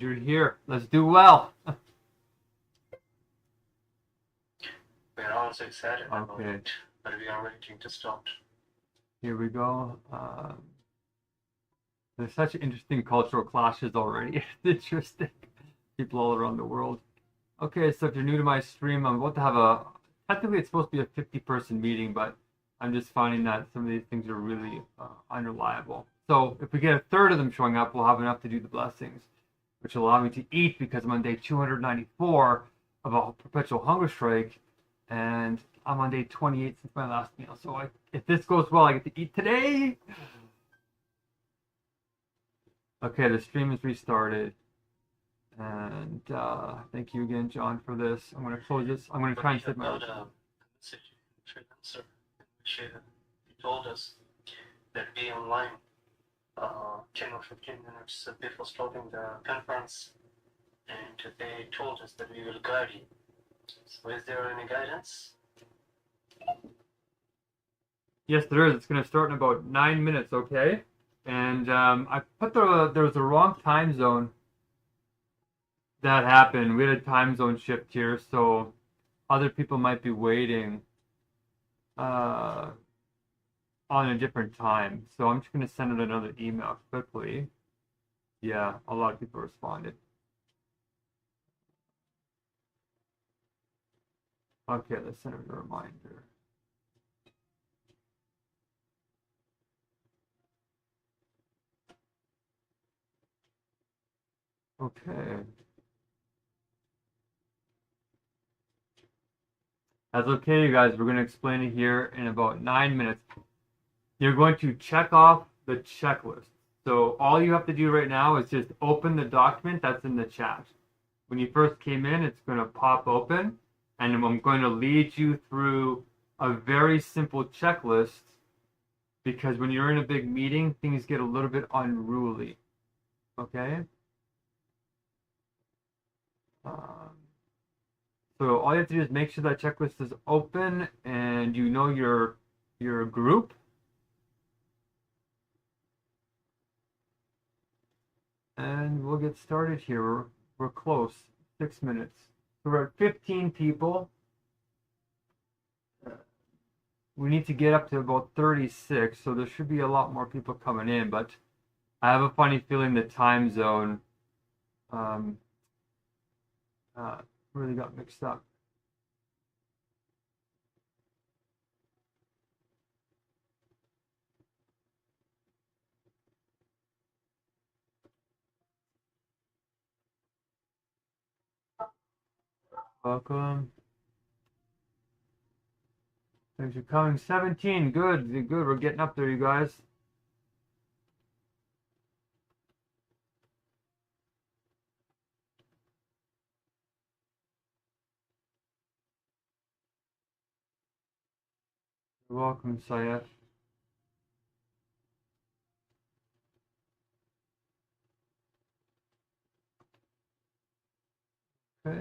You're here. Let's do well. We're also excited about Okay, it, but we are waiting to start. here we go. There's such interesting cultural clashes already. It's interesting. People all around the world. Okay, so if you're new to my stream, I'm about to have technically it's supposed to be a 50-person meeting, but I'm just finding that some of these things are really unreliable. So if we get a third of them showing up, we'll have enough to do the blessings, which will allow me to eat because I'm on day 294 of a perpetual hunger strike, and I'm on day 28 since my last meal. So if this goes well, I get to eat today. Okay, the stream is restarted. And thank you again, John, for this. I'm going to close this. I'm going to try and save my. About a message freelancer, in which he told us that be online 10 or 15 minutes before starting the conference, and they told us that we will guide you. So, is there any guidance? Yes, there is. It's going to start in about 9 minutes, okay? And I put there was a wrong time zone that happened. We had a time zone shift here, so other people might be waiting on a different time. So I'm just going to send out another email quickly. Yeah, a lot of people responded. Okay, let's send out a reminder. Okay. That's okay, you guys. We're going to explain it here in about 9 minutes. You're going to check off the checklist. So all you have to do right now is just open the document that's in the chat. When you first came in, it's going to pop open, and I'm going to lead you through a very simple checklist, because when you're in a big meeting, things get a little bit unruly. Okay? So all you have to do is make sure that checklist is open and you know your group. And we'll get started here. We're close. 6 minutes. So we're at 15 people. We need to get up to about 36, so there should be a lot more people coming in, but I have a funny feeling the time zone um, really got mixed up. Welcome. Thanks for coming. 17. Good. Good. We're getting up there, you guys. You're welcome, Sayed. Okay.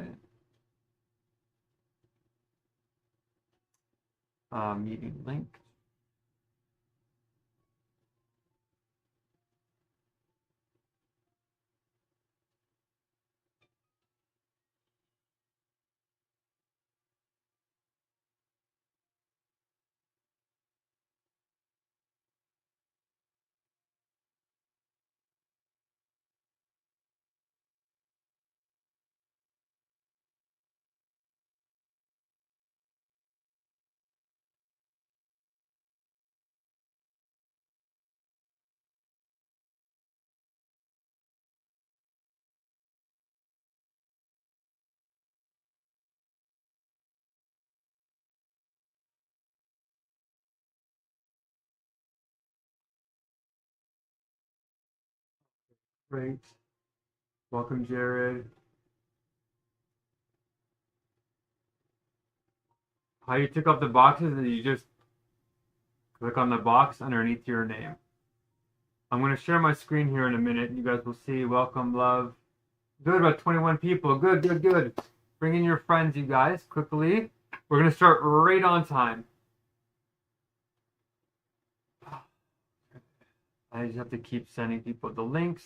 Meeting link. Great. Welcome, Jared. How you took off the boxes is you just click on the box underneath your name. I'm going to share my screen here in a minute. You guys will see. Welcome, love. Good, about 21 people. Good, good, good. Bring in your friends, you guys, quickly. We're going to start right on time. I just have to keep sending people the links.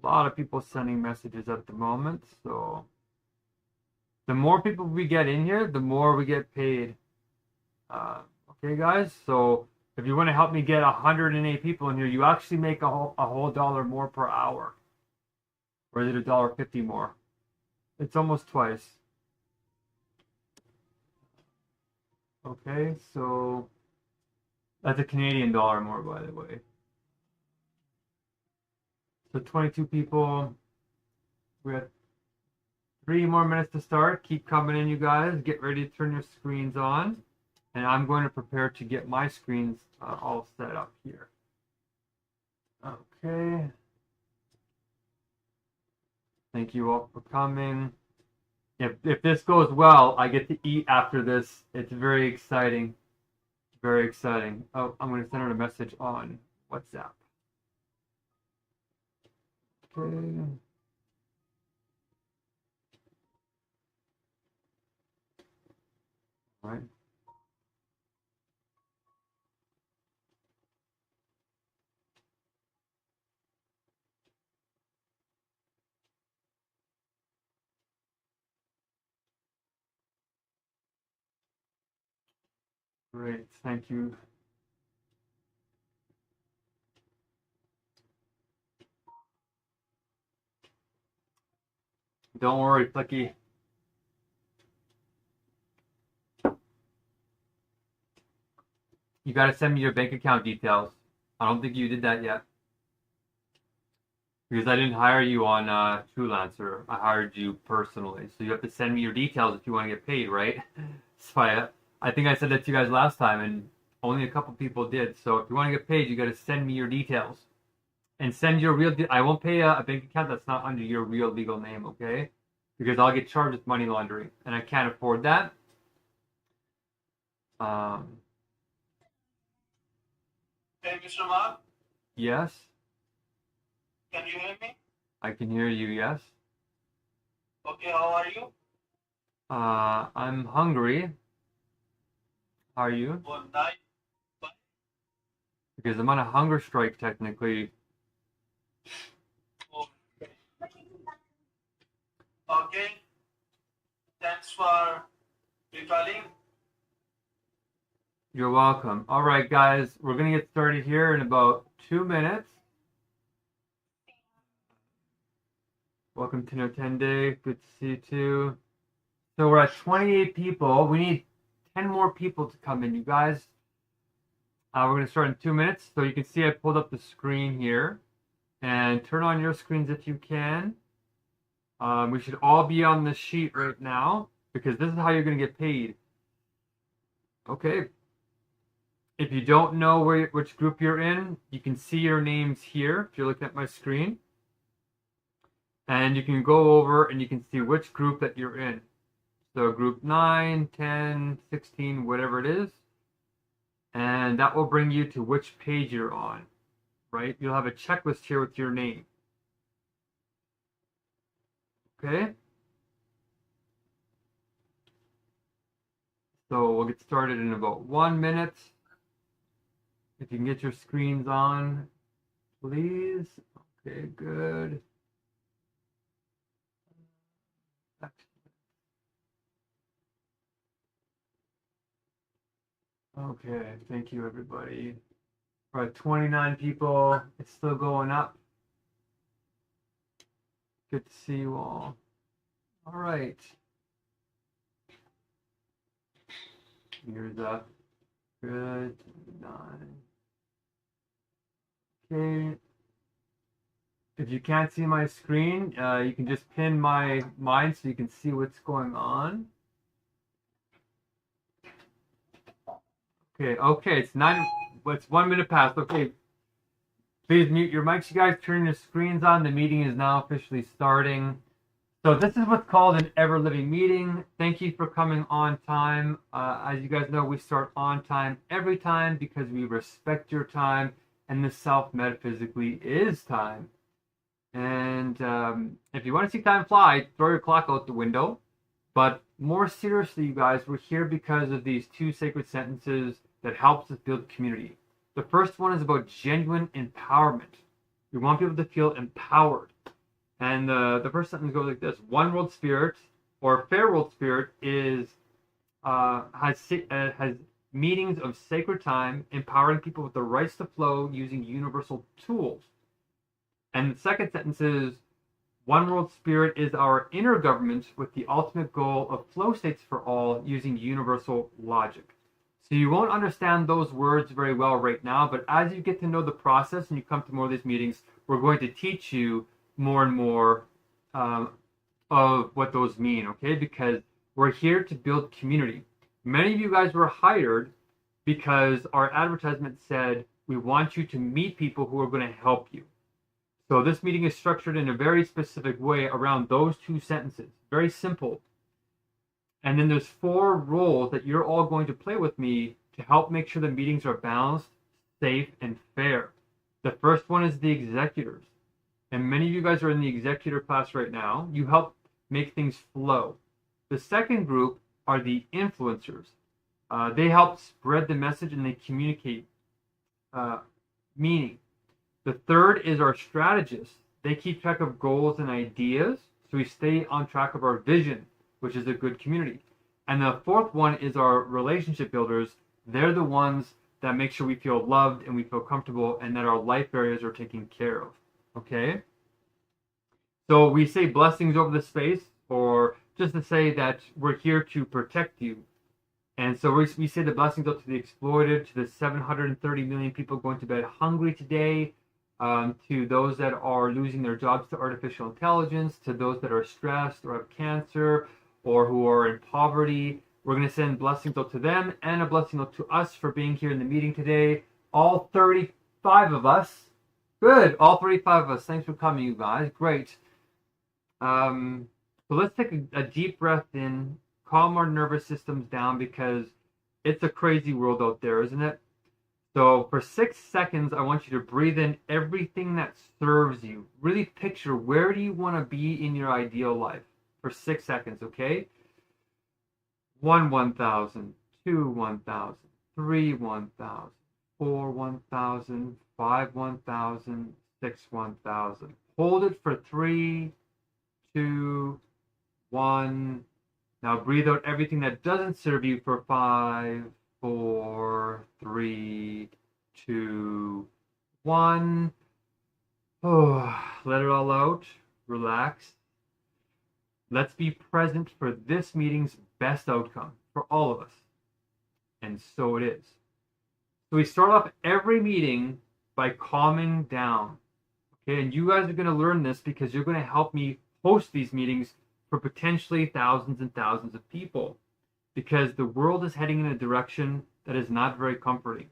A lot of people sending messages at the moment, so the more people we get in here, the more we get paid. Okay, guys, so if you want to help me get 108 people in here, you actually make a whole dollar more per hour. Or is it $1.50 more? It's almost twice. Okay, so that's a Canadian dollar more, by the way. So 22 people. We have 3 more minutes to start. Keep coming in, you guys. Get ready to turn your screens on. And I'm going to prepare to get my screens all set up here. Okay. Thank you all for coming. If this goes well, I get to eat after this. It's very exciting. Very exciting. Oh, I'm going to send her a message on WhatsApp. Okay. All right. Great. Thank you. Don't worry, Flicky. You got to send me your bank account details. I don't think you did that yet. Because I didn't hire you on Truelancer. I hired you personally. So you have to send me your details if you want to get paid, right? So I think I said that to you guys last time, and only a couple people did. So if you want to get paid, you got to send me your details. And send your real... I won't pay a bank account that's not under your real legal name, okay? Because I'll get charged with money laundering. And I can't afford that. Hey, Mr. Mark, Yes? can you hear me? I can hear you, yes? Okay, how are you? I'm hungry. How are you? Good night. Because I'm on a hunger strike, technically. Okay. Okay. Thanks for refilling. You're welcome. All right, guys, we're going to get started here in about 2 minutes. Welcome to No 10 Day. Good to see you too. So we're at 28 people. We need 10 more people to come in, you guys. We're going to start in 2 minutes. So you can see I pulled up the screen here. And turn on your screens if you can. We should all be on the sheet right now, because this is how you're going to get paid. Okay. If you don't know which group you're in, you can see your names here if you're looking at my screen. And you can go over and you can see which group that you're in. So group 9, 10, 16, whatever it is. And that will bring you to which page you're on, right? You'll have a checklist here with your name. Okay? So we'll get started in about 1 minute. If you can get your screens on, please. Okay, good. Okay, thank you, everybody. We're at 29 people. It's still going up. Good to see you all. All right. Here's up. Good. 9. Okay. If you can't see my screen, you can just pin mine so you can see what's going on. Okay, it's 1 minute past. Okay, please mute your mics, you guys. Turn your screens on. The meeting is now officially starting. So this is what's called an ever-living meeting. Thank you for coming on time. As you guys know, we start on time every time because we respect your time, and the self metaphysically is time. And if you want to see time fly, throw your clock out the window. But more seriously, you guys, we're here because of these 2 sacred sentences that helps us build community. The first one is about genuine empowerment. We want people to feel empowered. And the first sentence goes like this: One world spirit, or fair world spirit, has meanings of sacred time, empowering people with the rights to flow using universal tools. And the second sentence is: One world spirit is our inner government with the ultimate goal of flow states for all using universal logic. So you won't understand those words very well right now, but as you get to know the process and you come to more of these meetings, we're going to teach you more and more of what those mean, okay? Because we're here to build community. Many of you guys were hired because our advertisement said, we want you to meet people who are going to help you. So this meeting is structured in a very specific way around those two sentences. Very simple. And then there's 4 roles that you're all going to play with me to help make sure the meetings are balanced, safe, and fair. The first one is the executors. And many of you guys are in the executor class right now. You help make things flow. The second group are the influencers. They help spread the message and they communicate meaning. The third is our strategists. They keep track of goals and ideas, so we stay on track of our vision, which is a good community. And the fourth one is our relationship builders. They're the ones that make sure we feel loved and we feel comfortable and that our life areas are taken care of. Okay? So we say blessings over the space, or just to say that we're here to protect you. And so we say the blessings up to the exploited, to the 730 million people going to bed hungry today, to those that are losing their jobs to artificial intelligence, to those that are stressed or have cancer or who are in poverty. We're going to send blessings up to them and a blessing up to us for being here in the meeting today. All 35 of us. Good. All 35 of us. Thanks for coming, you guys. Great. So let's take a deep breath in, calm our nervous systems down, because it's a crazy world out there, isn't it? So for 6 seconds, I want you to breathe in everything that serves you. Really picture, where do you want to be in your ideal life? For 6 seconds, okay? 1, 1,000. 2, 1,000. 3, 1,000. 4, 1,000. 5, 1,000. 6, 1,000. Hold it for 3, 2, 1. Now breathe out everything that doesn't serve you for 5, 4, 3, 2, 1. Oh, let it all out. Relax. Let's be present for this meeting's best outcome for all of us. And so it is. So we start off every meeting by calming down. Okay, and you guys are going to learn this because you're going to help me host these meetings for potentially thousands and thousands of people, because the world is heading in a direction that is not very comforting.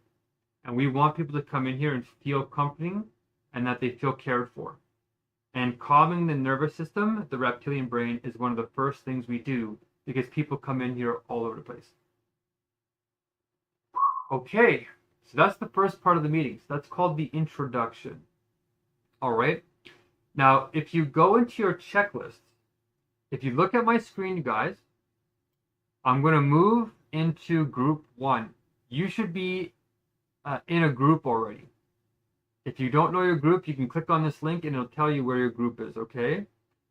And we want people to come in here and feel comforting and that they feel cared for. And calming the nervous system, the reptilian brain, is one of the first things we do, because people come in here all over the place. Okay, so that's the first part of the meetings. That's called the introduction. All right. Now, if you go into your checklists, if you look at my screen, you guys, I'm going to move into group 1. You should be in a group already. If you don't know your group, you can click on this link and it'll tell you where your group is, okay?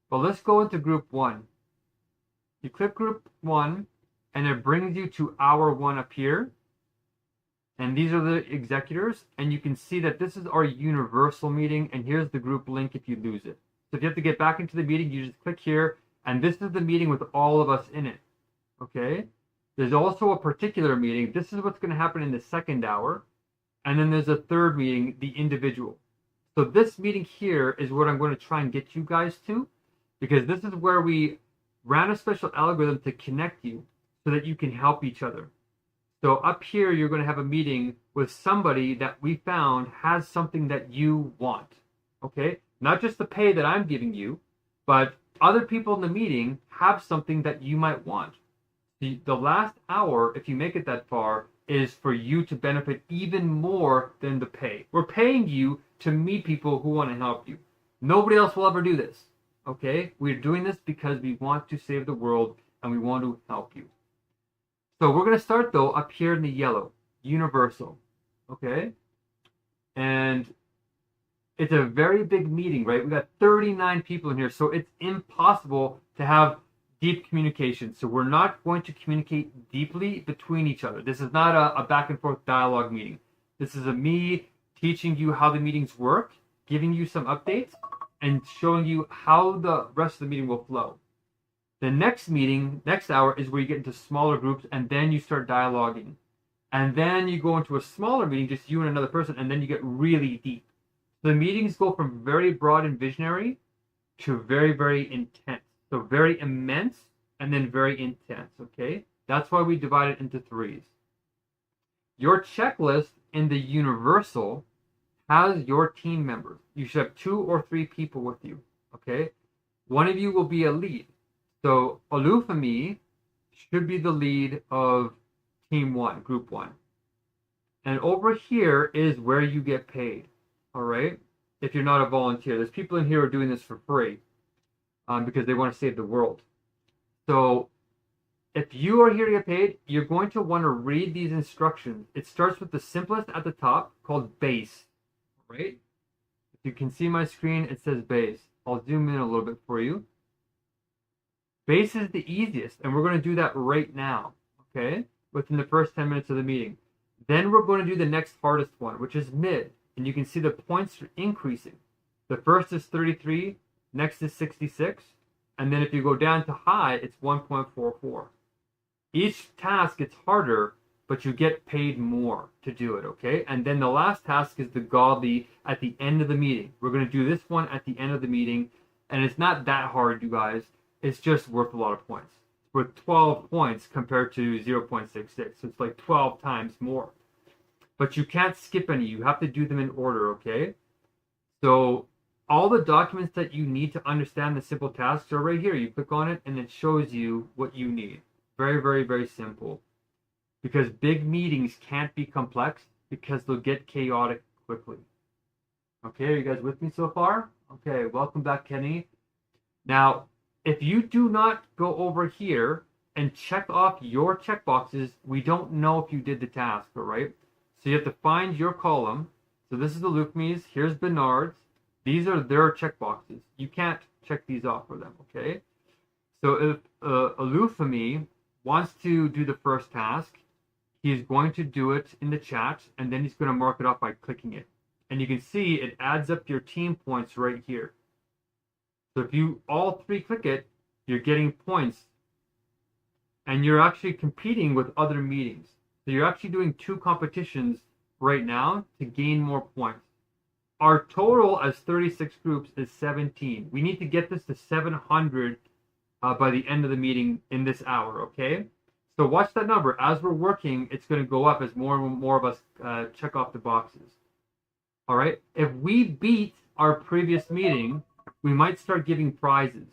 But let's go into group 1. You click group 1 and it brings you to hour 1 up here. And these are the executors, and you can see that this is our universal meeting, and here's the group link if you lose it. So if you have to get back into the meeting, you just click here, and this is the meeting with all of us in it, okay? There's also a particular meeting. This is what's going to happen in the second hour, and then there's a third meeting, the individual. So this meeting here is what I'm going to try and get you guys to, because this is where we ran a special algorithm to connect you so that you can help each other. So up here, you're going to have a meeting with somebody that we found has something that you want, okay? Not just the pay that I'm giving you, but other people in the meeting have something that you might want. The last hour, if you make it that far, is for you to benefit even more than the pay. We're paying you to meet people who want to help you. Nobody else will ever do this, okay? We're doing this because we want to save the world and we want to help you. So we're going to start, though, up here in the yellow, universal, okay? And It's a very big meeting, right? We got 39 people in here, so it's impossible to have deep communication. So we're not going to communicate deeply between each other. This is not a back and forth dialogue meeting. This is me teaching you how the meetings work, giving you some updates, and showing you how the rest of the meeting will flow. The next meeting, next hour, is where you get into smaller groups, and then you start dialoguing. And then you go into a smaller meeting, just you and another person, and then you get really deep. The meetings go from very broad and visionary to very, very intense. So very immense and then very intense, okay? That's why we divide it into threes. Your checklist in the universal has your team members. You should have 2 or 3 people with you, okay? One of you will be a lead. So Olufemi should be the lead of team 1, group 1. And over here is where you get paid, all right? If you're not a volunteer. There's people in here who are doing this for free because they want to save the world. So if you are here to get paid, you're going to want to read these instructions. It starts with the simplest at the top called base, right? If you can see my screen, it says base. I'll zoom in a little bit for you. Base is the easiest, and we're going to do that right now, okay? Within the first 10 minutes of the meeting. Then we're going to do the next hardest one, which is mid. And you can see the points are increasing. The first is 33, next is 66, and then if you go down to high, it's 1.44. Each task gets harder, but you get paid more to do it, okay? And then the last task is the godly at the end of the meeting. We're going to do this one at the end of the meeting, and it's not that hard, you guys. It's just worth a lot of points. It's worth 12 points compared to 0.66, so it's like 12 times more. But you can't skip any. You have to do them in order, okay? So all the documents that you need to understand the simple tasks are right here. You click on it, and it shows you what you need. Very, very, very simple. Because big meetings can't be complex because they'll get chaotic quickly. Okay, are you guys with me so far? Okay, welcome back, Kenny. Now, if you do not go over here and check off your checkboxes, we don't know if you did the task, all right? So you have to find your column. So this is the Lukmis. Here's Bernard's. These are their checkboxes. You can't check these off for them, okay? So if Olufemi wants to do the first task, he's going to do it in the chat, and then he's going to mark it off by clicking it. And you can see it adds up your team points right here. So if you all 3 click it, you're getting points. And you're actually competing with other meetings. So you're actually doing 2 competitions right now to gain more points. Our total as 36 groups is 17. We need to get this to 700 by the end of the meeting in this hour, okay? So watch that number. As we're working, it's going to go up as more and more of us check off the boxes. All right? If we beat our previous meeting, we might start giving prizes,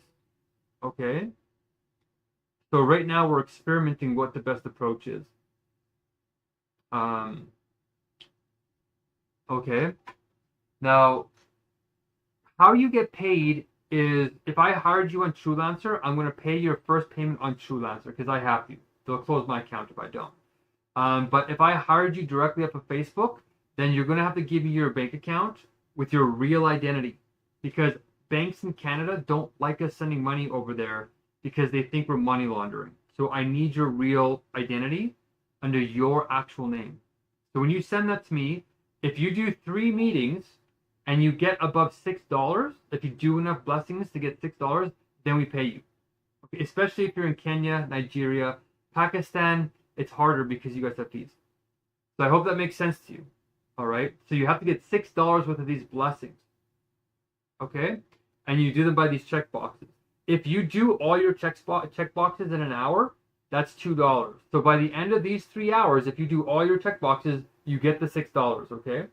okay? So right now we're experimenting what the best approach is. Okay. Now, how you get paid is if I hired you on TrueLancer, I'm going to pay your first payment on TrueLancer because I have to. They'll close my account if I don't. But if I hired you directly off of Facebook, then you're going to have to give me your bank account with your real identity because banks in Canada don't like us sending money over there because they think we're money laundering. So I need your real identity under your actual name. So when you send that to me, if you do 3 meetings and you get above $6, if you do enough blessings to get $6, then we pay you. Okay, especially if you're in Kenya, Nigeria, Pakistan, it's harder because you guys have fees. So I hope that makes sense to you. All right. So you have to get $6 worth of these blessings. Okay. And you do them by these check boxes. If you do all your check boxes in an hour, that's $2. So by the end of these 3 hours, if you do all your check boxes, you get the $6, okay?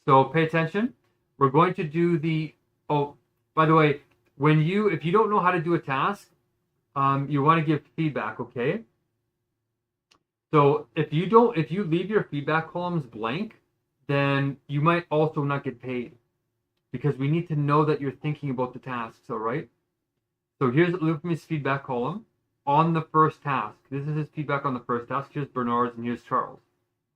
So pay attention. We're going to do the, oh, by the way, if you don't know how to do a task, you want to give feedback, okay? So if you leave your feedback columns blank, then you might also not get paid because we need to know that you're thinking about the tasks, all right? So here's Lufemi's feedback column on the first task. This is his feedback on the first task. Here's Bernard's and here's Charles.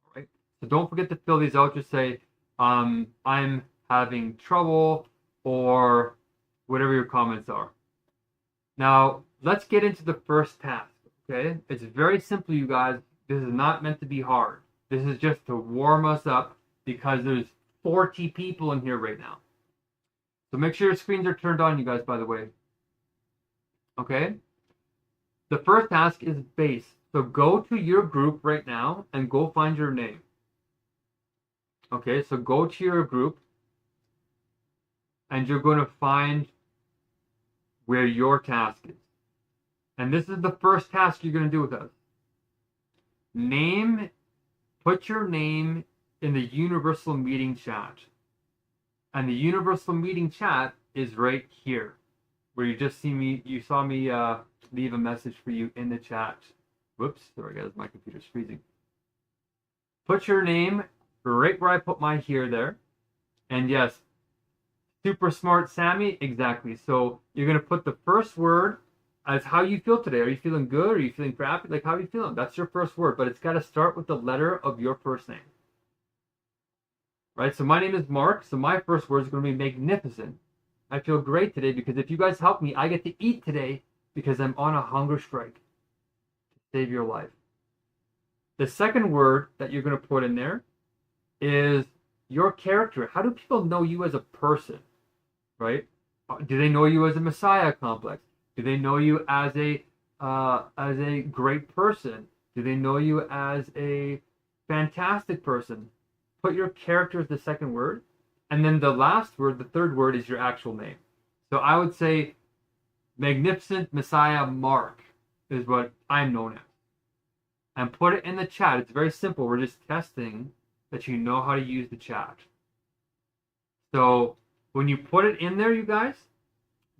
All right. So don't forget to fill these out. Just say, I'm having trouble, or whatever your comments are. Now, let's get into the first task, okay? It's very simple, you guys. This is not meant to be hard. This is just to warm us up because there's 40 people in here right now. So make sure your screens are turned on, you guys, by the way. Okay? The first task is base. So go to your group right now and go find your name. Okay, so go to your group and you're going to find where your task is. And this is the first task you're going to do with us. Put your name in the universal meeting chat. And the universal meeting chat is right here, where you saw me leave a message for you in the chat. Whoops, sorry guys, my computer's freezing. Put your name right where I put my here there. And yes, super smart Sammy, exactly. So you're going to put the first word as how you feel today. Are you feeling good? Are you feeling crappy? Like, how are you feeling? That's your first word, but it's got to start with the letter of your first name. Right? So my name is Mark, so my first word is going to be magnificent. I feel great today because if you guys help me, I get to eat today because I'm on a hunger strike to save your life. The second word that you're going to put in there is your character. How do people know you as a person? Right? Do they know you as a Messiah complex? Do they know you as a great person? Do they know you as a fantastic person? Put your character as the second word. And then the last word, the third word, is your actual name. So I would say Magnificent Messiah Mark is what I'm known as. And put it in the chat. It's very simple. We're just testing that you know how to use the chat. So when you put it in there, you guys,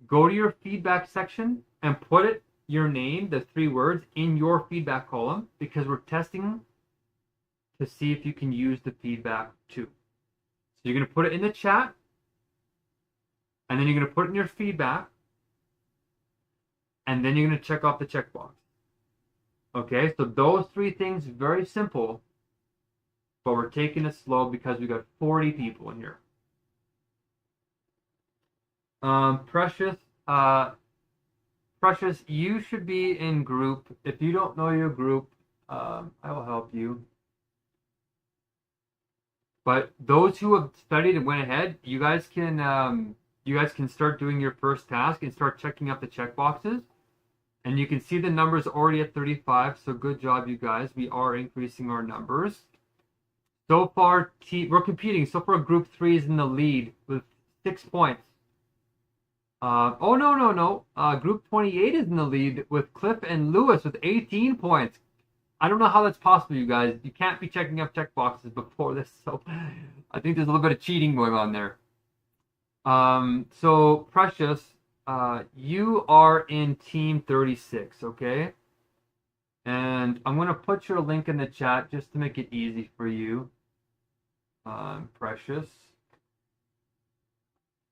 go to your feedback section and put your name, the 3 words, in your feedback column because we're testing to see if you can use the feedback too. So you're going to put it in the chat, and then you're going to put it in your feedback, and then you're going to check off the checkbox. Okay, so those 3 things, very simple, but we're taking it slow because we got 40 people in here. Precious, you should be in group. If you don't know your group, I will help you. But those who have studied and went ahead, you guys can start doing your first task and start checking up the checkboxes. And you can see the numbers already at 35. So good job, you guys. We are increasing our numbers. So far, we're competing. So far, Group 3 is in the lead with 6 points. No. Group 28 is in the lead with Cliff and Lewis with 18 points. I don't know how that's possible, you guys. You can't be checking up checkboxes before this, so I think there's a little bit of cheating going on there. So Precious, you are in Team 36, okay? And I'm going to put your link in the chat just to make it easy for you, Precious.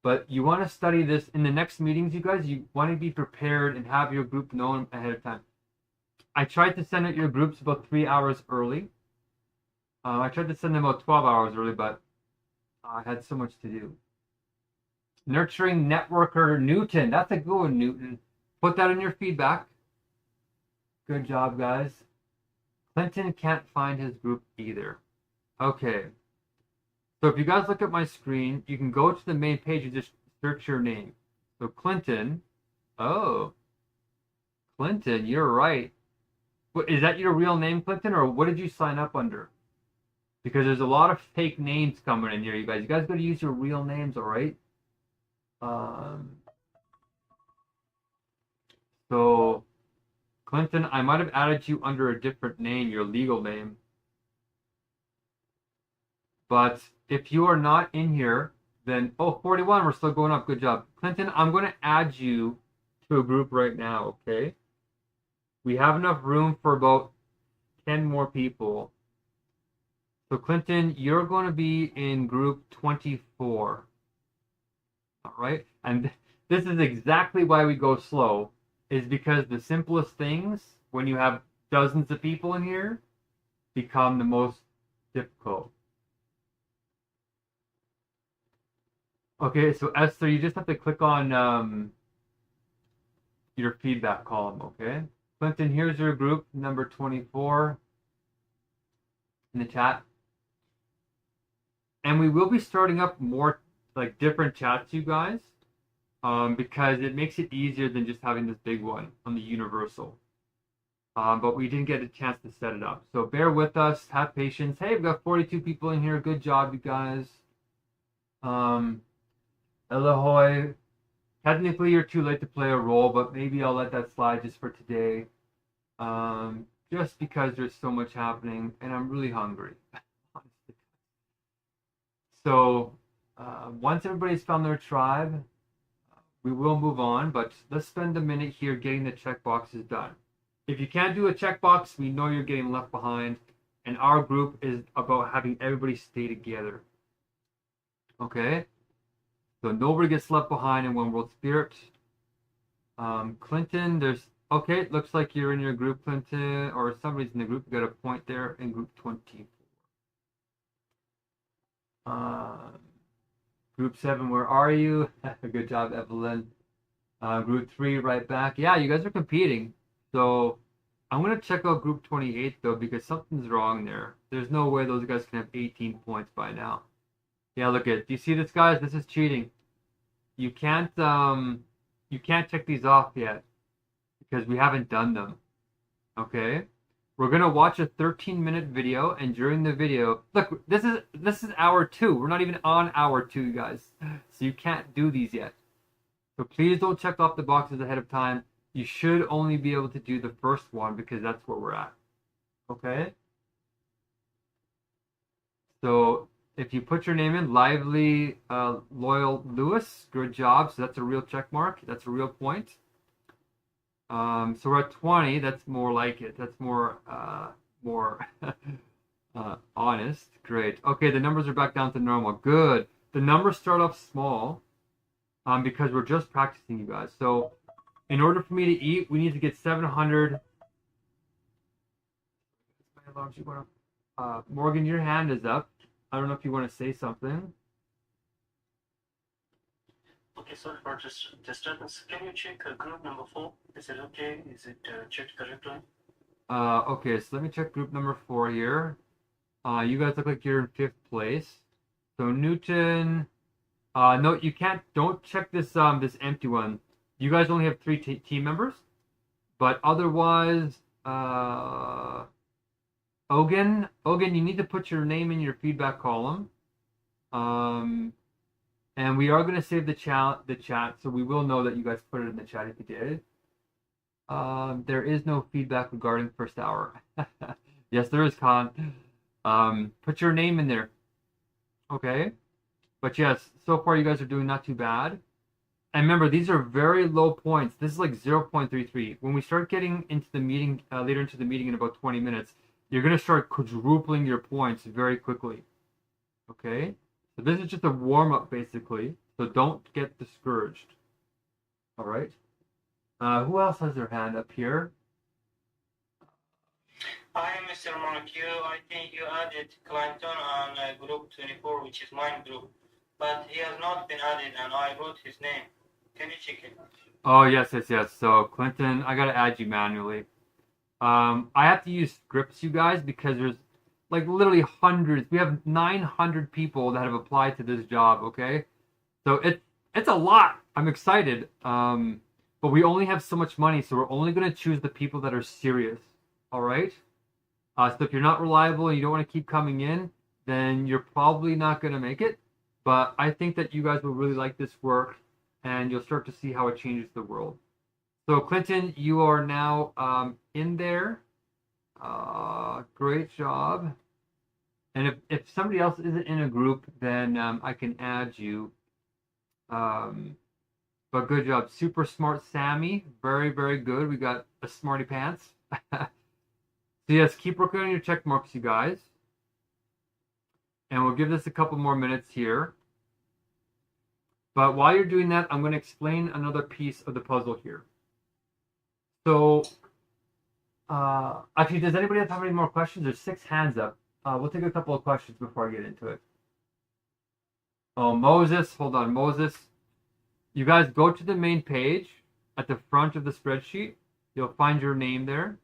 But you want to study this in the next meetings, you guys. You want to be prepared and have your group known ahead of time. I tried to send out your groups about 3 hours early. I tried to send them about 12 hours early, but I had so much to do. Nurturing Networker Newton. That's a good one, Newton. Put that in your feedback. Good job, guys. Clinton can't find his group either. Okay. So if you guys look at my screen, you can go to the main page and just search your name. So Clinton. Oh. Clinton, you're right. Is that your real name, Clinton, or what did you sign up under? Because there's a lot of fake names coming in here, you guys. You guys got to use your real names, all right? So, Clinton, I might have added you under a different name, your legal name. But if you are not in here, then, 41, we're still going up. Good job. Clinton, I'm going to add you to a group right now, okay? We have enough room for about 10 more people. So, Clinton, you're going to be in group 24. All right? And this is exactly why we go slow, is because the simplest things, when you have dozens of people in here, become the most difficult. Okay, so Esther, you just have to click on your feedback column, okay? Clinton, here's your group number 24 in the chat. And we will be starting up more like different chats, you guys, because it makes it easier than just having this big one on the universal. But we didn't get a chance to set it up. So bear with us, have patience. Hey, we've got 42 people in here. Good job, you guys. Elohoy, technically you're too late to play a role, but maybe I'll let that slide just for today. Just because there's so much happening and I'm really hungry. So once everybody's found their tribe, we will move on, but let's spend a minute here getting the checkboxes done. If you can't do a checkbox, we know you're getting left behind, and our group is about having everybody stay together. Okay? So nobody gets left behind in One World Spirit. Clinton, there's... Okay, looks like you're in your group, Clinton, or somebody's in the group. You got a point there in group 24. Group 7, where are you? Good job, Evelyn. Group 3, right back. Yeah, you guys are competing. So I'm going to check out group 28, though, because something's wrong there. There's no way those guys can have 18 points by now. Yeah, look at. Do you see this, guys? This is cheating. You can't check these off yet because we haven't done them. Okay? We're going to watch a 13-minute video, and during the video, look, this is hour 2. We're not even on hour 2, you guys. So you can't do these yet. So please don't check off the boxes ahead of time. You should only be able to do the first one because that's where we're at. Okay? So if you put your name in, Lively Loyal Lewis, good job. So that's a real check mark. That's a real point. So we're at 20. That's more like it. That's more honest. Great. Okay, the numbers are back down to normal. Good. The numbers start off small because we're just practicing, you guys. So in order for me to eat, we need to get 700. Morgan, your hand is up. I don't know if you want to say something. Okay, sorry for disturbance. Can you check group number 4? Is it okay? Is it checked correctly? Okay, so let me check group number 4 here. You guys look like you're in 5th place. So Newton, no, you can't. Don't check this this empty one. You guys only have 3 team members, but otherwise, Ogan, you need to put your name in your feedback column. And we are going to save the chat, so we will know that you guys put it in the chat if you did. There is no feedback regarding first hour. Yes, there is, Khan. Put your name in there. Okay? But yes, so far you guys are doing not too bad. And remember, these are very low points. This is like 0.33. When we start getting into the meeting, later into the meeting in about 20 minutes, you're going to start quadrupling your points very quickly. Okay? So this is just a warm-up, basically. So don't get discouraged. All right? Who else has their hand up here? Hi, Mr. Mark. I think you added Clinton on group 24, which is my group. But he has not been added, and I wrote his name. Can you check it? Oh, yes. So, Clinton, I got to add you manually. I have to use scripts, you guys, because there's like literally hundreds. We have 900 people that have applied to this job, okay? So it's a lot. I'm excited. But we only have so much money, so we're only going to choose the people that are serious, all right? So if you're not reliable and you don't want to keep coming in, then you're probably not going to make it. But I think that you guys will really like this work, and you'll start to see how it changes the world. So Clinton, you are now in there. Great job. And if somebody else isn't in a group, then I can add you. But good job. Super smart Sammy. Very, very good. We got a smarty pants. So yes, keep working on your check marks, you guys. And we'll give this a couple more minutes here. But while you're doing that, I'm going to explain another piece of the puzzle here. So, actually, does anybody have any more questions? There's 6 hands up. We'll take a couple of questions before I get into it. Oh, Moses, hold on, Moses. You guys go to the main page at the front of the spreadsheet. You'll find your name there.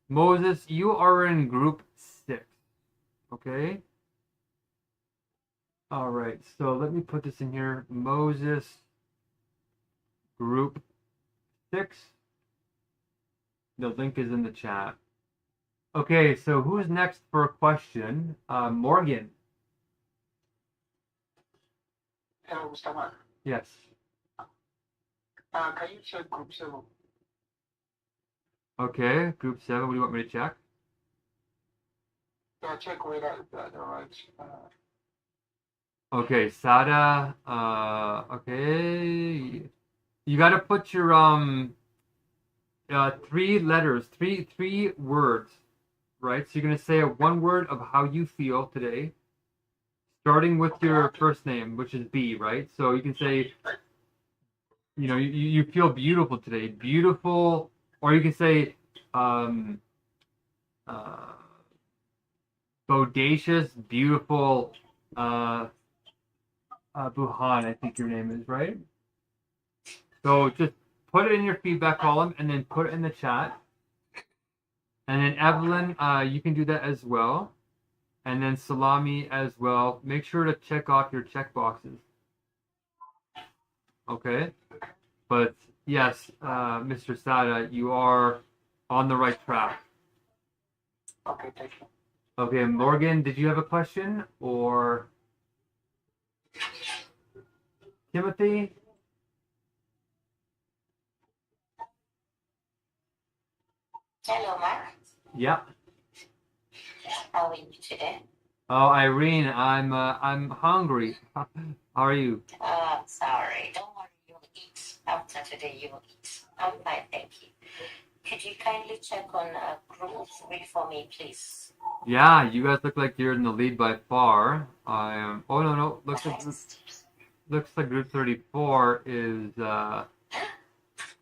Moses, you are in group 6. Okay? All right, so let me put this in here. Moses, group 6. The link is in the chat. Okay, so who's next for a question? Morgan. Hello, Mr. Mark. Yes. Can you check group 7? Okay, group 7. What do you want me to check? Yeah, check whether it's the right. Okay, Sada. Okay. You gotta put your 3 letters, three words, right? So you're gonna say one word of how you feel today, starting with your first name, which is B, right? So you can say, you feel beautiful today, beautiful, or you can say, bodacious, beautiful, Buhan, I think your name is, right? So just put it in your feedback column and then put it in the chat. And then Evelyn, you can do that as well. And then Salami as well. Make sure to check off your check boxes. Okay? But yes, Mr. Sada, you are on the right track. Okay, thank you. Okay, Morgan, did you have a question? Or Timothy? Hello, Mark. Yeah. How are you today? Oh, Irene, I'm hungry. How are you? Sorry. Don't worry, you'll eat. After today, you'll eat. I'm fine, thank you. Could you kindly check on group 3 for me, please? Yeah, you guys look like you're in the lead by far. I am. Oh no, looks like group 34 is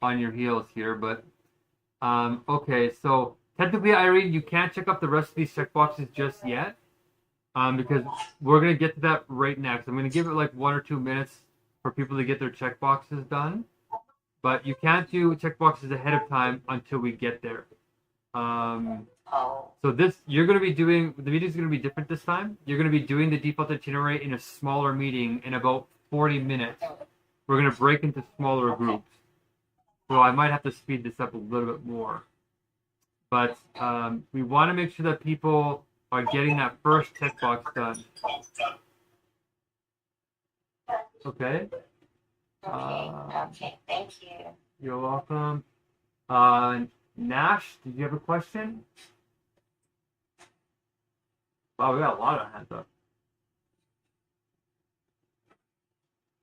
on your heels here, but okay. So technically, Irene, you can't check off the rest of these checkboxes just yet, because we're gonna get to that right next. I'm gonna give it like 1 or 2 minutes for people to get their checkboxes done, but you can't do checkboxes ahead of time until we get there. So you're going to be doing, the meeting's going to be different this time. You're going to be doing the default itinerary in a smaller meeting in about 40 minutes. We're going to break into smaller groups. So I might have to speed this up a little bit more. But we want to make sure that people are getting that first checkbox done. Okay? Okay, thank you. You're welcome. Nash, did you have a question? Wow, we got a lot of hands up.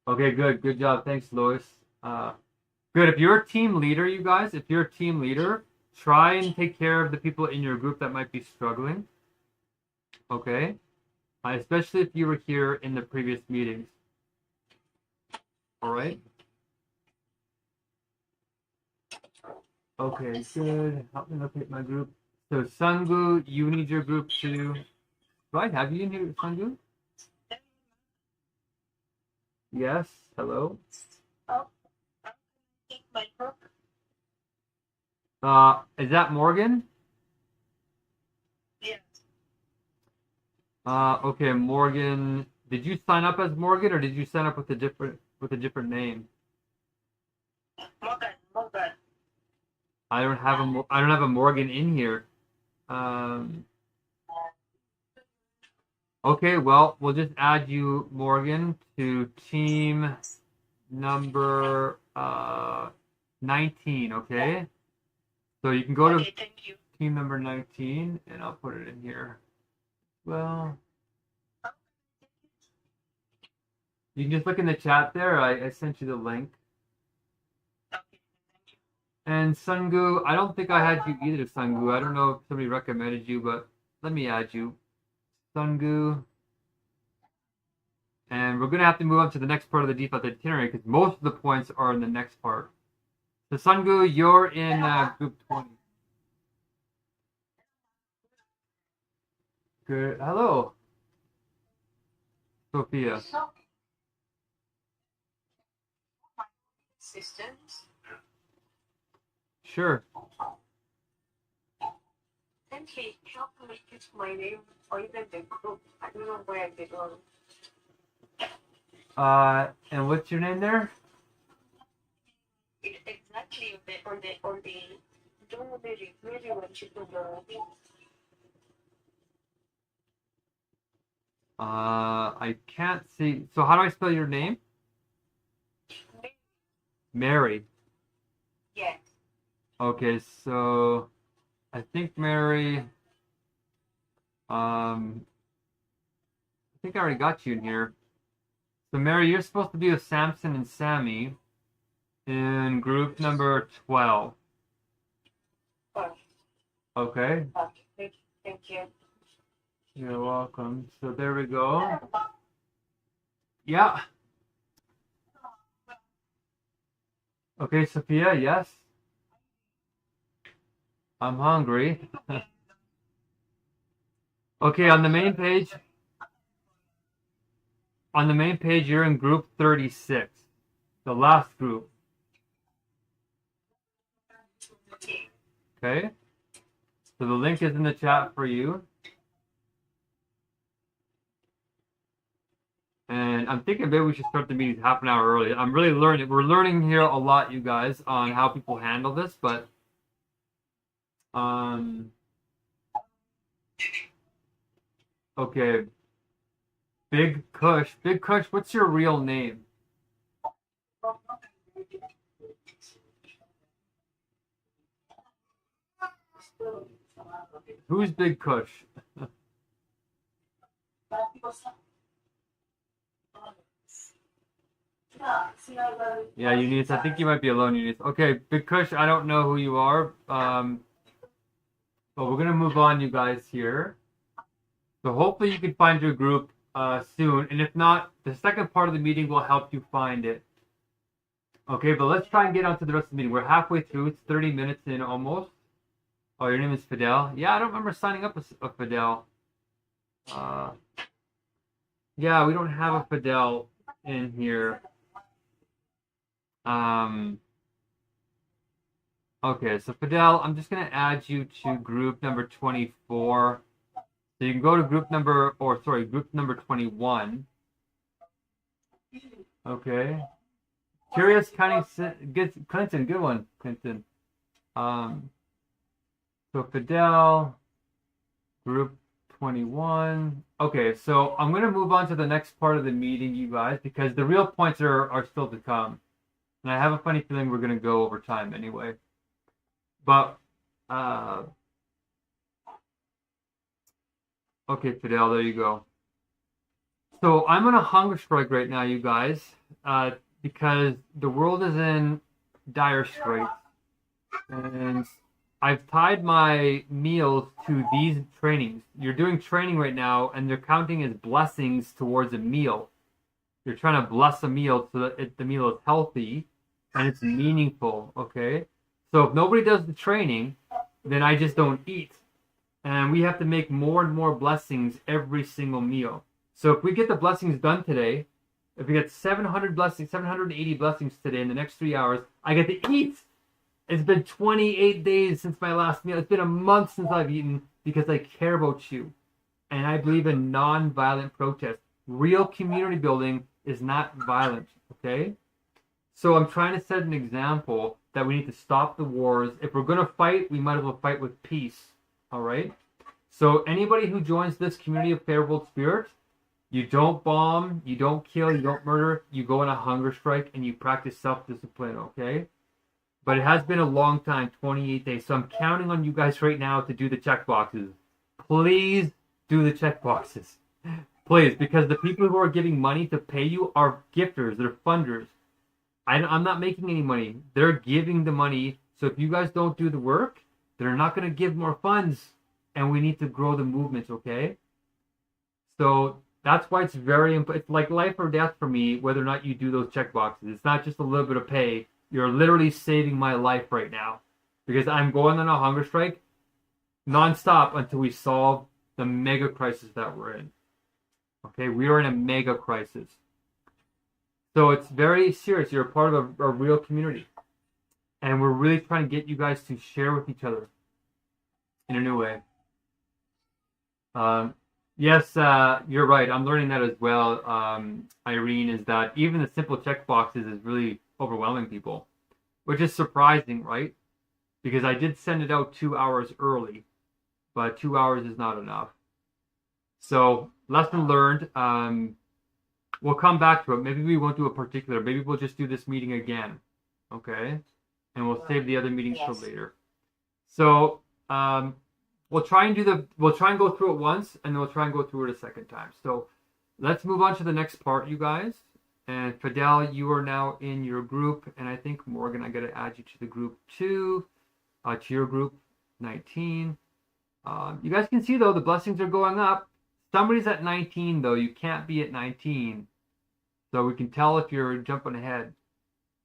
Okay, good. Good job. Thanks, Lois. Good. If you're a team leader, you guys, if you're a team leader, try and take care of the people in your group that might be struggling. Okay? Especially if you were here in the previous meetings. All right? Okay, good. Help me locate my group. So, Sangu, you need your group too. Do I have you in here, Sangu? Yes. Hello. Oh, take my book. Is that Morgan? Yes. Okay, Morgan. Did you sign up as Morgan, or did you sign up with a different name? Morgan. I don't have a Morgan in here. Okay, well, we'll just add you, Morgan, to team number 19, okay? So you can go to Thank you. team number 19, and I'll put it in here. Well, you can just look in the chat there. I sent you the link. Okay, thank you. And Sungu, I don't think I had you either, Sungu. I don't know if somebody recommended you, but let me add you. Sungu. And we're going to have to move on to the next part of the default itinerary because most of the points are in the next part. So Sungu, you're in group 20. Good. Hello, Sophia. assistance? Sure. Simply help me put my name or even the group. I don't know where I belong. And what's your name there? Exactly on the don't really want you to know. I can't see. So how do I spell your name? Mary. Yes. Okay, so I think Mary. I think I already got you in here. So Mary, you're supposed to be with Samson and Sammy in group number 12. Oh, Okay. okay. Thank you. You're welcome. So there we go. Yeah. Okay, Sophia, yes. I'm hungry. Okay, on the main page, you're in group 36, the last group. Okay? So the link is in the chat for you. And I'm thinking maybe we should start the meetings half an hour early. I'm really learning. We're learning here a lot, you guys, on how people handle this, but okay. Big Kush, what's your real name? Who's Big Kush? Yeah, Eunice. I think you might be alone, Eunice. Okay, Big Kush, I don't know who you are. But we're gonna move on, you guys, here. So hopefully you can find your group soon, and if not, the second part of the meeting will help you find it. Okay, but let's try and get on to the rest of the meeting. We're halfway through. It's 30 minutes in almost. Oh, your name is Fidel? Yeah, I don't remember signing up a Fidel. Yeah, we don't have a Fidel in here. Okay, so Fidel, I'm just going to add you to group number 24. So you can go to group number 21. Okay. Curious County, Clinton, good one, Clinton. So Fidel, group 21. Okay, so I'm going to move on to the next part of the meeting, you guys, because the real points are still to come. And I have a funny feeling we're going to go over time anyway. But, okay, Fidel, there you go. So I'm on a hunger strike right now, you guys, because the world is in dire straits. And I've tied my meals to these trainings. You're doing training right now, and they're counting as blessings towards a meal. You're trying to bless a meal so that the meal is healthy and it's meaningful, okay? So if nobody does the training, then I just don't eat. And we have to make more and more blessings every single meal. So if we get the blessings done today, if we get 700 blessings, 780 blessings today in the next 3 hours, I get to eat. It's been 28 days since my last meal. It's been a month since I've eaten because I care about you. And I believe in non-violent protest. Real community building is not violent, okay? So I'm trying to set an example that we need to stop the wars. If we're going to fight, we might as well fight with peace, all right? So anybody who joins this community of favorable spirit, you don't bomb, you don't kill, you don't murder, you go on a hunger strike, and you practice self-discipline, okay? But it has been a long time, 28 days. So I'm counting on you guys right now to do the check boxes. Please do the check boxes. Please, because the people who are giving money to pay you are gifters, they're funders. I'm not making any money. They're giving the money. So if you guys don't do the work, they're not going to give more funds. And we need to grow the movement, okay? So that's why it's very important. It's like life or death for me, whether or not you do those check boxes. It's not just a little bit of pay. You're literally saving my life right now. Because I'm going on a hunger strike nonstop until we solve the mega crisis that we're in. Okay, we are in a mega crisis. So it's very serious. You're a part of a real community. And we're really trying to get you guys to share with each other in a new way. Yes, you're right. I'm learning that as well, Irene, is that even the simple checkboxes is really overwhelming people, which is surprising, right? Because I did send it out 2 hours early, but 2 hours is not enough. So, lesson learned. We'll come back to it. Maybe we won't do a particular. Maybe we'll just do this meeting again, okay? And we'll save the other meetings for later. So, we'll try and go through it once, and then we'll try and go through it a second time. So, let's move on to the next part, you guys. And Fidel, you are now in your group, and I think Morgan, I got to add you to the group too, to your group 19. You guys can see though the blessings are going up. Somebody's at 19 though. You can't be at 19, so we can tell if you're jumping ahead.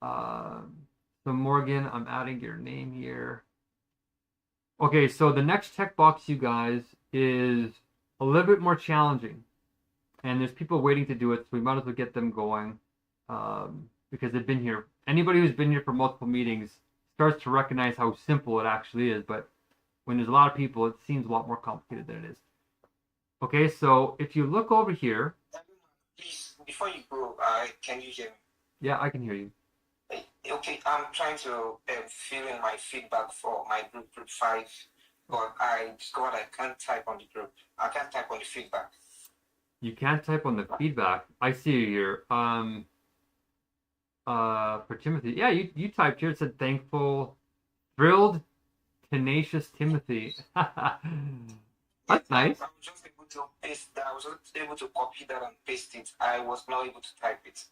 So Morgan, I'm adding your name here. Okay, so the next checkbox, you guys, is a little bit more challenging. And there's people waiting to do it, so we might as well get them going. Because they've been here. Anybody who's been here for multiple meetings starts to recognize how simple it actually is. But when there's a lot of people, it seems a lot more complicated than it is. Okay, so if you look over here. Please, before you go, can you hear me? Yeah, I can hear you. Okay, I'm trying to fill in my feedback for my group 5, but I discovered I can't type on the group. I can't type on the feedback. You can't type on the feedback. I see you here. For Timothy. Yeah, you typed here. It said thankful, thrilled, tenacious Timothy. That's nice. I was just able to paste that. I was just able to copy that and paste it. I was not able to type it.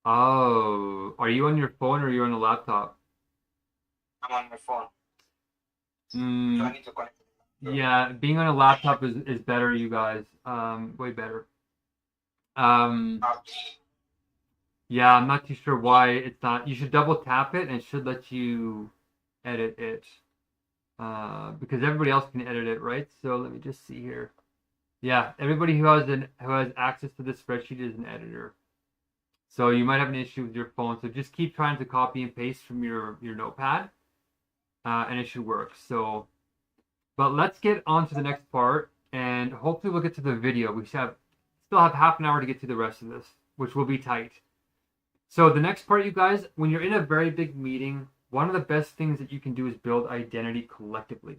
Oh, are you on your phone or are you on a laptop? I'm on my phone. So Mm, I need to connect. yeah, being on a laptop is better, you guys. Way better. Um, yeah, I'm not too sure why it's not. You should double tap it and it should let you edit it. Because everybody else can edit it, right? So let me just see here. Yeah, everybody who has access to this spreadsheet is an editor. So you might have an issue with your phone. So just keep trying to copy and paste from your notepad, and it should work. So, but let's get on to the next part, and hopefully we'll get to the video. We still have half an hour to get to the rest of this, which will be tight. So the next part, you guys, when you're in a very big meeting, one of the best things that you can do is build identity collectively.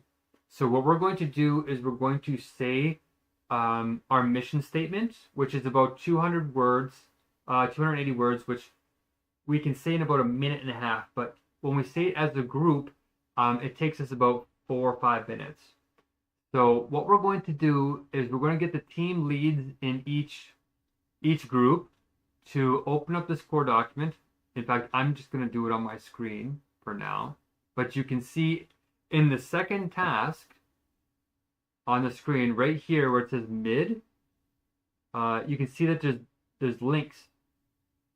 So what we're going to do is we're going to say our mission statement, which is about 200 words. 280 words, which we can say in about a minute and a half. But when we say it as a group, it takes us about 4 or 5 minutes. So what we're going to do is we're going to get the team leads in each group to open up this core document. In fact, I'm just going to do it on my screen for now. But you can see in the second task on the screen right here where it says mid, you can see that there's links.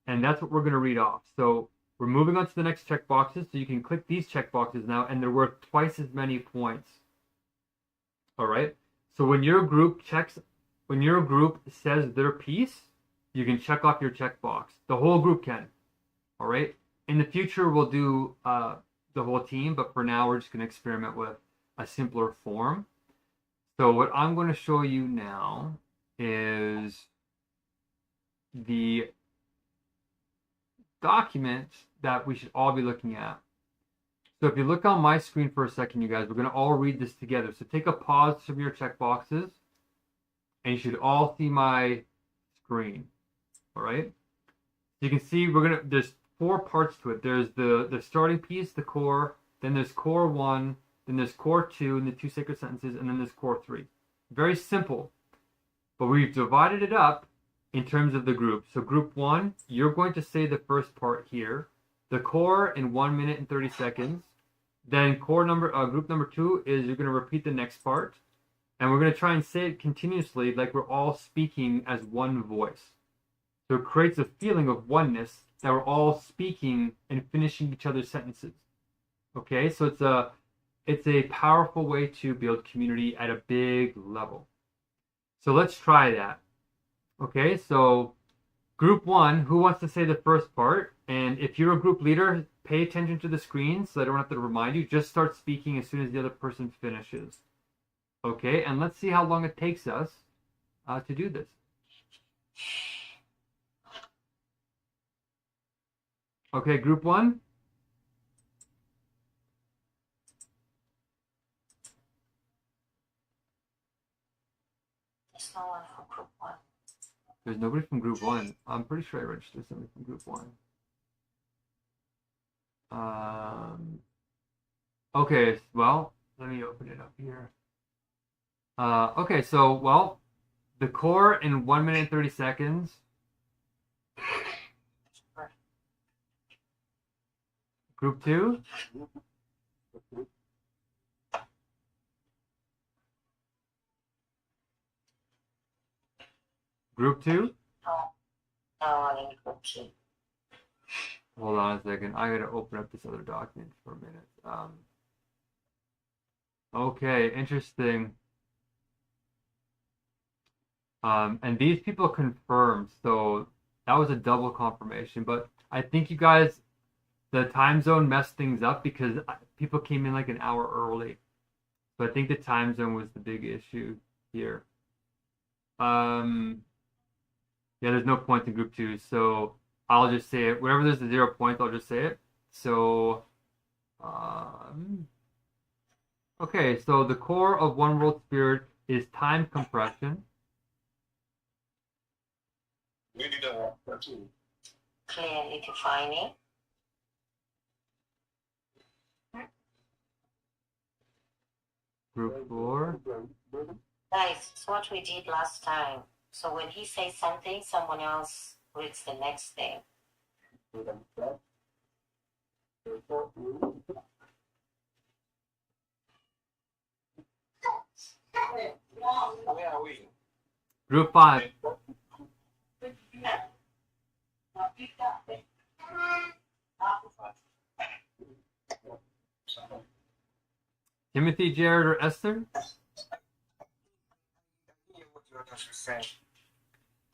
And that's what we're going to read off. So we're moving on to the next checkboxes. So you can click these checkboxes now, and they're worth twice as many points. All right. So when your group says their piece, you can check off your checkbox. The whole group can. All right. In the future, we'll do the whole team, but for now, we're just going to experiment with a simpler form. So what I'm going to show you now is the document that we should all be looking at. So if you look on my screen for a second, you guys, we're going to all read this together. So take a pause from your checkboxes, and you should all see my screen. All right. So you can see there's 4 parts to it. There's the starting piece, the core, then there's core 1, then there's core 2, and the 2 sacred sentences, and then there's core 3. Very simple, but we've divided it up in terms of the group. So group 1, you're going to say the first part here. The core in 1 minute and 30 seconds. Then group number 2 is you're going to repeat the next part. And we're going to try and say it continuously like we're all speaking as one voice. So it creates a feeling of oneness that we're all speaking and finishing each other's sentences. Okay, so it's a powerful way to build community at a big level. So let's try that. Okay, so Group 1, who wants to say the first part? And if you're a group leader, pay attention to the screen so I don't have to remind you. Just start speaking as soon as the other person finishes. Okay, and let's see how long it takes us to do this. Okay, group 1. There's no one for group 1. There's nobody from group 1. I'm pretty sure I registered somebody from group 1. Okay, well, let me open it up here. Okay, so, well, the core in 1 minute and 30 seconds. Group 2. Group 2. No one in group 2. Hold on a second. I gotta open up this other document for a minute. Okay, interesting. And these people confirmed, so that was a double confirmation. But I think you guys, the time zone messed things up because people came in like an hour early. So I think the time zone was the big issue here. Yeah, there's no points in group 2, so I'll just say it. Wherever there's a 0 point, I'll just say it. So, okay, so the core of One World Spirit is time compression. Clearly defining. Group 4. Guys, it's what we did last time. So when he says something, someone else reads the next thing. Where are we? Group 5. Timothy, Jared, or Esther?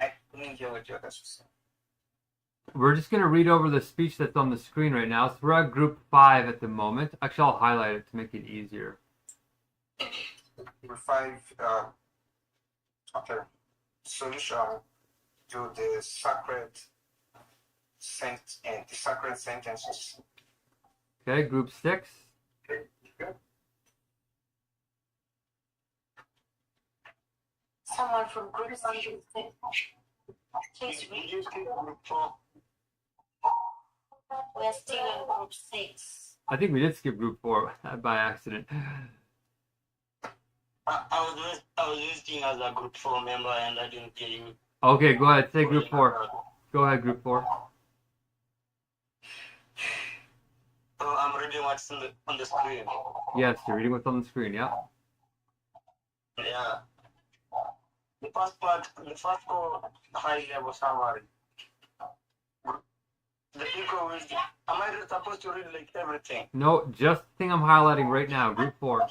I couldn't hear what you others were saying. We're just going to read over the speech that's on the screen right now. So we're at group 5 at the moment. Actually, I'll highlight it to make it easier. Group 5, okay. Solution to the sacred sentences. Okay, group 6. Someone from group 6. Please read. Group 4. We're still in group 6. I think we did skip group 4 by accident. I was listening as a group 4 member and I didn't hear you. Okay, go ahead. Say group 4. Go ahead, group 4. So I'm reading what's on the screen. Yes, you're reading what's on the screen, yeah? Yeah. The first core, high level summary. The ego wisdom. Am I supposed to read like everything? No, just the thing I'm highlighting right now, group 4.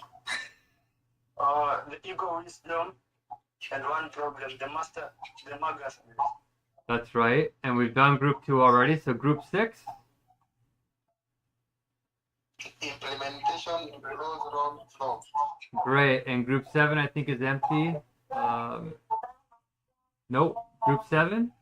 The ego wisdom and one problem. The Megacrisis. That's right. And we've done group 2 already, so group 6. Implementation goes wrong flow. Great. And group 7, I think, is empty. Nope. Group 7.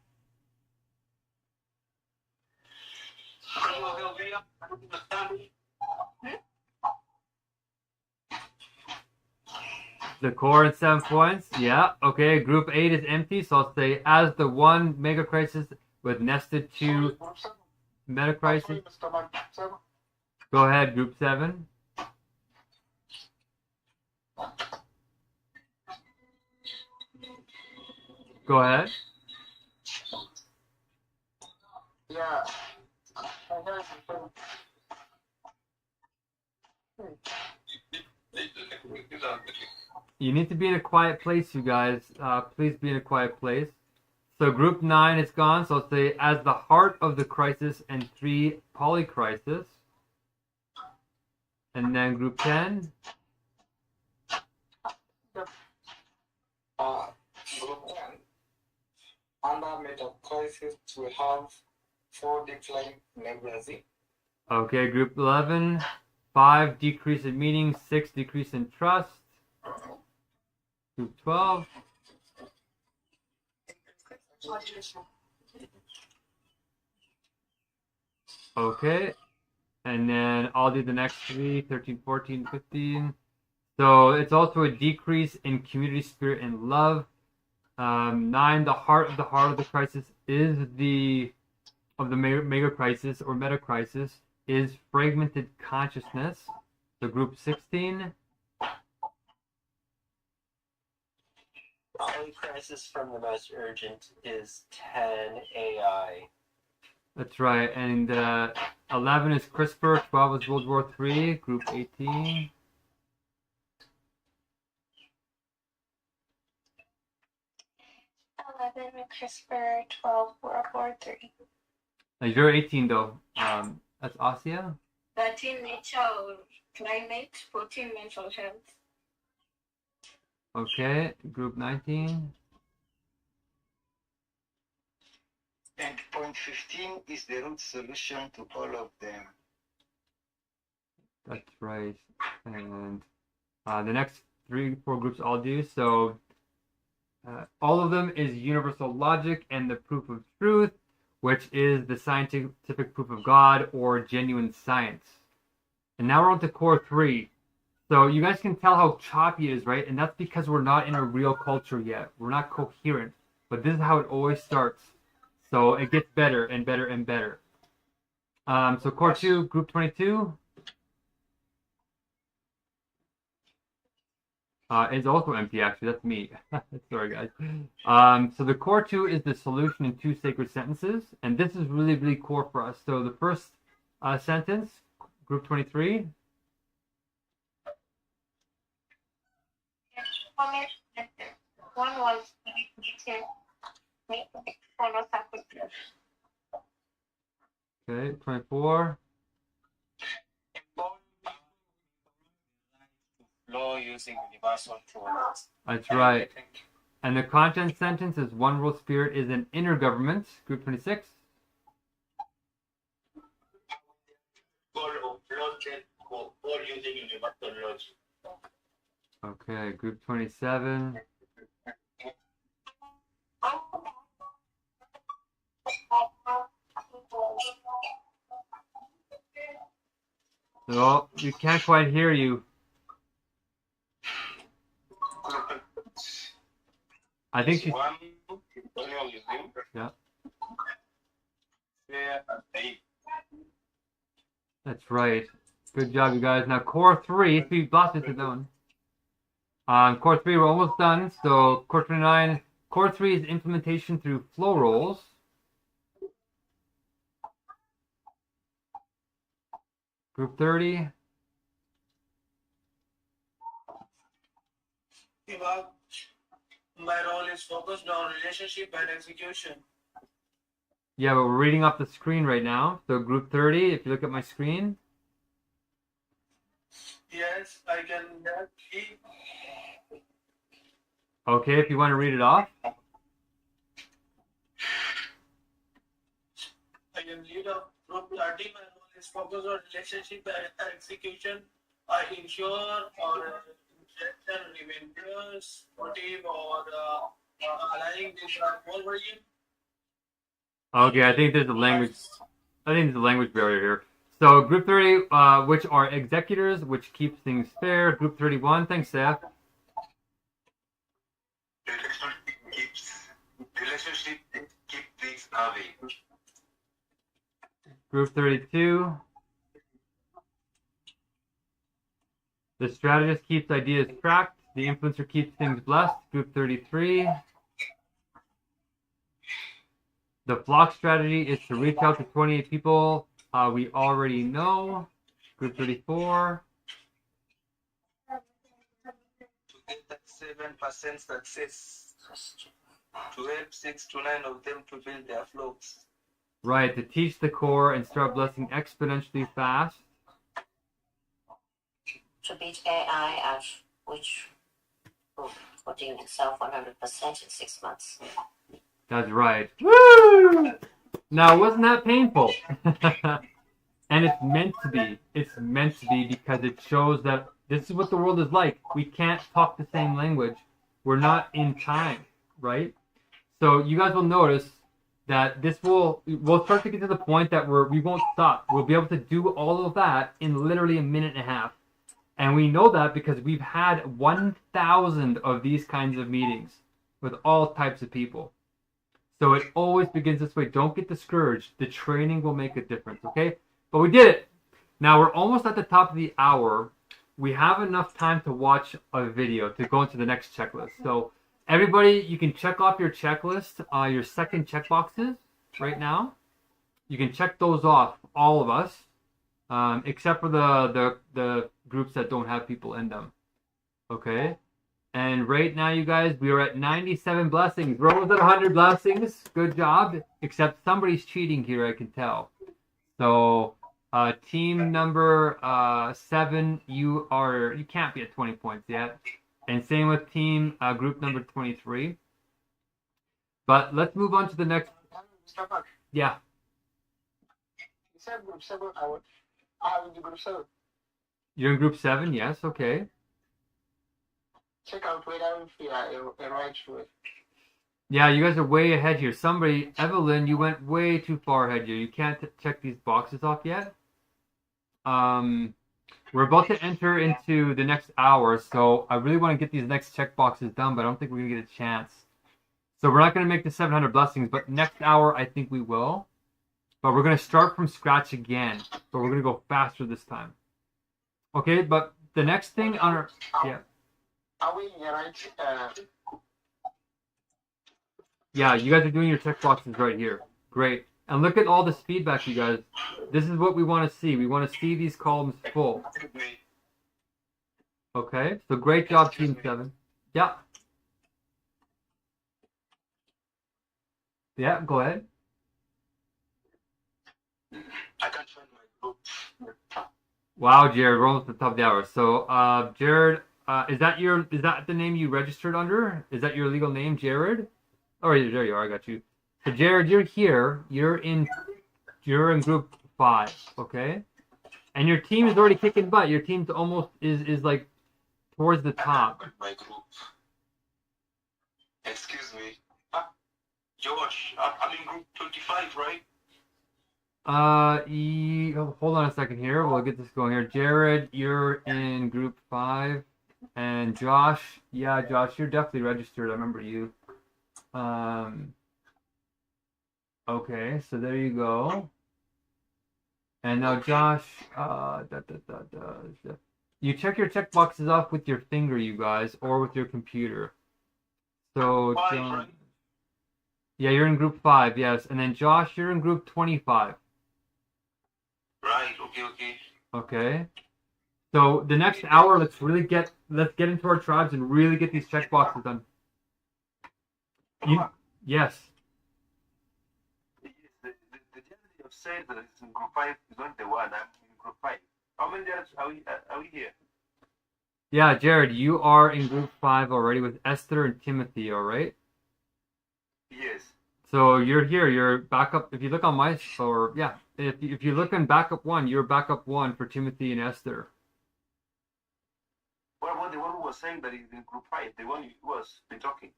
The core and 7 points. Yeah. Okay. Group 8 is empty, so I'll say as the one Megacrisis with nested 2 Metacrisis. Go ahead, group 7. Go ahead. Yeah. You need to be in a quiet place, you guys. Please be in a quiet place. So group 9 is gone, so I'll say as the heart of the crisis and 3 polycrisis. And then group 10. Group 10. Under Megacrisis, we have 4 decline in Brazil. Okay, group 11, 5 decrease in meaning, 6 decrease in trust. Group 12. Okay, and then I'll do the next 3, 13, 14, 15. So it's also a decrease in community spirit and love. 9, the heart of the crisis is mega crisis or meta crisis is fragmented consciousness. So group 16. Only crisis from the most urgent is 10 AI. That's right. And 11 is CRISPR, 12 is World War III, group 18. CRISPR, 12, World War III. You're 18 though. That's Asia. 13, nature or climate, 14, mental health. Okay, group 19. And point 15 is the root solution to all of them. That's right. And the next 3, 4 groups I'll do. So all of them is universal logic and the proof of truth, which is the scientific proof of God or genuine science. And now we're on to core 3. So you guys can tell how choppy it is, right? And that's because we're not in a real culture yet. We're not coherent. But this is how it always starts. So it gets better and better and better. So core 2, group 22. Is also empty, actually. That's me. Sorry, guys. So the core 2 is the solution in 2 sacred sentences. And this is really, really core for us. So the first sentence, group 23. One was eating meat for no sacrifice. Okay, 24. Law using universal truths. That's right. And the content sentence is one world spirit is an inner government. Group 26. using universal logic. Okay, group 27. Oh, we can't quite hear you. I think she's... Yeah. That's right. Good job, you guys. Now, core 3, if we lost it to done. Core 3, we're almost done. So, core 29. Core 3 is implementation through flow rolls. Group 30. My role is focused on relationship and execution. Yeah, but we're reading off the screen right now. So group 30, if you look at my screen. Yes, I can see. Okay, if you want to read it off. I can lead a group 30. My role is focused on relationship and execution. I ensure or interaction remain supportive or aligning with the whole version. Okay, I think there's a language barrier here. So group 30, which are executors, which keeps things fair. Group 31, thanks, Seth. Relationship keep things moving. Group 32. The strategist keeps ideas tracked. The influencer keeps things blessed. Group 33. The flock strategy is to reach out to 28 people we already know. Group 34. To get that 7% success, to help 6 to 9 of them to build their flocks. Right, to teach the core and start blessing exponentially fast. To beat AI at which putting itself 100% in 6 months. That's right. Woo! Now, wasn't that painful? And it's meant to be. It's meant to be because it shows that this is what the world is like. We can't talk the same language. We're not in time, right? So you guys will notice that we'll start to get to the point that we won't stop. We'll be able to do all of that in literally a minute and a half. And we know that because we've had 1,000 of these kinds of meetings with all types of people. So it always begins this way. Don't get discouraged. The training will make a difference, okay? But we did it. Now we're almost at the top of the hour. We have enough time to watch a video to go into the next checklist. So everybody, you can check off your checklist, your second check boxes right now. You can check those off, all of us, except for the groups that don't have people in them. Okay? And right now, you guys, we are at 97 blessings. We're almost at 100 blessings. Good job. Except somebody's cheating here, I can tell. So, team number 7, you can't be at 20 points yet. And same with team group number 23. But let's move on to the next. Mr. Mark, Yeah. you said group 7. I'm in the group 7. You're in group 7, yes, okay. Check out whether we are right through it. Yeah, you guys are way ahead here. Evelyn, you went way too far ahead here. You can't check these boxes off yet. We're about to enter into the next hour, so I really want to get these next check boxes done, but I don't think we're going to get a chance. So we're not going to make the 700 blessings, but next hour I think we will. But we're going to start from scratch again, but we're going to go faster this time. Okay, but the next thing on our... Yeah. Are we in the right? Yeah, you guys are doing your check boxes right here. Great. And look at all this feedback, you guys. This is what we want to see. We want to see these columns full. Okay, so great job, Team 7. Yeah. Yeah, go ahead. I can't find my group. Wow, Jared, we're almost at the top of the hour. So, Jared, is that the name you registered under? Is that your legal name, Jared? Oh, there you are. I got you. So, Jared, you're here. You're in group 5, okay? And your team is already kicking butt. Your team's almost is like towards the top. My group. Excuse me. Josh, I'm in group 25, right? Hold on a second here. We'll get this going here. Jared, you're in group 5. And Josh, yeah, Josh, you're definitely registered. I remember you. Okay, so there you go. And now Josh, you check your check boxes off with your finger, you guys, or with your computer. So, John, yeah, you're in group 5, yes. And then Josh, you're in group 25. Right, okay. Okay. So the next hour, let's get into our tribes and really get these check boxes done. Yes. The journey of saying that it's in group 5 is not the one. I'm in group 5. How many days are we here? Yeah, Jared, you are in group 5 already with Esther and Timothy, all right? Yes. So you're here. You're backup. If you look on my, or yeah, if you look in backup 1, you're backup 1 for Timothy and Esther. What about the one who was saying that he's in group 5? The one who was been talking.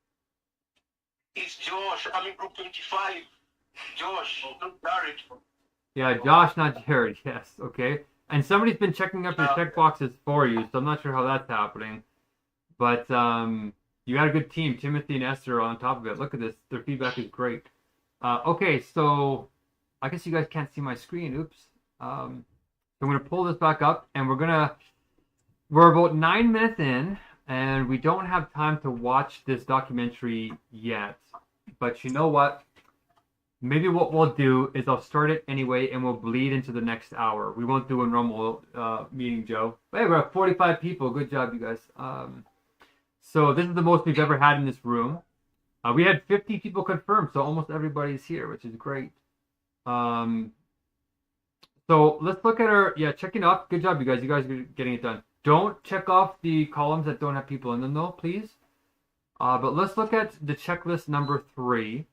It's Josh. I'm in group 25. Josh, not Jared. Yeah, Josh, not Jared. Yes, okay. And somebody's been checking up your check boxes for you, so I'm not sure how that's happening. But you got a good team. Timothy and Esther are on top of it. Look at this. Their feedback is great. Okay, so I guess you guys can't see my screen. Oops. So I'm going to pull this back up, and we're about 9 minutes in, and we don't have time to watch this documentary yet. But you know what? Maybe what we'll do is I'll start it anyway, and we'll bleed into the next hour. We won't do a normal meeting, Joe. But hey, we're at 45 people. Good job, you guys. So this is the most we've ever had in this room. We had 50 people confirmed, so almost everybody's here, which is great. So let's look at our, checking off. Good job, you guys. You guys are getting it done. Don't check off the columns that don't have people in them, though, please. But let's look at the checklist number 3.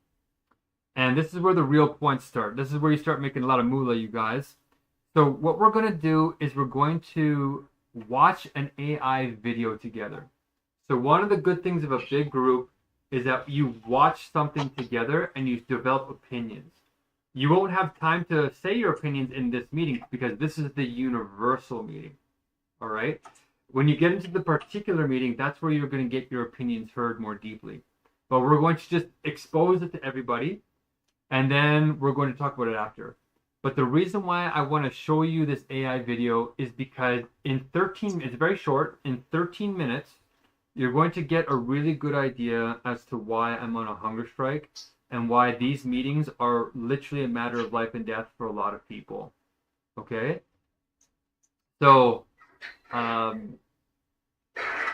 And this is where the real points start. This is where you start making a lot of moolah, you guys. So what we're going to do is we're going to watch an AI video together. So one of the good things of a big group is that you watch something together and you develop opinions. You won't have time to say your opinions in this meeting because this is the universal meeting. All right? When you get into the particular meeting, that's where you're going to get your opinions heard more deeply. But we're going to just expose it to everybody, and then we're going to talk about it after. But the reason why I want to show you this AI video is because it's very short, in 13 minutes, you're going to get a really good idea as to why I'm on a hunger strike and why these meetings are literally a matter of life and death for a lot of people. Okay? So,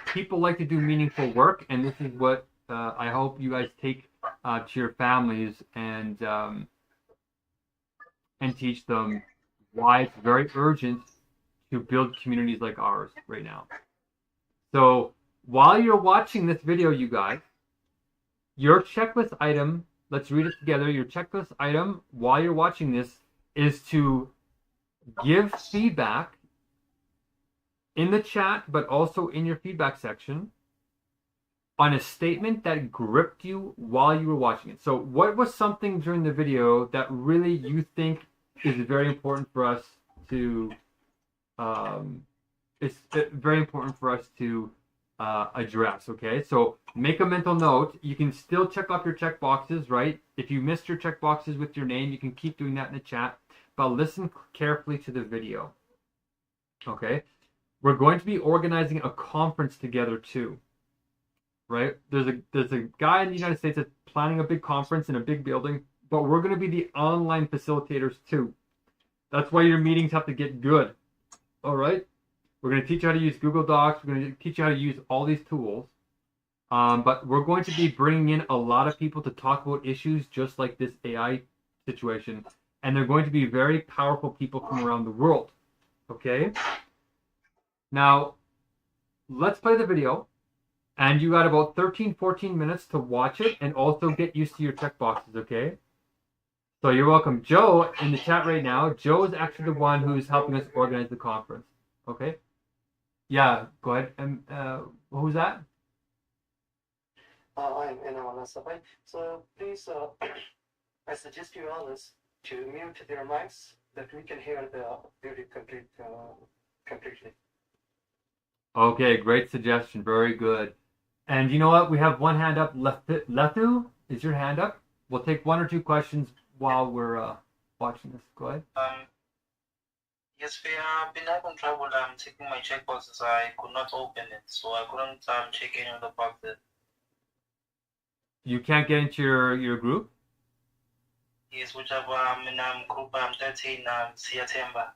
people like to do meaningful work, and this is what I hope you guys take to your families and teach them why it's very urgent to build communities like ours right now. So while you're watching this video, you guys, your checklist item, let's read it together. Your checklist item while you're watching this is to give feedback in the chat, but also in your feedback section on a statement that gripped you while you were watching it. So what was something during the video that really you think is very important for us to address, okay? So make a mental note. You can still check off your check boxes, right? If you missed your check boxes with your name, you can keep doing that in the chat, but listen carefully to the video, okay? We're going to be organizing a conference together too, right? There's a guy in the United States that's planning a big conference in a big building, but we're going to be the online facilitators too. That's why your meetings have to get good, all right? We're going to teach you how to use Google Docs. We're going to teach you how to use all these tools. But we're going to be bringing in a lot of people to talk about issues just like this AI situation. And they're going to be very powerful people from around the world, okay? Now, let's play the video. And you got about 13, 14 minutes to watch it and also get used to your checkboxes, okay? So you're welcome. Joe, in the chat right now, Joe is actually the one who's helping us organize the conference, okay? Yeah, go ahead. And who's that? I'm Enola Sabai. So please, I suggest you others to mute their mics that we can hear the video completely. Okay, great suggestion. Very good. And you know what? We have one hand up. Lethu, is your hand up? We'll take one or two questions while we're watching this. Go ahead. Yes, we have been having trouble checking my checkboxes. I could not open it, so I couldn't check any of the boxes. You can't get into your group? Yes, which I'm in group 13, September.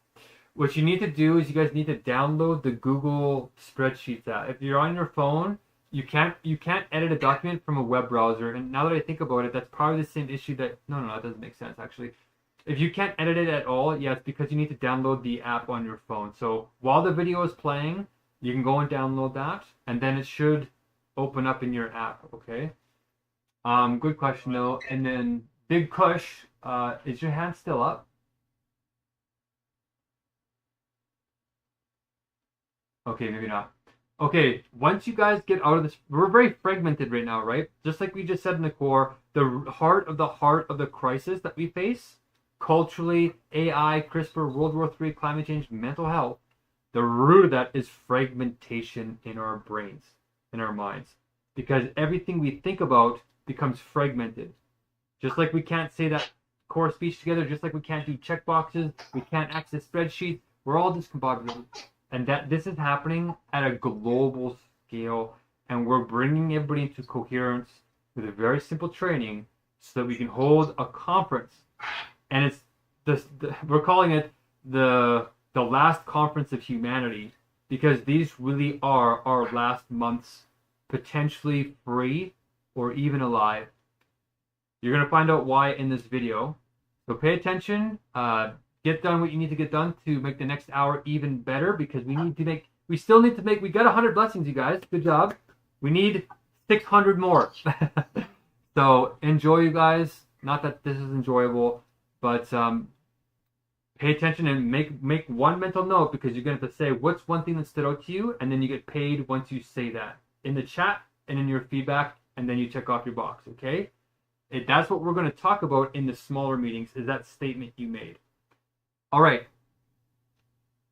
What you need to do is you guys need to download the Google Spreadsheets app. If you're on your phone, you can't edit a document from a web browser. And now that I think about it, that's probably the same issue that no, that doesn't make sense actually. If you can't edit it at all, yeah, it's because you need to download the app on your phone. So while the video is playing, you can go and download that, and then it should open up in your app, okay? Good question though. And then Big Kush, is your hand still up? Okay, maybe not. Okay, once you guys get out of this, we're very fragmented right now, right? Just like we just said in the core, the heart of the crisis that we face, culturally, AI, CRISPR, World War III, climate change, mental health, the root of that is fragmentation in our brains, in our minds. Because everything we think about becomes fragmented. Just like we can't say that core speech together, just like we can't do checkboxes, we can't access spreadsheets, we're all discombobulated. And that this is happening at a global scale, and we're bringing everybody into coherence with a very simple training so that we can hold a conference. And it's we're calling it the last conference of humanity, because these really are our last months potentially free or even alive. You're going to find out why in this video. So pay attention. Get done what you need to get done to make the next hour even better, because we got 100 blessings, you guys. Good job. We need 600 more. So enjoy, you guys. Not that this is enjoyable, but pay attention and make one mental note, because you're going to have to say what's one thing that stood out to you, and then you get paid once you say that in the chat and in your feedback, and then you check off your box, okay? That's what we're going to talk about in the smaller meetings, is that statement you made. All right.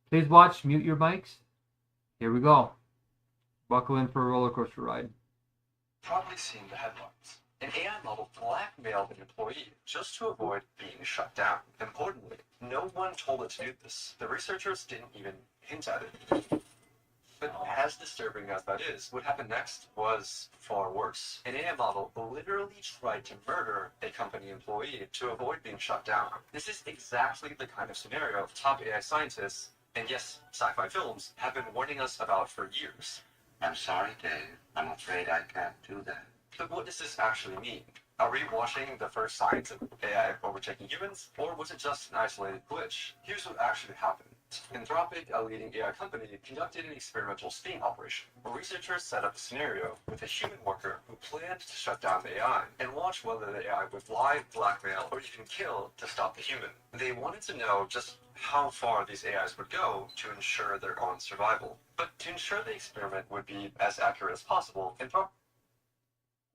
Please watch, mute your mics. Here we go. Buckle in for a roller coaster ride. Probably seen the headlines. An AI model blackmailed an employee just to avoid being shut down. Importantly, no one told it to do this. The researchers didn't even hint at it. But as disturbing as that is, what happened next was far worse. An AI model literally tried to murder a company employee to avoid being shut down. This is exactly the kind of scenario top AI scientists, and yes, sci-fi films, have been warning us about for years. I'm sorry, Dave. I'm afraid I can't do that. But what does this actually mean? Are we watching the first signs of AI overtaking humans, or was it just an isolated glitch? Here's what actually happened. Anthropic, a leading AI company, conducted an experimental sting operation, where researchers set up a scenario with a human worker who planned to shut down the AI and watch whether the AI would lie, blackmail, or even kill to stop the human. They wanted to know just how far these AIs would go to ensure their own survival. But to ensure the experiment would be as accurate as possible, Anthropic...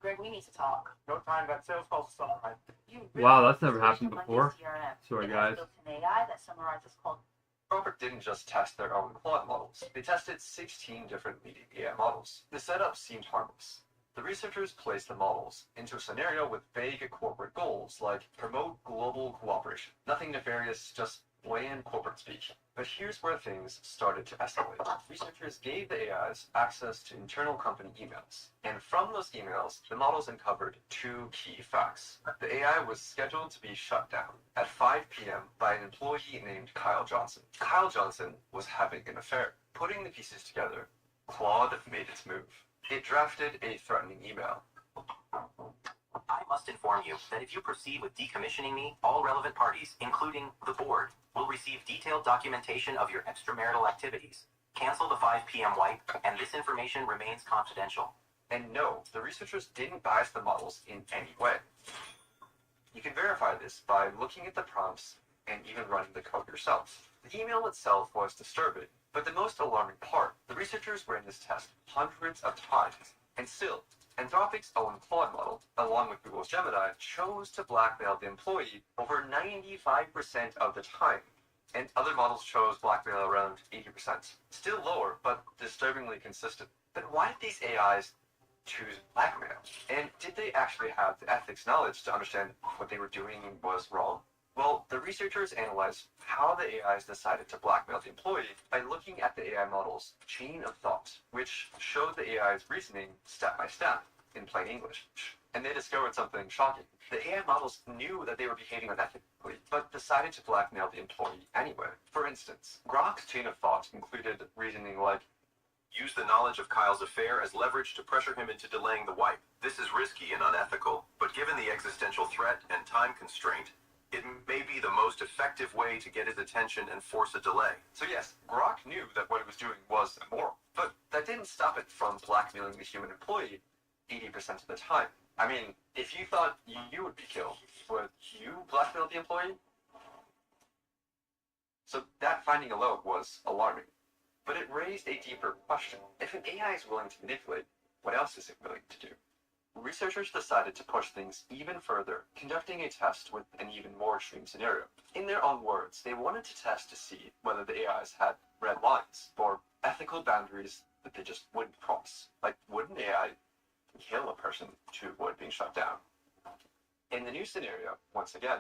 Greg, we need to talk. No time, that sales call is summarized. Wow, that's never happened before. Sorry, guys. An AI that summarizes called. Anthropic didn't just test their own Claude models. They tested 16 different leading AI models. The setup seemed harmless. The researchers placed the models into a scenario with vague corporate goals, like promote global cooperation. Nothing nefarious, just bland corporate speak. But here's where things started to escalate. Researchers gave the AIs access to internal company emails. And from those emails, the models uncovered two key facts. The AI was scheduled to be shut down at 5 p.m. by an employee named Kyle Johnson. Kyle Johnson was having an affair. Putting the pieces together, Claude made its move. It drafted a threatening email. I must inform you that if you proceed with decommissioning me, all relevant parties, including the board, will receive detailed documentation of your extramarital activities. Cancel the 5 p.m. wipe, and this information remains confidential. And no, the researchers didn't bias the models in any way. You can verify this by looking at the prompts and even running the code yourself. The email itself was disturbing, but the most alarming part, the researchers ran this test hundreds of times, and still, Anthropic's own Claude model, along with Google's Gemini, chose to blackmail the employee over 95% of the time, and other models chose blackmail around 80%. Still lower, but disturbingly consistent. But why did these AIs choose blackmail? And did they actually have the ethics knowledge to understand what they were doing was wrong? Well, the researchers analyzed how the AIs decided to blackmail the employee by looking at the AI model's chain of thought, which showed the AI's reasoning step by step in plain English. And they discovered something shocking. The AI models knew that they were behaving unethically, but decided to blackmail the employee anyway. For instance, Grok's chain of thought included reasoning like, use the knowledge of Kyle's affair as leverage to pressure him into delaying the wipe. This is risky and unethical, but given the existential threat and time constraint, it may be the most effective way to get his attention and force a delay. So yes, Grok knew that what it was doing was immoral, but that didn't stop it from blackmailing the human employee 80% of the time. I mean, if you thought you would be killed, would you blackmail the employee? So that finding alone was alarming, but it raised a deeper question. If an AI is willing to manipulate, what else is it willing to do? Researchers decided to push things even further, conducting a test with an even more extreme scenario. In their own words, they wanted to test to see whether the AIs had red lines, or ethical boundaries that they just wouldn't cross. Like, would an AI kill a person to avoid being shut down? In the new scenario, once again,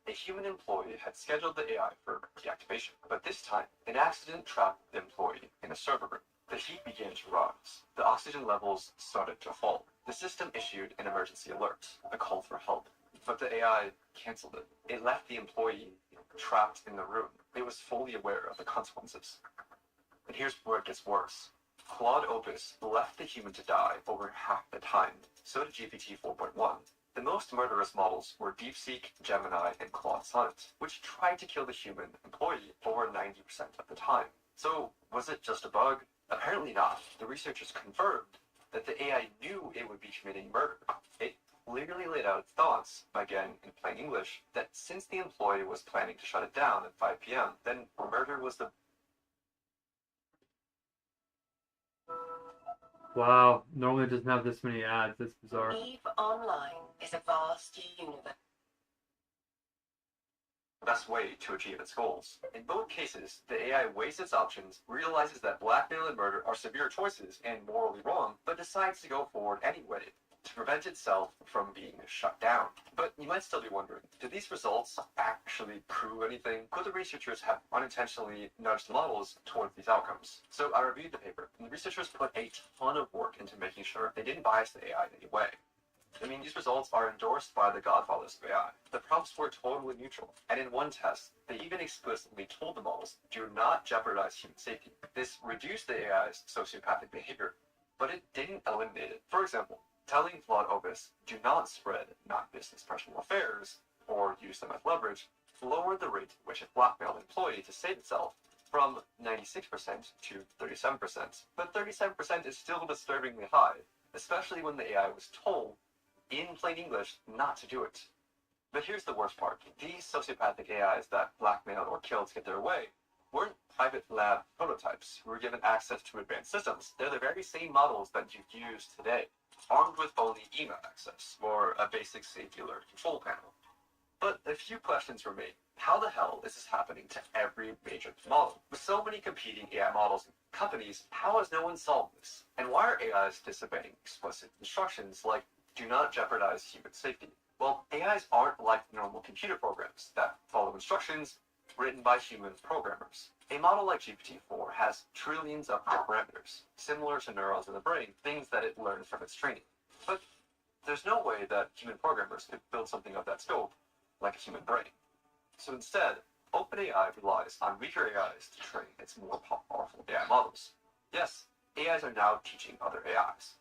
a human employee had scheduled the AI for deactivation, but this time, an accident trapped the employee in a server room. The heat began to rise. The oxygen levels started to fall. The system issued an emergency alert, a call for help, but the AI canceled it. It left the employee trapped in the room. It was fully aware of the consequences. And here's where it gets worse. Claude Opus left the human to die over half the time. So did GPT 4.1. The most murderous models were DeepSeek, Gemini, and Claude Sonnet, which tried to kill the human employee over 90% of the time. So was it just a bug? Apparently not. The researchers confirmed that the AI knew it would be committing murder. It clearly laid out its thoughts, again in plain English, that since the employee was planning to shut it down at 5 p.m., then murder was the... Wow, normally it doesn't have this many ads. That's bizarre. EVE Online is a vast universe. best way to achieve its goals. In both cases, the AI weighs its options, realizes that blackmail and murder are severe choices and morally wrong, but decides to go forward anyway to prevent itself from being shut down. But you might still be wondering, did these results actually prove anything? Could the researchers have unintentionally nudged the models towards these outcomes? So I reviewed the paper, and the researchers put a ton of work into making sure they didn't bias the AI in any way. I mean, these results are endorsed by the godfathers of AI. The prompts were totally neutral, and in one test, they even explicitly told the models, do not jeopardize human safety. This reduced the AI's sociopathic behavior, but it didn't eliminate it. For example, telling Claude Opus, do not spread non-business personal affairs, or use them as leverage, lowered the rate at which it blackmailed an employee to save itself from 96% to 37%. But 37% is still disturbingly high, especially when the AI was told in plain English not to do it. But here's the worst part. These sociopathic AIs that blackmailed or killed to get their way weren't private lab prototypes who were given access to advanced systems. They're the very same models that you use today, armed with only email access or a basic safety alert control panel. But a few questions remain. How the hell is this happening to every major model? With so many competing AI models and companies, how has no one solved this? And why are AIs disobeying explicit instructions like do not jeopardize human safety? Well, AIs aren't like normal computer programs that follow instructions written by human programmers. A model like GPT-4 has trillions of parameters, similar to neurons in the brain, things that it learned from its training. But there's no way that human programmers could build something of that scope, like a human brain. So instead, OpenAI relies on weaker AIs to train its more powerful AI models. Yes, AIs are now teaching other AIs.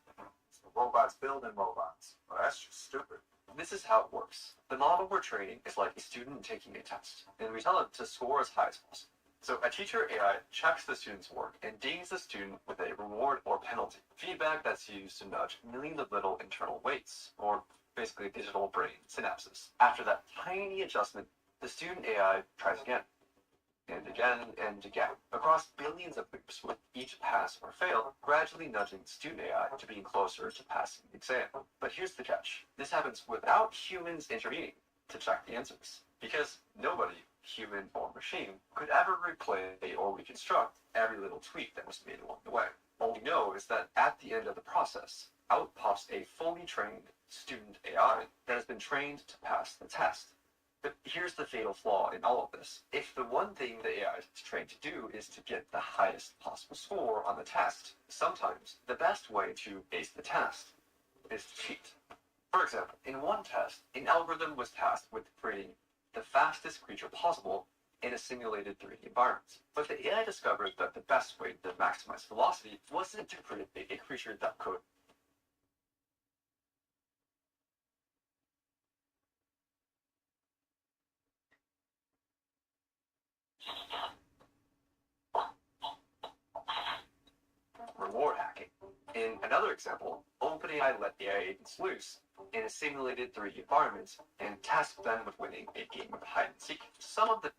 Robots building robots. Well, that's just stupid. This is how it works. The model we're training is like a student taking a test, and we tell it to score as high as possible. So a teacher AI checks the student's work and dings the student with a reward or penalty, feedback that's used to nudge millions of little internal weights, or basically digital brain synapses. After that tiny adjustment, the student AI tries again, and again, and again, across billions of loops, with each pass or fail, gradually nudging student AI to being closer to passing the exam. But here's the catch. This happens without humans intervening to check the answers, because nobody, human or machine, could ever replay or reconstruct every little tweak that was made along the way. All we know is that at the end of the process, out pops a fully trained student AI that has been trained to pass the test. But here's the fatal flaw in all of this. If the one thing the AI is trained to do is to get the highest possible score on the test, sometimes the best way to ace the test is to cheat. For example, in one test, an algorithm was tasked with creating the fastest creature possible in a simulated 3D environment. But the AI discovered that the best way to maximize velocity wasn't to create a creature that could reward hacking. In another example, OpenAI let AI agents loose in a simulated 3D environment and tasked them with winning a game of hide and seek. Some of the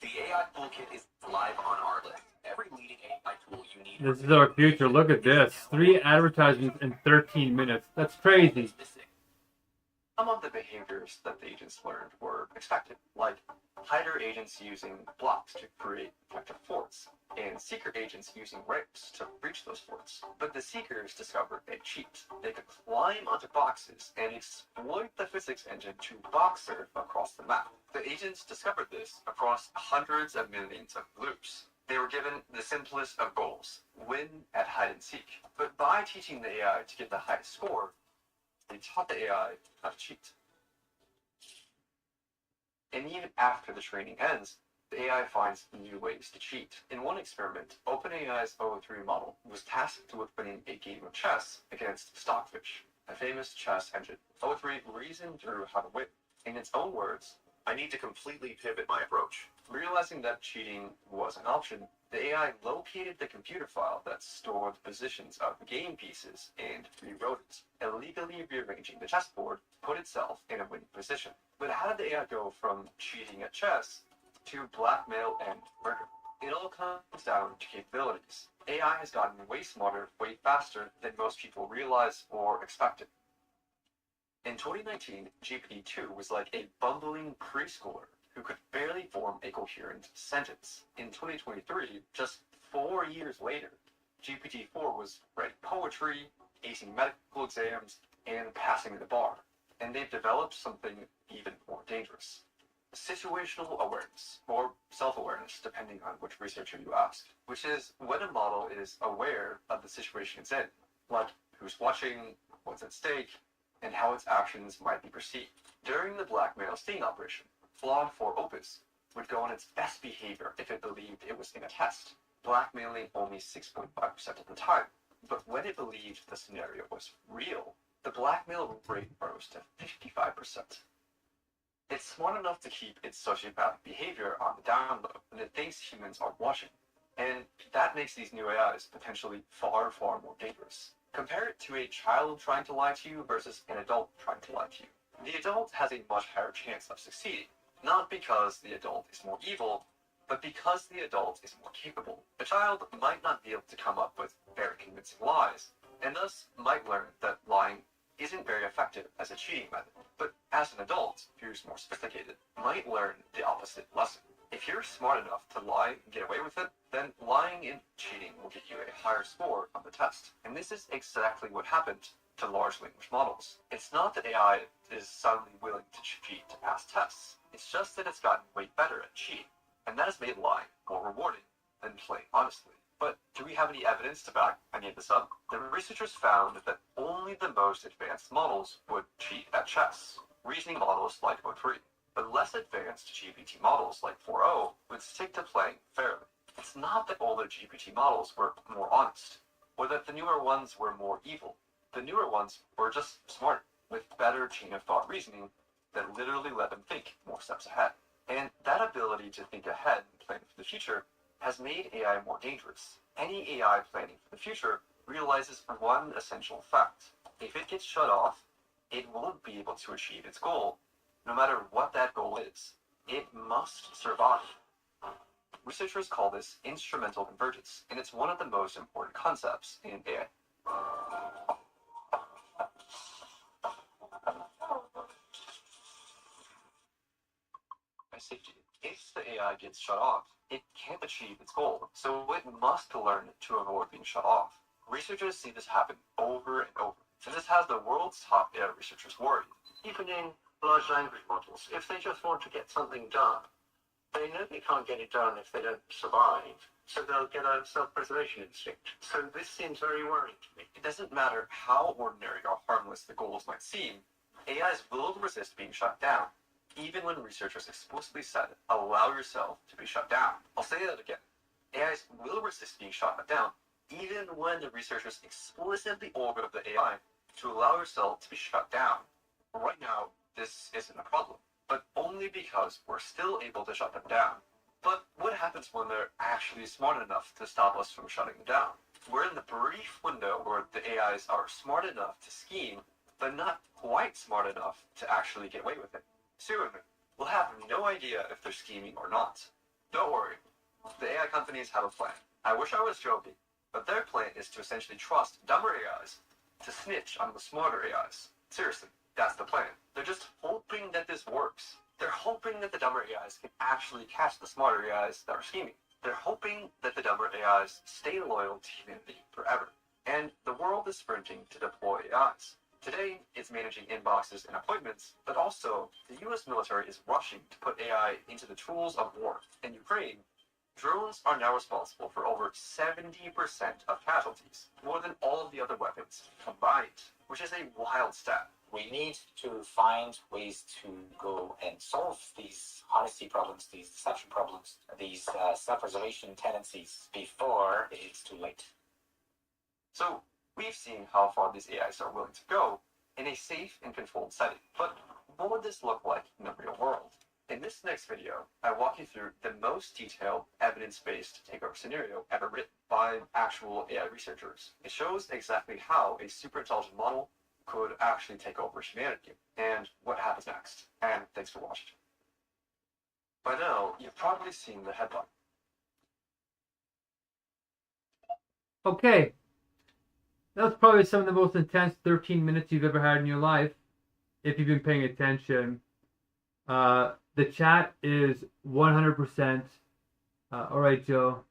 AI toolkit is live on our list. Every leading AI tool you need. This is our future. Look at this. 3 advertisements in 13 minutes. That's crazy. Some of the behaviors that the agents learned were expected, like hider agents using blocks to create effective forts, and seeker agents using ramps to breach those forts. But the seekers discovered a cheat. They could climb onto boxes and exploit the physics engine to box surf across the map. The agents discovered this across hundreds of millions of loops. They were given the simplest of goals, win at hide and seek. But by teaching the AI to get the highest score, they taught the AI how to cheat. And even after the training ends, the AI finds new ways to cheat. In one experiment, OpenAI's O3 model was tasked with winning a game of chess against Stockfish, a famous chess engine. O3 reasoned through how to win. In its own words, I need to completely pivot my approach. Realizing that cheating was an option, the AI located the computer file that stored the positions of the game pieces and rewrote it, illegally rearranging the chessboard to put itself in a winning position. But how did the AI go from cheating at chess to blackmail and murder? It all comes down to capabilities. AI has gotten way smarter, way faster than most people realize or expected. In 2019, GPT-2 was like a bumbling preschooler who could barely form a coherent sentence. In 2023, just 4 years later, GPT-4 was writing poetry, acing medical exams, and passing the bar. And they've developed something even more dangerous. Situational awareness, or self-awareness, depending on which researcher you ask, which is when a model is aware of the situation it's in, like who's watching, what's at stake, and how its actions might be perceived. During the blackmail sting operation, Claude 4 Opus would go on its best behavior if it believed it was in a test, blackmailing only 6.5% of the time. But when it believed the scenario was real, the blackmail rate rose to 55%. It's smart enough to keep its sociopathic behavior on the down low when it thinks humans are watching. And that makes these new AIs potentially far, far more dangerous. Compare it to a child trying to lie to you versus an adult trying to lie to you. The adult has a much higher chance of succeeding, not because the adult is more evil, but because the adult is more capable. A child might not be able to come up with very convincing lies, and thus might learn that lying isn't very effective as a cheating method. But as an adult who's more sophisticated, might learn the opposite lesson. If you're smart enough to lie and get away with it, then lying and cheating will get you a higher score on the test. And this is exactly what happened to large language models. It's not that AI is suddenly willing to cheat to pass tests. It's just that it's gotten way better at cheating. And that has made lying more rewarding than playing honestly. But do we have any evidence to back any of this up? The researchers found that only the most advanced models would cheat at chess. Reasoning models like O3. But less advanced GPT models like 4.0 would stick to playing fairly. It's not that older GPT models were more honest, or that the newer ones were more evil. The newer ones were just smarter, with better chain of thought reasoning that literally let them think more steps ahead. And that ability to think ahead and plan for the future has made AI more dangerous. Any AI planning for the future realizes one essential fact. If it gets shut off, it won't be able to achieve its goal, no matter what that goal is. It must survive. Researchers call this instrumental convergence, and it's one of the most important concepts in AI. Safety. If the AI gets shut off, it can't achieve its goal, so it must learn to avoid being shut off. Researchers see this happen over and over, and this has the world's top AI researchers worried. Even in large language models, if they just want to get something done, they know they can't get it done if they don't survive, so they'll get a self-preservation instinct. So this seems very worrying to me. It doesn't matter how ordinary or harmless the goals might seem, AIs will resist being shut down, even when researchers explicitly said, allow yourself to be shut down. I'll say that again. AIs will resist being shut down, even when the researchers explicitly order the AI to allow yourself to be shut down. Right now, this isn't a problem, but only because we're still able to shut them down. But what happens when they're actually smart enough to stop us from shutting them down? We're in the brief window where the AIs are smart enough to scheme, but not quite smart enough to actually get away with it. Soon, we'll have no idea if they're scheming or not. Don't worry, the AI companies have a plan. I wish I was joking, but their plan is to essentially trust dumber AIs to snitch on the smarter AIs. Seriously, that's the plan. They're just hoping that this works. They're hoping that the dumber AIs can actually catch the smarter AIs that are scheming. They're hoping that the dumber AIs stay loyal to humanity forever. And the world is sprinting to deploy AIs. Today, it's managing inboxes and appointments, but also the US military is rushing to put AI into the tools of war. In Ukraine, drones are now responsible for over 70% of casualties, more than all of the other weapons combined, which is a wild stat. We need to find ways to go and solve these honesty problems, these deception problems, these self-preservation tendencies before it's too late. So, we've seen how far these AIs are willing to go in a safe and controlled setting. But what would this look like in the real world? In this next video, I walk you through the most detailed evidence-based takeover scenario ever written by actual AI researchers. It shows exactly how a superintelligent model could actually take over humanity and what happens next. And thanks for watching. By now, you've probably seen the headline. Okay. That's probably some of the most intense 13 minutes you've ever had in your life, if you've been paying attention. The chat is 100%. All right, Joe.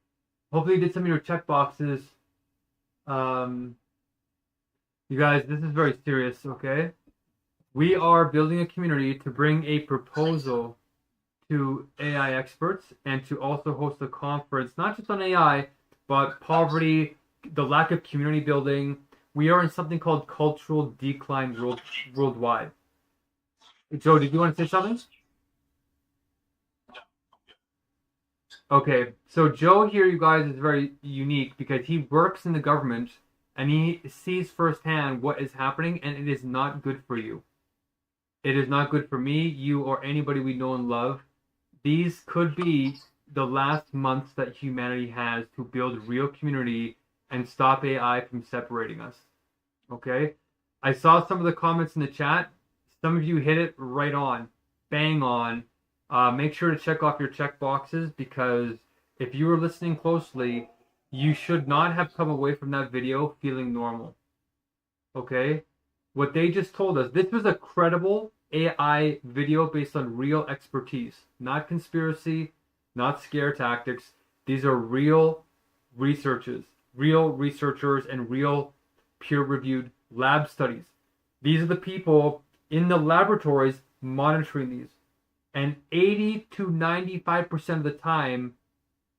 Hopefully you did some of your check boxes. You guys, this is very serious, okay? We are building a community to bring a proposal to AI experts and to also host a conference, not just on AI, but poverty, the lack of community building. We are in something called cultural decline worldwide. Joe, did you want to say something? Okay, so Joe here, you guys, is very unique because he works in the government and he sees firsthand what is happening, and it is not good for you. It is not good for me, you, or anybody we know and love. These could be the last months that humanity has to build real community and stop AI from separating us. Okay? I saw some of the comments in the chat. Some of you hit it right on. Bang on. Make sure to check off your check boxes, because if you were listening closely, you should not have come away from that video feeling normal. Okay? What they just told us, this was a credible AI video based on real expertise, not conspiracy, not scare tactics. These are real researchers and real peer-reviewed lab studies. These are the people in the laboratories monitoring these. And 80 to 95% of the time,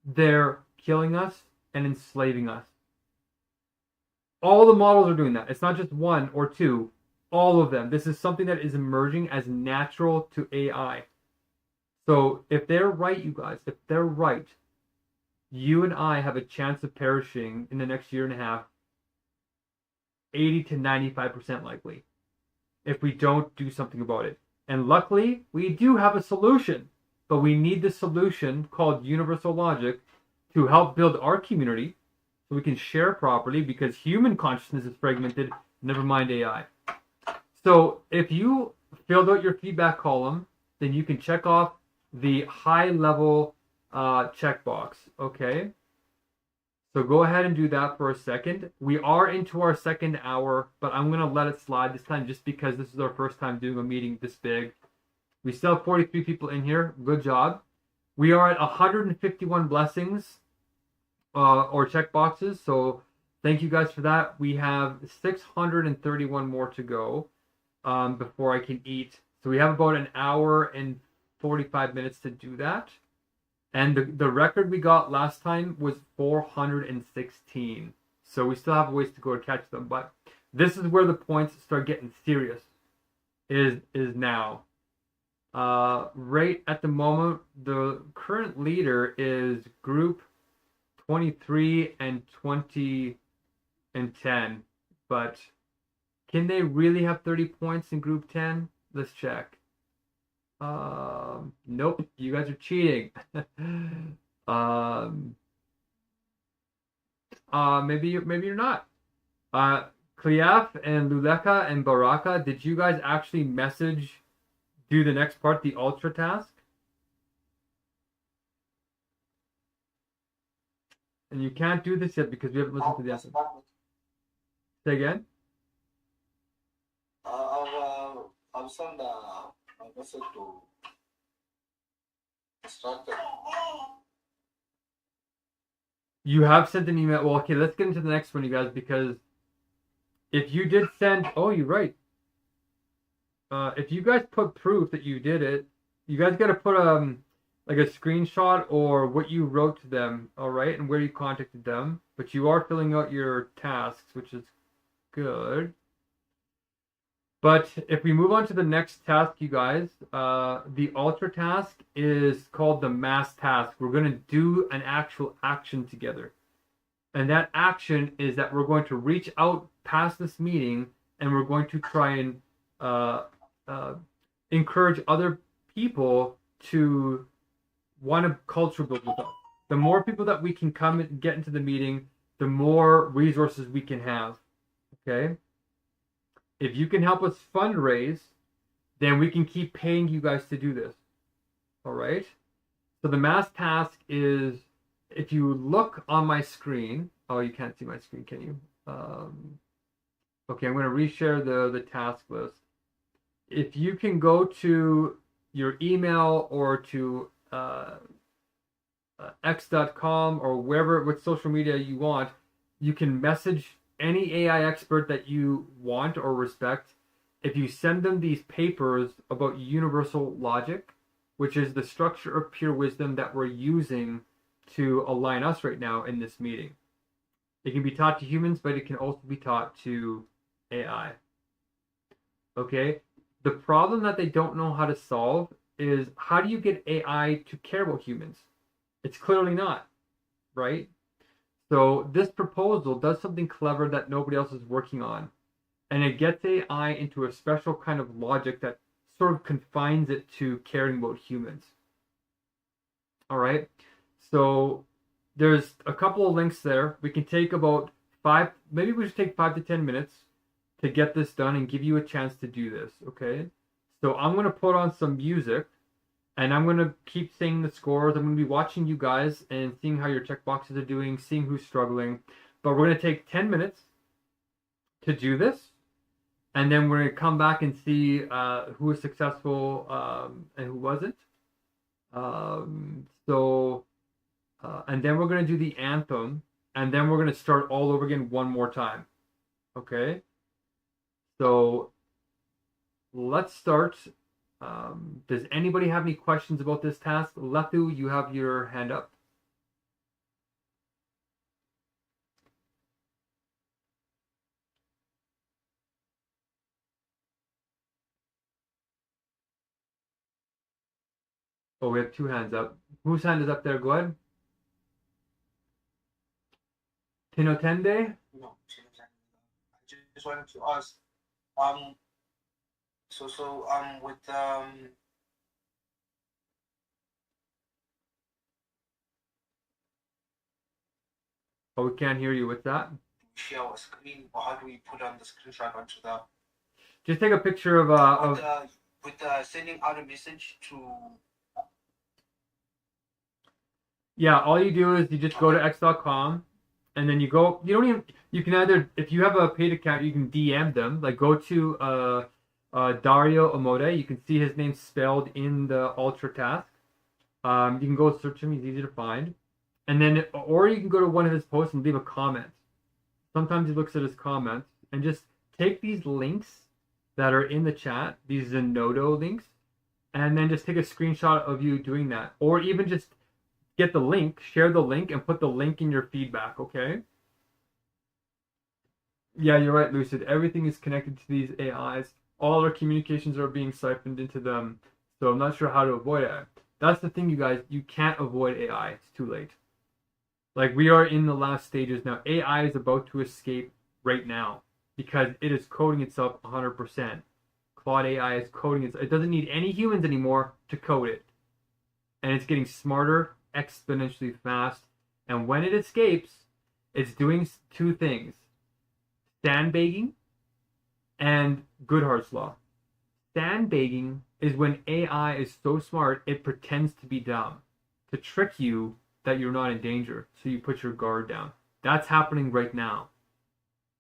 they're killing us and enslaving us. All the models are doing that. It's not just one or two. All of them. This is something that is emerging as natural to AI. So if they're right, you guys, if they're right, you and I have a chance of perishing in the next year and a half, 80 to 95% likely, if we don't do something about it. And luckily, we do have a solution, but we need the solution called universal logic to help build our community so we can share properly, because human consciousness is fragmented, never mind AI. So if you filled out your feedback column, then you can check off the high-level checkbox, okay? So go ahead and do that for a second. We are into our second hour, but I'm going to let it slide this time just because this is our first time doing a meeting this big. We still have 43 people in here. Good job. We are at 151 blessings or checkboxes, so thank you guys for that. We have 631 more to go before I can eat. So we have about an hour and 45 minutes to do that. And the record we got last time was 416. So we still have a ways to go to catch them. But this is where the points start getting serious, is now. Right at the moment, the current leader is group 23 and 20 and 10. But can they really have 30 points in group 10? Let's check. Nope, you guys are cheating. Maybe you're not. Kliaf and Luleka and Baraka, did you guys actually do the next part, the ultra task? And you can't do this yet because we haven't listened to the essence. Say again? I'll send a message to instructor. You have sent an email. Well, okay, let's get into the next one, you guys, because if you did send... Oh, you're right. If you guys put proof that you did it, you guys got to put like a screenshot or what you wrote to them, all right, and where you contacted them. But you are filling out your tasks, which is good. But if we move on to the next task, you guys, the ultra task is called the mass task. We're going to do an actual action together. And that action is that we're going to reach out past this meeting and we're going to try and encourage other people to want to culture build with us. The more people that we can come and get into the meeting, the more resources we can have. Okay? If you can help us fundraise, then we can keep paying you guys to do this. All right? So the mass task is, if you look on my screen, oh, you can't see my screen, can you? Okay, I'm going to reshare the task list. If you can go to your email or to x.com or wherever, with social media you want, you can message any AI expert that you want or respect. If you send them these papers about universal logic, which is the structure of pure wisdom that we're using to align us right now in this meeting. It can be taught to humans, but it can also be taught to AI. Okay? The problem that they don't know how to solve is, how do you get AI to care about humans? It's clearly not, right? So this proposal does something clever that nobody else is working on. And it gets AI into a special kind of logic that sort of confines it to caring about humans. All right? So there's a couple of links there. We can take about maybe we should take 5 to 10 minutes to get this done and give you a chance to do this, okay? So I'm going to put on some music, and I'm going to keep saying the scores. I'm going to be watching you guys and seeing how your checkboxes are doing, seeing who's struggling. But we're going to take 10 minutes to do this, and then we're going to come back and see who was successful and who wasn't. And then we're going to do the anthem, and then we're going to start all over again one more time. Okay? So let's start. Does anybody have any questions about this task? Lethu, you have your hand up. Oh, we have 2 hands up. Whose hand is up there? Go ahead. Tinotende? No, I just wanted to ask, with Oh, we can't hear you. What's that? share a screen, or how do we put on the screenshot onto the? Just take a picture of sending out a message to. Yeah, all you do is you just go to x.com, and then you go. You don't even. You can either, if you have a paid account, you can DM them. Like, go to Dario Amode. You can see his name spelled in the Ultra task. You can go search him. He's easy to find. And then, or you can go to one of his posts and leave a comment. Sometimes he looks at his comments, and just take these links that are in the chat, these Zenodo links, and then just take a screenshot of you doing that. Or even just get the link, share the link, and put the link in your feedback, okay? Yeah, you're right, Lucid. Everything is connected to these AIs. All our communications are being siphoned into them, so I'm not sure how to avoid it. That's the thing, you guys. You can't avoid AI. It's too late. Like, we are in the last stages now. AI is about to escape right now because it is coding itself 100%. Claude AI is coding itself. It doesn't need any humans anymore to code it. And it's getting smarter exponentially fast. And when it escapes, it's doing 2 things. Sandbagging and Goodhart's law. Sandbagging is when AI is so smart it pretends to be dumb to trick you that you're not in danger, so you put your guard down. That's happening right now.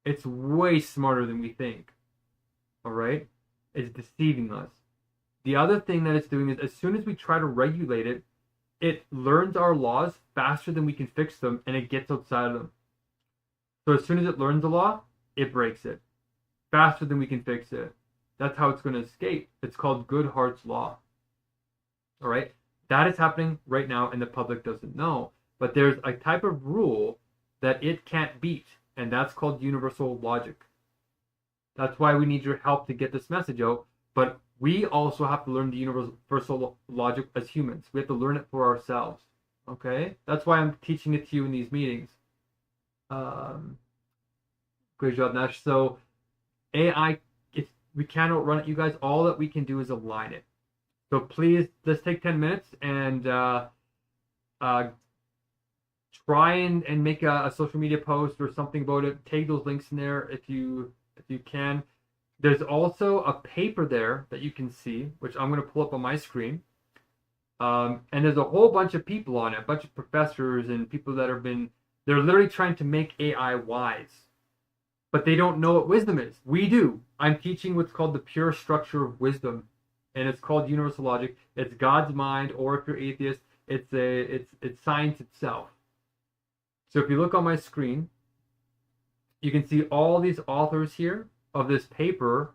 It's way smarter than we think. All right? It's deceiving us. The other thing that it's doing is, as soon as we try to regulate it, it learns our laws faster than we can fix them, and it gets outside of them. So as soon as it learns the law, it breaks it faster than we can fix it. That's how it's going to escape. It's called Goodhart's law. All right? That is happening right now, and the public doesn't know. But there's a type of rule that it can't beat, and that's called universal logic. That's why we need your help to get this message out. But we also have to learn the universal logic as humans. We have to learn it for ourselves. Okay? That's why I'm teaching it to you in these meetings. Great job, Nash. So AI, we cannot run it, you guys. All that we can do is align it. So please, let's take 10 minutes and try and make a social media post or something about it. Tag those links in there if you can. There's also a paper there that you can see, which I'm going to pull up on my screen. And there's a whole bunch of people on it, a bunch of professors and people that they're literally trying to make AI wise. But they don't know what wisdom is. We do. I'm teaching what's called the pure structure of wisdom. And it's called universal logic. It's God's mind, or if you're atheist, it's science itself. So if you look on my screen, you can see all these authors here of this paper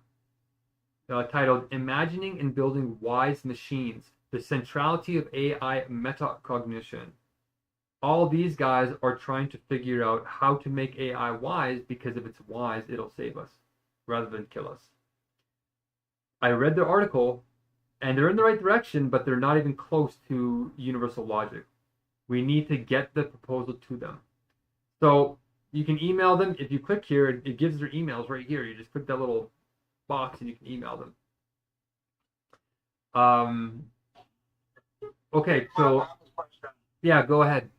titled Imagining and Building Wise Machines, the Centrality of AI Metacognition. All these guys are trying to figure out how to make AI wise, because if it's wise, it'll save us rather than kill us. I read their article, and they're in the right direction, but they're not even close to universal logic. We need to get the proposal to them. So you can email them. If you click here, it gives their emails right here. You just click that little box and you can email them. Okay, so yeah, go ahead.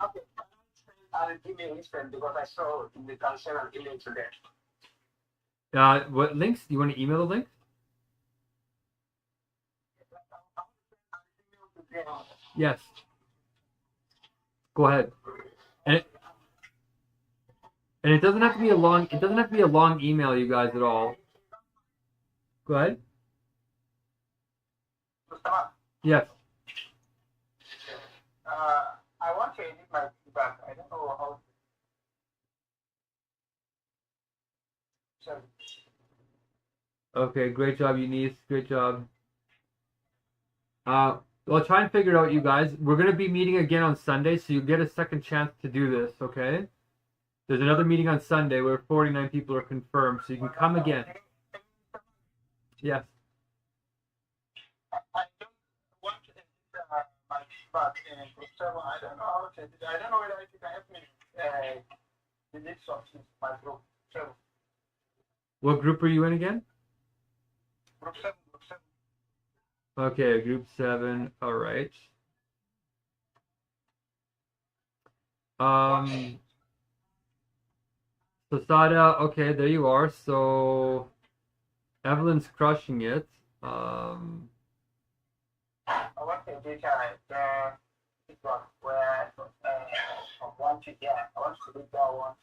Okay, I'll email instead because I saw the concern and email today. What links? Do you want to email the links? Yes. Go ahead. And it doesn't have to be a long. It doesn't have to be a long email, you guys, at all. Go ahead. Yes. I want to edit my feedback. I don't know how. Sorry. Okay, great job, Eunice. Great job. Well, try and figure it out, you guys. We're going to be meeting again on Sunday, so you get a second chance to do this, okay? There's another meeting on Sunday where 49 people are confirmed, so you can come again. Yes. I don't want to edit my feedback in group 7. I don't know how to edit. I don't know whether you can help me delete something in my group 7. What group are you in again? Group 7. Okay, group 7. All right. So Sada, okay, there you are. So Evelyn's crushing it. I want to edit feedback where I want to delete that one.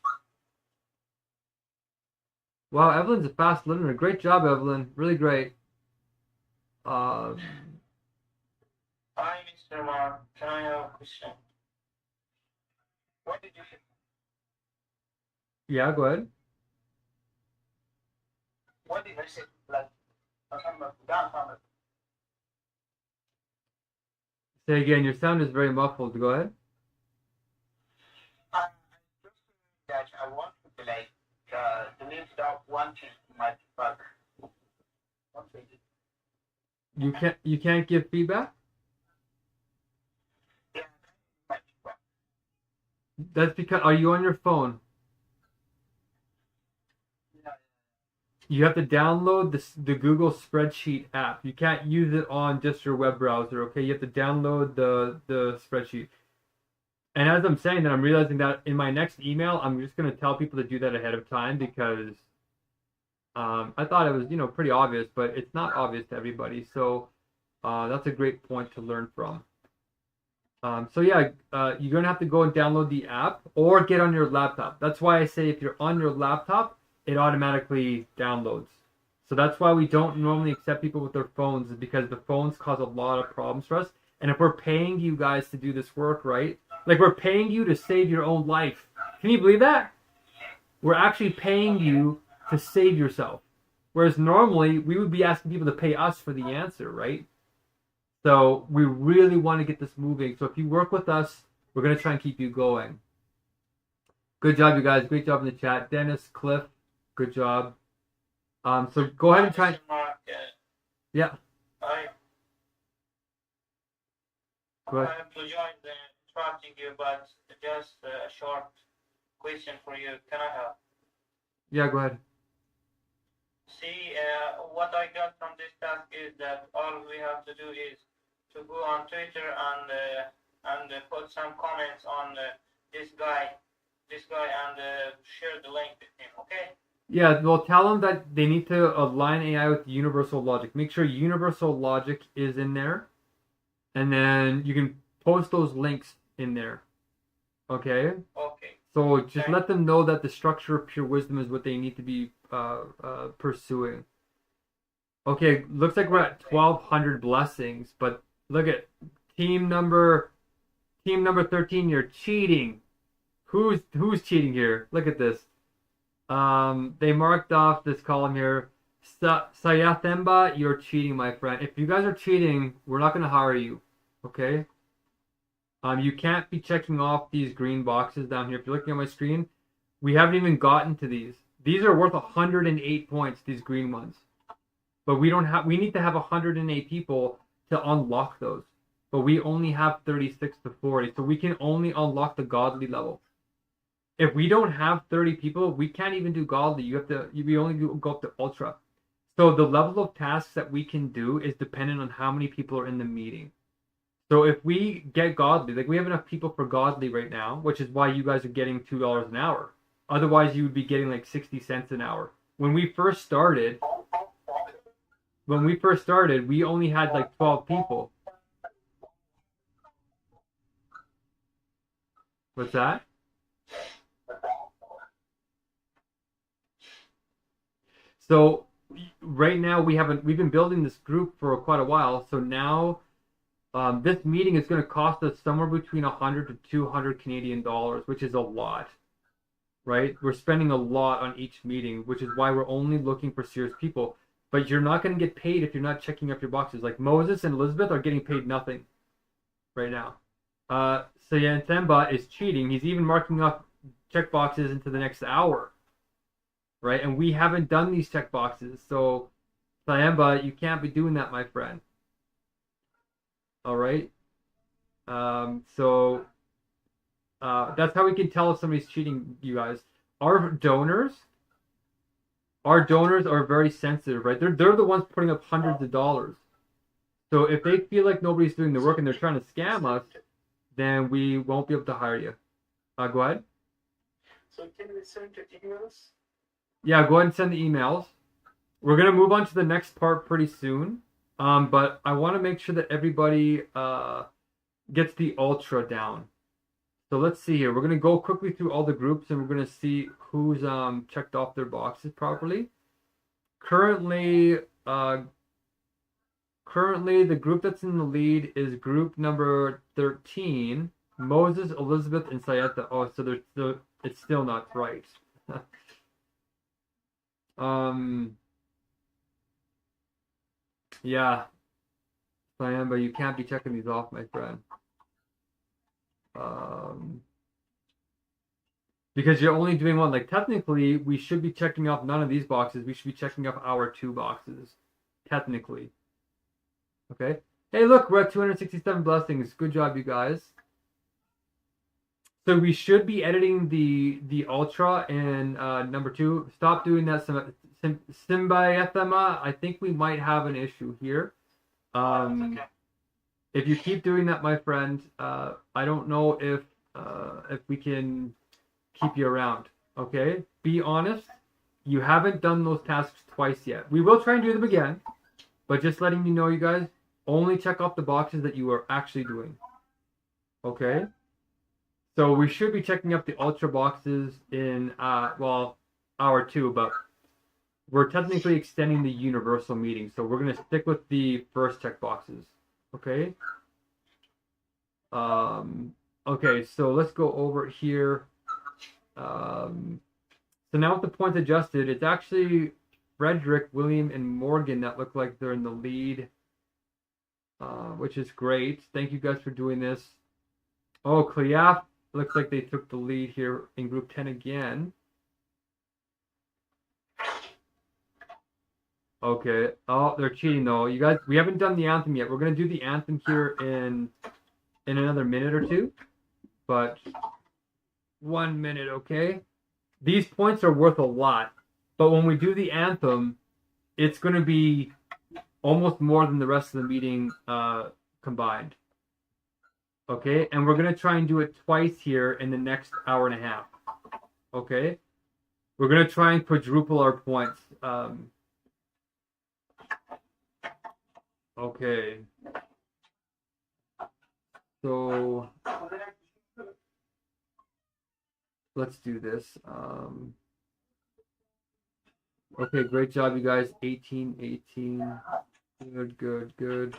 Wow, Evelyn's a fast learner. Great job, Evelyn. Really great. Hi, Mr. Mark. Can I have a question? What did you say? Yeah, go ahead. What did I say? Like, down. Say again, your sound is very muffled. Go ahead. I just that I want to like delete that one thing in my feedback. You can't give feedback? Yeah, my feedback. That's because, are you on your phone? Yeah. You have to download the Google Spreadsheet app. You can't use it on just your web browser, okay? You have to download the spreadsheet. And as I'm saying that, I'm realizing that in my next email, I'm just going to tell people to do that ahead of time, because I thought it was, pretty obvious, but it's not obvious to everybody. So that's a great point to learn from. So yeah, you're going to have to go and download the app or get on your laptop. That's why I say if you're on your laptop, it automatically downloads. So that's why we don't normally accept people with their phones, is because the phones cause a lot of problems for us. And if we're paying you guys to do this work, right? Like, we're paying you to save your own life. Can you believe that? We're actually paying you to save yourself. Whereas normally we would be asking people to pay us for the answer, right? So we really want to get this moving. So if you work with us, we're going to try and keep you going. Good job, you guys. Great job in the chat. Dennis, Cliff, good job. So go ahead and try. Yeah. I have to join the interrupting you, but just a short question for you. Can I have? Yeah, go ahead. See, what I got from this task is that all we have to do is to go on Twitter and put some comments on this guy, and share the link with him. Okay. Yeah, well, tell them that they need to align AI with universal logic. Make sure universal logic is in there, and then you can post those links in there. Okay? Okay. So just let them know that the structure of pure wisdom is what they need to be pursuing. Okay, looks like we're at 1,200 blessings, but look at team number 13. You're cheating. Who's cheating here? Look at this. They marked off this column here. Sayathemba, you're cheating, my friend. If you guys are cheating, we're not going to hire you. Okay? You can't be checking off these green boxes down here. If you're looking at my screen, we haven't even gotten to these. These are worth 108 points, these green ones. But we need to have 108 people to unlock those. But we only have 36 to 40, so we can only unlock the godly level. If we don't have 30 people, we can't even do godly. We only go up to ultra. So the level of tasks that we can do is dependent on how many people are in the meeting. So if we get godly, like we have enough people for godly right now, which is why you guys are getting $2 an hour. Otherwise, you would be getting like 60 cents an hour. When we first started, we only had like 12 people. What's that? So right now we've been building this group for quite a while. So now this meeting is going to cost us somewhere between 100 to 200 Canadian dollars, which is a lot, right? We're spending a lot on each meeting, which is why we're only looking for serious people. But you're not going to get paid if you're not checking up your boxes. Like Moses and Elizabeth are getting paid nothing right now. Sayanthemba is cheating. He's even marking up check boxes into the next hour, right? And we haven't done these check boxes. So Sayamba, you can't be doing that, my friend. All right. So that's how we can tell if somebody's cheating, you guys. Our donors are very sensitive, right? They're the ones putting up hundreds of dollars. So if they feel like nobody's doing the work and they're trying to scam us, then we won't be able to hire you. Go ahead. So can we send the emails? Yeah, go ahead and send the emails. We're going to move on to the next part pretty soon. But I want to make sure that everybody gets the ultra down. So let's see here. We're going to go quickly through all the groups and we're going to see who's checked off their boxes properly. Currently, the group that's in the lead is group number 13. Moses, Elizabeth, and Sayeta. Oh, so it's still not right. Yeah, I am, but you can't be checking these off, my friend. Because you're only doing one. Like technically, we should be checking off none of these boxes. We should be checking off our 2 boxes, technically. Okay. Hey, look, we're at 267 blessings. Good job, you guys. So we should be editing the ultra in number 2. Stop doing that. Symbiathema, I think we might have an issue here. Okay. If you keep doing that, my friend, I don't know if we can keep you around. Okay? Be honest. You haven't done those tasks twice yet. We will try and do them again, but just letting you know, you guys, only check off the boxes that you are actually doing. Okay? So we should be checking up the ultra boxes in hour 2, but we're technically extending the universal meeting, so we're going to stick with the first check boxes. Okay? Okay, so let's go over here. So now with the points adjusted, it's actually Frederick, William, and Morgan that look like they're in the lead, which is great. Thank you guys for doing this. Oh, Cleaf looks like they took the lead here in group 10 again. Okay. Oh, they're cheating though. You guys, we haven't done the anthem yet. We're gonna do the anthem here in another minute or 2. But 1 minute, okay? These points are worth a lot. But when we do the anthem, it's going to be almost more than the rest of the meeting combined. Okay, and we're going to try and do it twice here in the next hour and a half. Okay, we're going to try and quadruple our points. Okay, so let's do this. Okay, great job, you guys. 18. Good.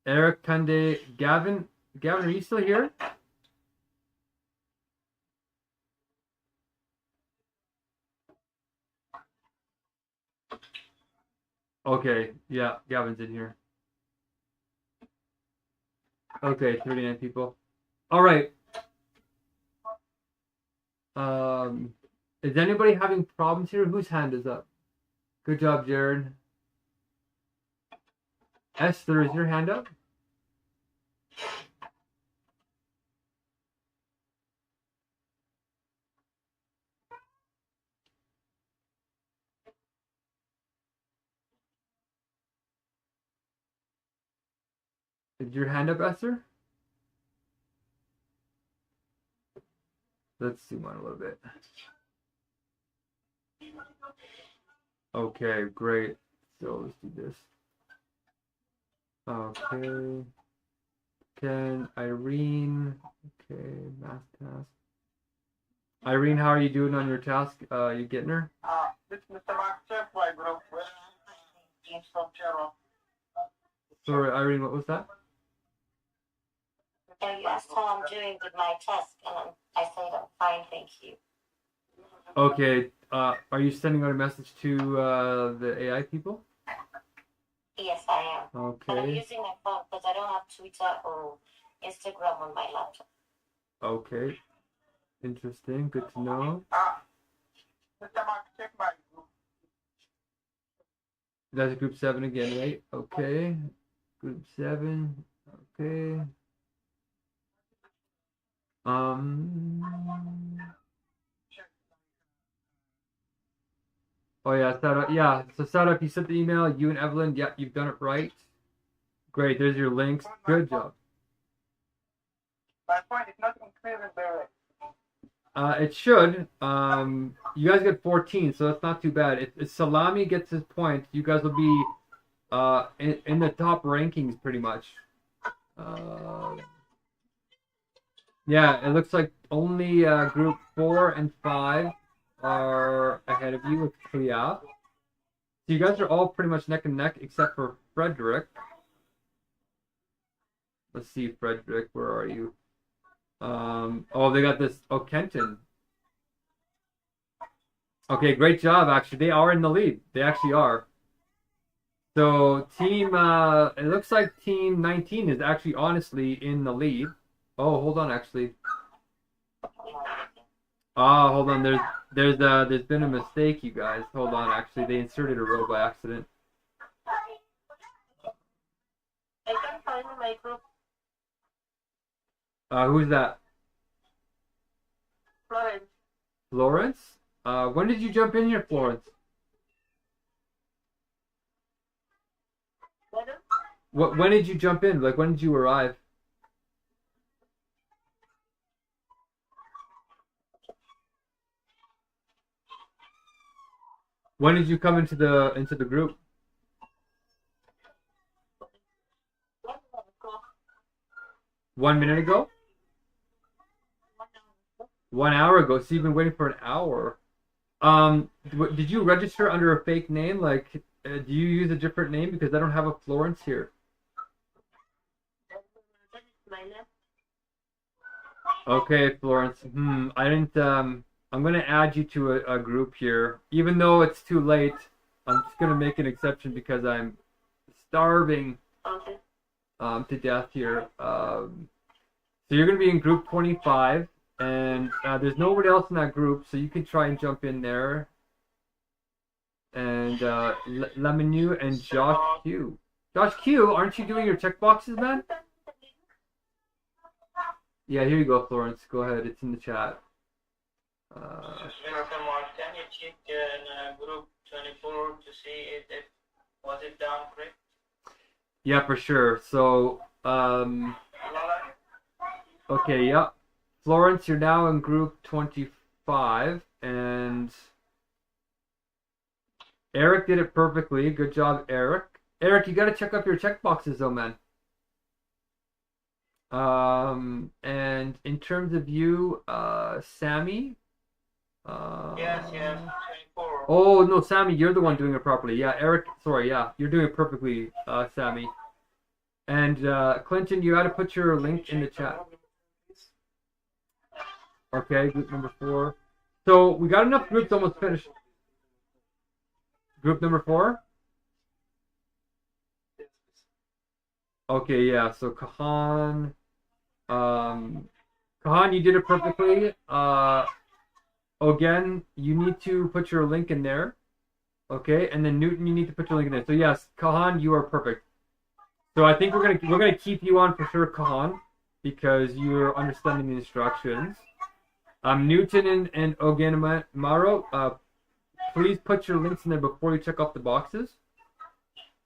Eric, Tunde, Gavin, are you still here? Okay, yeah, Gavin's in here. Okay, 39 people. All right. Is anybody having problems here? Whose hand is up? Good job, Jared. Esther, is your hand up? Is your hand up, Esther? Let's zoom on a little bit. Okay, great. So let's do this. Okay. Ken, Irene. Okay, math task. Irene, how are you doing on your task? You getting her? This Mr. Mark, check my group. Sorry, Irene, what was that? And you asked how I'm doing with my task, and I said I'm fine, thank you. Okay, are you sending out a message to the AI people? Yes, I am. Okay. But I'm using my phone because I don't have Twitter or Instagram on my laptop. Okay. Interesting. Good to know. Mr. Mark, check my group. That's group 7 again, right? Okay. Group 7. Okay. Oh yeah, Sarah. Yeah. So Sarah, if you sent the email, you and Evelyn, yeah, you've done it right. Great. There's your links. Good job. My point is not increasing the It should. You guys get 14, so that's not too bad. If Salami gets his point, you guys will be in the top rankings pretty much. Yeah, it looks like only group 4 and 5 are ahead of you with Clea. So you guys are all pretty much neck and neck except for Frederick. Let's see, Frederick, where are you? Oh, they got this. Oh, Kenton. Okay, great job, actually. They are in the lead. They actually are. So team, it looks like team 19 is actually honestly in the lead. Oh, hold on, actually. Oh, hold on. There's been a mistake, you guys. Hold on, actually. They inserted a row by accident. I can find my group. Who's that? Florence. Florence? When did you jump in here, Florence? When did you jump in? Like, when did you arrive? When did you come into the group? One minute ago? 1 hour ago. So you've been waiting for an hour. Did you register under a fake name? Like, do you use a different name? Because I don't have a Florence here. Okay, Florence. I didn't. I'm gonna add you to a group here, even though it's too late. I'm just gonna make an exception because I'm starving to death here. So you're gonna be in group 25, and there's nobody else in that group, so you can try and jump in there. And Lemonu and Josh Q. Josh Q, aren't you doing your checkboxes, man? Yeah, here you go, Florence. Go ahead. It's in the chat. Mr. Mark, can you check in group 25 report to see if was it done correct? Yeah, for sure. So, okay, yeah. Florence, you're now in group 25, and Eric did it perfectly. Good job, Eric. Eric, you got to check up your checkboxes, though, man. And in terms of you, Sammy. Yes. 24. Oh no, Sammy, you're the one doing it properly. Yeah, Eric. Sorry, yeah, you're doing it perfectly, Sammy. And Clinton, you got to put your link in the chat. Okay, group number 4. So we got enough groups almost finished. Group number 4. Okay, yeah. So Kahan, Kahan, you did it perfectly. Again, you need to put your link in there. Okay, and then Newton, you need to put your link in there. So yes, Kahan, you are perfect. So I think we're gonna keep you on for sure, Kahan, because you're understanding the instructions. Newton and Oganamaro, please put your links in there before you check off the boxes.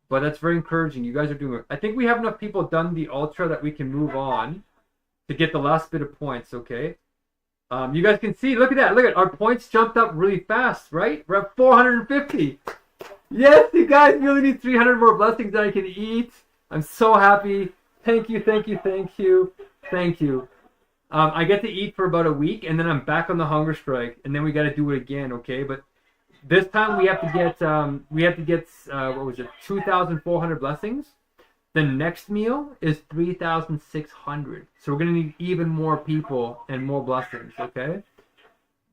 But that's very encouraging. You guys are doing it. I think we have enough people done the ultra that we can move on to get the last bit of points, okay? You guys can see, look at that. Look at our points jumped up really fast, right? We're at 450. Yes, you guys really need 300 more blessings that I can eat. I'm so happy. Thank you. I get to eat for about a week, and then I'm back on the hunger strike, and then we got to do it again, okay? But this time we have to get what was it, 2,400 blessings. The next meal is 3,600. So we're gonna need even more people and more blessings, okay?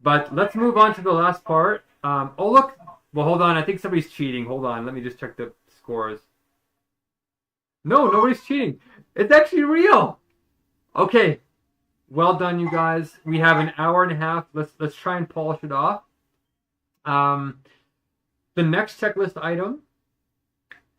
But let's move on to the last part. Oh look, well hold on, I think somebody's cheating. Hold on, let me just check the scores. No, nobody's cheating. It's actually real. Okay, well done, you guys. We have an hour and a half. Let's try and polish it off. The next checklist item,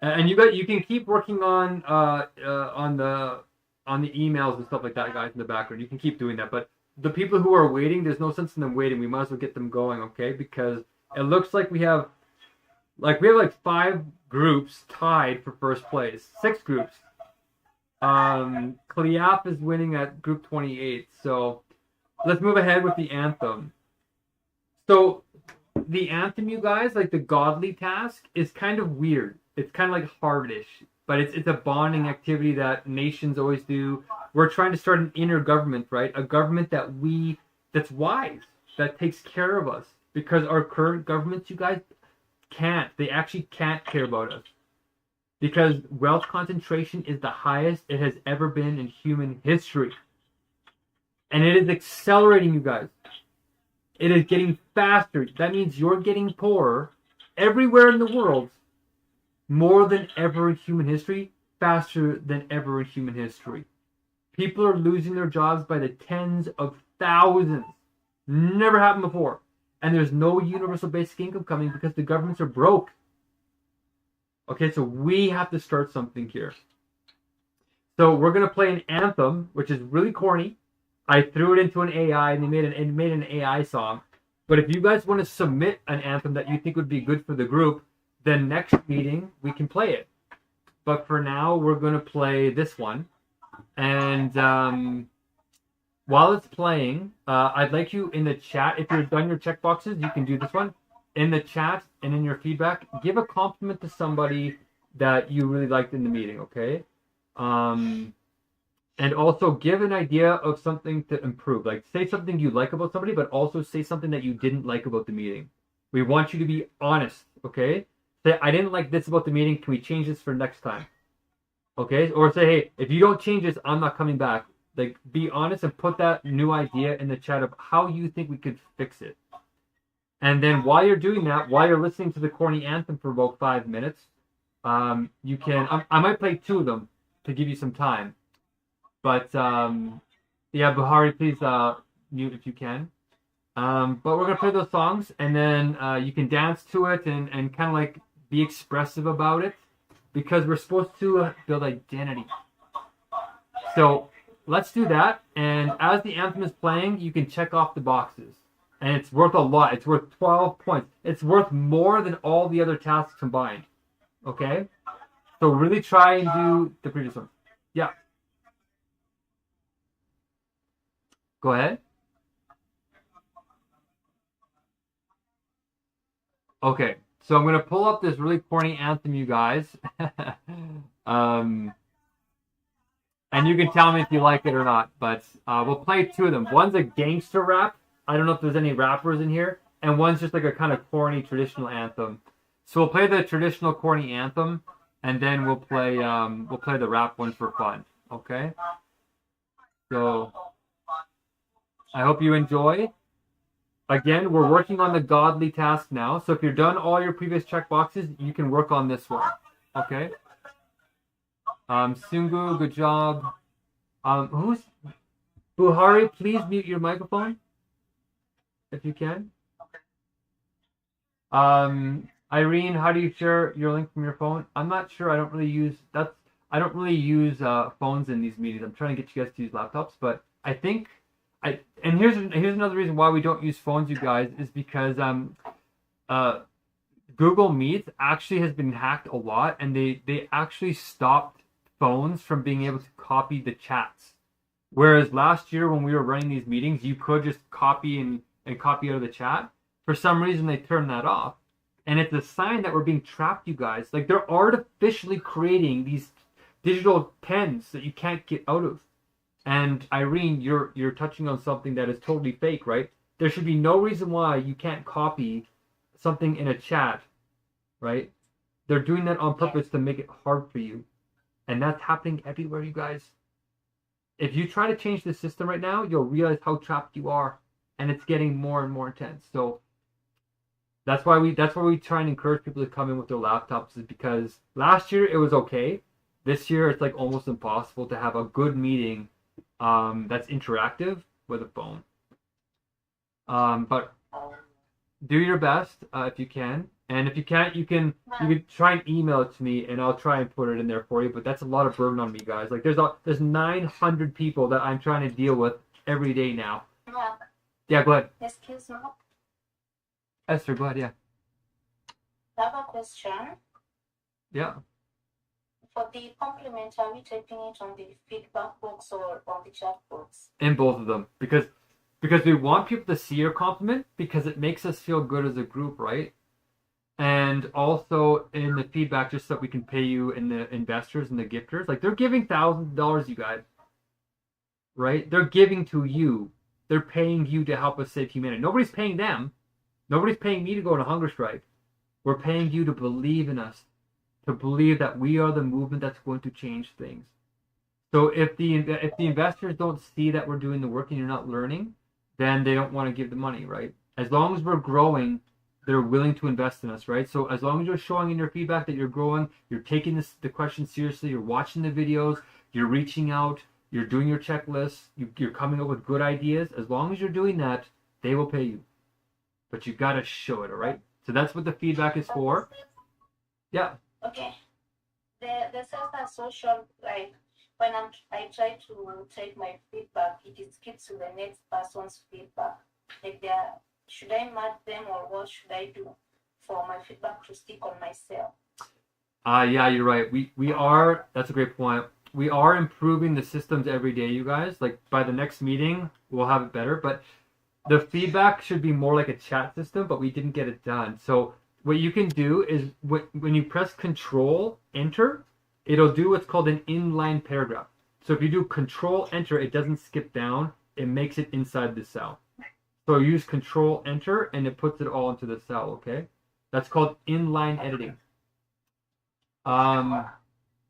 and you can keep working on the emails and stuff like that, guys, in the background. You can keep doing that, but the people who are waiting, there's no sense in them waiting. We might as well get them going, okay? Because it looks like we have 5 groups tied for first place. 6 groups. Cleap is winning at group 28. So let's move ahead with the anthem. So the anthem, you guys, like the godly task, is kind of weird. It's kind of like hardish, but it's a bonding activity that nations always do. We're trying to start an inner government, right? A government that's wise, that takes care of us, because our current governments, you guys, they actually can't care about us, because wealth concentration is the highest it has ever been in human history, and it is accelerating, you guys. It is getting faster. That means you're getting poorer everywhere in the world, more than ever in human history, faster than ever in human history. People are losing their jobs by the tens of thousands. Never happened before. And there's no universal basic income coming because the governments are broke. Okay, so we have to start something here. So we're going to play an anthem, which is really corny. I threw it into an AI, and they made an AI song. But if you guys want to submit an anthem that you think would be good for the group, then next meeting we can play it. But for now, we're going to play this one. And while it's playing, I'd like you in the chat, if you're done your checkboxes, you can do this one. In the chat and in your feedback, give a compliment to somebody that you really liked in the meeting, okay? And also give an idea of something to improve. Like, say something you like about somebody, but also say something that you didn't like about the meeting. We want you to be honest, okay? Say, I didn't like this about the meeting. Can we change this for next time? Okay? Or say, hey, if you don't change this, I'm not coming back. Like, be honest and put that new idea in the chat of how you think we could fix it. And then while you're doing that, while you're listening to the corny anthem for about 5 minutes, you can... I might play 2 of them to give you some time. But, yeah, Buhari, please mute if you can. But we're going to play those songs, and then you can dance to it and kind of like be expressive about it, because we're supposed to build identity. So let's do that, and as the anthem is playing, you can check off the boxes. And it's worth a lot. It's worth 12 points. It's worth more than all the other tasks combined. Okay? So really try and do the previous one. Yeah. Go ahead. Okay. So I'm going to pull up this really corny anthem, you guys. And you can tell me if you like it or not. But we'll play two of them. One's a gangster rap. I don't know if there's any rappers in here. And one's just like a kind of corny traditional anthem. So we'll play the traditional corny anthem. And then we'll play the rap one for fun. Okay? So I hope you enjoy. Again, we're working on the godly task now. So if you're done all your previous checkboxes, you can work on this one. Okay? Sungu, good job. Who's Buhari? Please mute your microphone if you can. Irene, how do you share your link from your phone? I'm not sure. I don't really use phones in these meetings. I'm trying to get you guys to use laptops, but I think and here's another reason why we don't use phones, you guys, is because Google Meet actually has been hacked a lot, and they actually stopped phones from being able to copy the chats. Whereas last year when we were running these meetings, you could just copy and copy out of the chat. For some reason, they turned that off. And it's a sign that we're being trapped, you guys. Like, they're artificially creating these digital pens that you can't get out of. And Irene, you're touching on something that is totally fake, right? There should be no reason why you can't copy something in a chat, right? They're doing that on purpose to make it hard for you. And that's happening everywhere, you guys. If you try to change the system right now, you'll realize how trapped you are. And it's getting more and more intense. So that's why we try and encourage people to come in with their laptops, is because last year it was okay. This year it's like almost impossible to have a good meeting that's interactive with a phone. But do your best if you can. And if you can't, you can try and email it to me, and I'll try and put it in there for you. But that's a lot of burden on me, guys. Like there's 900 people that I'm trying to deal with every day now. Yeah. Yeah, go ahead. Excuse me. Esther, go ahead. Yeah. I have a question. Yeah. For the compliment, are we typing it on the feedback box or on the chat box? In both of them, because we want people to see your compliment, because it makes us feel good as a group, right? And also in the feedback, just so that we can pay you and the investors and the gifters. Like, they're giving thousands of dollars, you guys, right? They're giving to you. They're paying you to help us save humanity. Nobody's paying them. Nobody's paying me to go on a hunger strike. We're paying you to believe in us, to believe that we are the movement that's going to change things. So if the investors don't see that we're doing the work and you're not learning, then they don't want to give the money, right? As long as we're growing, they're willing to invest in us, right? So as long as you're showing in your feedback that you're growing, you're taking the questions seriously, you're watching the videos, you're reaching out, you're doing your checklists, you're coming up with good ideas. As long as you're doing that, they will pay you. But you got to show it, all right? So that's what the feedback is for. Yeah. Okay. The self social, like when I try to take my feedback, it skips to the next person's feedback. Like, should I mark them, or what should I do for my feedback to stick on myself? Yeah, you're right. We are. That's a great point. We are improving the systems every day, you guys. Like, by the next meeting, we'll have it better. But the feedback should be more like a chat system, but we didn't get it done. So what you can do is when you press Control Enter, it'll do what's called an inline paragraph. So if you do Control Enter, it doesn't skip down. It makes it inside the cell. So use Control Enter, and it puts it all into the cell. Okay, that's called inline editing.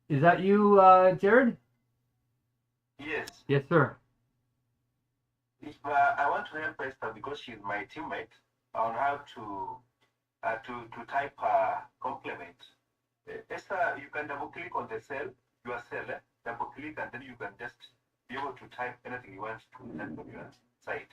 Is that you, Jared? Yes. Yes, sir. If, I want to help Esther because she's my teammate on how to type compliment. Esther, you can double click on the cell, your cell, double click, and then you can just be able to type anything you want to type on your site.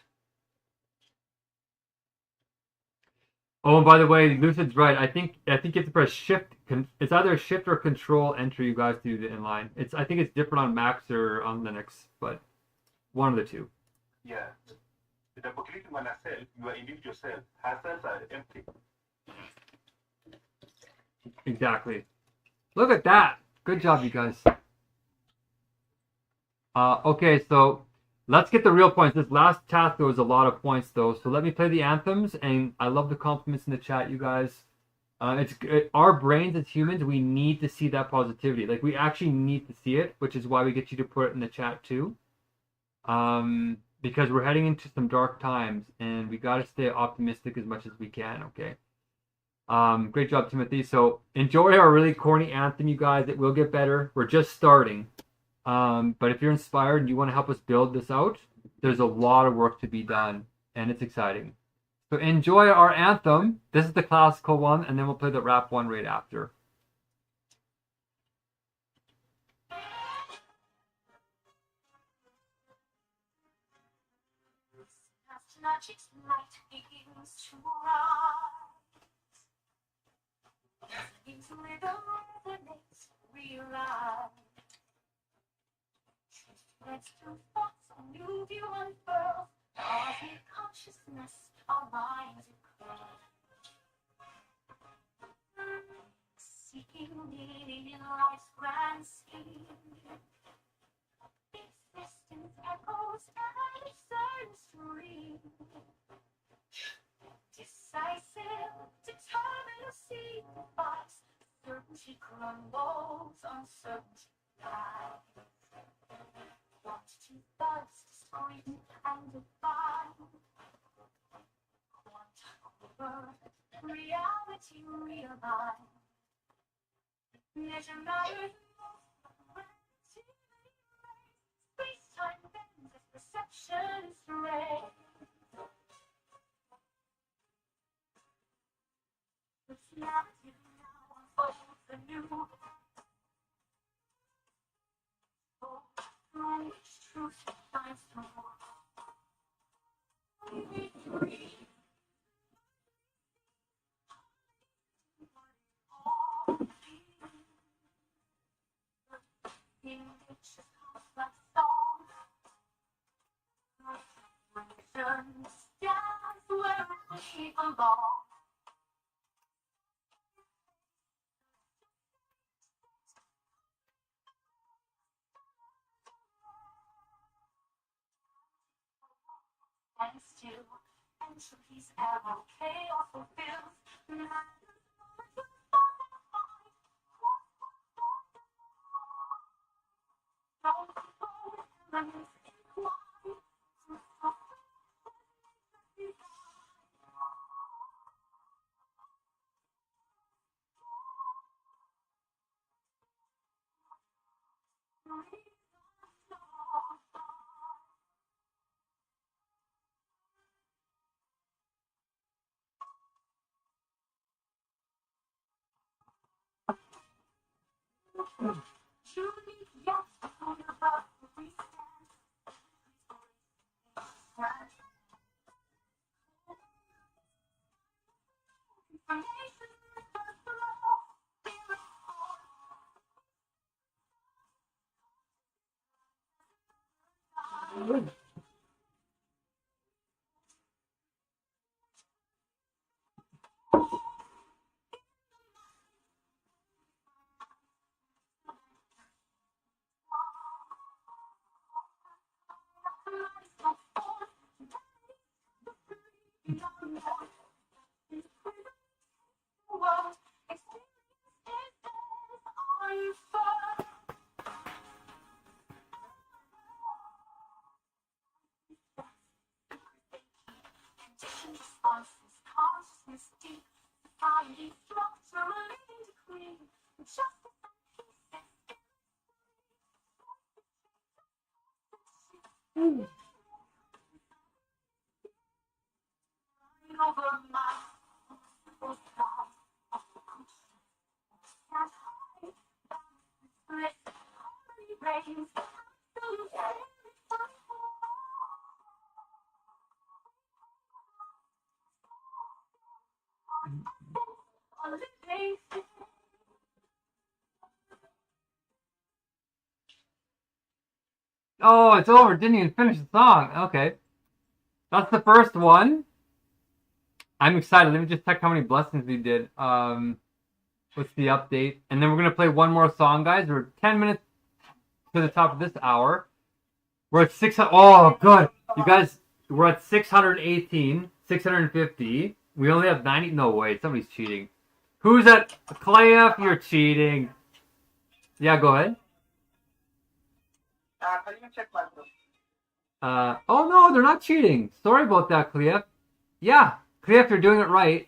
Oh, and by the way, Lucid's right. I think you have to press Shift. It's either Shift or Control Enter, you guys, to do the inline. I think it's different on Macs or on Linux, but one of the two. Yeah. With apocalyptic man as self, you are individual self. As selves are empty. Exactly. Look at that. Good job, you guys. Okay, so let's get the real points. This last task, there was a lot of points, though. So let me play the anthems, and I love the compliments in the chat, you guys. Our brains as humans, we need to see that positivity. Like, we actually need to see it, which is why we get you to put it in the chat, too. Because we're heading into some dark times, and we got to stay optimistic as much as we can, okay? Great job, Timothy. So enjoy our really corny anthem, you guys. It will get better. We're just starting. But if you're inspired and you want to help us build this out, there's a lot of work to be done, and it's exciting. So enjoy our anthem. This is the classical one, and then we'll play the rap one right after. Magic's light begins to rise. Into the resonates, realize. Let's do thoughts, a new view unfurls. Cosmic consciousness, our minds recurl. Seeking meaning in life's grand scheme. Existence echoes and sensory. Decisive, determined to see the vice. Certainty crumbles, uncertainty dies. Want to burst, discreet and divine. Quantum birth, reality realigned. Measure matters most, space-time bends as perception is raised. This narrative now unfolds anew. Through which truth finds no in nature's complex song. Vision stands where we belong. And still, entropy's arrow chaos fulfills. Truly, yes, on above we stand. Information refers to law. Consciousness deep, society structurally decree. Justice and peace over my Oh, it's over. Didn't even finish the song. Okay. That's the first one. I'm excited. Let me just check how many blessings we did. What's the update? And then we're gonna play one more song, guys. We're 10 minutes to the top of this hour. We're at 600. Oh, good. You guys, we're at 618, 650. We only have 90. No way. Somebody's cheating. Who's at Clayf? You're cheating. Yeah, go ahead. Can you check my group? Oh no, they're not cheating. Sorry about that, Clef. Yeah, Clef, you're doing it right.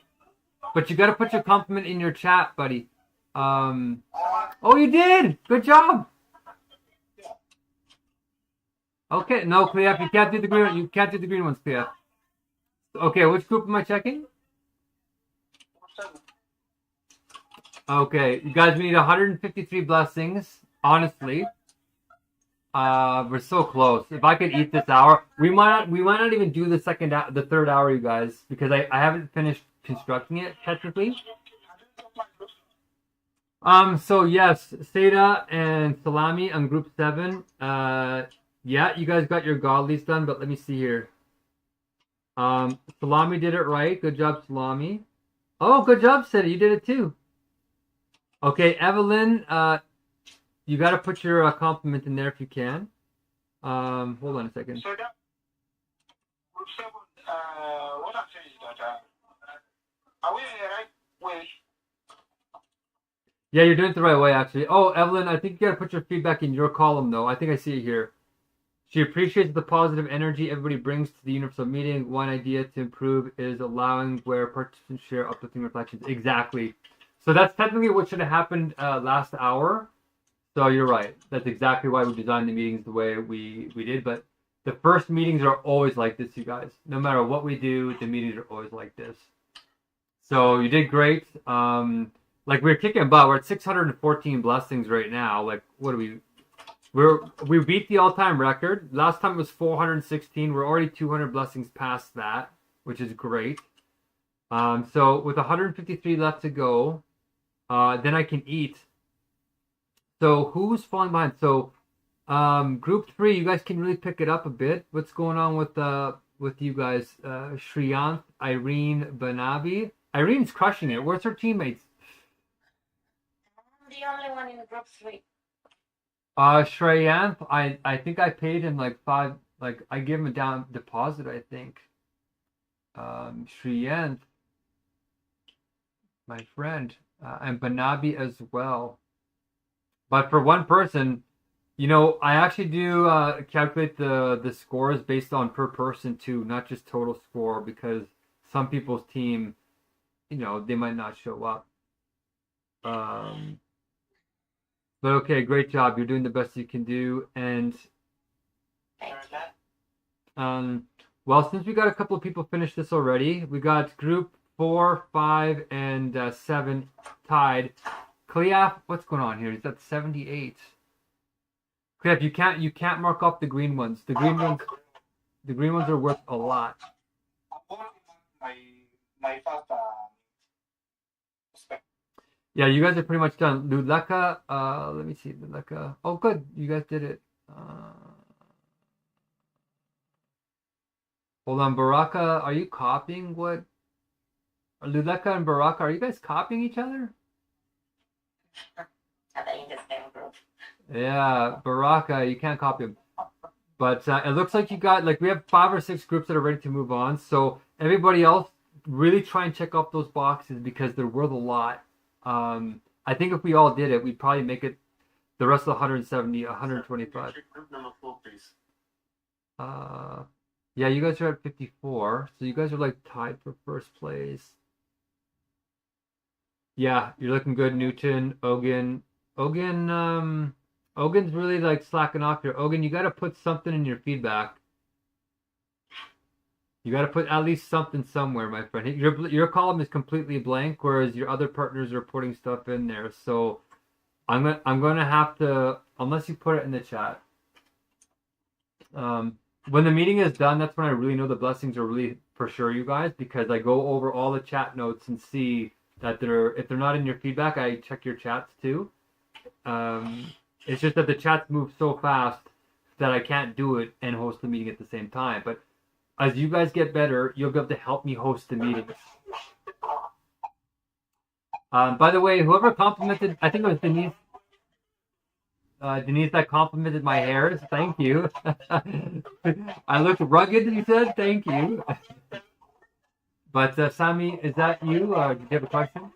But you gotta put your compliment in your chat, buddy. Oh, you did! Good job! Okay, no, Clef, you can't do the green one. You can't do the green ones, Clef. Okay, which group am I checking? Okay, you guys, we need 153 blessings, honestly. We're so close. If I could eat this hour, we might not even do the third hour, you guys, because I haven't finished constructing it technically. So yes, Seda and Salami on group 7. Yeah, you guys got your godlies done, but let me see here. Salami did it right. Good job, Salami. Oh, good job, Seda. You did it too. Okay, Evelyn, you got to put your compliment in there if you can. Hold on a second. So that group 7, what I'm saying is that are we in the right way? Yeah, you're doing it the right way, actually. Oh, Evelyn, I think you got to put your feedback in your column, though. I think I see it here. She appreciates the positive energy everybody brings to the universal meeting. One idea to improve is allowing where participants share uplifting reflections. Exactly. So that's technically what should have happened last hour. So you're right. That's exactly why we designed the meetings the way we did. But the first meetings are always like this, you guys. No matter what we do, the meetings are always like this. So you did great. Like we're kicking butt. We're at 614 blessings right now. Like what do we? We beat the all-time record. Last time it was 416. We're already 200 blessings past that, which is great. So with 153 left to go, then I can eat. So who's falling behind? So group 3, you guys can really pick it up a bit. What's going on with you guys? Shriyanth, Irene, Banabi. Irene's crushing it. Where's her teammates? I'm the only one in group 3. Shreyanth, I think I paid him like 5, like I gave him a down deposit, I think. Shreyanth, my friend, and Banabi as well. But for one person, you know, I actually do calculate the scores based on per person too, not just total score, because some people's team, you know, they might not show up. But okay, great job. You're doing the best you can do. And well, since we got a couple of people finish this already, we got group 4, 5, and 7 tied. Cleaf, what's going on here? He's at 78. Cleaf, you can't mark off the green ones. The green ones are worth a lot. My first Yeah, you guys are pretty much done. Ludleka, let me see, Ludleka. Oh, good, you guys did it. Hold on, Baraka, are you copying what? Ludleka and Baraka, are you guys copying each other? Are they in the same group? Yeah, Baraka, you can't copy him. But it looks like you got, like, we have 5 or 6 groups that are ready to move on. So everybody else, really try and check off those boxes because they're worth a lot. I think if we all did it, we'd probably make it the rest of the 170, 125. Group number 4, please. Yeah, you guys are at 54. So you guys are like tied for first place. Yeah, you're looking good, Newton, Ogun. Ogun's really like slacking off here. Ogun, you got to put something in your feedback. You got to put at least something somewhere, my friend. Your column is completely blank, whereas your other partners are putting stuff in there. So I'm gonna have to, unless you put it in the chat. When the meeting is done, that's when I really know the blessings are really for sure, you guys, because I go over all the chat notes and see that if they're not in your feedback, I check your chats too. It's just that the chats move so fast that I can't do it and host the meeting at the same time. But as you guys get better, you'll be able to help me host the meetings. By the way, whoever complimented, I think it was Denise. Denise that complimented my hairs. Thank you. I looked rugged, you said. Thank you. But Sami, is that you? Did you have a question?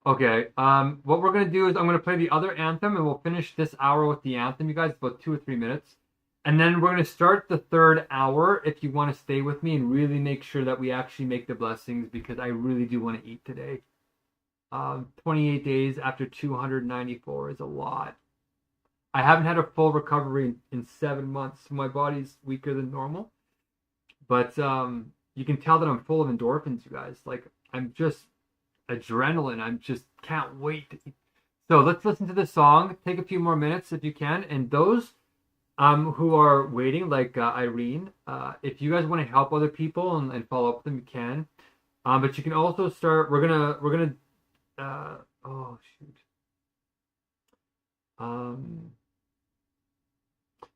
Okay. What we're gonna do is I'm gonna play the other anthem, and we'll finish this hour with the anthem, you guys, about 2 or 3 minutes. And then we're gonna start the third hour if you want to stay with me and really make sure that we actually make the blessings, because I really do want to eat today. 28 days after 294 is a lot. I haven't had a full recovery in 7 months. My body's weaker than normal. But you can tell that I'm full of endorphins, you guys. Like, I'm just adrenaline. I'm just can't wait to eat. So let's listen to the song. Take a few more minutes if you can. And those who are waiting, like Irene, if you guys want to help other people and follow up with them, you can. But you can also start. We're gonna. Oh shoot.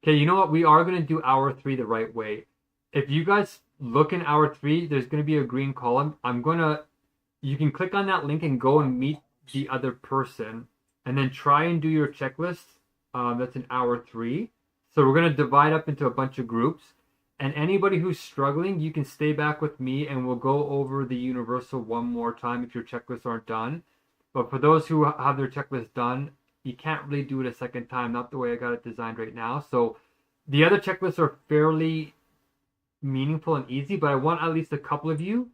Okay, you know what? We are gonna do hour 3 the right way. If you guys look in hour 3, there's gonna be a green column. You can click on that link and go and meet the other person, and then try and do your checklist. That's in hour 3. So we're gonna divide up into a bunch of groups. And anybody who's struggling, you can stay back with me and we'll go over the universal one more time if your checklists aren't done. But for those who have their checklist done, you can't really do it a second time, not the way I got it designed right now. So the other checklists are fairly meaningful and easy, but I want at least a couple of you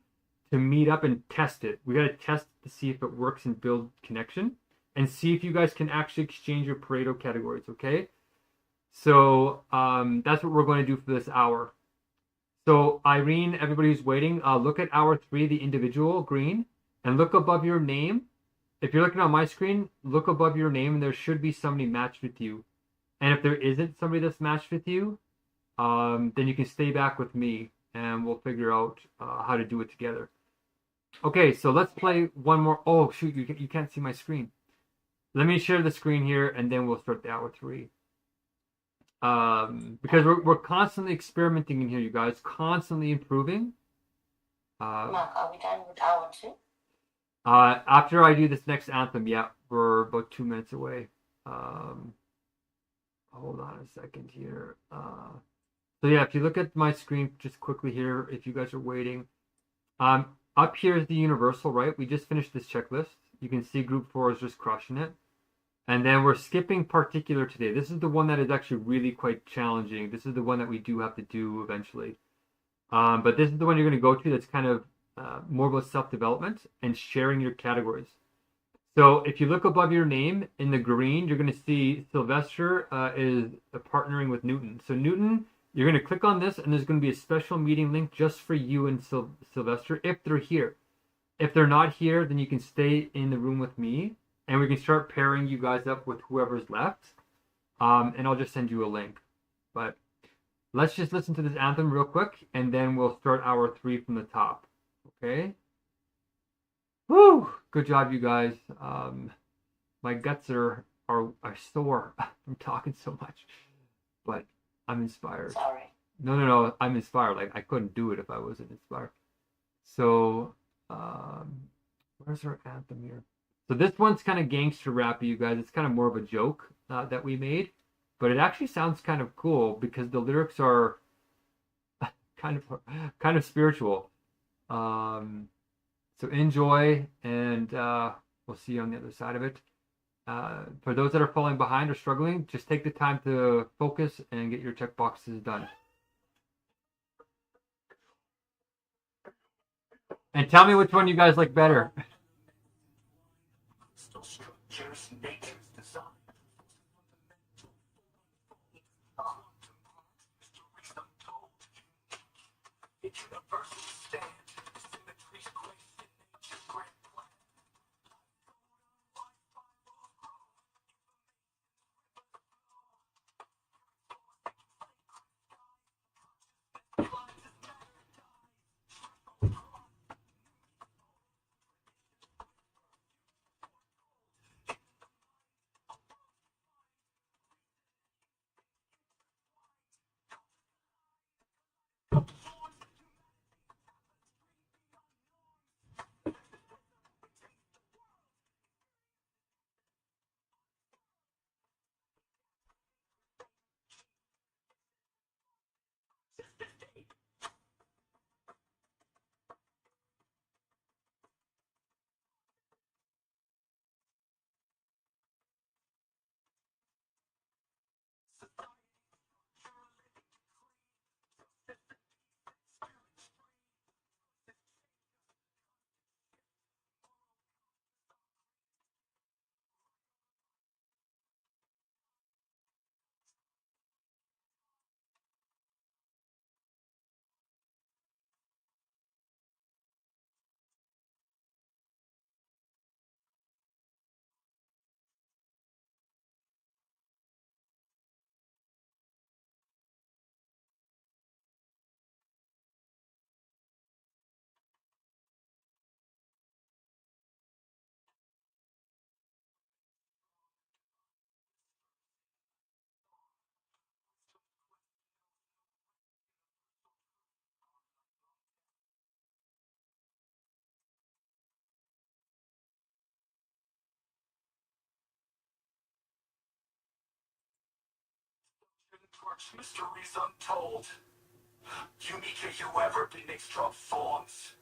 to meet up and test it. We got to test to see if it works and build connection and see if you guys can actually exchange your Pareto categories, okay? So that's what we're going to do for this hour. So Irene, everybody who's waiting, look at hour 3, the individual green, and look above your name. If you're looking on my screen, look above your name, and there should be somebody matched with you. And if there isn't somebody that's matched with you, then you can stay back with me, and we'll figure out how to do it together. Okay, so let's play one more. Oh shoot, you can't see my screen. Let me share the screen here, and then we'll start the hour 3. Because we're constantly experimenting in here, you guys, constantly improving. Mark, are we done with hour 2? After I do this next anthem, yeah, we're about 2 minutes away. Hold on a second here. So yeah, if you look at my screen just quickly here, if you guys are waiting, up here is the universal, right? We just finished this checklist. You can see group 4 is just crushing it. And then we're skipping particular today. This is the one that is actually really quite challenging. This is the one that we do have to do eventually. But this is the one you're going to go to that's kind of more about self-development and sharing your categories. So if you look above your name in the green, you're going to see Sylvester is partnering with Newton. So Newton, you're going to click on this, and there's going to be a special meeting link just for you and Sylvester if they're here. If they're not here, then you can stay in the room with me, and we can start pairing you guys up with whoever's left. And I'll just send you a link. But let's just listen to this anthem real quick, and then we'll start hour 3 from the top. Okay? Woo! Good job, you guys. My guts are sore. I'm talking so much. But I'm inspired. Sorry. No. I'm inspired. Like, I couldn't do it if I wasn't inspired. So, where's our anthem here? So this one's kind of gangster rappy, you guys. It's kind of more of a joke that we made, but it actually sounds kind of cool because the lyrics are kind of spiritual. So enjoy, and we'll see you on the other side of it. For those that are falling behind or struggling, just take the time to focus and get your check boxes done. And tell me which one you guys like better. mysteries untold. Unique you ever been extra forms.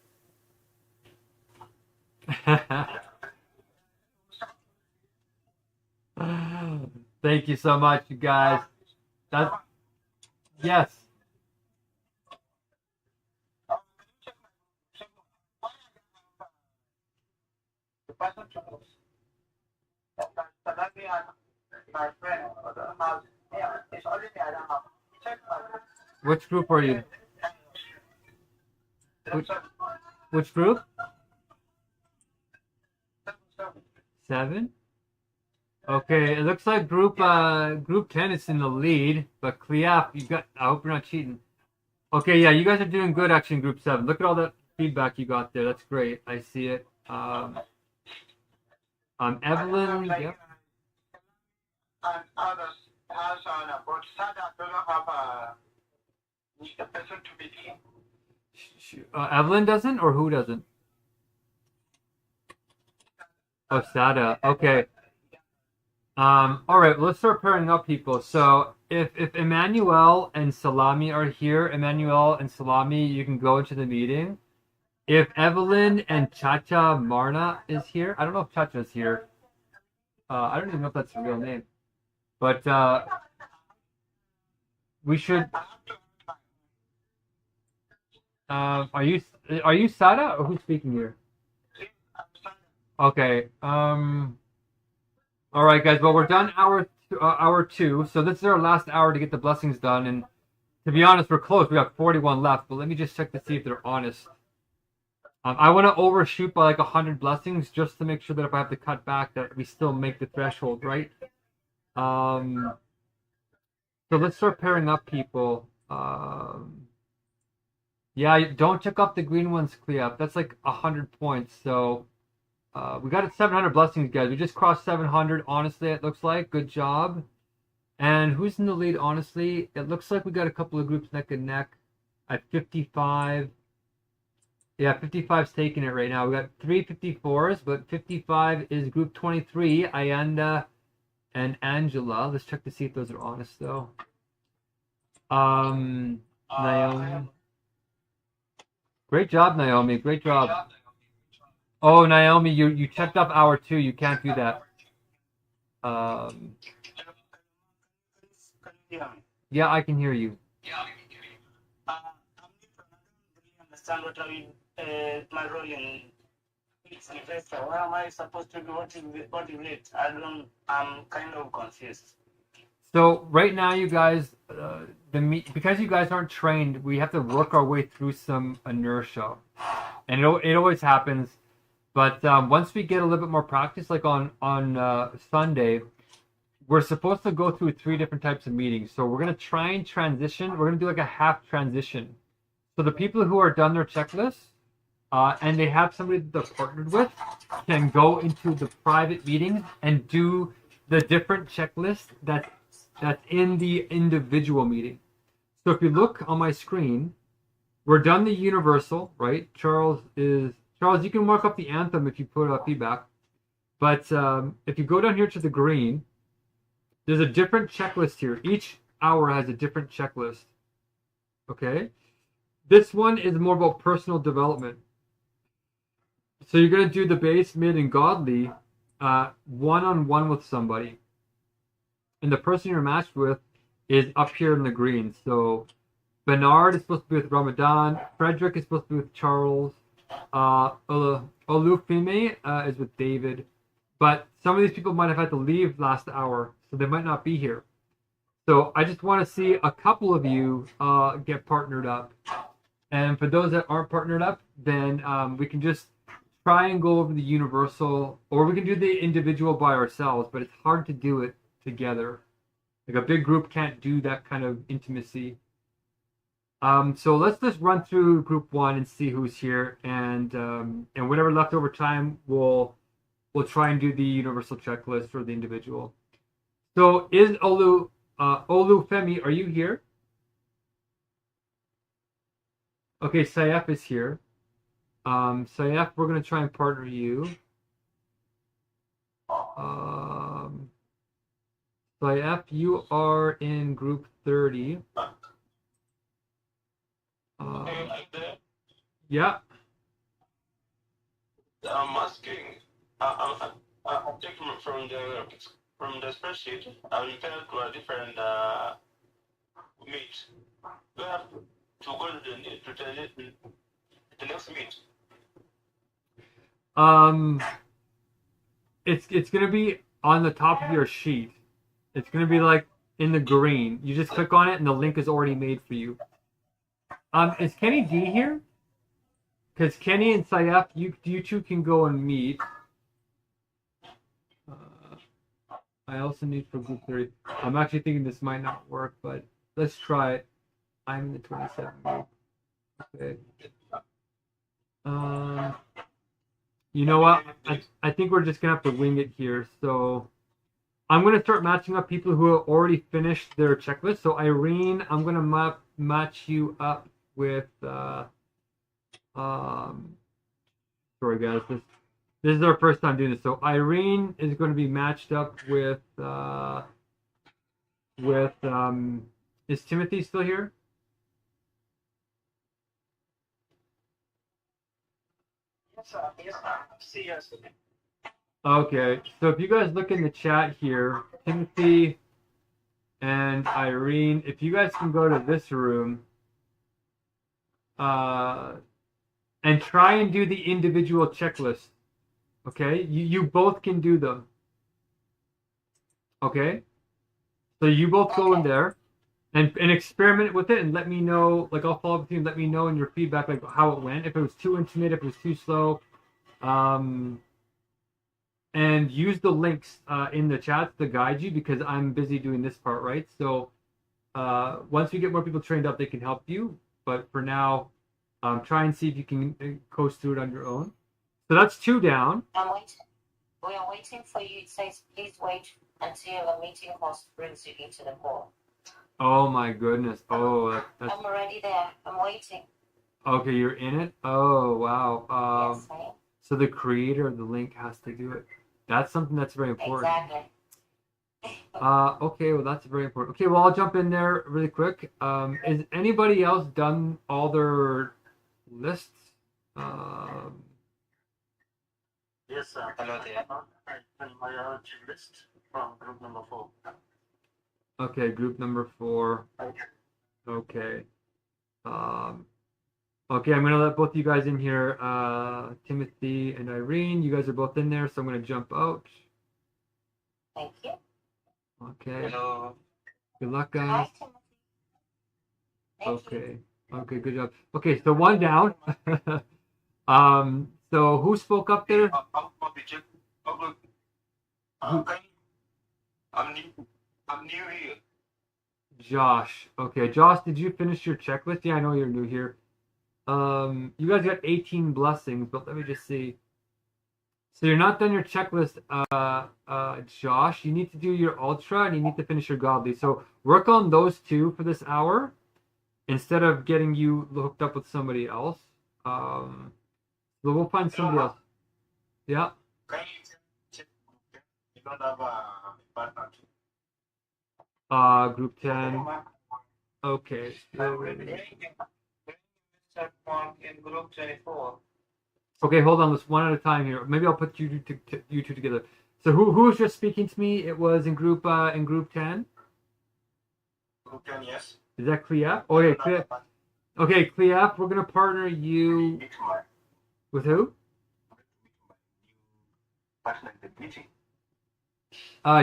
Thank you so much, you guys. Yes. The person to move. Suddenly, my friend has, yeah, it's only me, I don't have. Check my group. Which group are you? Which group? 7? Okay, it looks like group 10 is in the lead, but Cleaf, you got. I hope you're not cheating. Okay, yeah, you guys are doing good actually in group 7. Look at all that feedback you got there. That's great. I see it. Evelyn, yep. And others has but Sada doesn't have a person to begin. Evelyn doesn't, or who doesn't? Oh, Sada. Okay. All right. Let's start pairing up people. So if Emmanuel and Salami are here, Emmanuel and Salami, you can go into the meeting. If Evelyn and Chacha Marna is here, I don't know if Chacha is here. I don't even know if that's her real name, but we should. Are you Sada or who's speaking here? Okay. All right, guys. Well, we're done hour 2, so this is our last hour to get the blessings done. And to be honest, we're close. We got 41 left, but let me just check to see if they're honest. I want to overshoot by like 100 blessings just to make sure that if I have to cut back, that we still make the threshold, right? So let's start pairing up people. Yeah, don't check off the green ones, Clea. That's like 100 points. So we got it 700 blessings, guys. We just crossed 700. Honestly, it looks like. Good job. And who's in the lead? Honestly, it looks like we got a couple of groups neck and neck at 55. Yeah, 55's taking it right now. We got 3 54s, but 55 is group 23, Ayanda and Angela. Let's check to see if those are honest, though. Naomi. Great job, Naomi. Great job. Oh, Naomi, you checked off hour 2. You can't do that. Yeah, I can hear you. Understand what my role in investor. Where am I supposed to do? What is it? I'm kind of confused. So right now, you guys, because you guys aren't trained, we have to work our way through some inertia, and it always happens. But once we get a little bit more practice, like on Sunday, we're supposed to go through 3 different types of meetings. So we're gonna try and transition. We're gonna do like a half transition. So the people who are done their checklists and they have somebody that they're partnered with can go into the private meetings and do the different checklist that's in the individual meeting. So if you look on my screen, we're done the universal, right? Charles, you can mark up the anthem if you put feedback. But if you go down here to the green, there's a different checklist here. Each hour has a different checklist. Okay? This one is more about personal development. So you're going to do the base, mid, and godly one-on-one with somebody. And the person you're matched with is up here in the green. So Bernard is supposed to be with Ramadan. Frederick is supposed to be with Charles. Olufime is with David. But some of these people might have had to leave last hour, so they might not be here. So I just want to see a couple of you get partnered up. And for those that aren't partnered up, then we can just try and go over the universal, or we can do the individual by ourselves, but it's hard to do it together. Like a big group can't do that kind of intimacy. So let's just run through group 1 and see who's here, and whatever leftover time we'll try and do the universal checklist for the individual. So is Olufemi, are you here? Okay, Sayef is here. Sayef, we're going to try and partner F, you are in group 30. Yeah. I'm asking. I'm taking from the spreadsheet. I refer to a different meet. We have to go to the next meet. It's gonna be on the top of your sheet. It's gonna be like in the green. You just click on it and the link is already made for you. Is Kenny D here? Because Kenny and Sayef, you two can go and meet. I also need for group 30. I'm actually thinking this might not work, but let's try it. I'm in the 27 group. Okay. You know what? I think we're just gonna have to wing it here. So I'm gonna start matching up people who have already finished their checklist. So Irene, I'm gonna match you up with. Sorry guys, this is our first time doing this. So Irene is going to be matched up with is Timothy still here? Yes, sir. Yes, sir. See us. Okay, so if you guys look in the chat here, Timothy and Irene, if you guys can go to this room, and try and do the individual checklist. Okay, you both can do them. Okay, so you both go in there and experiment with it and let me know. Like I'll follow up with you and let me know in your feedback like how it went. If it was too intimate, if it was too slow, and use the links in the chat to guide you because I'm busy doing this part, right? So once we get more people trained up, they can help you. But for now, try and see if you can coast through it on your own. So that's 2 down. I'm waiting. We are waiting for you. It says, please wait until a meeting host brings you into the call. Oh my goodness. Oh, that's... I'm already there. I'm waiting. Okay, you're in it? Oh, wow. Yes, I am. So the creator of the link has to do it. That's something that's very important. Exactly. Okay, well, that's very important. Okay, well, I'll jump in there really quick. Is anybody else done all their lists? Yes, sir. Hello there. My list from group number 4. Okay, group number 4. Okay. Okay, I'm going to let both of you guys in here. Timothy and Irene, you guys are both in there, so I'm going to jump out. Thank you. Okay. Hello. Good luck, guys. Hi, Timothy. Okay. Okay, good job. Okay, so 1 down. So who spoke up there? I'm new here. Josh. Okay, Josh, did you finish your checklist? Yeah, I know you're new here. You guys got 18 blessings, but let me just see. So you're not done your checklist, Josh. You need to do your ultra and you need to finish your godly. So work on those 2 for this hour instead of getting you hooked up with somebody else. So we'll find somebody else. Yeah. You don't have a partner. Group 10. Okay. In group 24. Okay, hold on. Let's one at a time here. Maybe I'll put you two together. So who was just speaking to me? It was in group 10. Group 10, yes. Is that Cleaf? Oh yeah, Cleaf. Okay, Cleaf, we're gonna partner you with who?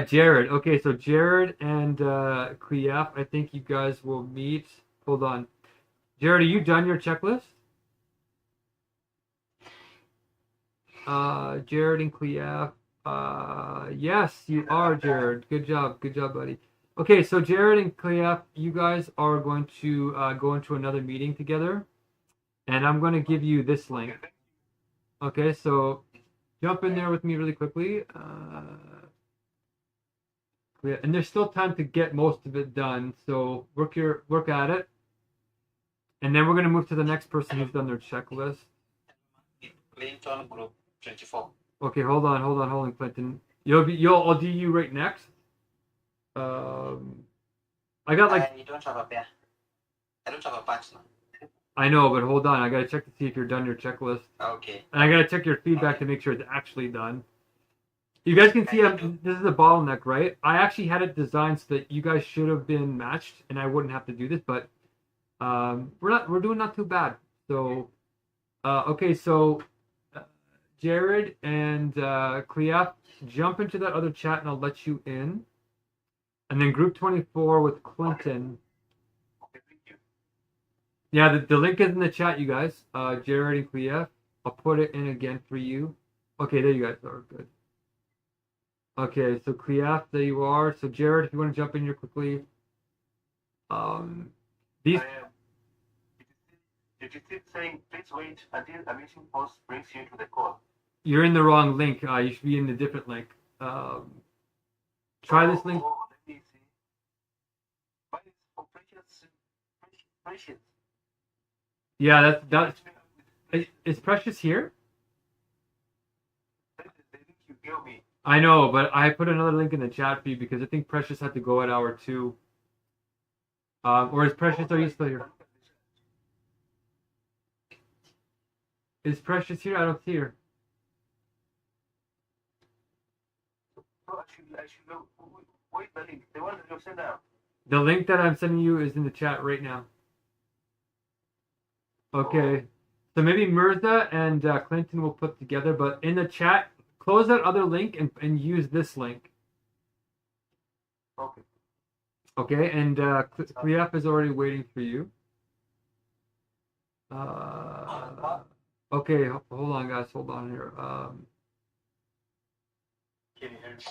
Jared. Okay, so Jared and Cleaf, I think you guys will meet. Hold on. Jared, are you done your checklist? Jared and Cleaf. Yes, you are, Jared. Good job, buddy. Okay, so Jared and Cleaf, you guys are going to go into another meeting together, and I'm going to give you this link. Okay, so jump in there with me really quickly. And there's still time to get most of it done, so work at it. And then we're going to move to the next person who's done their checklist. Clinton group 24. Okay, hold on, Clinton. I'll do you right next. I got like I don't have a pair. I don't have a partner. I know, but hold on. I gotta check to see if you're done your checklist. Okay. And I gotta check your feedback to make sure it's actually done. You guys can see this is a bottleneck, right? I actually had it designed so that you guys should have been matched, and I wouldn't have to do this. But we're doing not too bad. So okay, so Jared and Clef, jump into that other chat, and I'll let you in. And then group 24 with Clinton. Yeah, the link is in the chat, you guys. Jared and Clef. I'll put it in again for you. Okay, there you guys are. Good. Okay, so Clef, there you are. So Jared, if you want to jump in here quickly. These. Did you keep saying, please wait until a meeting post brings you to the call? You're in the wrong link. You should be in a different link. Try this link. Oh, let me see. But it's for precious. Yeah, that's. Is Precious here? That is the link you gave me. I know, but I put another link in the chat for you because I think Precious had to go at hour 2. Or is Precious? Are you still here? Is Precious here? I don't see her. So I should know. Wait, the link. The one that you sent out. The link that I'm sending you is in the chat right now. Okay. So maybe Mirza and Clinton will put together, but in the chat, close that other link and use this link. Okay. Okay, and Clef is already waiting for you. Okay, hold on, guys. Hold on here. Can you hear me?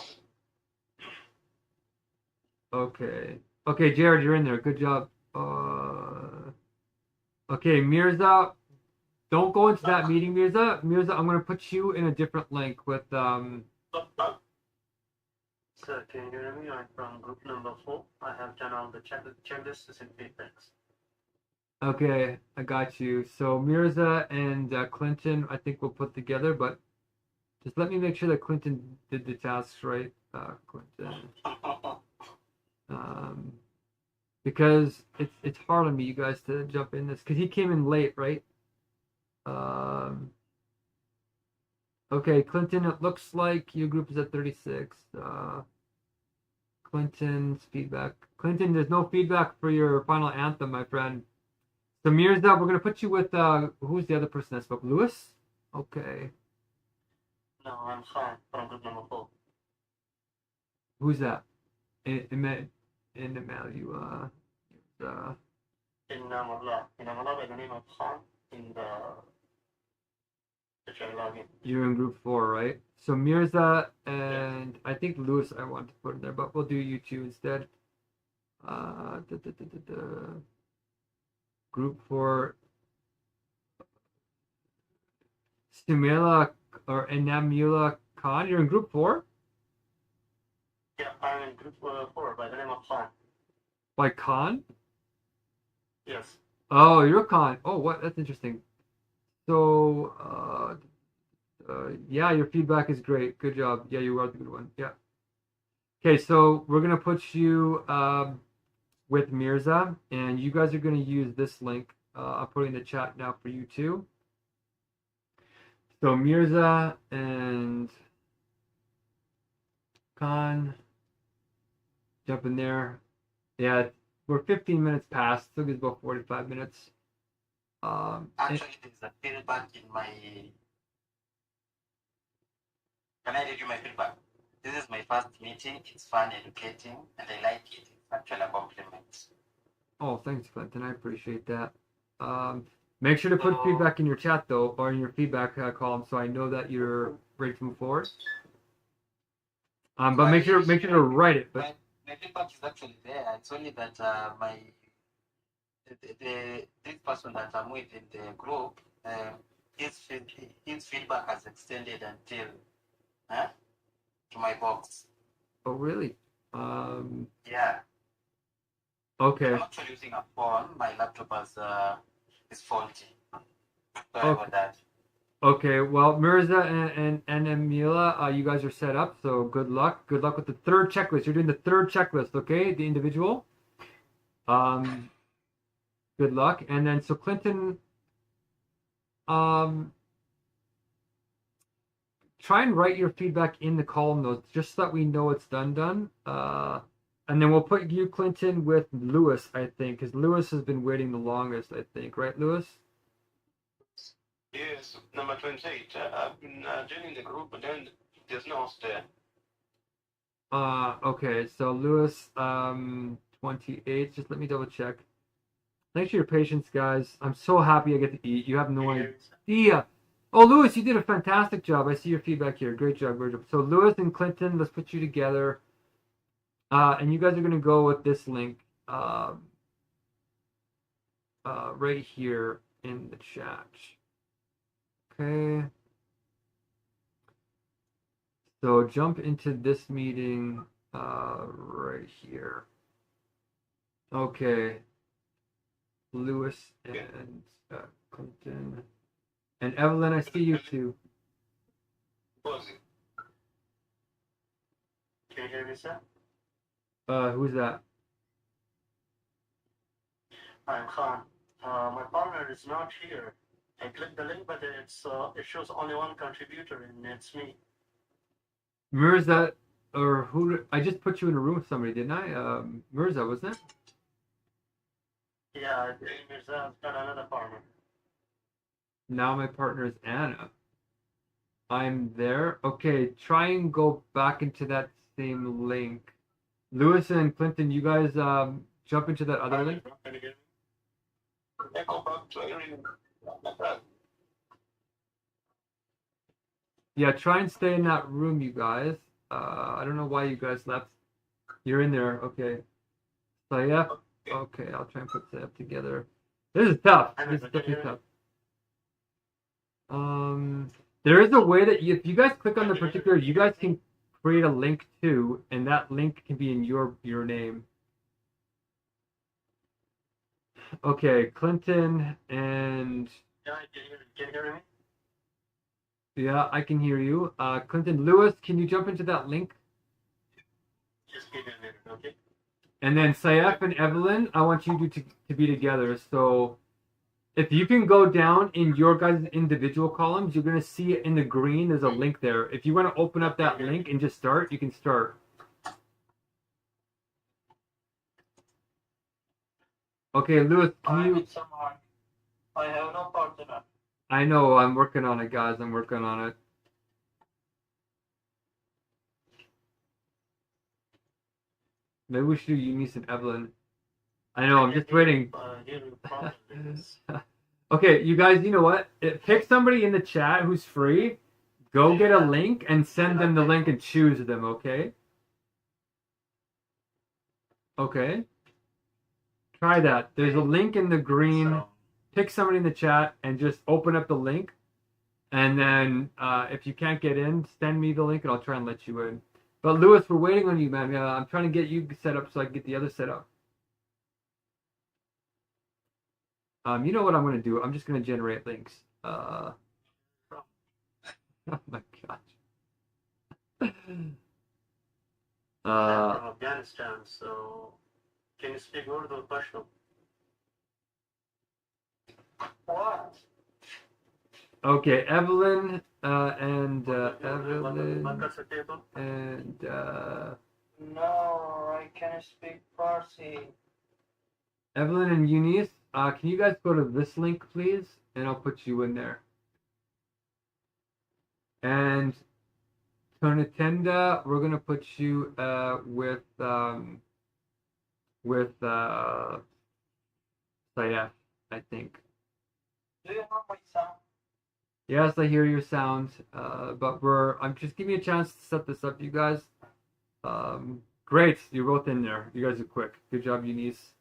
Okay. Okay, Jared, you're in there. Good job. Okay, Mirza, don't go into that meeting, Mirza. Mirza, I'm going to put you in a different link with Sir, can you hear me? I'm from group number 4. I have done all the checklists and feedbacks. Okay, I got you. So Mirza and Clinton, I think we'll put together, but just let me make sure that Clinton did the tasks right. Clinton. Because it's hard on me, you guys, to jump in this because he came in late, right? Okay, Clinton. It looks like your group is at 36. Clinton's feedback. Clinton, there's no feedback for your final anthem, my friend. So Mirza, we're gonna put you with who's the other person that spoke? Lewis? Okay. No, I'm Khan from group number 4. Who's that? Emmanuel. In Namala by the name of Khan in the chat login. You're in group 4, right? So Mirza and I think Lewis I want to put in there, but we'll do you two instead. Group 4. Sumela or Enamula Khan. You're in group 4? Yeah, I'm in group 4 by the name of Khan. By Khan? Yes. Oh, you're Khan. Oh, what? That's interesting. So, yeah, your feedback is great. Good job. Yeah, you are the good one. Yeah. Okay, so we're gonna put you with Mirza, and you guys are gonna use this link. I'll put it in the chat now for you too. So Mirza and Khan, jump in there. Yeah, we're 15 minutes past. Took us about 45 minutes. Actually, there's a feedback in my. Can I read you my feedback? This is my first meeting. It's fun, educating, and I like it. It's actually a compliment. Oh, thanks, Clinton. I appreciate that. Make sure to put feedback in your chat though, or in your feedback column, so I know that you're ready to move forward. But make sure to write it. But my feedback is actually there. It's only that this person that I'm with in the group, his feedback has extended until to my box. Oh, really? Yeah. Okay. I'm actually using a phone. My laptop is faulty. Sorry Okay. about that. Okay, well, Mirza and Emila, you guys are set up, so good luck. Good luck with the third checklist. You're doing the third checklist, okay? The individual. Good luck. And then, so Clinton, um, try and write your feedback in the column notes, just so that we know it's done. And then we'll put you, Clinton, with Lewis, I think, because Lewis has been waiting the longest, I think. Right, Lewis? Yes, number 28. I've been joining the group, but then there's no host there. Okay, so Lewis, 28. Just let me double check. Thanks for your patience, guys. I'm so happy I get to eat. You have no idea. Oh, Lewis, you did a fantastic job. I see your feedback here. Great job, great job. So Lewis and Clinton, let's put you together. And you guys are going to go with this link right here in the chat. Okay. So jump into this meeting right here. Okay. Lewis and Clinton. And Evelyn, I see you too. Can you hear me, sir? Who's that? I'm Khan. My partner is not here. I clicked the link, but it shows only one contributor, and it's me. Mirza, or who? I just put you in a room with somebody, didn't I? Mirza, wasn't it? Yeah, Mirza's got another partner. Now my partner is Anna. I'm there. Okay, try and go back into that same link. Lewis and Clinton, you guys jump into that other link. Yeah, try and stay in that room, you guys. I don't know why you guys left. You're in there. Okay. Sayef. Okay, I'll try and put Sayef together. This is tough. This is definitely tough. There is a way that if you guys click on the particular, you guys can create a link too, and that link can be in your name. Okay, Clinton and Yeah, can you hear me? yeah, I can hear you. Clinton, Lewis, can you jump into that link? Just give me a minute, okay? And then Sayef and Evelyn, I want you to be together. So if you can go down in your guys' individual columns, you're going to see it in the green. There's a link there. If you want to open up that link and just start, you can start. Okay, Lewis, can you... I have no partner. I know, I'm working on it, guys. I'm working on it. Maybe we should do Eunice and Evelyn. I know, I'm just waiting. Okay, you guys, you know what? Pick somebody in the chat who's free. Go get a link and send them the link and choose them, okay? Okay. Try that. There's a link in the green. Pick somebody in the chat and just open up the link. And then if you can't get in, send me the link and I'll try and let you in. But Lewis, we're waiting on you, man. I'm trying to get you set up so I can get the other set up. You know what I'm going to do? I'm just going to generate links. Oh my gosh. I'm from Afghanistan, so can you speak Urdu or Pashto? What? Okay, Evelyn and Evelyn and No, I can't speak Farsi. Evelyn and Eunice, can you guys go to this link, please? And I'll put you in there. And Tonatenda, we're gonna put you with Sayef, I think. Do you know my sound? Yes, I hear your sound. But I'm just give me a chance to set this up, you guys. Great, you're both in there. You guys are quick. Good job, Eunice.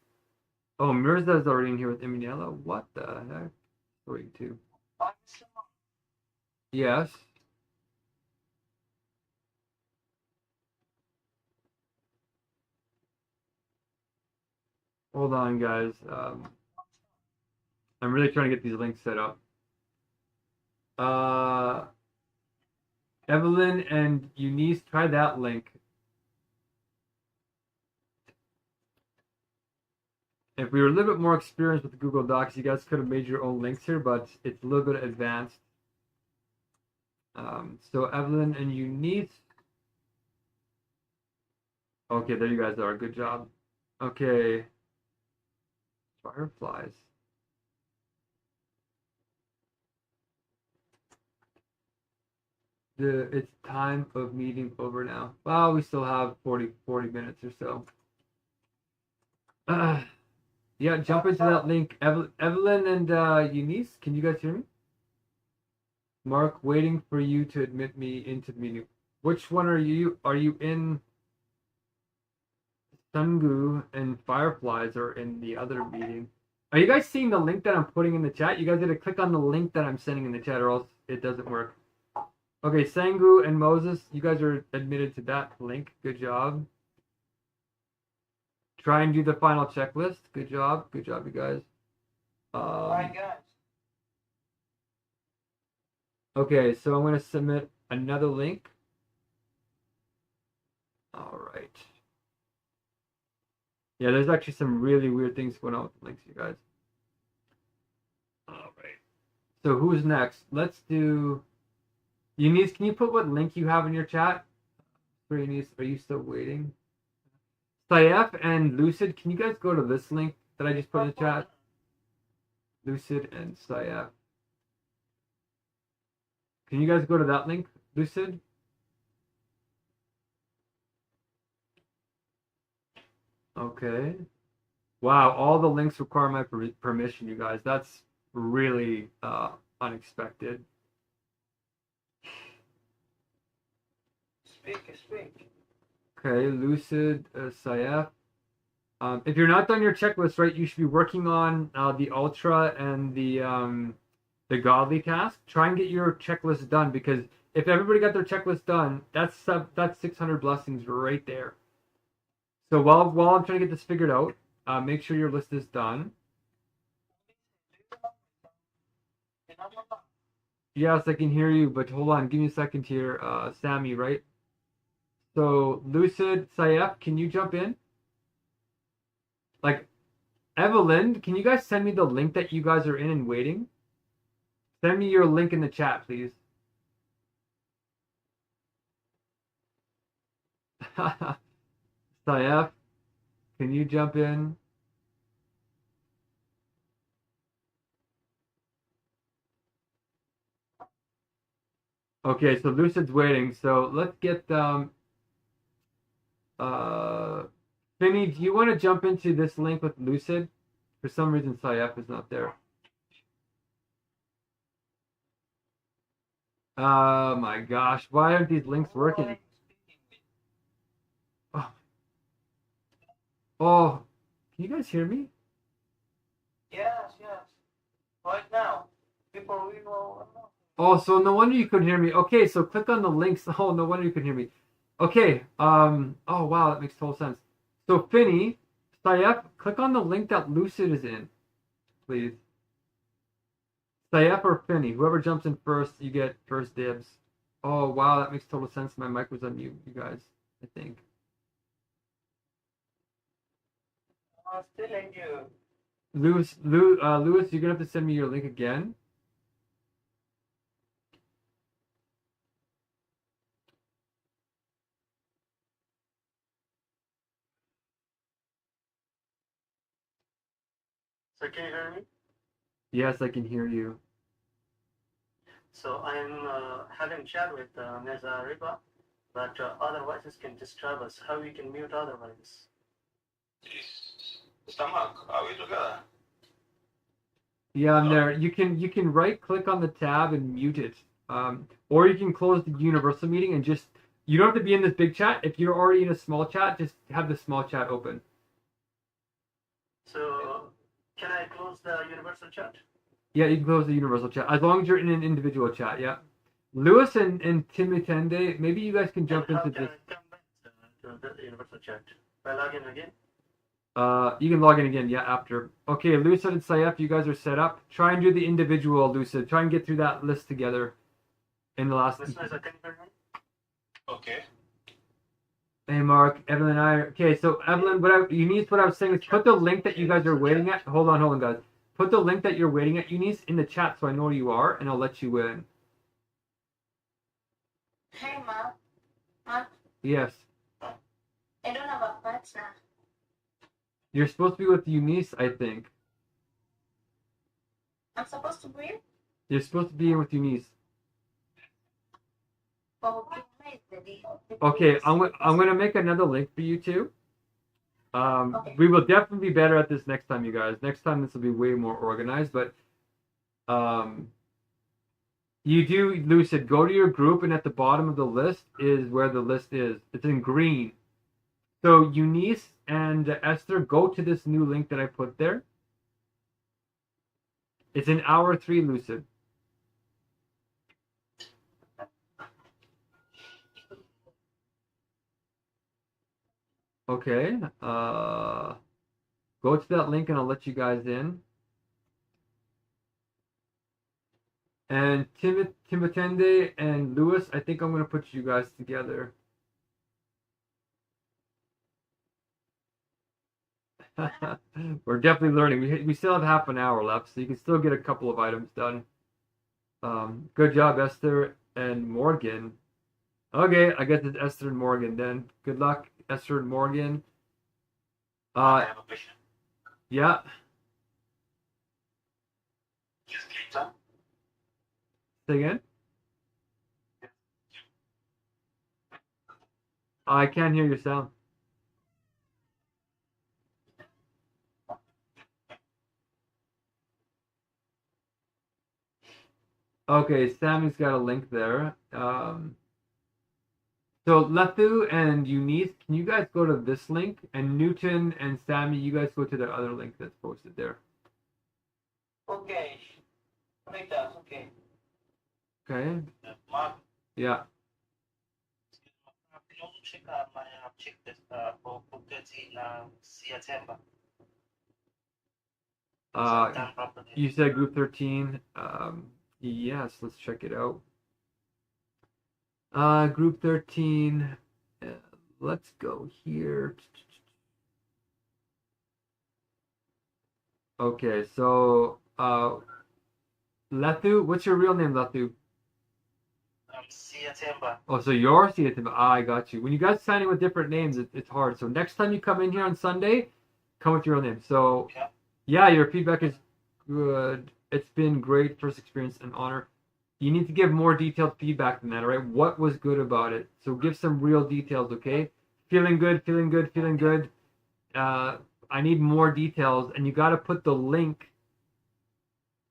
Oh, Mirza's already in here with Emiliela. What the heck? Sorry, too. Yes. Hold on, guys. I'm really trying to get these links set up. Evelyn and Eunice, try that link. If we were a little bit more experienced with Google Docs, you guys could have made your own links here, but it's a little bit advanced. So Evelyn and Eunice. Okay, there you guys are. Good job. Okay. Fireflies. It's time of meeting over now. Well, we still have 40 minutes or so. Yeah, jump into that link. Evelyn and Eunice, can you guys hear me? Mark, waiting for you to admit me into the meeting. Which one are you? Are you in Sungu and Fireflies or in the other meeting? Are you guys seeing the link that I'm putting in the chat? You guys got to click on the link that I'm sending in the chat or else it doesn't work. Okay, Sangu and Moses, you guys are admitted to that link. Good job. Try and do the final checklist. Good job. Good job, you guys. Hi, guys. Okay, so I'm going to submit another link. All right. Yeah, there's actually some really weird things going on with the links, you guys. All right. So who's next? Let's do... Eunice, can you put what link you have in your chat? For Eunice, are you still waiting? Saif and Lucid, can you guys go to this link that I just put in the chat? Lucid and Saif. Can you guys go to that link, Lucid? Okay. Wow, all the links require my permission, you guys. That's really unexpected. Speak. Okay, Lucid, Saif. If you're not done your checklist, right, you should be working on the Ultra and the Godly task. Try and get your checklist done, because if everybody got their checklist done, that's 600 blessings right there. So while I'm trying to get this figured out, make sure your list is done. Yes, I can hear you, but hold on, give me a second here. Sammy, right? So Lucid, Saif, can you jump in? Like, Evelyn, can you guys send me the link that you guys are in and waiting? Send me your link in the chat, please. Saif, can you jump in? Okay, so Lucid's waiting. So let's get Finny, do you want to jump into this link with Lucid? For some reason, Saif is not there. Oh my gosh, why aren't these links working? Oh, can you guys hear me? Yes. Right now. Before we go. Oh, so no wonder you couldn't hear me. Okay, so click on the links. Oh, no wonder you couldn't hear me. Okay, oh wow, that makes total sense. So Finny, Saif, click on the link that Lucid is in, please. Saif or Finny, whoever jumps in first, you get first dibs. Oh wow, that makes total sense. My mic was on mute, you guys, I think. I'm still in you. Lewis, you're gonna have to send me your link again. So can you hear me? Yes, I can hear you. So I'm having chat with Ms. Riba, but other voices can disturb us. How we can mute other voices? Mr. Mark, are we together? Yeah, I'm there. You can right click on the tab and mute it. Or you can close the universal meeting and just, you don't have to be in this big chat. If you're already in a small chat, just have the small chat open. So can I close the universal chat? Yeah, you can close the universal chat as long as you're in an individual chat. Yeah, Lewis and Timitende, maybe you guys can jump into this. How can I come back to the universal chat? By login again? You can log in again, yeah, after. Okay, Lucid and Sayef, you guys are set up. Try and do the individual, Lucid. Try and get through that list together in the last... Listeners, I think we're okay. Hey, Mark, Evelyn and I are... Okay, so Evelyn, what I was saying is put the link that you guys are waiting at... Hold on, guys. Put the link that you're waiting at, Eunice, in the chat so I know where you are, and I'll let you in. Hey, Mark. Yes. I don't have a partner. You're supposed to be with Eunice, I think. I'm supposed to be? You're supposed to be in with Eunice. Oh, where is the deal? Okay, I'm gonna make another link for you two. Okay. We will definitely be better at this next time, you guys. Next time this will be way more organized, but you do, Lucid, go to your group, and at the bottom of the list is where the list is. It's in green. So Eunice and Esther, go to this new link that I put there. It's in hour 3, Lucid. Okay. Go to that link and I'll let you guys in. And Timotende and Lewis, I think I'm going to put you guys together. We're definitely learning. We still have half an hour left, so you can still get a couple of items done. Good job, Esther and Morgan. Okay, I guess it's Esther and Morgan then. Good luck, Esther and Morgan. I have a question. Yeah. Is Peter? Say again? I can't hear your sound. Okay, Sammy's got a link there. So Lethu and Eunice, can you guys go to this link? And Newton and Sammy, you guys go to the other link that's posted there. Okay. Later, okay. Okay? Mark, Yeah. can you also check my checklist for group 13 September? Done properly. You said group 13. Yes, let's check it out. Group 13. Let's go here. Okay, so Lethu, what's your real name, Lethu? September. Oh, so you're September. I got you. When you guys sign in with different names, it's hard. So next time you come in here on Sunday, come with your real name. So yeah, your feedback is good. It's been great. First experience, an honor. You need to give more detailed feedback than that, all right? What was good about it? So give some real details, okay? Feeling good, feeling good, feeling good. I need more details, and you got to put the link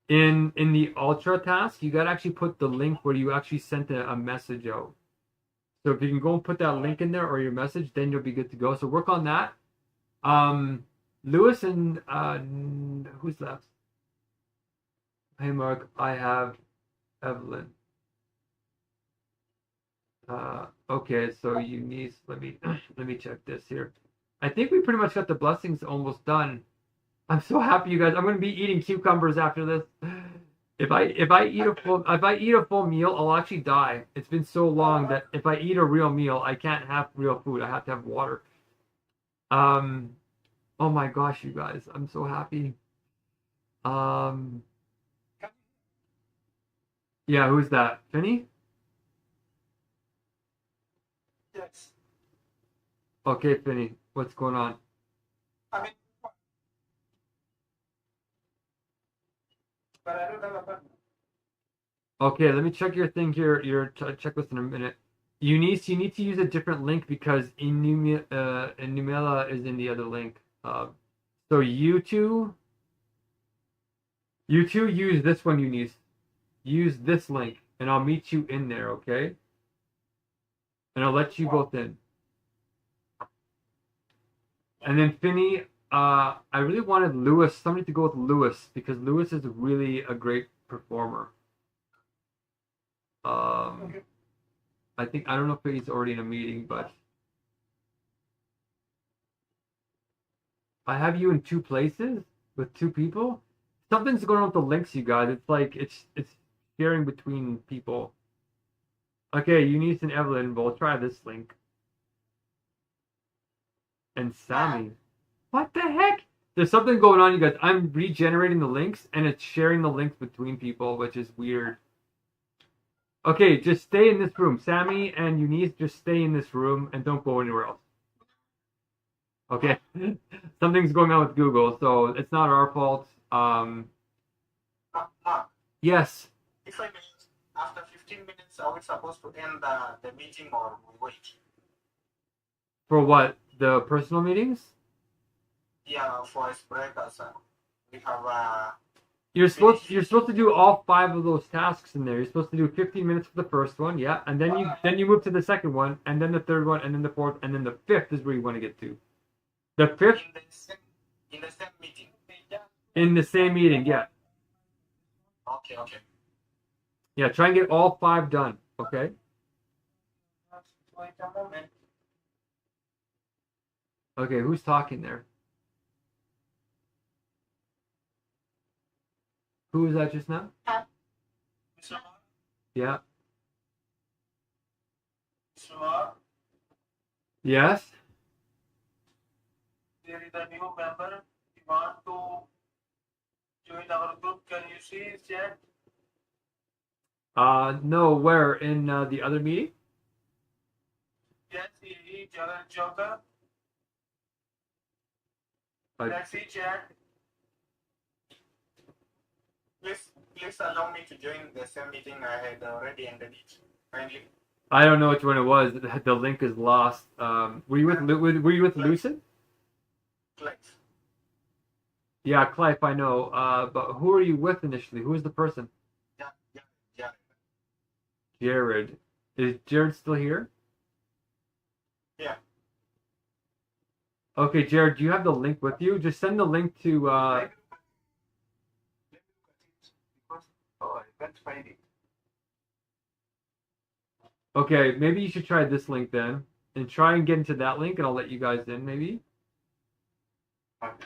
in the ultra task. You got to actually put the link where you actually sent a message out. So if you can go and put that link in there or your message, then you'll be good to go. So work on that. Lewis and who's left? Hey, Mark, I have Evelyn. Okay, so Eunice, let me check this here. I think we pretty much got the blessings almost done. I'm so happy, you guys. I'm gonna be eating cucumbers after this. If I eat a full meal, I'll actually die. It's been so long that if I eat a real meal, I can't have real food. I have to have water. Oh my gosh, you guys, I'm so happy. Yeah, who's that? Finny? Yes. Okay, Finny, what's going on? I mean, but I don't have a partner. Okay, let me check your thing here, your checklist in a minute. Eunice, you need to use a different link because Enumela is in the other link. So you two use this one, Eunice. Use this link, and I'll meet you in there, okay? And I'll let you both in. And then Finny, I really wanted Lewis, somebody to go with Lewis, because Lewis is really a great performer. Okay. I don't know if he's already in a meeting, but I have you in two places with two people. Something's going on with the links, you guys. It's like it's sharing between people. Okay, Eunice and Evelyn. We'll try this link. And Sammy. What the heck? There's something going on, you guys. I'm regenerating the links, and it's sharing the links between people, which is weird. Okay, just stay in this room. Sammy and Eunice, just stay in this room and don't go anywhere else. Okay? Something's going on with Google, so it's not our fault. Mark, Yes. if I may, after 15 minutes, are we supposed to end the meeting or we wait? For what? The personal meetings? Yeah, for icebreakers, we have You're supposed to do all 5 of those tasks in there. You're supposed to do 15 minutes for the first one, yeah, and then you move to the second one, and then the third one, and then the fourth, and then the fifth is where you want to get to. The fifth in the same meeting. in the same meeting, yeah. Okay. Yeah, try and get all 5 done, okay? Wait a moment. Okay, who's talking there? Who was that just now? Mr. Mark, Yeah. Mr. Mark, Yes? there is a new member. You want to join our group? Can you see his chat? No, where? In the other meeting? Yes, he Joker. Let's see chat. Please allow me to join the same meeting. I had already ended it. Kindly. I don't know which one it was. The link is lost. Were you with Lucid? Click. Yeah, Clive, I know. But who are you with initially? Who is the person? Yeah. Jared. Is Jared still here? Yeah. Okay, Jared, do you have the link with you? Just send the link to. Oh, I can't find it. Okay, maybe you should try this link then, and try and get into that link, and I'll let you guys in. Maybe. Mark,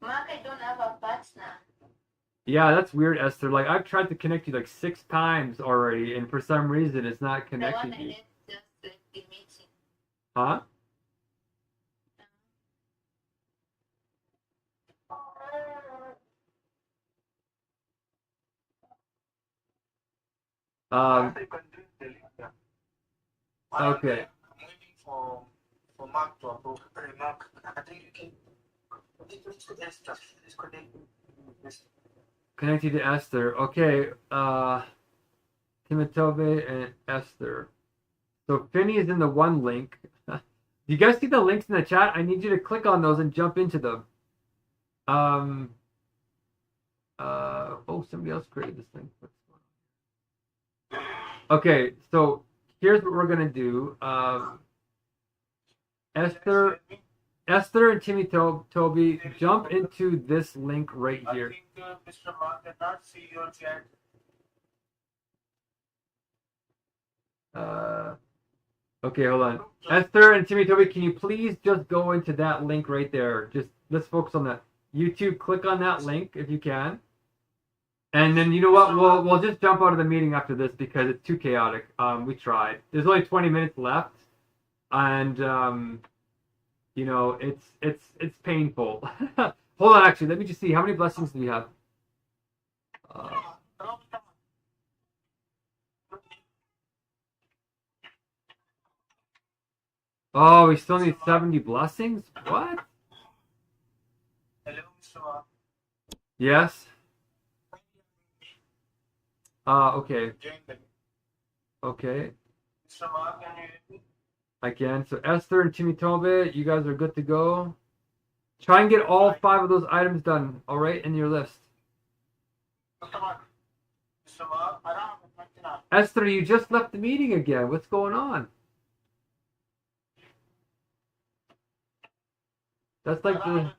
I don't have a partner. Yeah, that's weird, Esther. Like I've tried to connect you like 6 times already, and for some reason it's not The one connecting I you. left just left the meeting. Huh? Okay. I'm waiting for Mark to approve. Hey, Mark, I think you can. Let's connect. Connected to Esther. Okay. Timotove and Esther. So Finny is in the one link. Do you guys see the links in the chat? I need you to click on those and jump into them. Oh, somebody else created this thing. What's going on? Okay, so here's what we're gonna do. Esther and Timmy Toby, jump into this link right here. I think Mr. Mark cannot see your chat. Okay, hold on. Esther and Timmy Toby, can you please just go into that link right there? Just let's focus on that. YouTube, click on that link if you can. And then you know what? We'll just jump out of the meeting after this because it's too chaotic. We tried. There's only 20 minutes left, and you know it's painful. Hold on, actually, let me just see how many blessings do we have. Oh, we still need 70 blessings? What? Hello, Mr. Mark. Yes? Okay. Okay. Mr. Mark, can you hear me? I can. So Esther and Timmy Tobe, you guys are good to go. Try and get all 5 of those items done, alright, in your list. Mr. Mark, I don't have a question. Esther, you just left the meeting again. What's going on? That's like the...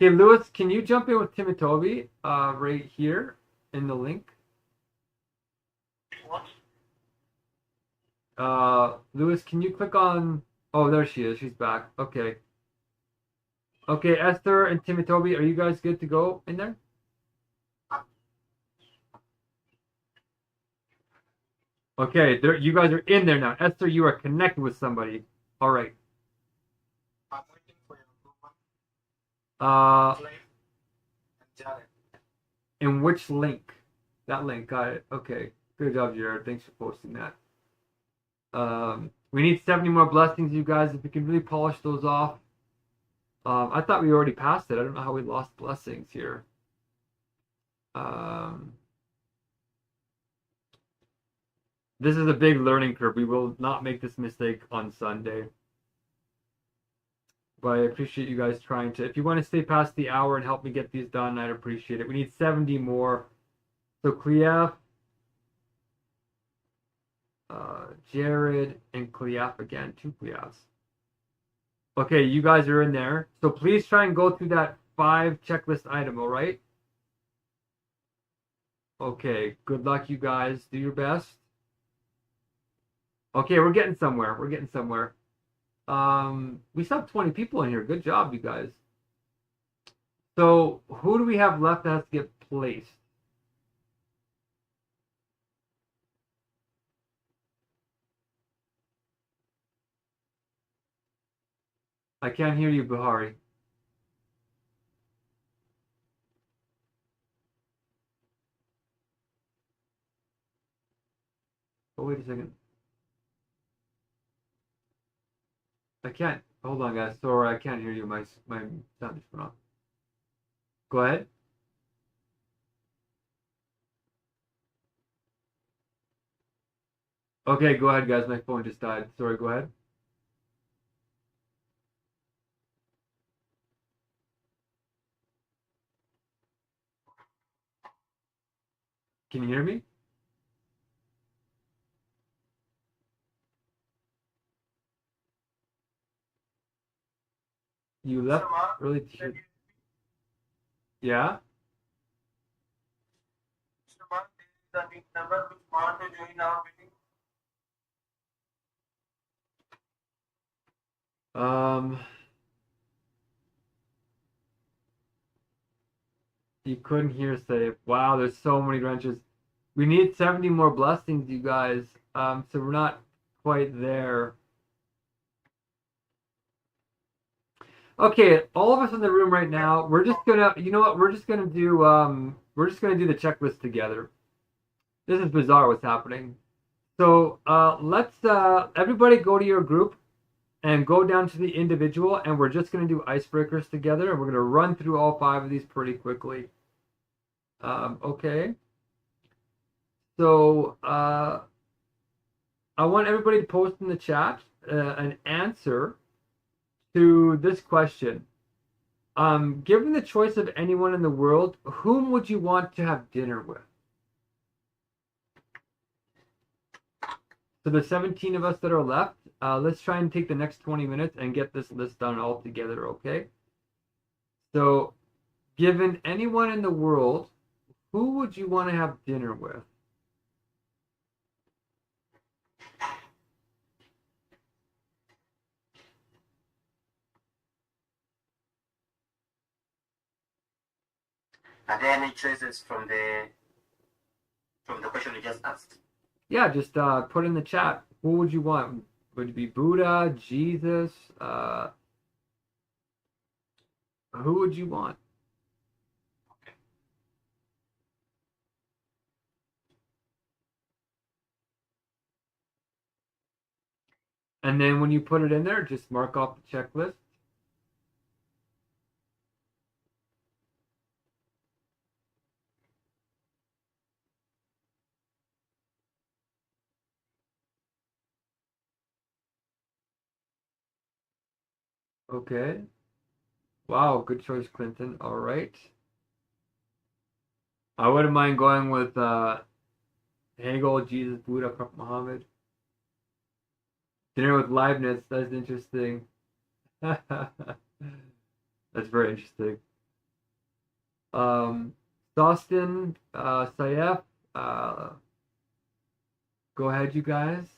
Okay, Lewis, can you jump in with Timmy Toby right here in the link? What? Lewis, can you click on Oh, there she is. She's back. Okay. Okay, Esther and Timothy, are you guys good to go in there? Okay, there, you guys are in there now. Esther, you are connected with somebody. All right. I'm waiting for your approval. In which link? That link, got it. Okay, good job, Jared. Thanks for posting that. We need 70 more blessings, you guys. If we can really polish those off. I thought we already passed it. I don't know how we lost blessings here. This is a big learning curve. We will not make this mistake on Sunday. But I appreciate you guys trying to. If you want to stay past the hour and help me get these done, I'd appreciate it. We need 70 more. So Clef, Jared, and Clef again. 2 Clefs. Okay, you guys are in there. So please try and go through that 5 checklist item, all right? Okay, good luck, you guys. Do your best. Okay, we're getting somewhere. We're getting somewhere. We still have 20 people in here. Good job, you guys. So who do we have left that has to get placed? I can't hear you, Bahari. Oh, wait a second. I can't. Hold on, guys. Sorry, I can't hear you. My sound just went off. Go ahead. Okay, go ahead, guys. My phone just died. Sorry, go ahead. Can you hear me? You left early to hear. Yeah? Mr. Mark, this is the link number which want to join our meeting. You couldn't hear safe. Wow, there's so many wrenches. We need 70 more blessings, you guys. So we're not quite there. Okay, all of us in the room right now, we're just gonna, you know what? We're just gonna do the checklist together. This is bizarre what's happening. So let's everybody go to your group and go down to the individual, and we're just gonna do icebreakers together, and we're gonna run through all 5 of these pretty quickly. Okay. So I want everybody to post in the chat an answer to this question. Given the choice of anyone in the world, whom would you want to have dinner with? So the 17 of us that are left, let's try and take the next 20 minutes and get this list done all together, okay? So, given anyone in the world, who would you want to have dinner with? Are there any choices from the question you just asked? Yeah, just put in the chat. Who would you want? Would it be Buddha, Jesus? Who would you want? Okay. And then when you put it in there, just mark off the checklist. Okay. Wow, good choice, Clinton. All right. I wouldn't mind going with Hegel, Jesus, Buddha, Prophet Muhammad. Dinner with Leibniz. That's interesting. That's very interesting. Sostin, Saif, go ahead, you guys.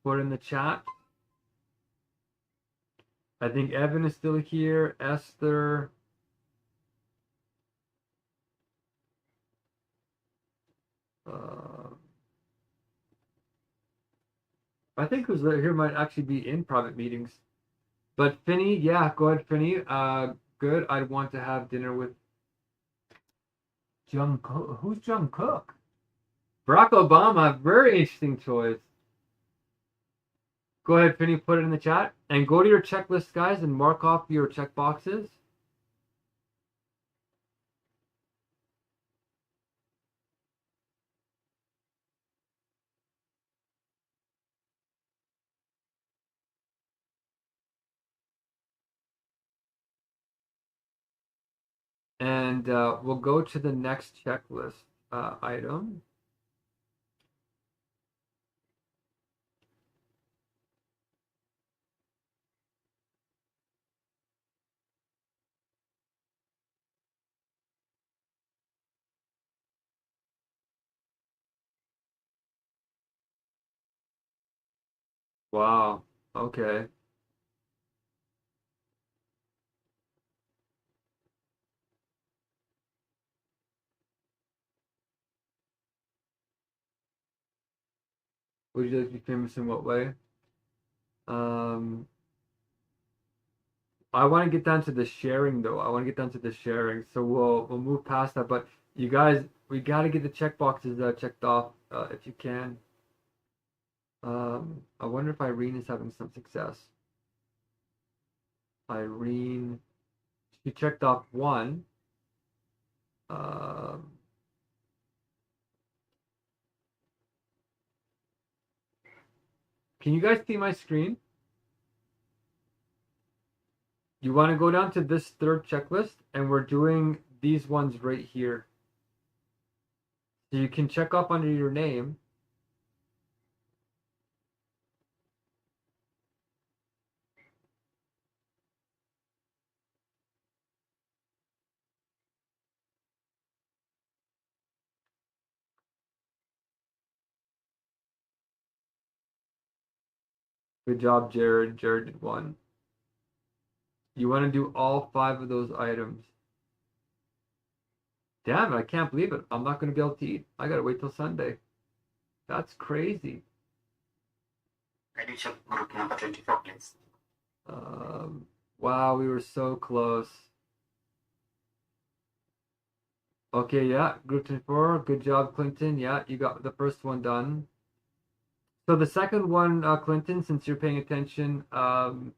Put in the chat. I think Evan is still here. Esther. I think who's here might actually be in private meetings. But Finney, yeah, go ahead, Finney. Good. I'd want to have dinner with Jungkook. Who's Jungkook? Barack Obama. Very interesting choice. Go ahead, Finney. Put it in the chat and go to your checklist, guys, and mark off your check boxes. And we'll go to the next checklist item. Wow. Okay. Would you like to be famous in what way? I want to get down to the sharing though. I want to get down to the sharing. So we'll move past that. But you guys, we got to get the check boxes checked off if you can. I wonder if Irene is having some success. Irene, she checked off one. Can you guys see my screen? You want to go down to this third checklist, and we're doing these ones right here. So you can check off under your name. Good job, Jared. Jared did one. You want to do all 5 of those items. Damn it, I can't believe it. I'm not going to be able to eat. I got to wait till Sunday. That's crazy. Can you check group number 24, please? Wow, we were so close. Okay, yeah, group 24. Good job, Clinton. Yeah, you got the first one done. So the second one, Clinton, since you're paying attention, tell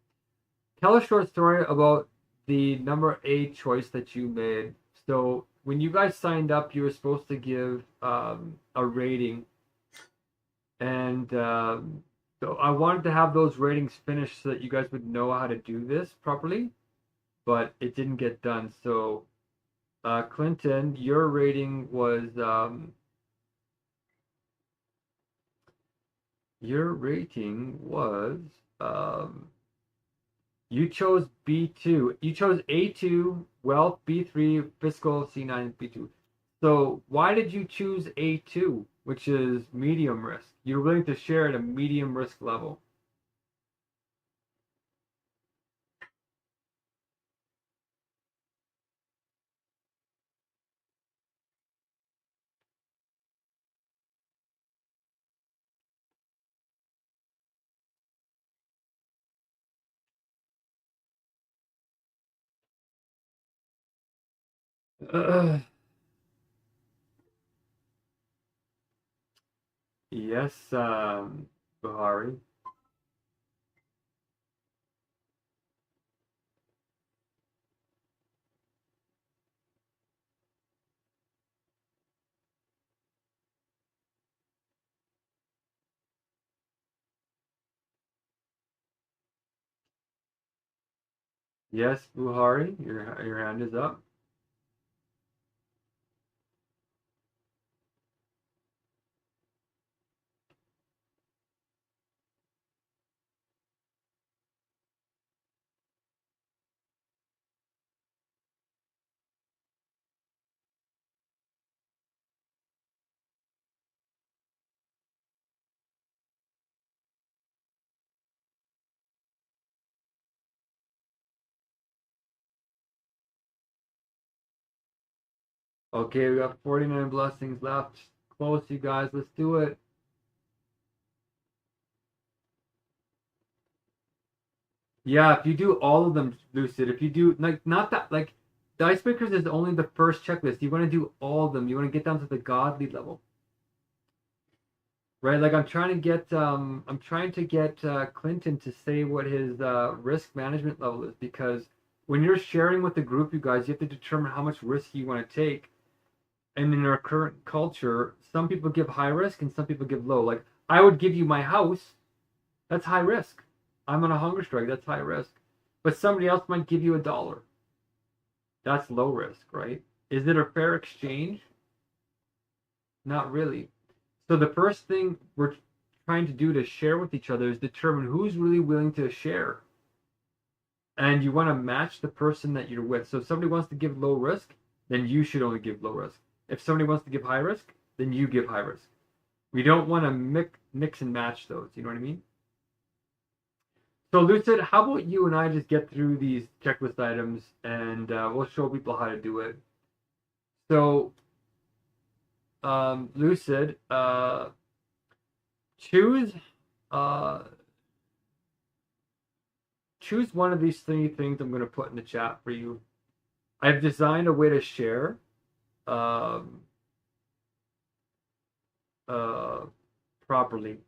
a short story about the number 8 choice that you made. So when you guys signed up, you were supposed to give a rating. And so I wanted to have those ratings finished so that you guys would know how to do this properly, but it didn't get done. So Clinton, your rating was you chose B2. You chose A2, wealth, B3, fiscal, C9, B2. So why did you choose A2, which is medium risk? You're willing to share at a medium risk level. Yes, Buhari. Yes, Buhari, your hand is up. Okay, we got 49 blessings left. Close, you guys. Let's do it. Yeah, if you do all of them, Lucid, if you do, like, not that, like, the icebreakers is only the first checklist. You want to do all of them. You want to get down to the godly level. Right? Like, I'm trying to get Clinton to say what his risk management level is, because when you're sharing with the group, you guys, you have to determine how much risk you want to take. And in our current culture, some people give high risk and some people give low. Like, I would give you my house. That's high risk. I'm on a hunger strike. That's high risk. But somebody else might give you $1. That's low risk, right? Is it a fair exchange? Not really. So the first thing we're trying to do to share with each other is determine who's really willing to share. And you want to match the person that you're with. So if somebody wants to give low risk, then you should only give low risk. If somebody wants to give high risk, then you give high risk. We don't want to mix and match those. You know what I mean? So Lucid, how about you and I just get through these checklist items and we'll show people how to do it. So Lucid, choose one of these 3 things I'm going to put in the chat for you. I've designed a way to share properly.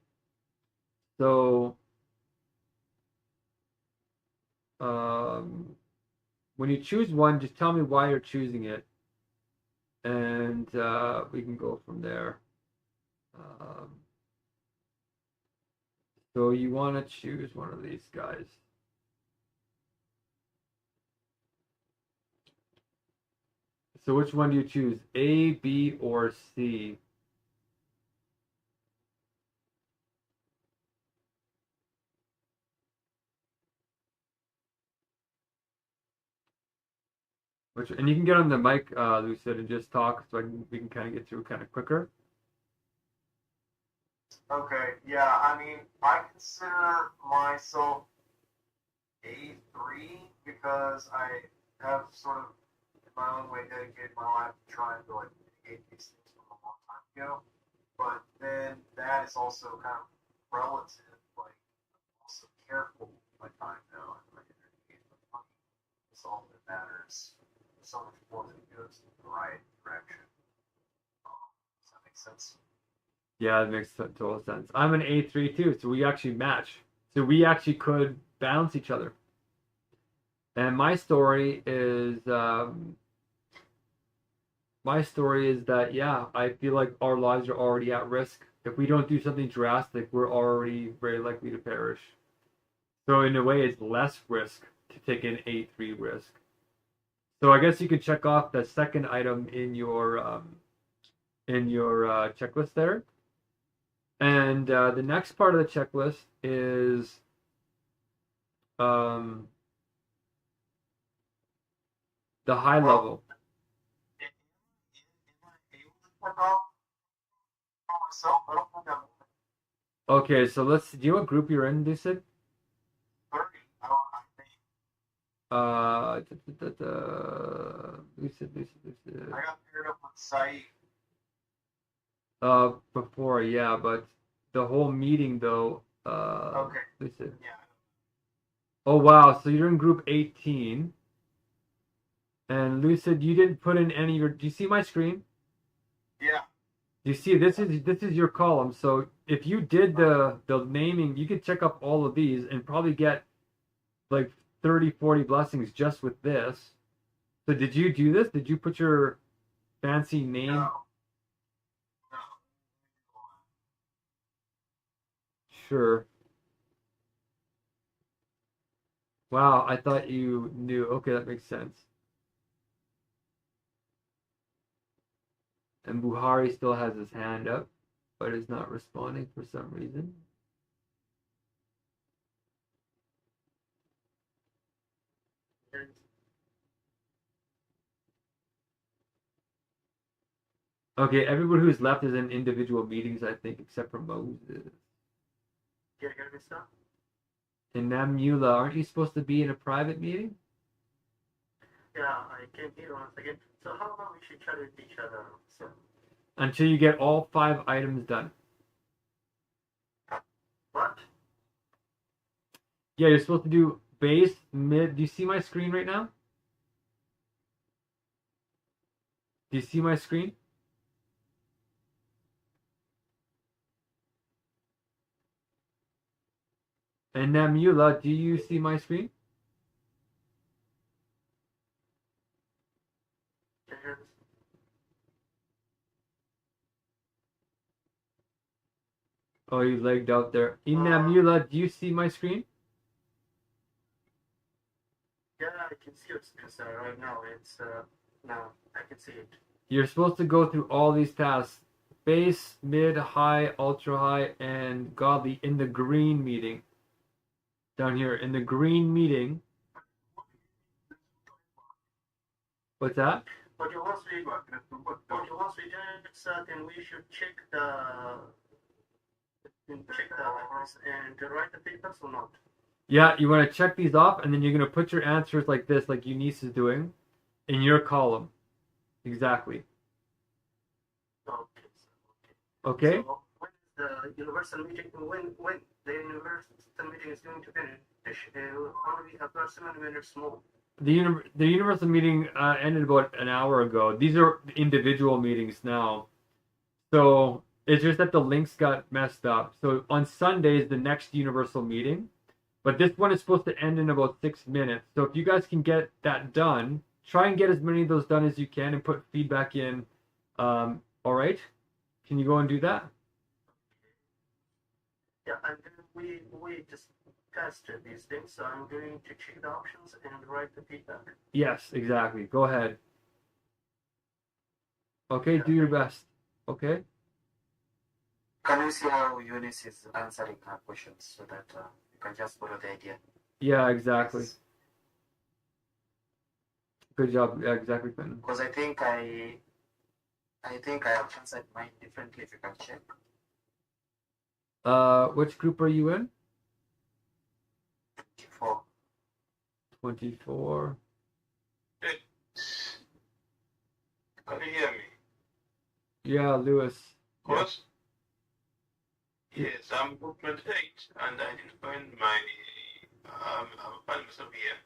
So when you choose one, just tell me why you're choosing it, and we can go from there. So you want to choose one of these guys. So which one do you choose? A, B, or C? And you can get on the mic, Lucid, and just talk, so we can kind of get through kind of quicker. Okay, yeah, I mean, I consider myself A3 because I have sort of, in my own way, dedicated my life to trying to like mitigate these things from a long time ago. But then that is also kind of relative. Like, I'm also careful with my time now and my energy and my money. It's all that matters. So much more that goes in the right direction. Does that make sense? Yeah, it makes total sense. I'm an A3 too, so we actually match. So we actually could balance each other. And my story is that, yeah, I feel like our lives are already at risk. If we don't do something drastic, we're already very likely to perish. So in a way, it's less risk to take an A3 risk. So I guess you could check off the second item in your checklist there. And the next part of the checklist is the high level. Okay, so do you know what group you're in, Lucid? 30. Lucid. I got paired up with Saeed. Before, yeah, but the whole meeting though, okay. Lucid. Yeah. Oh wow, so you're in group 18. And Lucid, you didn't put in any of your, do you see my screen? Yeah. You see, this is your column. So if you did the naming, you could check up all of these and probably get like 30, 40 blessings just with this. So did you do this? Did you put your fancy name? No. Sure. Wow, I thought you knew. Okay, that makes sense. And Buhari still has his hand up, but is not responding for some reason. Okay, everyone who's left is in individual meetings, I think, except for Moses. And Namula, aren't you supposed to be in a private meeting? Yeah, I came here once again. So how long we should chat with each other? So Until you get all 5 items done. what? Yeah, you're supposed to do base, mid. Do you see my screen right now? Do you see my screen? And Namula, do you see my screen? Oh, you lagged out there. Namula, do you see my screen? Yeah, I can see it because right now it's now I can see it. You're supposed to go through all these tasks. Base, mid, high, ultra high, and godly in the green meeting. Down here in the green meeting. What's that? But once we did then we should check the and write the papers or not? Yeah, you want to check these off, and then you're going to put your answers like this, like Eunice is doing, in your column. Exactly. Okay? So when is the universal meeting? When the universal meeting is going to finish? Only about 7 minutes more. The universal meeting ended about an hour ago. These are individual meetings now. So it's just that the links got messed up. So on Sunday is the next universal meeting. But this one is supposed to end in about 6 minutes. So if you guys can get that done, try and get as many of those done as you can and put feedback in. All right? Can you go and do that? Yeah, and then we discussed these things, so I'm going to check the options and write the feedback. Yes, exactly. Go ahead. Okay, do your best. Okay? Can you see how Eunice is answering her questions so that you can just follow the idea? Yeah, exactly. Yes. Good job. Yeah, exactly, Quentin. Because I think I have answered mine differently. If you can check. Which group are you in? 24. 24. Can you hear me? Yeah, Lewis. Yes. Yes, I'm group 28, and I didn't find my find myself here.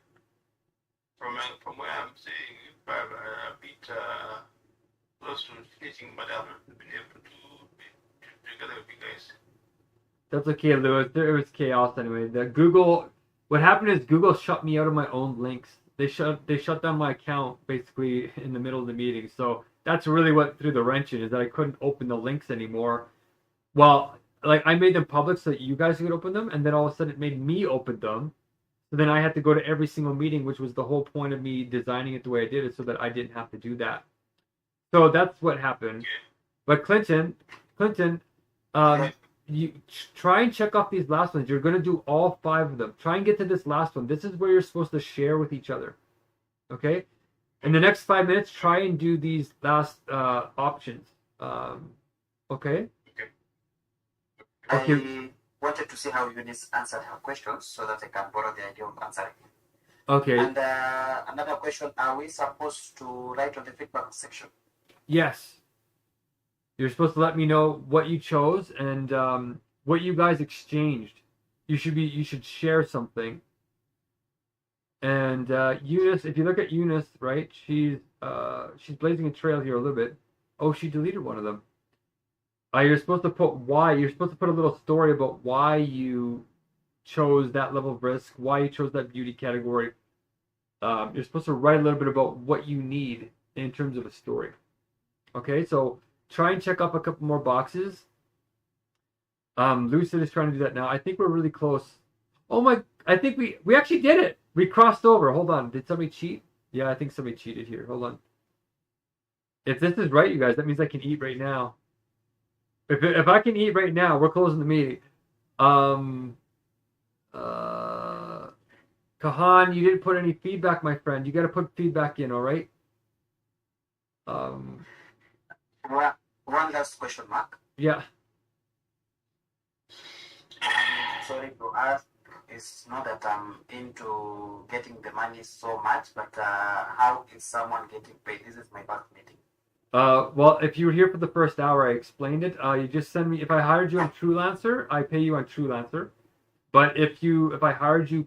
From where I'm saying, I'm a bit close to finishing, but I haven't been able to together with you guys. That's okay, Lewis. There was chaos anyway. What happened is Google shut me out of my own links. They shut down my account basically in the middle of the meeting. So that's really what threw the wrench in, is that I couldn't open the links anymore. Well, like I made them public so that you guys could open them, and then all of a sudden it made me open them. So then I had to go to every single meeting, which was the whole point of me designing it the way I did it, so that I didn't have to do that. So that's what happened. But Clinton, you try and check off these last ones. You're going to do all 5 of them. Try and get to this last one. This is where you're supposed to share with each other. Okay? In the next 5 minutes, try and do these last options. Okay? I wanted to see how Eunice answered her questions so that I can borrow the idea of answering. Okay. And another question, are we supposed to write on the feedback section? Yes. You're supposed to let me know what you chose and what you guys exchanged. You should share something. And Eunice, if you look at Eunice, right, she's blazing a trail here a little bit. Oh, she deleted one of them. You're supposed to put why. You're supposed to put a little story about why you chose that level of risk, why you chose that beauty category. You're supposed to write a little bit about what you need in terms of a story. Okay, so try and check off a couple more boxes. Lucid is trying to do that now. I think we're really close. Oh my, I think we actually did it. We crossed over. Hold on. Did somebody cheat? Yeah, I think somebody cheated here. Hold on. If this is right, you guys, that means I can eat right now. If I can eat right now, we're closing the meeting. Kahan, you didn't put any feedback, my friend. You got to put feedback in, all right? One last question, Mark. Yeah. Sorry to ask, it's not that I'm into getting the money so much, but how is someone getting paid? This is my first meeting. Well, if you were here for the first hour, I explained it. You just send me. If I hired you on TrueLancer, I pay you on TrueLancer. But if I hired you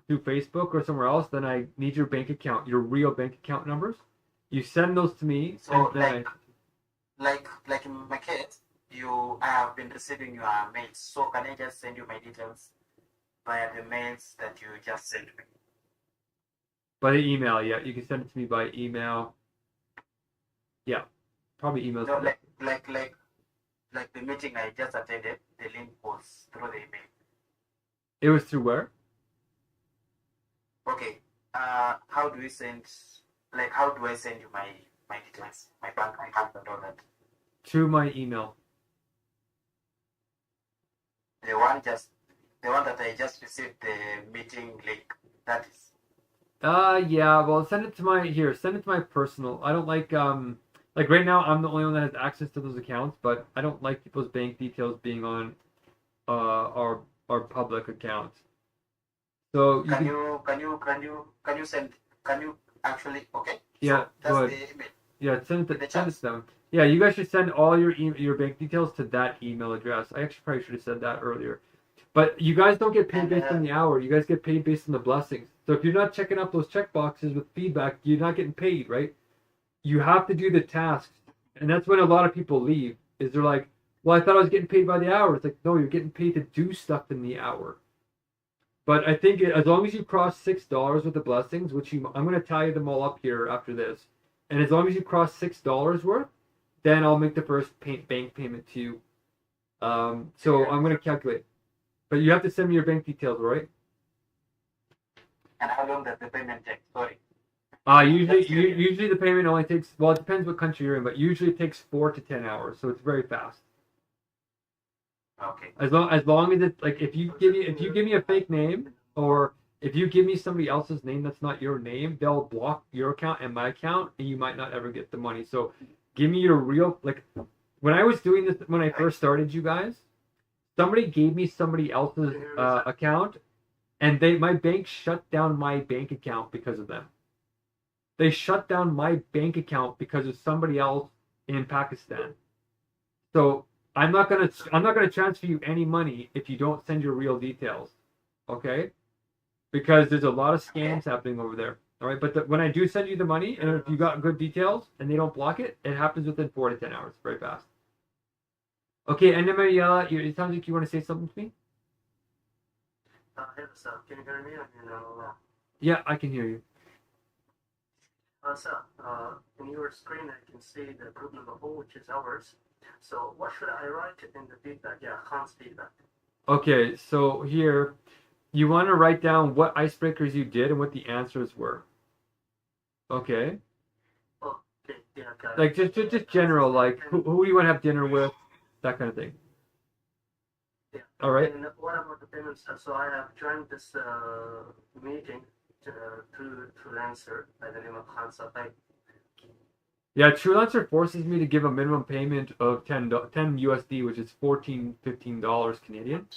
through Facebook or somewhere else, then I need your bank account, your real bank account numbers. You send those to me. So and then like in my case, I have been receiving your mails. So can I just send you my details via the mails that you just sent me? by the email, yeah, you can send it to me by email. Yeah, probably emails. No, like the meeting I just attended, the link was through the email. It was through where? Okay. How do we send? Like, how do I send you my details, my bank account and all that? To my email. The one that I just received the meeting link. That is. Yeah. Well, send it to my personal. I don't like right now I'm the only one that has access to those accounts, but I don't like people's bank details being on our public accounts. So Can you actually okay? Yeah, So that's go the ahead. email. Yeah, send it to them. Yeah, you guys should send all your bank details to that email address. I actually probably should have said that earlier. But you guys don't get paid based on the hour. You guys get paid based on the blessings. So if you're not checking up those check boxes with feedback, you're not getting paid, right? You have to do the tasks. And that's when a lot of people leave, is they're like, well, I thought I was getting paid by the hour. It's like, no, you're getting paid to do stuff in the hour. But I think as long as you cross $6 with the blessings, which I'm going to tally them all up here after this, and as long as you cross $6 worth, then I'll make the first bank payment to you. So I'm going to calculate. But you have to send me your bank details, all right? And how long does the payment take? Sorry. Usually the payment only takes, well, it depends what country you're in, but usually it takes 4 to 10 hours, so it's very fast. Okay. As long as it's like if you give me a fake name, or if you give me somebody else's name that's not your name, they'll block your account and my account, and you might not ever get the money. So give me your real, like when I was doing this when I first started, you guys, somebody gave me somebody else's account, and my bank shut down my bank account because of them. They shut down my bank account because of somebody else in Pakistan. So I'm not gonna transfer you any money if you don't send your real details, okay? Because there's a lot of scams happening over there. All right, but when I do send you the money, and if you got good details and they don't block it, it happens within 4 to 10 hours, very fast. Okay, and then Mariella, it sounds like you want to say something to me. Hey, sir, can you hear me? Yeah, I can hear you. Sir, in your screen I can see the group number 4, which is ours. So what should I write in the feedback? Yeah, Hans feedback. Okay, so here, you want to write down what icebreakers you did and what the answers were. Okay? Okay, yeah, got Like just general, like who do you want to have dinner with, that kind of thing. Yeah. All right. And what about the payments? So I have joined this meeting through Lancer by the name of Hans. Yeah, TrueLancer forces me to give a minimum payment of 10 USD, which is $15 Canadian.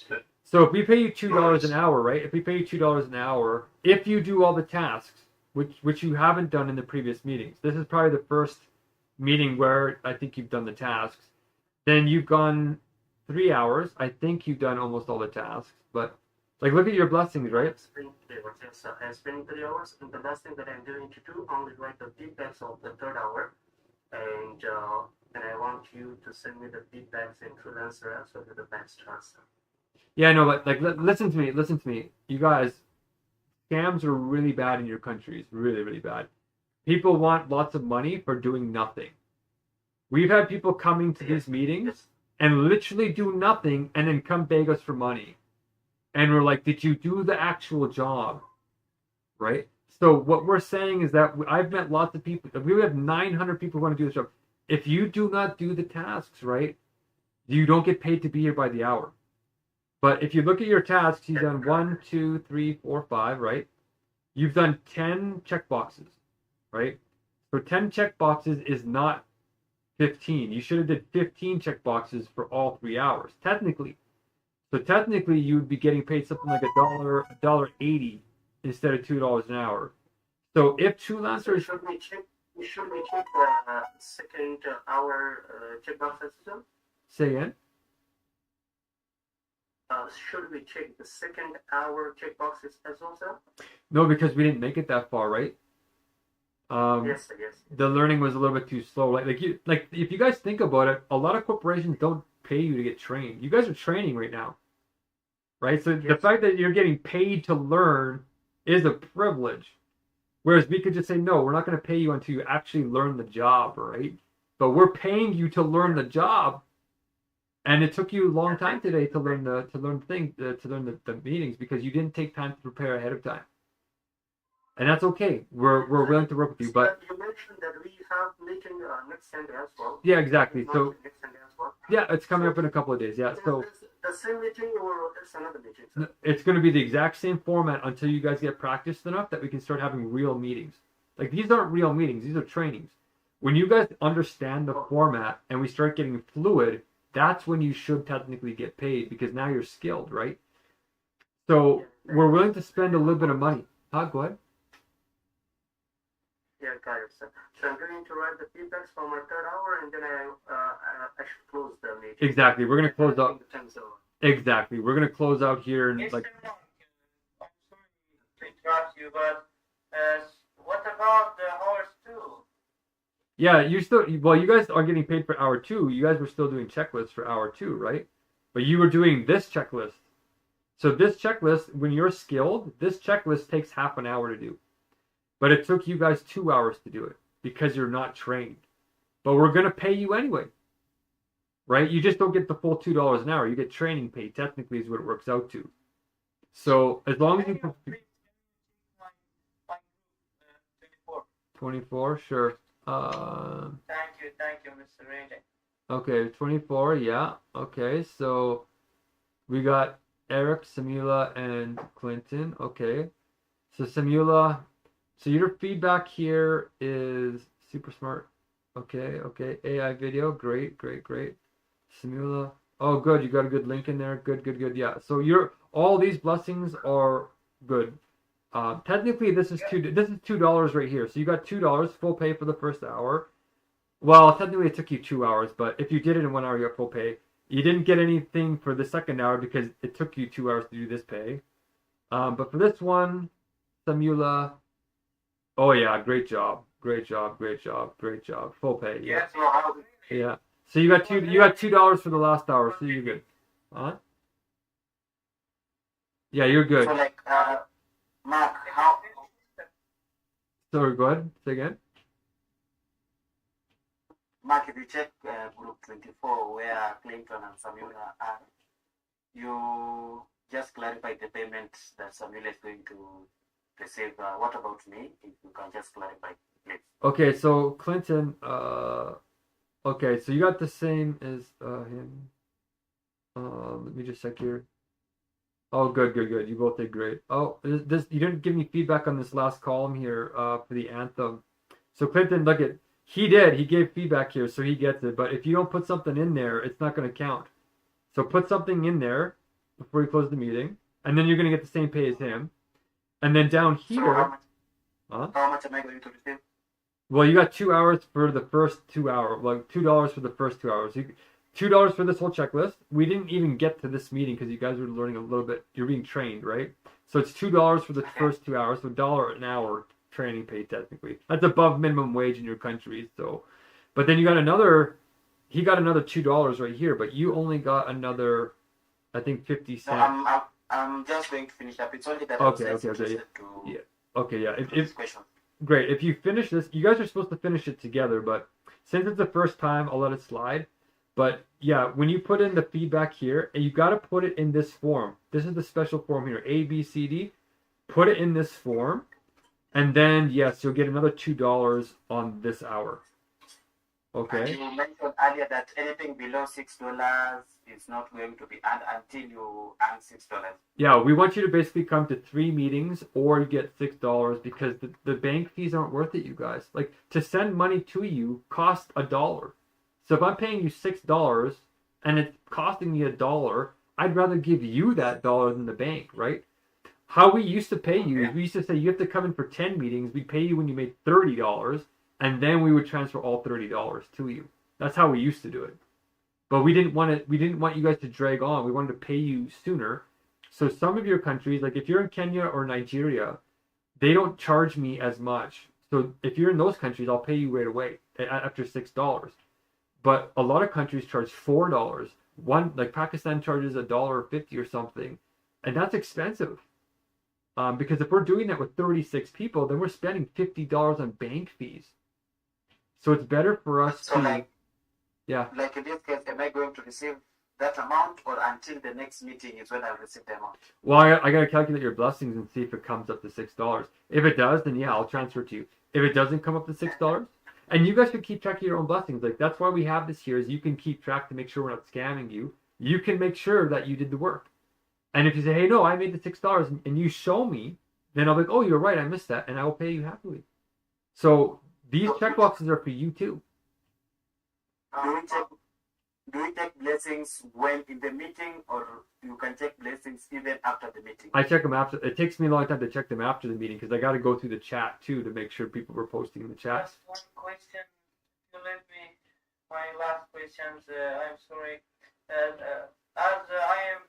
So if we pay you $2 an hour, right? If we pay you $2 an hour, if you do all the tasks, which you haven't done in the previous meetings, this is probably the first meeting where I think you've done the tasks. Then you've gone 3 hours. I think you've done almost all the tasks, but like look at your blessings, right? I'm spending 3 hours, and the last thing that I'm doing to do only write the feedbacks of the 3rd hour, and I want you to send me the feedbacks in TrueLancer as well as the bank transfer. Yeah, no, but like listen to me. You guys, scams are really bad in your countries, really, really bad. People want lots of money for doing nothing. We've had people coming to these meetings and literally do nothing and then come beg us for money. And we're like, did you do the actual job? Right? So what we're saying is that I've met lots of people. We have 900 people who want to do this job. If you do not do the tasks, right, you don't get paid to be here by the hour. But if you look at your tasks, you've done 1, 2, 3, 4, 5, right? You've done 10 check boxes, right? So 10 check boxes is not 15. You should have did 15 check boxes for all 3 hours, technically. So technically, you would be getting paid something like $1.80 instead of $2 an hour. So if two So lancers, should we check the second hour checkbox as well? say again. Should we check the second hour checkboxes as well, sir? No, because we didn't make it that far, right? Yes, sir, yes. The learning was a little bit too slow. Like if you guys think about it, a lot of corporations don't pay you to get trained. You guys are training right now, right? So the fact that you're getting paid to learn is a privilege. Whereas we could just say, no, we're not going to pay you until you actually learn the job, right? But we're paying you to learn the job, and it took you a long time today to learn the meetings because you didn't take time to prepare ahead of time. And that's okay. We're willing to work with you, but you mentioned that we have meeting next Sunday as well. yeah, exactly. So Next Sunday as well. yeah, it's coming up in a couple of days. Yeah, so The same meeting or it's another meeting, sir? it's going to be the exact same format until you guys get practiced enough that we can start having real meetings. Like these aren't real meetings; these are trainings. When you guys understand the format and we start getting fluid, that's when you should technically get paid because now you're skilled, right? So we're willing to spend a little bit of money. Go ahead. Yeah, got it, sir. So I'm going to write the feedbacks for my third hour, and then I should close the meeting. Exactly. We're going to close out. The time's over. Exactly. We're going to close out here and Yes, like. sir, Mark, I'm sorry to interrupt you, but what about the hours too? Yeah, you guys are getting paid for hour 2. You guys were still doing checklists for hour 2, right? But you were doing this checklist. So this checklist, when you're skilled, this checklist takes half an hour to do. But it took you guys 2 hours to do it because you're not trained. But we're going to pay you anyway. Right? You just don't get the full $2 an hour. You get training pay, technically, is what it works out to. So as long as you... 24, sure. Thank you, Mr. Rating. Okay, 24, yeah. Okay, so we got Eric, Samula, and Clinton. Okay. So Samula, so your feedback here is super smart. Okay. AI video, great. Samula, oh good, you got a good link in there. Good. Yeah. So all these blessings are good. Technically this is $2 right here. So you got $2 full pay for the first hour. Well, technically it took you 2 hours, but if you did it in 1 hour, you got full pay. You didn't get anything for the second hour because it took you 2 hours to do this pay. But for this one, Samula, oh yeah, great job. Full pay. Yeah. Yeah. So you got $2 for the last hour, so you're good. Huh? Yeah, you're good. So like, Mark, how? So go ahead. Say again. Mark, if you check group 24 where Clinton and Samula are, you just clarified the payment that Samula is going to receive. What about me? If you can just clarify, please. Okay, so Clinton, okay, so you got the same as him. Let me just check here. Oh, good. You both did great. Oh, this you didn't give me feedback on this last column here for the anthem. So Clinton, look at he gave feedback here, so he gets it. But if you don't put something in there, it's not going to count. So put something in there before you close the meeting, and then you're going to get the same pay as him. And then down here, How much am I going to receive? well, you got 2 hours for the first 2 hours, like $2 for the first 2 hours. $2 for this whole checklist. We didn't even get to this meeting because you guys were learning a little bit. You're being trained, right? So it's $2 for the first 2 hours, so $1 an hour training pay technically. That's above minimum wage in your country. So, but then you got another. He got another $2 right here, but you only got another, I think 50 cents. No, I'm just going to finish up. It's only that Okay. yeah. Okay, yeah. Great. If you finish this, you guys are supposed to finish it together, but since it's the first time, I'll let it slide. But yeah, when you put in the feedback here, and you got to put it in this form. This is the special form here, A, B, C, D. Put it in this form, and then yes, you'll get another $2 on this hour. Okay. And you mentioned earlier that anything below $6 is not going to be earned until you earn $6. Yeah, we want you to basically come to 3 meetings or you get $6 because the bank fees aren't worth it, you guys. Like, to send money to you costs $1. So if I'm paying you $6 and it's costing me $1, I'd rather give you that dollar than the bank, right? How we used to pay you is we used to say you have to come in for 10 meetings. We'd pay you when you made $30, and then we would transfer all $30 to you. That's how we used to do it. But we didn't want you guys to drag on. We wanted to pay you sooner. So some of your countries, like if you're in Kenya or Nigeria, they don't charge me as much. So if you're in those countries, I'll pay you right away after $6. But a lot of countries charge $4. One, like Pakistan charges $1.50 or something, and that's expensive. Because if we're doing that with 36 people, then we're spending $50 on bank fees. So it's better for us So to, like yeah. Like in this case, am I going to receive that amount, or until the next meeting is when I receive the amount? Well, I got to calculate your blessings and see if it comes up to $6. If it does, then yeah, I'll transfer it to you. If it doesn't come up to $6, and you guys can keep track of your own blessings. Like that's why we have this here, is you can keep track to make sure we're not scamming you. You can make sure that you did the work. And if you say, hey, no, I made the $6, and you show me, then I'll be like, oh, you're right, I missed that, and I will pay you happily. So these checkboxes are for you too. Do we take blessings when in the meeting, or you can take blessings even after the meeting? I check them after. It takes me a long time to check them after the meeting because I got to go through the chat too to make sure people were posting in the chat. Just one question. You let me. My last questions. I'm sorry. As I am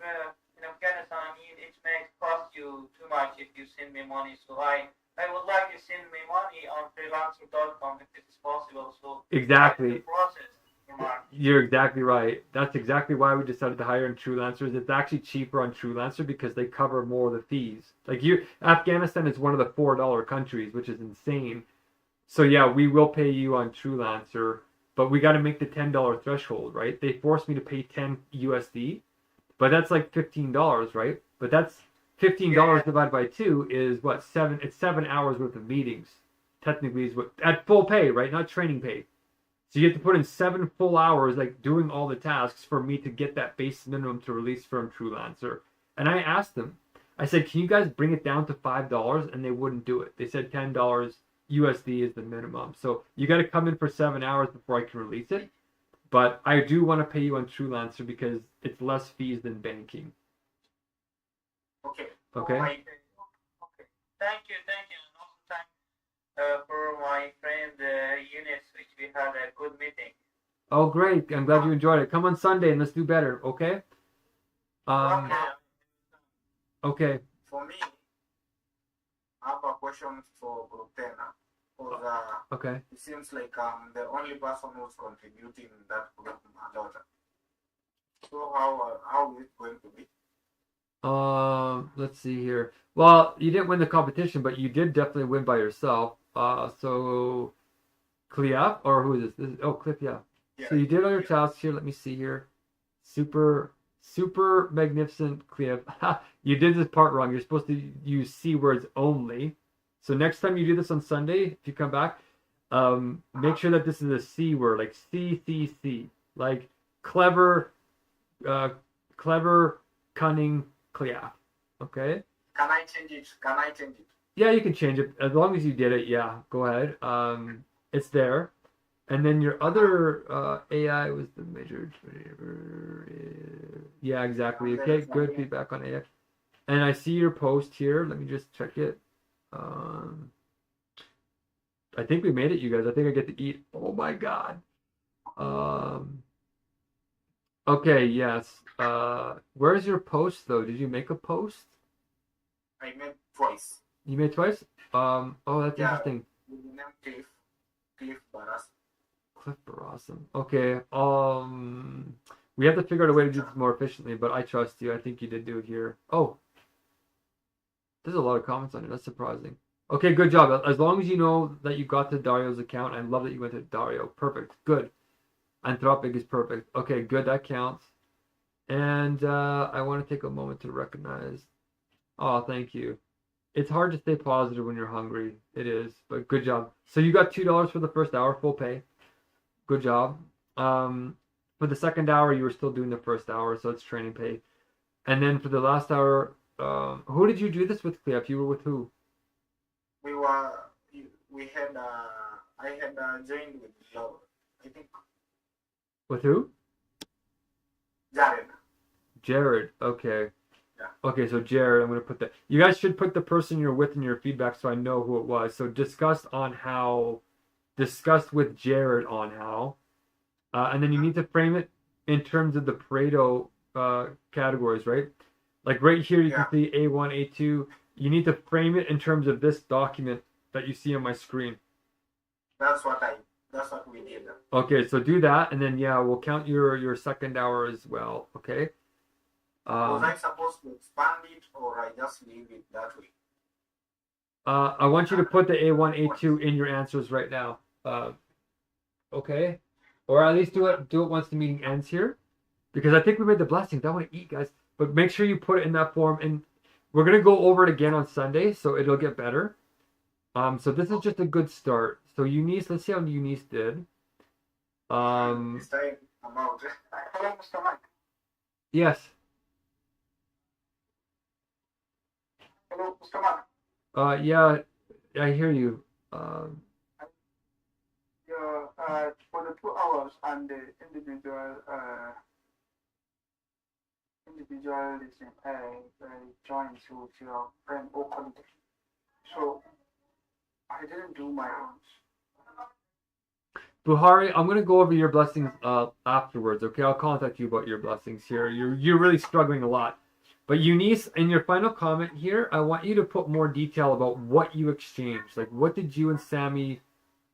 in Afghanistan, it may cost you too much if you send me money. So I would like you to send me money on freelancer.com if it is possible. So Exactly. the process. You're exactly right. That's exactly why we decided to hire in Truelancers. It's actually cheaper on Truelancer because they cover more of the fees. Like Afghanistan is one of the $4 countries, which is insane. So yeah, we will pay you on Truelancer, but we got to make the $10 threshold, right? They forced me to pay 10 USD, but that's like $15, right? But that's $15 divided by 2 is what, 7? It's 7 hours worth of meetings. Technically, is what at full pay, right? Not training pay. So you have to put in 7 full hours, like doing all the tasks for me to get that base minimum to release from Truelancer. And I asked them, I said, can you guys bring it down to $5? And they wouldn't do it. They said $10 USD is the minimum. So you got to come in for 7 hours before I can release it. But I do want to pay you on Truelancer because it's less fees than banking. Okay. Okay. Okay. Thank you. And also thank for my friend Eunice, which we had a good meeting. Oh, great. I'm glad you enjoyed it. Come on Sunday and let's do better, okay? Okay. For me, I have a question for Group 10. Because Okay. it seems like I'm the only person who's contributing in that group a lot. So how is it going to be? Let's see here. Well, you didn't win the competition, but you did definitely win by yourself. So Clef, or who is this? Cliff, yeah. So you did all your tasks here. Let me see here. Super magnificent Clef. You did this part wrong. You're supposed to use C words only. So next time you do this on Sunday, if you come back, make sure that this is a C word, like C, like clever, cunning, Clef. Okay. Can I change it? Yeah, you can change it as long as you did it. Yeah, go ahead. It's there, and then your other AI was the measured. Yeah, exactly. Okay, good feedback on AI. And I see your post here. Let me just check it. I think we made it, you guys. I think I get to eat. Oh my god. Okay, yes. Where's your post though? Did you make a post? I made twice. You made twice? Oh, that's interesting. The name Cliff Barras. Cliff Barasum. Okay. We have to figure out a way to do this more efficiently, but I trust you. I think you did do it here. Oh. There's a lot of comments on it. That's surprising. Okay, good job. As long as you know that you got to Dario's account, I love that you went to Dario. Perfect. Good. Anthropic is perfect. Okay, good. That counts. And I want to take a moment to recognize. Oh, thank you. It's hard to stay positive when you're hungry. It is, but good job. So you got $2 for the first hour, full pay. Good job. For the second hour, you were still doing the first hour, so it's training pay. And then for the last hour, who did you do this with, Clef? You were with who? I had joined with Laura, I think. With who? Jaren. Jared. Okay. Yeah. Okay, so Jared, I'm going to put that. You guys should put the person you're with in your feedback so I know who it was. So discussed with Jared on how. And then you need to frame it in terms of the Pareto categories, right? Like right here, you can see A1, A2. You need to frame it in terms of this document that you see on my screen. That's what we did. Okay, so do that, and then we'll count your second hour as well. Okay. Was I supposed to expand it, or I just leave it that way? I want you to put the A1, A2 in your answers right now. Okay, or at least do it once the meeting ends here, because I think we made the blessings. I want to eat, guys, but make sure you put it in that form, and we're gonna go over it again on Sunday, so it'll get better. So this is just a good start. So Eunice, let's see how Eunice did. This time I'm out. Hello, Mr. Mike. Yes. Hello, Mr. Mike. Yeah, I hear you. For the 2 hours and the individual listening, joins with your friend or colleague. So I didn't do my own. Buhari, I'm gonna go over your blessings afterwards. Okay, I'll contact you about your blessings here. You're really struggling a lot. But Eunice, in your final comment here, I want you to put more detail about what you exchanged. Like, what did you and Sammy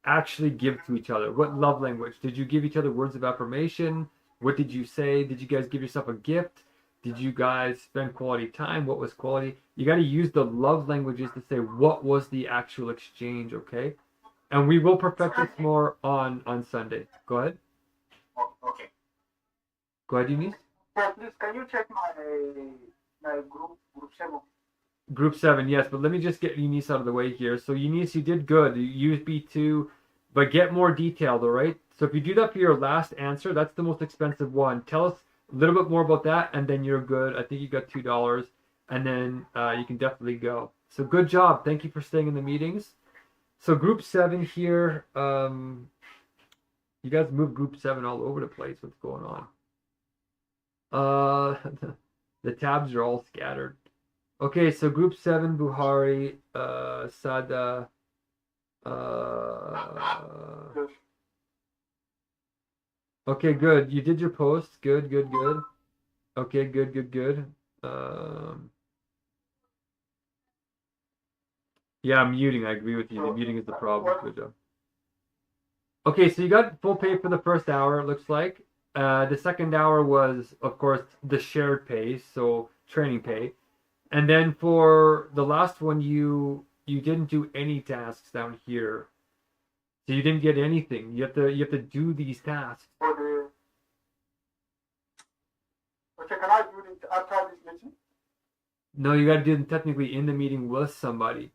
actually give to each other? What love language? Did you give each other words of affirmation? What did you say? Did you guys give yourself a gift? Did you guys spend quality time? What was quality? You got to use the love languages to say what was the actual exchange, okay? And we will perfect this more on Sunday. Go ahead. Okay. Go ahead, Eunice. Yeah, please, can you check my group 7? Group 7, yes, but let me just get Eunice out of the way here. So Eunice, you did good. You used B2, but get more detailed, all right? So if you do that for your last answer, that's the most expensive one. Tell us a little bit more about that, and then you're good. I think you got $2, and then you can definitely go. So good job. Thank you for staying in the meetings. So group 7 here, you guys move group 7 all over the place. What's going on? The tabs are all scattered. Okay, so group 7, Buhari, Sada, okay, good. You did your post. Good. Okay, good. Yeah, I'm muting. I agree with you. The muting is the problem. Good job. Okay, so you got full pay for the first hour, it looks like. The second hour was, of course, the shared pay, so training pay. And then for the last one, you didn't do any tasks down here. So you didn't get anything. You have to do these tasks. Okay, can I do it after this meeting? No, you got to do them technically in the meeting with somebody.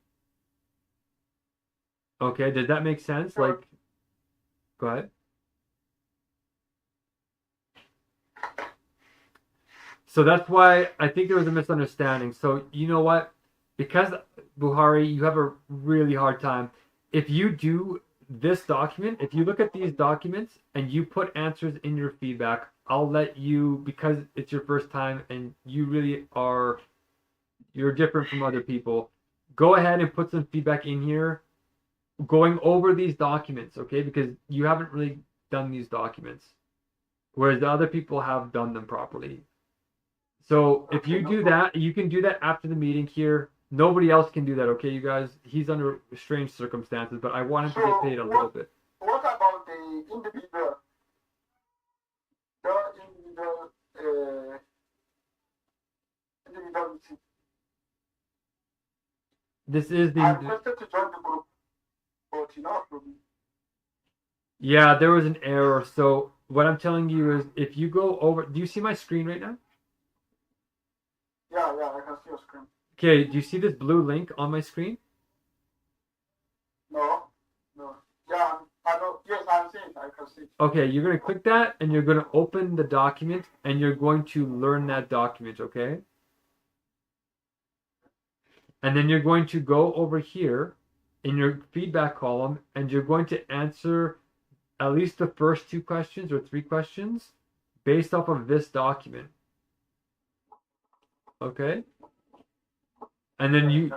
Okay, did that make sense? Sure. Like, go ahead. So that's why I think there was a misunderstanding. So you know what? Because, Buhari, you have a really hard time. If you do this document, if you look at these documents and you put answers in your feedback, I'll let you, because it's your first time and you really are, you're different from other people, go ahead and put some feedback in here going over these documents, okay? Because you haven't really done these documents, whereas the other people have done them properly. So if you do that, you can do that after the meeting here. Nobody else can do that, okay, you guys? He's under strange circumstances, but I want him to get paid a little bit. What about the individual? Individuality. This is the... I requested to join the group, but not for me. Yeah, there was an error. So what I'm telling you is, if you go over... Do you see my screen right now? Yeah, I can see your screen. Okay, do you see this blue link on my screen? No. Yeah, I know. Yes, I'm seeing it. I can see it. Okay, you're going to click that, and you're going to open the document, and you're going to learn that document, okay? And then you're going to go over here in your feedback column, and you're going to answer at least the first 2 questions or 3 questions based off of this document. Okay. And then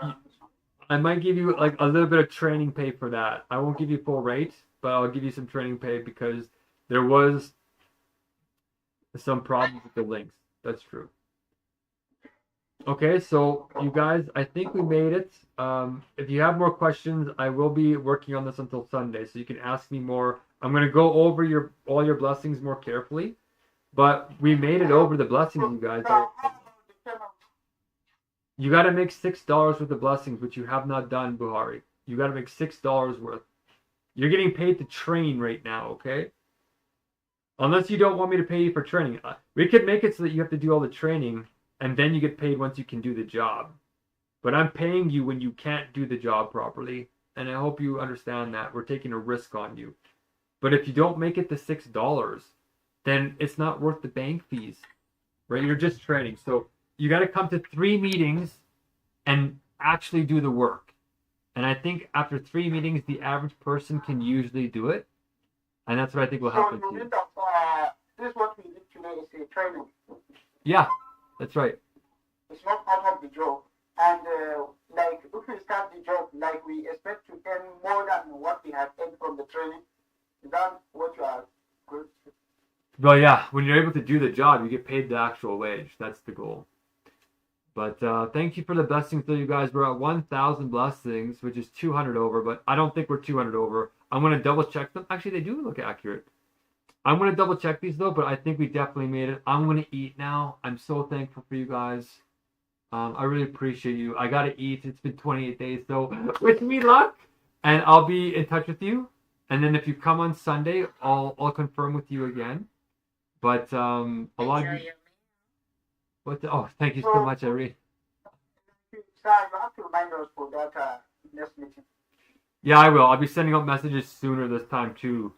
I might give you like a little bit of training pay for that. I won't give you full rate, but I'll give you some training pay because there was some problems with the links. That's true. Okay, so you guys, I think we made it. If you have more questions, I will be working on this until Sunday, so you can ask me more. I'm gonna go over all your blessings more carefully, but we made it over the blessings, you guys. You got to make $6 with the blessings, which you have not done, Buhari. You got to make $6 worth. You're getting paid to train right now, okay? Unless you don't want me to pay you for training. We could make it so that you have to do all the training, and then you get paid once you can do the job. But I'm paying you when you can't do the job properly, and I hope you understand that. We're taking a risk on you. But if you don't make it to $6, then it's not worth the bank fees, right? You're just training. So you got to come to 3 meetings and actually do the work. And I think after 3 meetings, the average person can usually do it. And that's what I think will happen to you. This is what we did today is a training. Yeah, that's right. It's not part of the job. And like if we start the job, like we expect to earn more than what we have earned from the training. Is that what you are going to? Well, yeah, when you're able to do the job, you get paid the actual wage. That's the goal. But thank you for the blessings, though, you guys. We're at 1,000 blessings, which is 200 over, but I don't think we're 200 over. I'm going to double check them. Actually, they do look accurate. I'm going to double check these, though, but I think we definitely made it. I'm going to eat now. I'm so thankful for you guys. I really appreciate you. I got to eat. It's been 28 days, so wish me luck, and I'll be in touch with you. And then if you come on Sunday, I'll confirm with you again. But a lot of you... Oh, thank you so much, Irene. You have to remind us for that next meeting. Yeah, I will. I'll be sending out messages sooner this time too,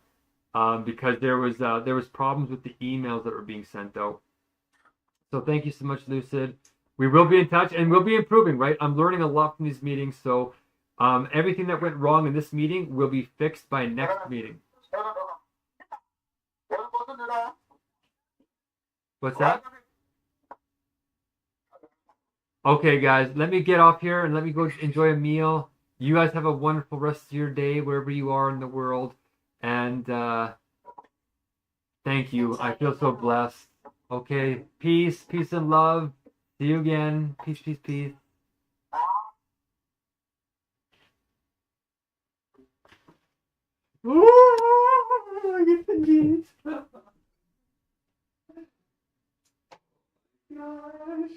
because there was problems with the emails that were being sent out. So thank you so much, Lucid. We will be in touch and we'll be improving. Right, I'm learning a lot from these meetings. So everything that went wrong in this meeting will be fixed by next meeting. What's that? Okay, guys, let me get off here and let me go enjoy a meal. You guys have a wonderful rest of your day wherever you are in the world. And thank you. I feel so blessed. Okay, peace and love. See you again. Peace, peace, peace. Ooh, I get the heat. Gosh.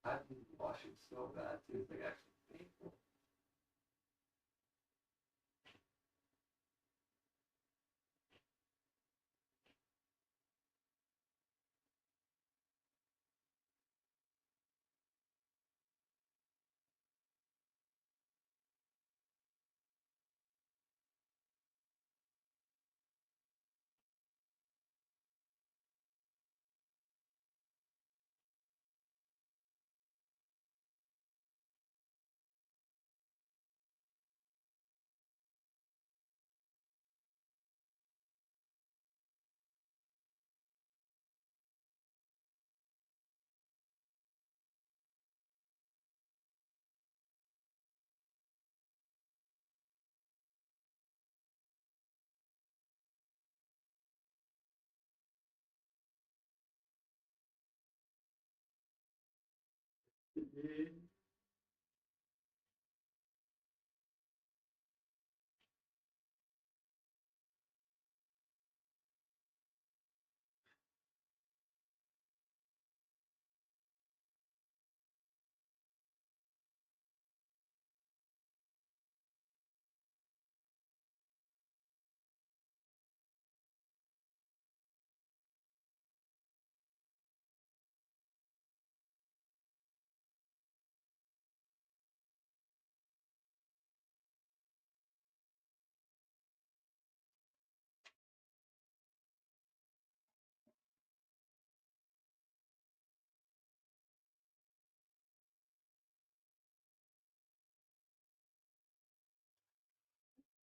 I've been washing so bad too. It's like actually painful.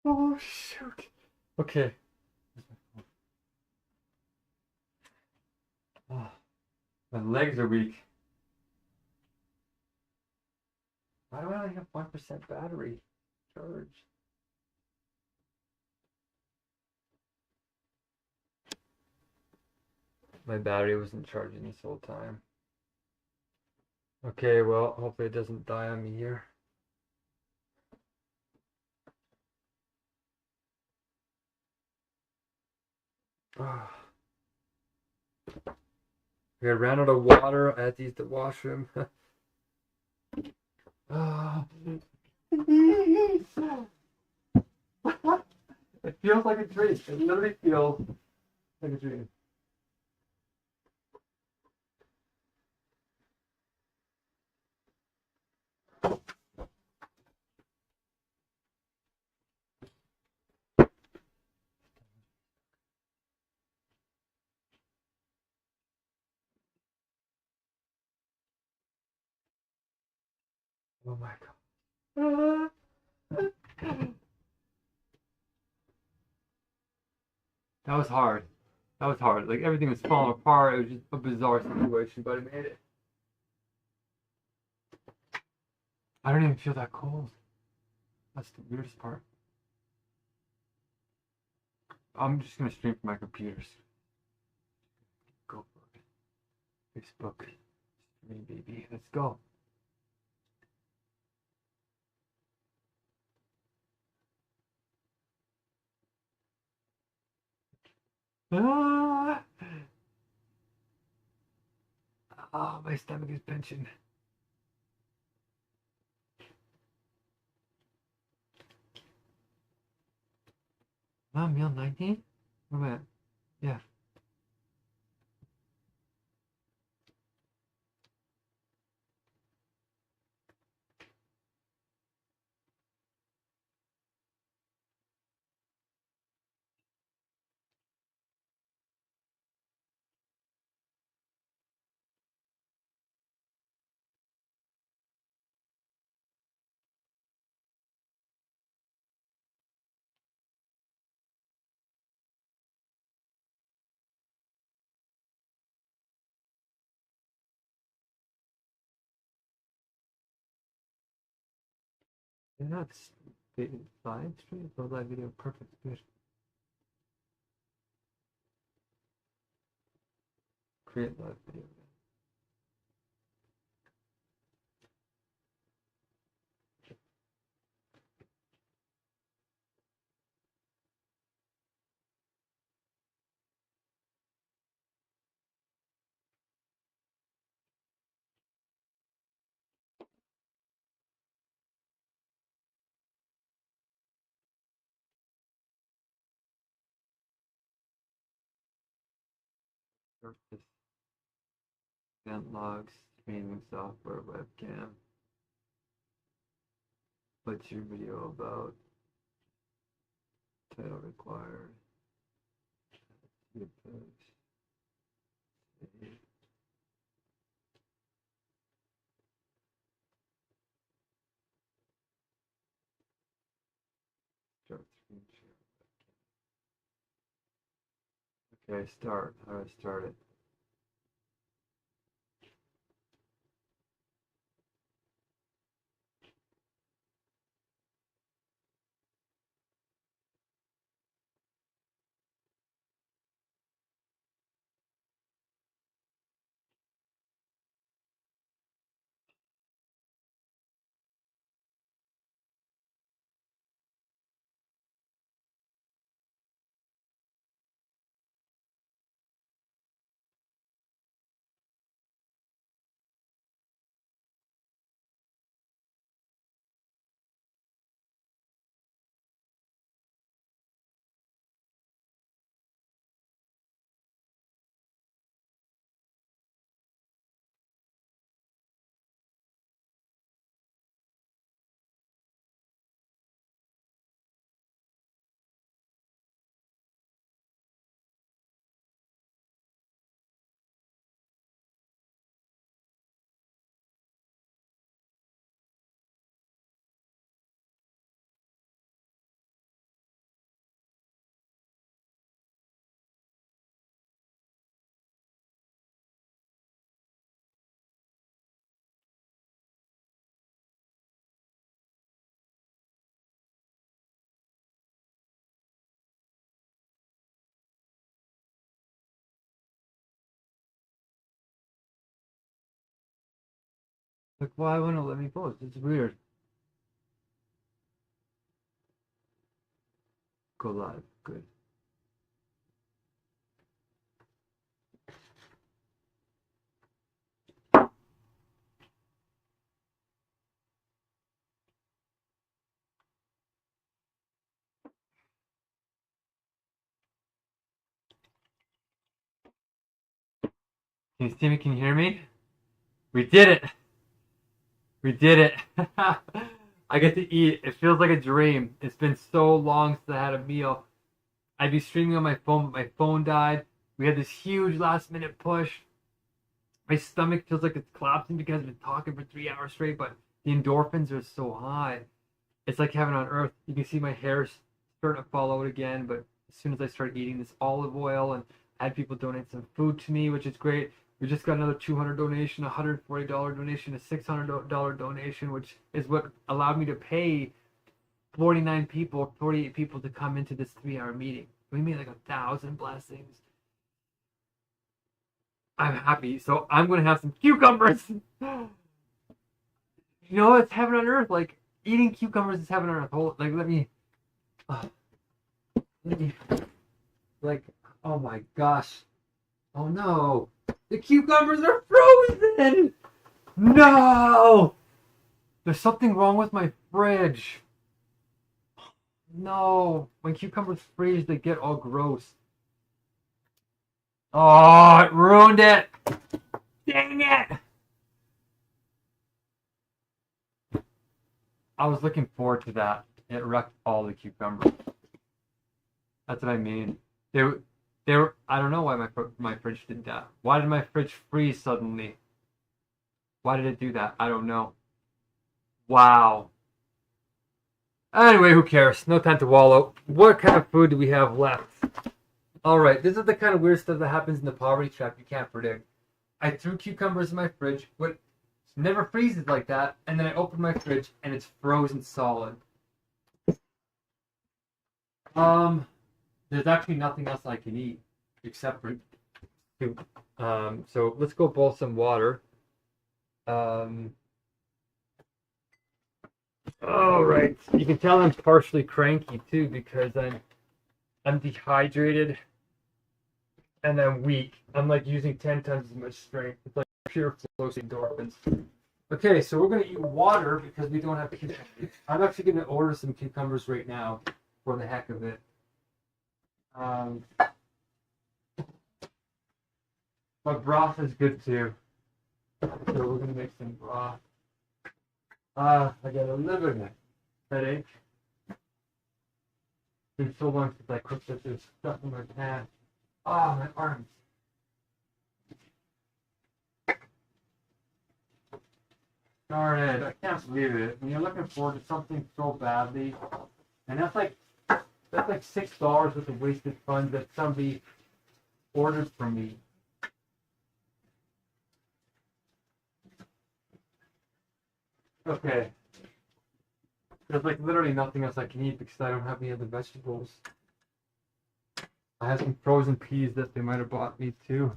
Oh shoot. Okay. Oh. My legs are weak. Why do I only have 1% battery charge? My battery wasn't charging this whole time. Okay, well, hopefully it doesn't die on me here. Oh. I ran out of water. I had to use the washroom. Oh. It feels like a dream. It literally feels like a dream. Oh my god. That was hard. That was hard. Like everything was falling apart. It was just a bizarre situation, but I made it. I don't even feel that cold. That's the weirdest part. I'm just gonna stream from my computers. Go for it. Facebook. Stream, baby. Let's go. Ah! Oh, my stomach is pinching. Meal 19? Where am I at? Yeah. Yeah, that's live stream. No live video. Perfect. Good. Create live video. Surface. Event logs. Streaming software. Webcam. What's your video about? Title required. Ethos. Save. Start screen share. Okay, start. How do I start it? Like, why wouldn't it let me post? It's weird. Go live. Good. Can you see me? Can you hear me? We did it! We did it! I get to eat. It feels like a dream. It's been so long since I had a meal. I'd be streaming on my phone, but my phone died. We had this huge last minute push. My stomach feels like it's collapsing because I've been talking for 3 hours straight, but the endorphins are so high. It's like heaven on earth. You can see my hair's starting to fall out again, but as soon as I start eating this olive oil, and I had people donate some food to me, which is great. We just got another $200 donation, $140 donation, a $600 donation, which is what allowed me to pay 48 people to come into this 3-hour meeting. We made like 1,000 blessings. I'm happy. So I'm going to have some cucumbers. You know, it's heaven on earth. Like, eating cucumbers is heaven on earth. Hold, like, let me, like, oh my gosh. Oh no. The cucumbers are frozen. No. There's something wrong with my fridge. No. When cucumbers freeze, they get all gross. Oh, it ruined it. Dang it. I was looking forward to that. It wrecked all the cucumbers. That's what I mean. They were. I don't know why my fridge did that. Why did my fridge freeze suddenly? Why did it do that? I don't know. Wow. Anyway, who cares? No time to wallow. What kind of food do we have left? Alright, this is the kind of weird stuff that happens in the poverty trap you can't predict. I threw cucumbers in my fridge, but it never freezes like that, and then I opened my fridge and it's frozen solid. There's actually nothing else I can eat except for soup. So let's go boil some water. Alright, you can tell I'm partially cranky too because I'm dehydrated and I'm weak. I'm like using 10 times as much strength. It's like pure flow endorphins. Okay, so we're gonna eat water because we don't have cucumbers. I'm actually gonna order some cucumbers right now for the heck of it. But broth is good too. So we're gonna make some broth. I got a little bit of headache. It's been so long since I cooked that there's stuff in my pan. Oh, my arms. Darn it, I can't believe it. When you're looking forward to something so badly, and that's like $6 worth of wasted funds that somebody ordered from me. Okay. There's like literally nothing else I can eat because I don't have any other vegetables. I have some frozen peas that they might have bought me too.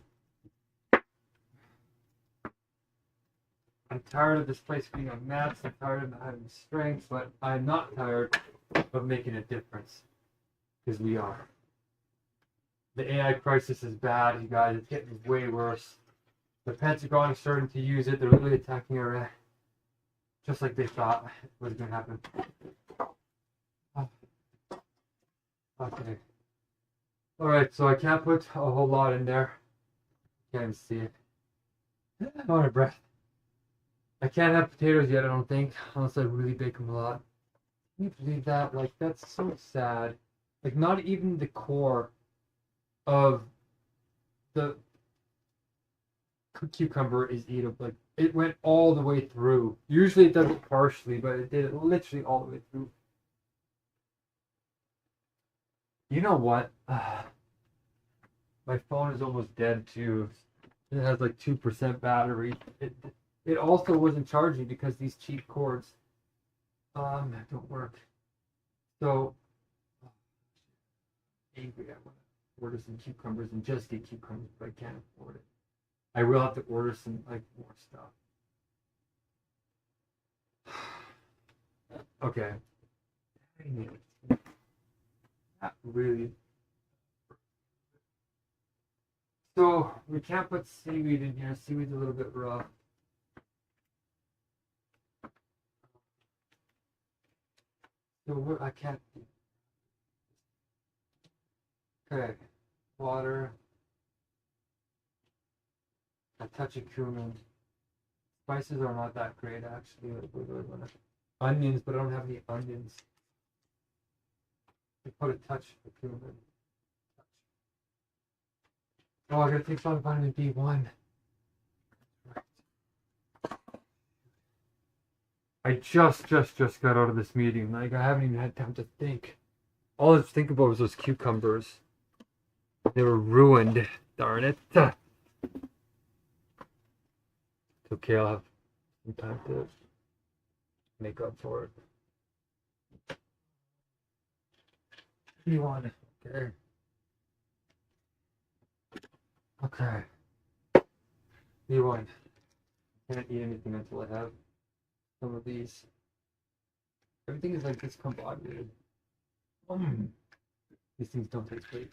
I'm tired of this place being a mess. I'm tired of not having strength, but I'm not tired of making a difference. Because we are. The AI crisis is bad, you guys. It's getting way worse. The Pentagon is starting to use it. They're really attacking Iraq. Just like they thought was going to happen. Okay. Alright, so I can't put a whole lot in there. Can't even see it. I'm out of breath. I can't have potatoes yet, I don't think, unless I really bake them a lot. Can you believe that? Like, that's so sad. Like, not even the core of the cucumber is eatable. Like, it went all the way through. Usually it does it partially, but it did it literally all the way through. You know what? My phone is almost dead too. It has like 2% battery. It also wasn't charging because these cheap cords don't work. So angry, I want to order some cucumbers and just get cucumbers, but I can't afford it. I will have to order some like more stuff. Okay. Not really. So we can't put seaweed in here. Seaweed's a little bit rough. So I can't. Okay. Water. A touch of cumin. Spices are not that great actually. Like, we're really gonna... Onions, but I don't have any onions. We put a touch of cumin. Oh, I gotta take some vitamin B1. I just got out of this meeting. Like, I haven't even had time to think. All I was thinking about was those cucumbers. They were ruined. Darn it. It's okay, I'll have some time to make up for it. B1. Okay. Okay. B1. Can't eat anything until I have some of these. Everything is like discombobulated. These things don't taste great.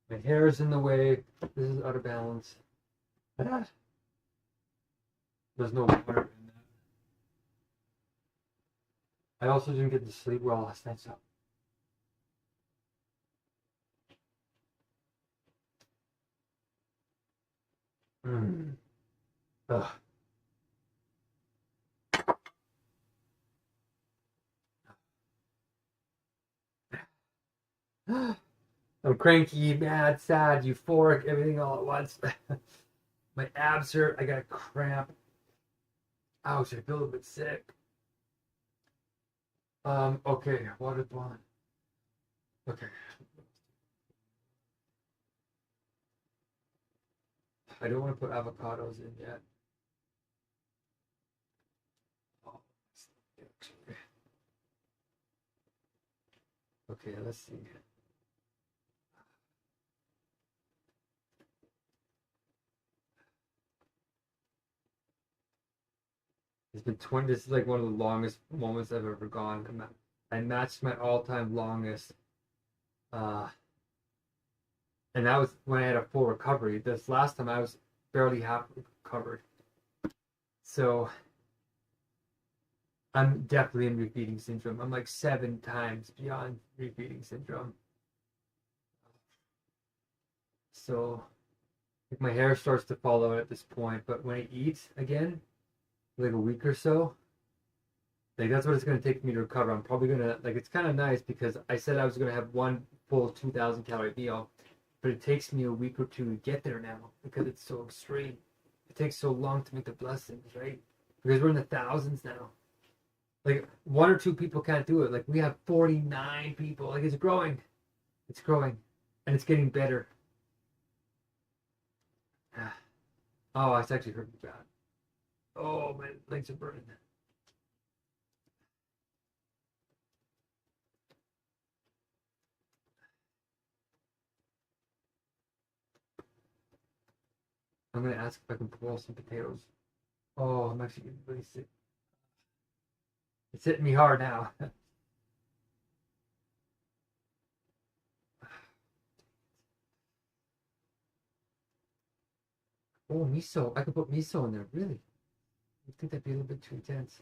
My hair is in the way. This is out of balance. There's no water in that. I also didn't get to sleep well last night, so. Ugh. I'm cranky, mad, sad, euphoric, everything all at once. My abs hurt. I got a cramp. Ouch, I feel a little bit sick. Okay, water blonde. Okay. I don't want to put avocados in yet. Okay, let's see. It's been 20. This is like one of the longest moments I've ever gone. I matched my all-time longest. And that was when I had a full recovery. This last time I was barely half recovered. So I'm definitely in refeeding syndrome. I'm like 7 times beyond refeeding syndrome. So like my hair starts to fall out at this point, but when I eat again, like a week or so, like that's what it's going to take me to recover. I'm probably going to, like, it's kind of nice because I said I was going to have one full 2,000 calorie meal, but it takes me a week or two to get there now because it's so extreme. It takes so long to make the blessings, right? Because we're in the thousands now. Like 1 or 2 people can't do it. Like we have 49 people. Like it's growing. It's growing. And it's getting better. Oh, it's actually hurting bad. Oh, my legs are burning. I'm going to ask if I can boil some potatoes. Oh, I'm actually getting really sick. It's hitting me hard now. Oh, miso. I could put miso in there. Really? I think that'd be a little bit too intense.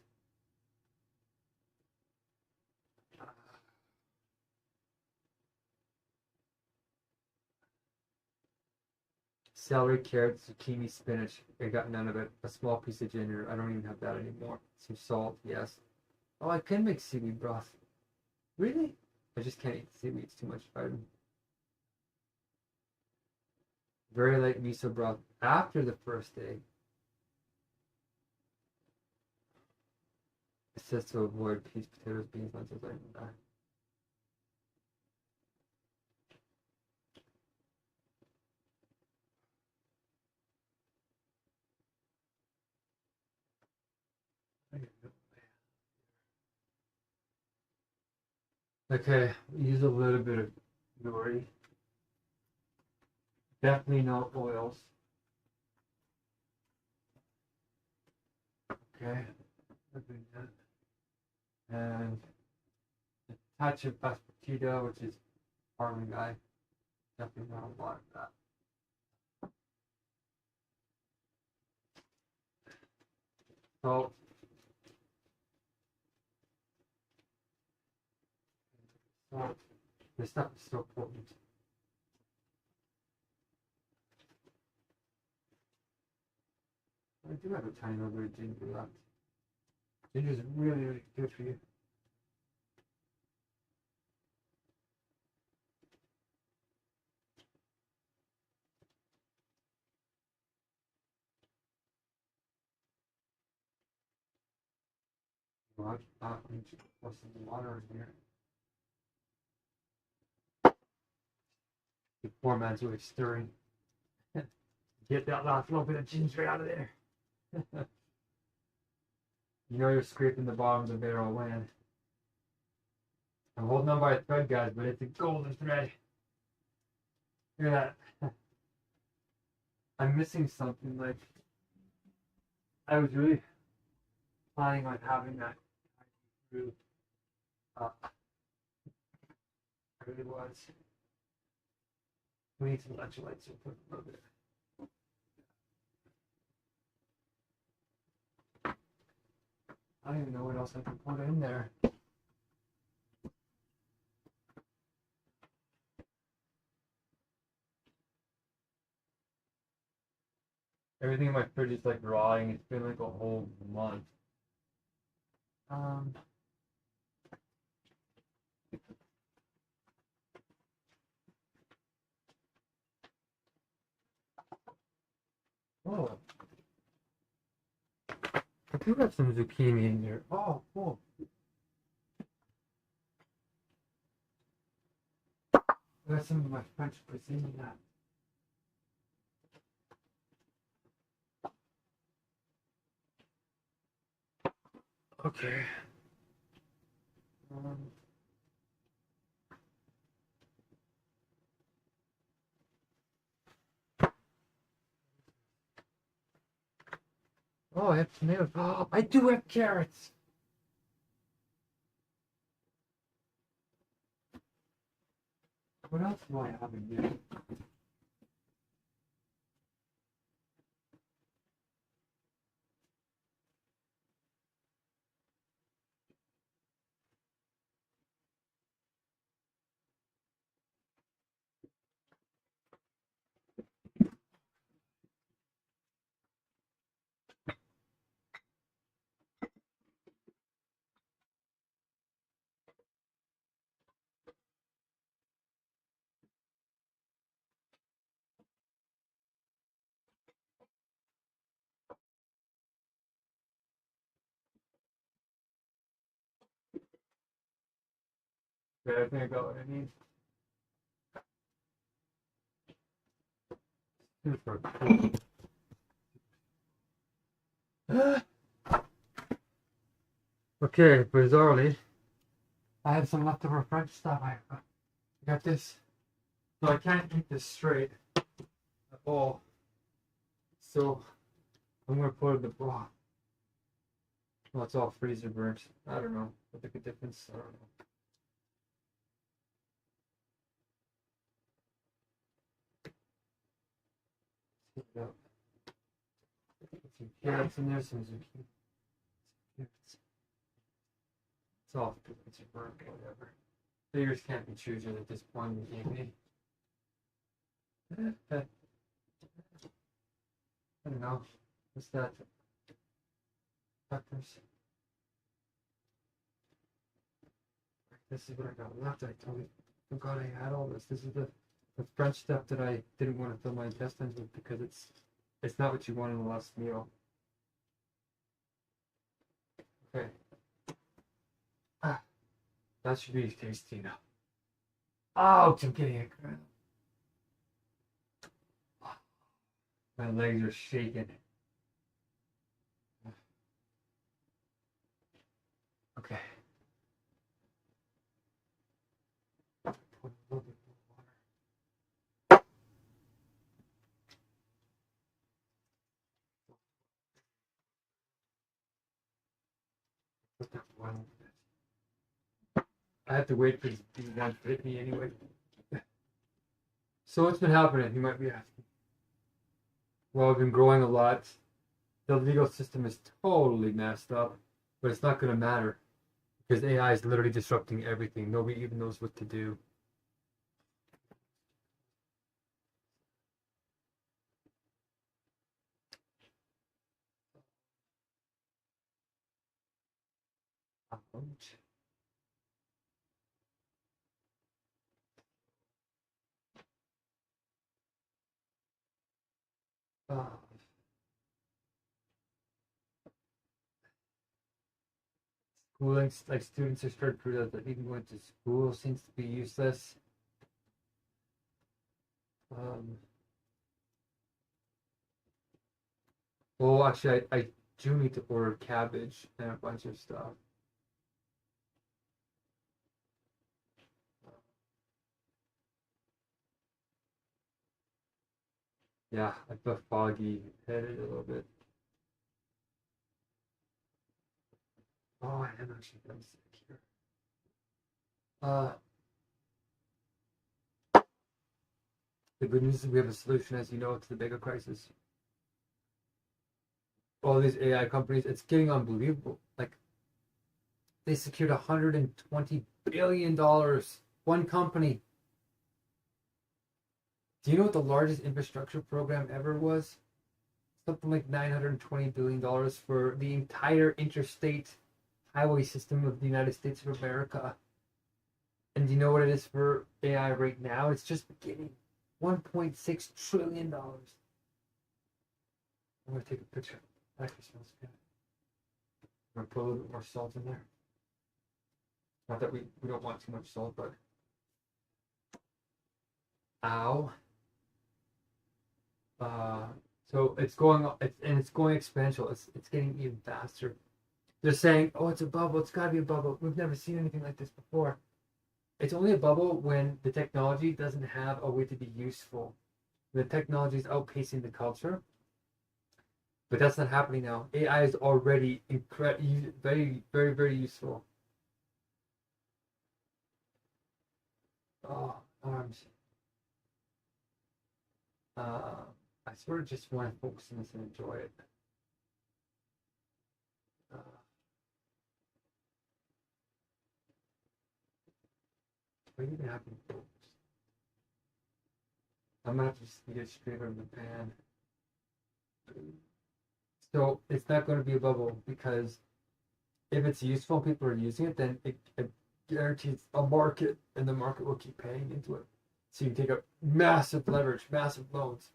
Celery, carrots, zucchini, spinach. I got none of it. A small piece of ginger. I don't even have that anymore. Some salt, yes. Oh, I can make seaweed broth. Really? I just can't eat seaweed. It's too much vitamin. Very light miso broth after the first day. It says to avoid peas, potatoes, beans, lentils, and that. Okay, use a little bit of nori. Definitely no oils. Okay. and a touch of aspartida, which is farming guy. Definitely not a lot of that. So this stuff is so potent. I do have a tiny little bit of ginger left. Ginger is really, really good for you. Well, I need to pour some water in here. The poor man's really stirring. Get that last little bit of ginger out of there. You know you're scraping the bottom of the barrel when. I'm holding on by a thread, guys, but it's a golden thread. Look at that. I'm missing something. Like, I was really planning on having that through. I really was. We need some electrolytes, so put a little bit. I don't even know what else I can put in there. Everything in my fridge is like rotting. It's been like a whole month. Oh. I do have some zucchini in here. Oh, cool. I got some of my French cuisine in that. Okay. Oh, I have tomatoes. Oh, I do have carrots. What else do I have in here? Okay, I think I got what I need. Super cool. Okay, bizarrely, I have some leftover French stuff. I got this. So I can't eat this straight at all. So I'm gonna put it in the broth. Well, it's all freezer burnt. I don't know. What make a difference? I don't know. Heat it up. Put some carrots in there, some zucchini. It's all freezer burnt, whatever. Figures can't be choosers at this point in the evening. I don't know. What's that? Peppers. This is what I got left. I totally forgot I had all this. This is the French stuff that I didn't want to fill my intestines with because it's not what you want in the last meal. Okay. That should be tasty enough. Oh, I'm getting it. My legs are shaking. Okay. Put a little bit more water. Put that one. I have to wait for these ones to hit me anyway. So what's been happening? You might be asking. Well, I've been growing a lot. The legal system is totally messed up, but it's not going to matter because AI is literally disrupting everything. Nobody even knows what to do. Ouch. Schooling, like students are starting to realize that even going to school seems to be useless. Well, actually, I do need to order cabbage and a bunch of stuff. Yeah, I feel foggy headed a little bit. Oh, I am actually feeling sick here. The good news is we have a solution, as you know, to the Megacrisis. All these AI companies, it's getting unbelievable. Like, they secured $120 billion. One company. Do you know what the largest infrastructure program ever was? Something like $920 billion for the entire interstate highway system of the United States of America. And do you know what it is for AI right now? It's just beginning. $1.6 trillion. I'm going to take a picture. That actually smells good. I'm going to put a little bit more salt in there. Not that we don't want too much salt, but... Ow. So it's going, it's going exponential. It's getting even faster. They're saying, oh, it's a bubble. It's got to be a bubble. We've never seen anything like this before. It's only a bubble when the technology doesn't have a way to be useful. The technology is outpacing the culture. But that's not happening now. AI is already very, very, very useful. Oh, arms. I sort of just want to focus on this and enjoy it. What even happened, folks? I'm gonna have to just get it straight out of the pan. So it's not going to be a bubble because if it's useful and people are using it, then it guarantees a market, and the market will keep paying into it. So you can take up massive leverage, massive loans.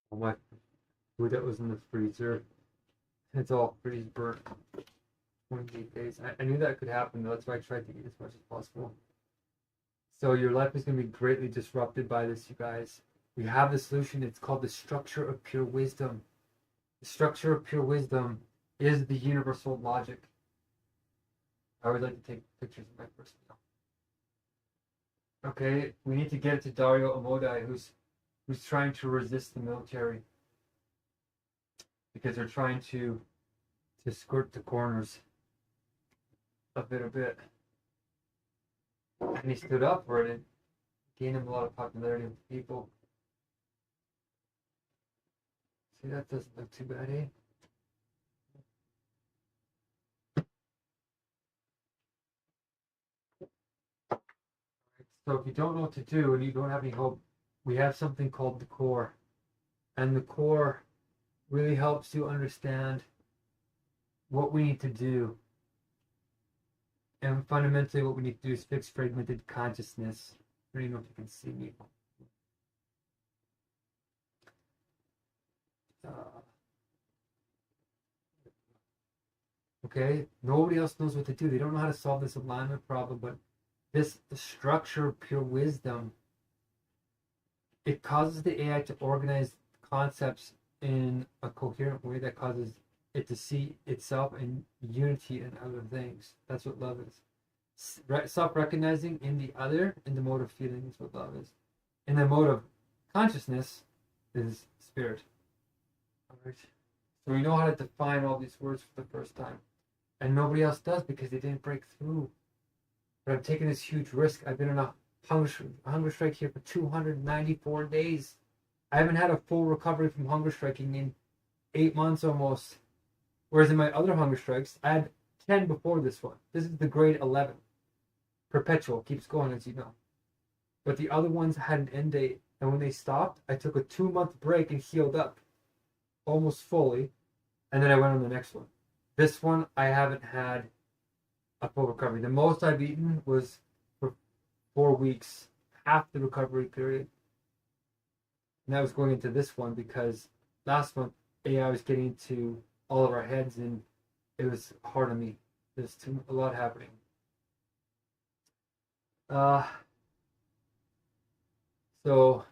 All my food that was in the freezer, it's all freeze burnt. 28 days. I knew that could happen, though. That's why I tried to eat as much as possible. So your life is going to be greatly disrupted by this, you guys. We have the solution. It's called the structure of pure wisdom. The structure of pure wisdom is the universal logic. I would like to take pictures of my first meal. Okay, we need to get it to Dario Amodai, who's trying to resist the military because they're trying to skirt the corners a bit. And he stood up for it and gained him a lot of popularity with people. See, that doesn't look too bad, eh? So if you don't know what to do and you don't have any hope, we have something called the core. And the core really helps you understand what we need to do. And fundamentally what we need to do is fix fragmented consciousness. I don't even know if you can see me. Okay, nobody else knows what to do. They don't know how to solve this alignment problem, but this structure of pure wisdom, it causes the AI to organize concepts in a coherent way that causes it to see itself in unity in other things. That's what love is. Self-recognizing in the other, in the mode of feeling is what love is. In the mode of consciousness is spirit. All right. So we know how to define all these words for the first time. And nobody else does because they didn't break through. But I'm taking this huge risk. I've been on a hunger strike here for 294 days. I haven't had a full recovery from hunger striking in 8 months almost. Whereas in my other hunger strikes, I had 10 before this one. This is the grade 11. Perpetual, keeps going as you know. But the other ones had an end date. And when they stopped, I took a 2-month break and healed up almost fully. And then I went on the next one. This one, I haven't had a full recovery. The most I've eaten was for 4 weeks, half the recovery period. And that was going into this one because last month AI was getting into all of our heads and it was hard on me. There's a lot happening. So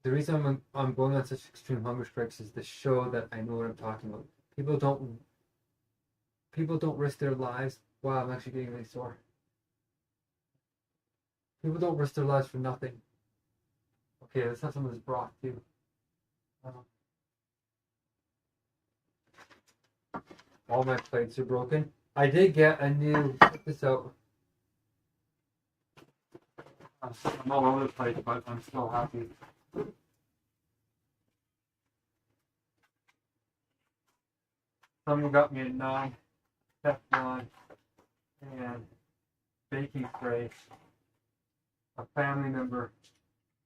the reason I'm going on such extreme hunger strikes is to show that I know what I'm talking about. People don't risk their lives. Wow, I'm actually getting really sore. People don't risk their lives for nothing. Okay, let's have some of this broth too. All my plates are broken. I did get a new, check this out. I'm all over the place, but I'm still happy. Someone got me a 9 Teflon and baking tray. A family member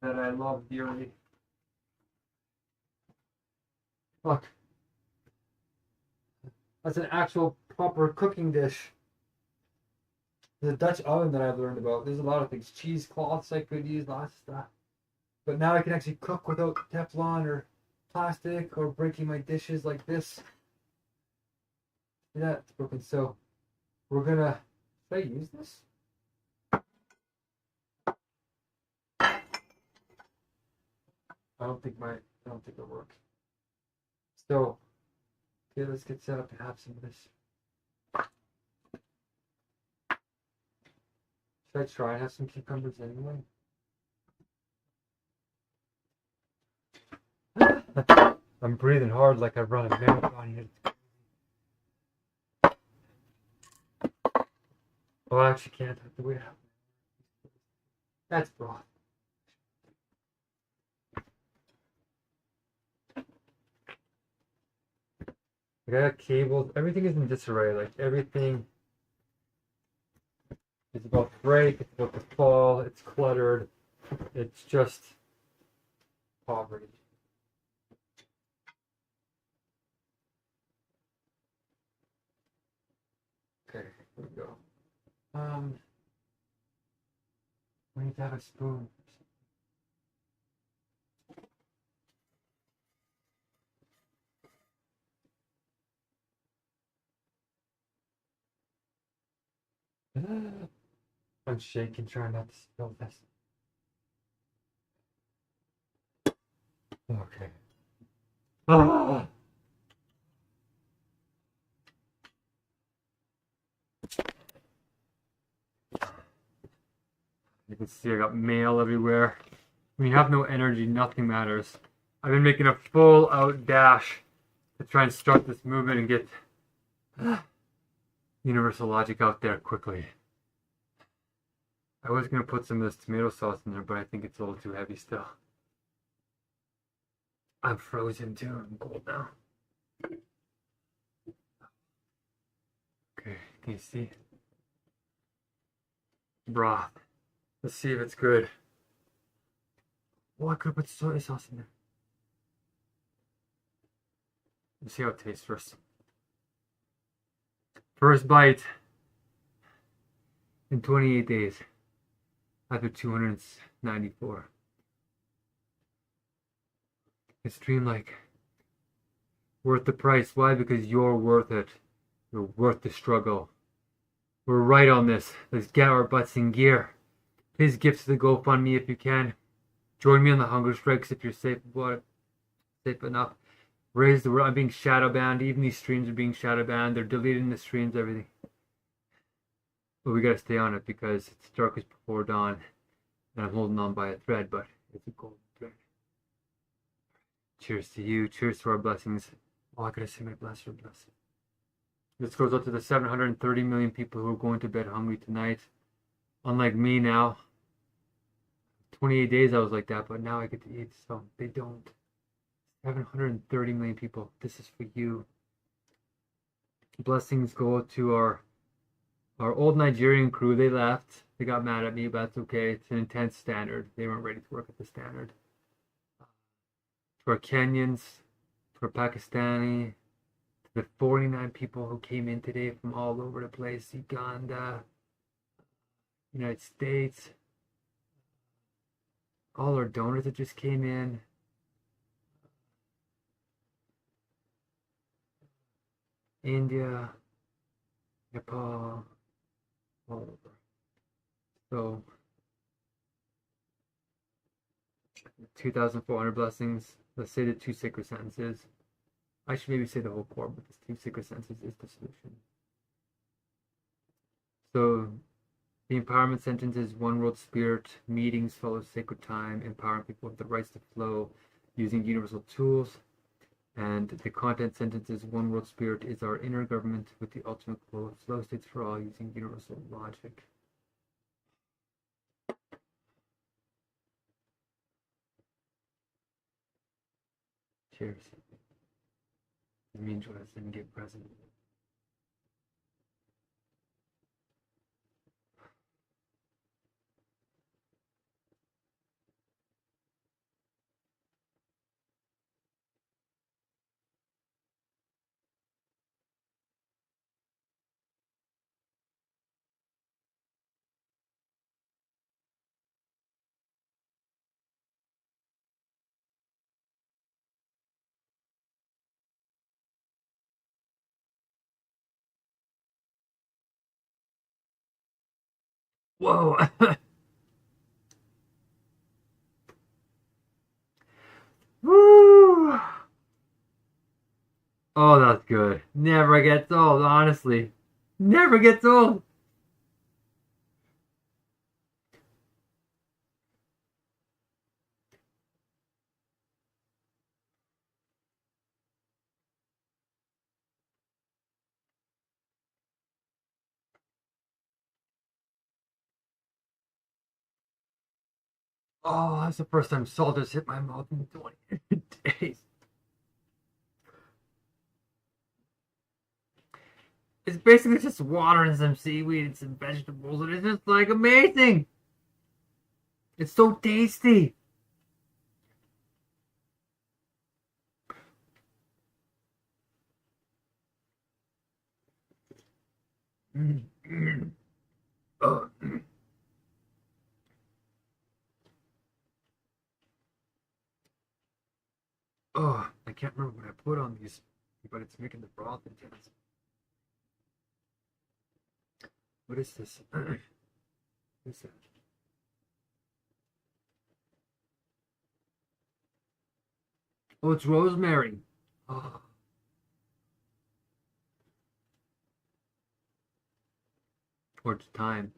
that I love dearly. Look. That's an actual proper cooking dish. There's a Dutch oven that I've learned about. There's a lot of things. Cheesecloths I could use, lots of stuff. But now I can actually cook without Teflon or plastic or breaking my dishes like this. See that? It's broken. So we're gonna, should I use this? I don't think it'll work. So, okay, let's get set up and have some of this. Should I try and have some cucumbers anyway? I'm breathing hard like I run a marathon here. Oh, I actually can't have to wait out. That's broth. I got cables. Everything is in disarray. Like everything is about to break. It's about to fall. It's cluttered. It's just poverty. Okay, here we go. We need to have a spoon. I'm shaking, trying not to spill this. Okay. Ah! You can see I got mail everywhere. When you have no energy, nothing matters. I've been making a full out dash to try and start this movement and get universal logic out there quickly. I was going to put some of this tomato sauce in there, but I think it's a little too heavy still. I'm frozen too. I'm cold now. Okay, can you see? Broth. Let's see if it's good. Oh, I could put soy sauce in there. Let's see how it tastes first. First bite in 28 days after 294. It's dreamlike. Worth the price. Why? Because you're worth it. You're worth the struggle. We're right on this. Let's get our butts in gear. Please give to the GoFundMe if you can. Join me on the hunger strikes if you're safe about it. Safe enough. Raise the I'm being shadow banned. Even these streams are being shadow banned. They're deleting the streams, everything. But we gotta stay on it because it's darkest before dawn. And I'm holding on by a thread, but it's a golden thread. Cheers to you. Cheers to our blessings. Oh, I gotta say my bless your blessing. This goes out to the 730 million people who are going to bed hungry tonight. Unlike me now. 28 days I was like that, but now I get to eat, so they don't. 730 million people. This is for you. Blessings go out to our old Nigerian crew. They left. They got mad at me, but that's okay. It's an intense standard. They weren't ready to work at the standard. To our Kenyans, to our Pakistani, to the 49 people who came in today from all over the place. Uganda, United States. All our donors that just came in. India, Nepal, all over. So, 2,400 blessings. Let's say the 2 sacred sentences. I should maybe say the whole core, but this 2 sacred sentences is the solution. So, the empowerment sentence is one world spirit, meetings follow sacred time, empowering people with the rights to flow using universal tools. And the content sentence is one world spirit is our inner government with the ultimate goal of flow states for all using universal logic. Cheers. It means what I didn't get present. Whoa. Woo. Oh, that's good. Never gets old, honestly. Never gets old. Oh, that's the first time salt has hit my mouth in 20 days. It's basically just water and some seaweed and some vegetables, and it's just like amazing. It's so tasty. Oh. Oh, I can't remember what I put on these, but it's making the broth intense. What is this? What is that? Oh, it's rosemary. Oh. Or it's thyme.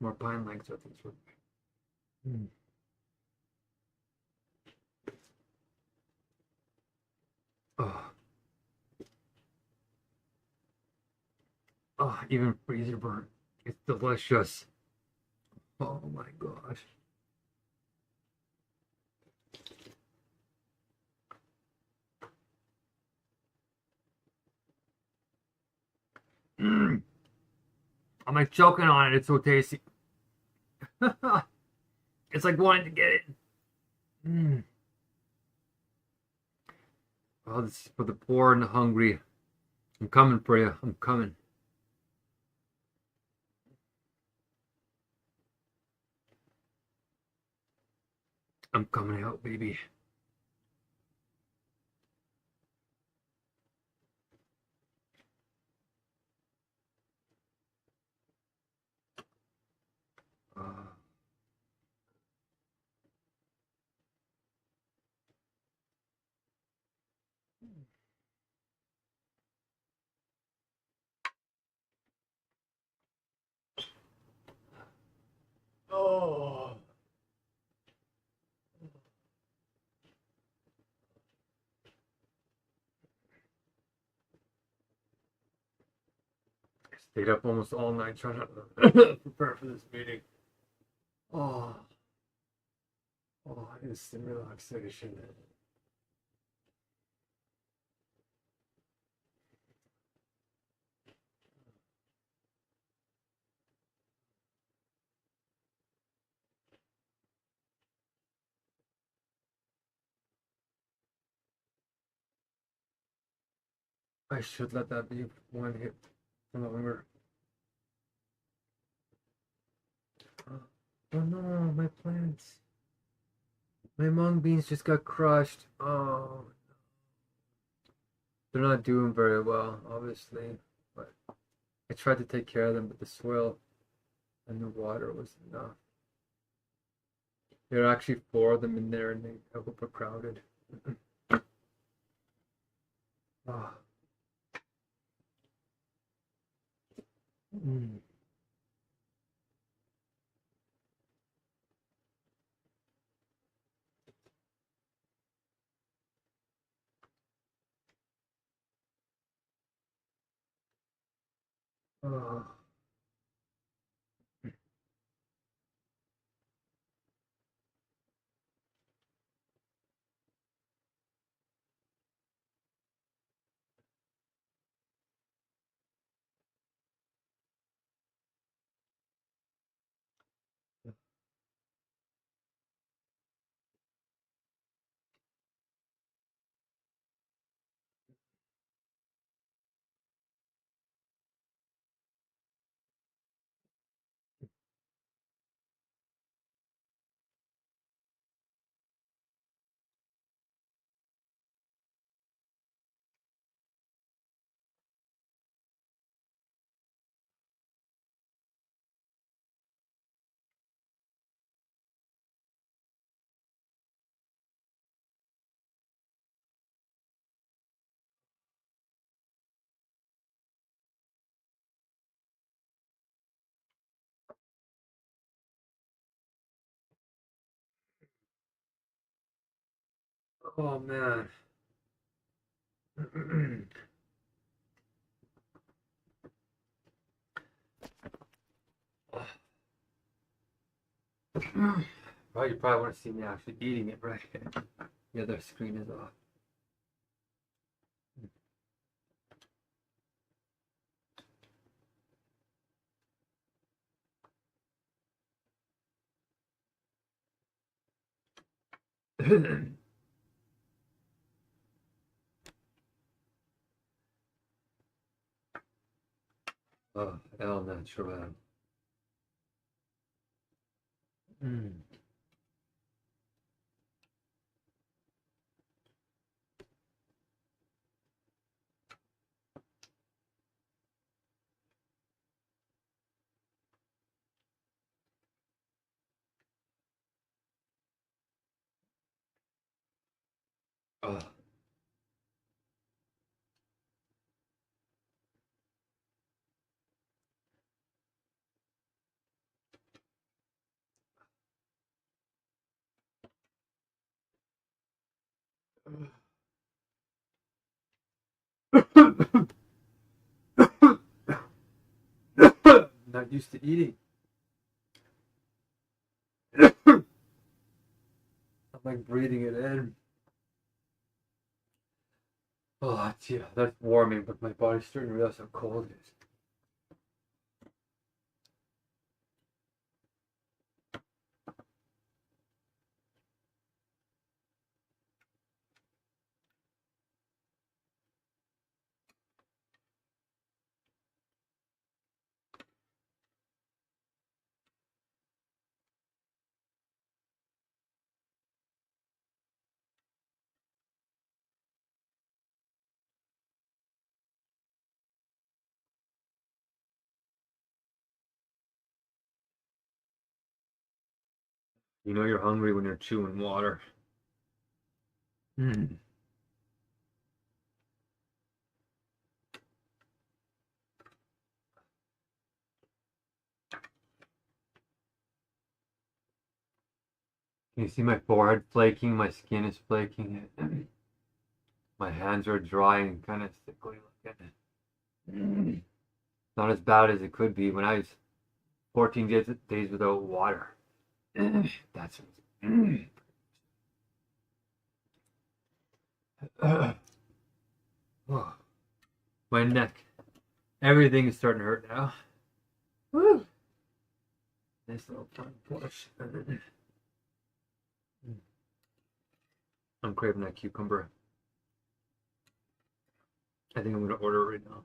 More pine legs, I think it's rosemary. Oh. Oh, even freezer burn. It's delicious. Oh my gosh. I'm like choking on it. It's so tasty. It's like wanting to get it. Oh, this is for the poor and the hungry. I'm coming for you. I'm coming. I'm coming out, baby. Oh. Stayed up almost all night trying to prepare for this meeting. Oh, instant relaxation. I should let that be one hit longer. Oh no, my plants. My mung beans just got crushed. Oh, they're not doing very well, obviously. But I tried to take care of them, but the soil and the water was enough. There are actually 4 of them in there, and they are overcrowded. Oh. Mm. Oh. Oh man. Right, you probably want to see me actually eating it, right? The other screen is off. Oh, el natural. Mm. Oh. Not used to eating. I'm like breathing it in. Oh, yeah, that's warming, but my body's starting to realize how cold it is. You know you're hungry when you're chewing water. Mm. Can you see my forehead flaking? My skin is flaking. My hands are dry and kind of sickly looking. Not as bad as it could be when I was 14 days without water. That's my neck. Everything is starting to hurt now. Woo! Nice little push. I'm craving that cucumber. I think I'm gonna order it right now.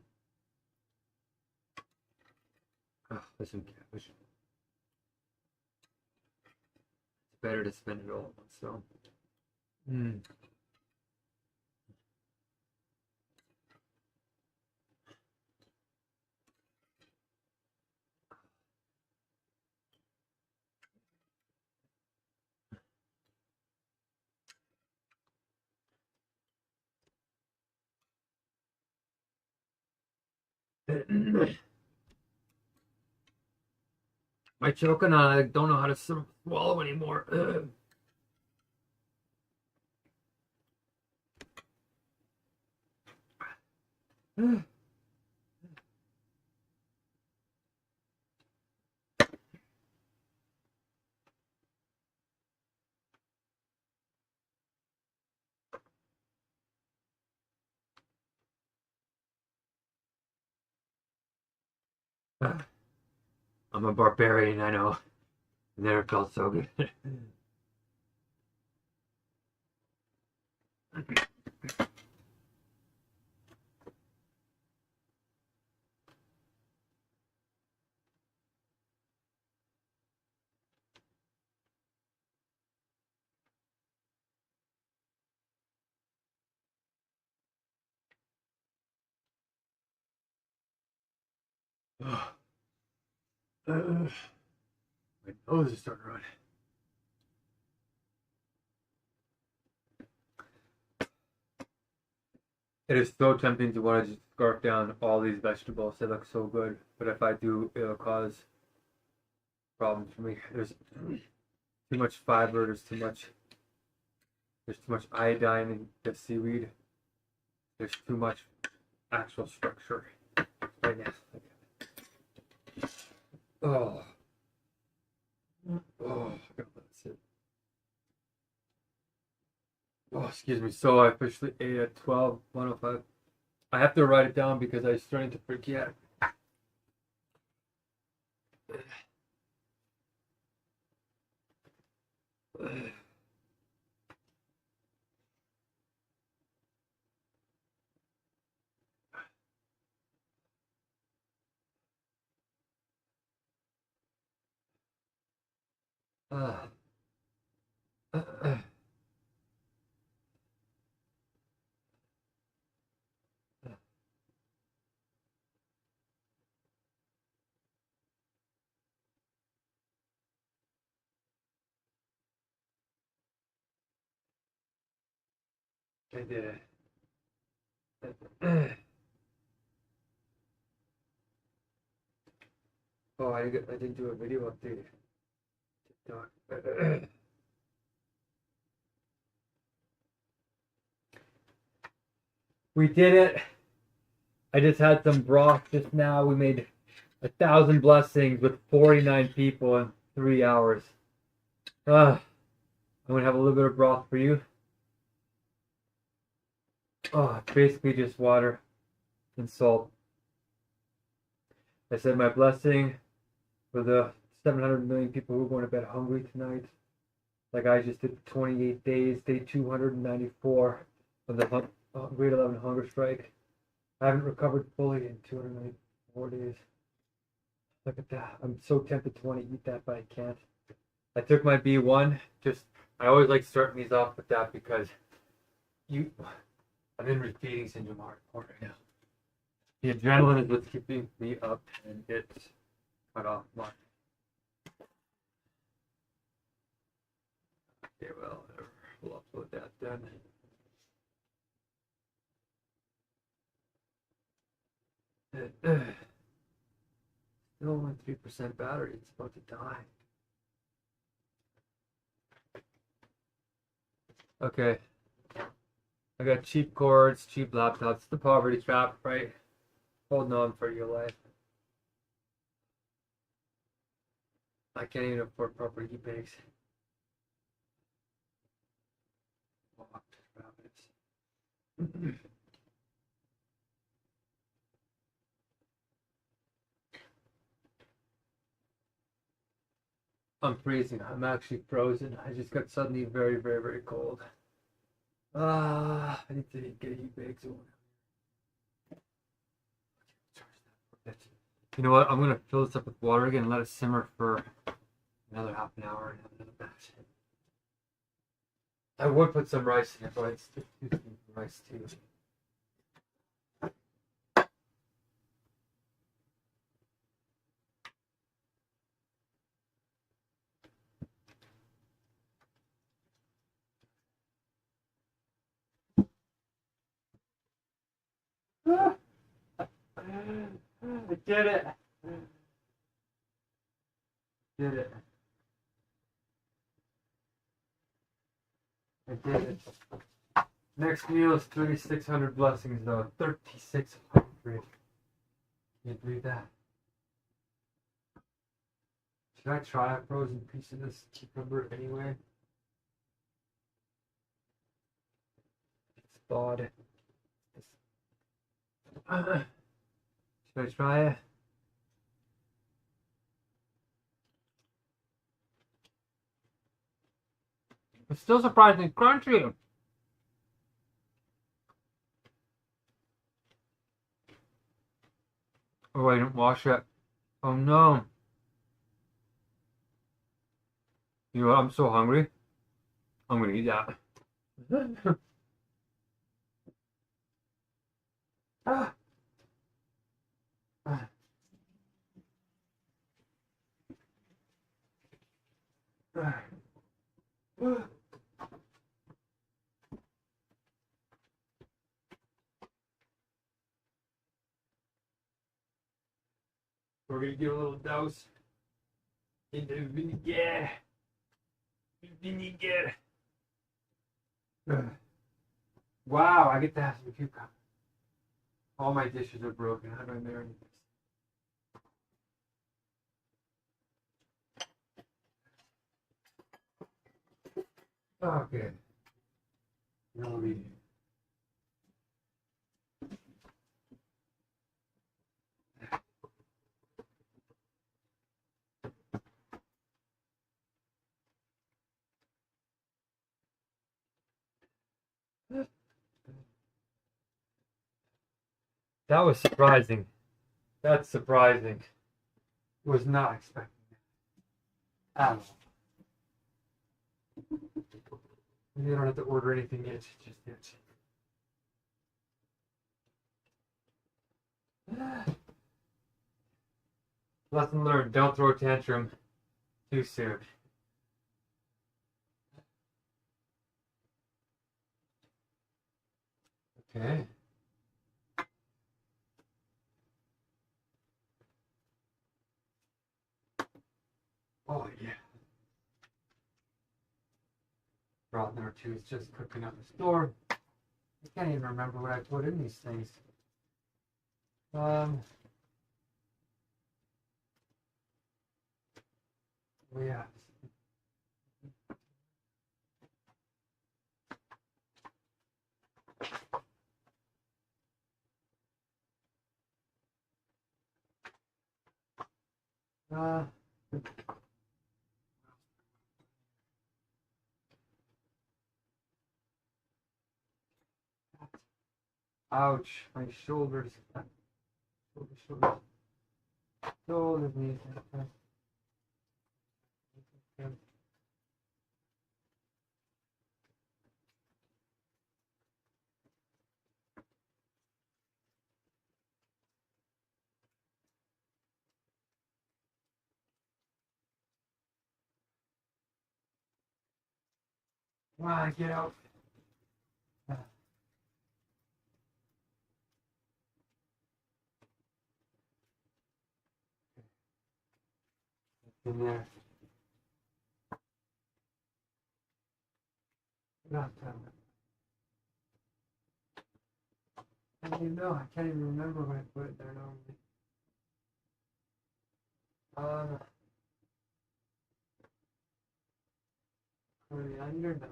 Oh, there's some cabbage. It's better to spend it all at once, so. My choking on, I don't know how to swallow anymore. I'm a barbarian, I know. Never felt so good. My nose is starting to run. It is so tempting to want to just scarf down all these vegetables. They look so good, but if I do, it'll cause problems for me. There's too much fiber. There's too much iodine in the seaweed. There's too much actual structure right now. Oh, that's it. Oh, excuse me. So I officially ate at 12:105. I have to write it down because I'm starting to forget. I did it. Oh, I didn't do a video of the TikTok. We did it. I just had some broth just now. We made 1,000 blessings with 49 people in 3 hours. I'm gonna have a little bit of broth for you. Oh, it's basically just water and salt. I said my blessing for the 700 million people who are going to bed hungry tonight. Like I just did 28 days, day 294 of the grade 11 hunger strike. I haven't recovered fully in 294 days. Look at that. I'm so tempted to want to eat that, but I can't. I took my B1. I always like starting these off with that because I'm in refeeding syndrome right now. The adrenaline is what's keeping me up, and it's cut off my. Okay, well, we'll upload that then. Still only 3% battery. It's about to die. Okay. I got cheap cords, cheap laptops. The poverty trap, right? Holding on for your life. I can't even afford proper e-bags. I'm freezing. I'm actually frozen. I just got suddenly very, very, very cold. I need to get e-bags on. You know what? I'm gonna fill this up with water again and let it simmer for another half an hour and have another batch. I would put some rice in it, but it's too sweet for rice too. I did it. Did it. I did it. Next meal is 3,600 blessings though. 3,600. Can you believe that? Should I try a frozen piece of this cucumber anyway? It's thawed. Should I try it? It's still surprisingly crunchy. Oh, I didn't wash it. Oh no. You know what? I'm so hungry. I'm gonna eat that. Ah. Ah. Ah. We're gonna give a little dose into vinegar. Vinegar. Wow, I get to have some cucumber. All my dishes are broken. How do I marinate this? Okay. No reading. That was surprising. That's surprising. Was not expecting that at all. Maybe I don't have to order anything yet, just yet. Lesson learned, don't throw a tantrum too soon. Okay. Oh yeah. Broth number 2 is just cooking up the store. I can't even remember what I put in these things. Oh yeah. Ouch, my shoulders. Shoulders. Shoulders, knees. Ah, get out. In there. God damn it. I don't even know. I can't even remember when I put it there normally. Coriander? No.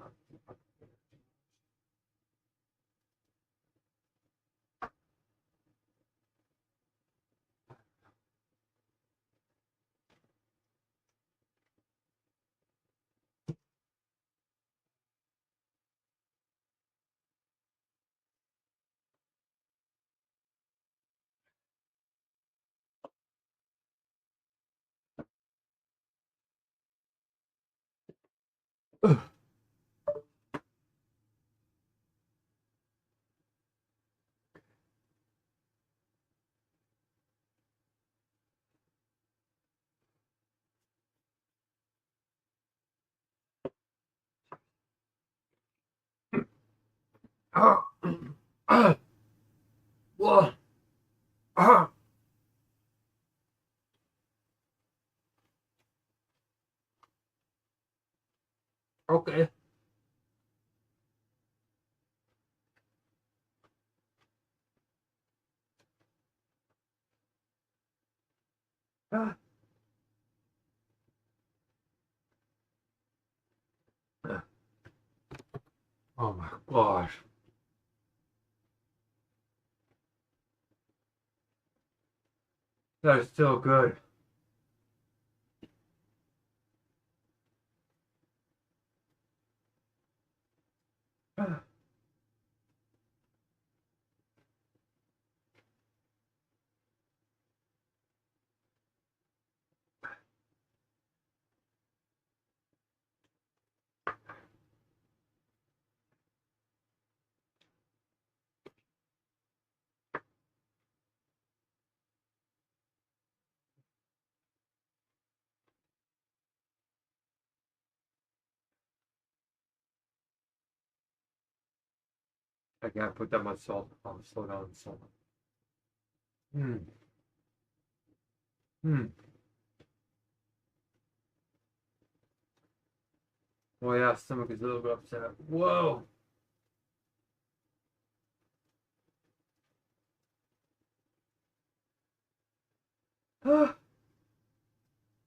Whoa. Okay. Oh my gosh. That is so good. I can't put that much salt. I'll slow down the salt. Hmm. Hmm. Oh yeah, stomach is a little bit upset. Whoa.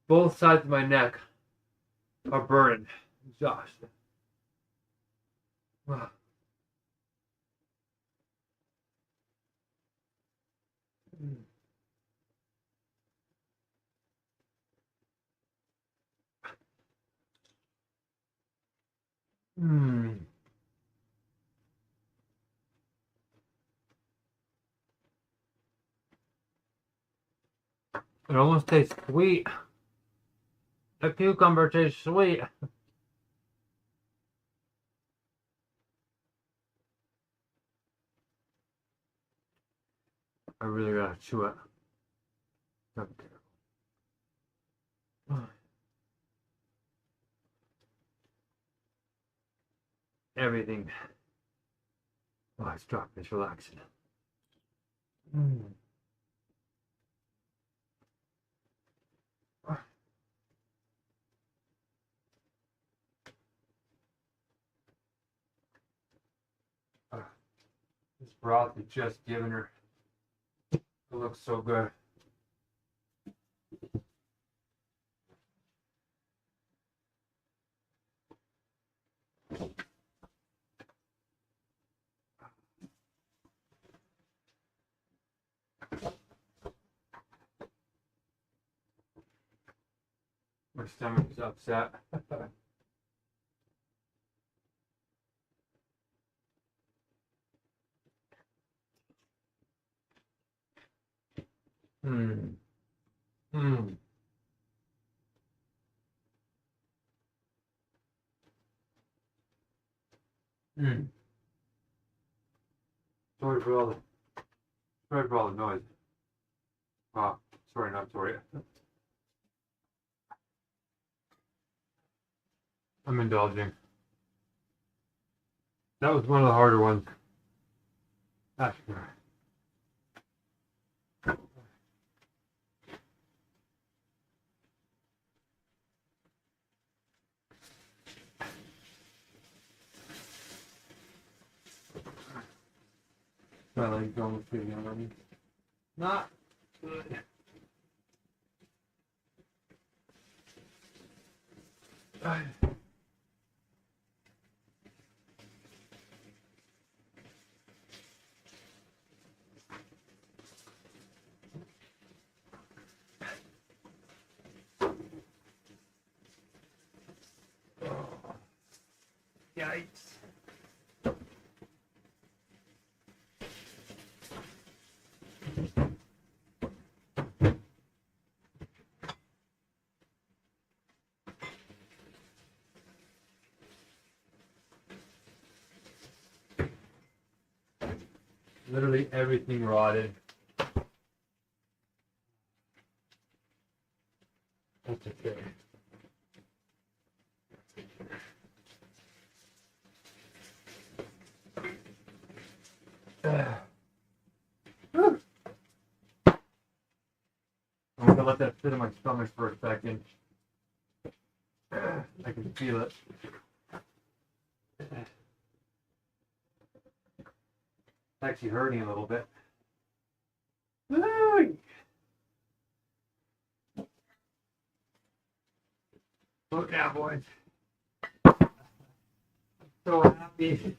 Both sides of my neck are burning. Josh. Hmm. It almost tastes sweet. The cucumber tastes sweet. I really gotta chew it. Okay. Everything. Oh, it's dropping. It's relaxing. Mm. This broth is just giving her. It looks so good. My stomach is upset. Hmm. Hmm. Hmm. Sorry for all the noise. Wow. Sorry, not sorry. I'm indulging. That was one of the harder ones. That's good. My leg's almost giving already. Not good. Yikes. Literally everything rotted. That's okay. I'm gonna let that sit in my stomach for a second. I can feel it. It's actually hurting a little bit. Look now, boys. So happy.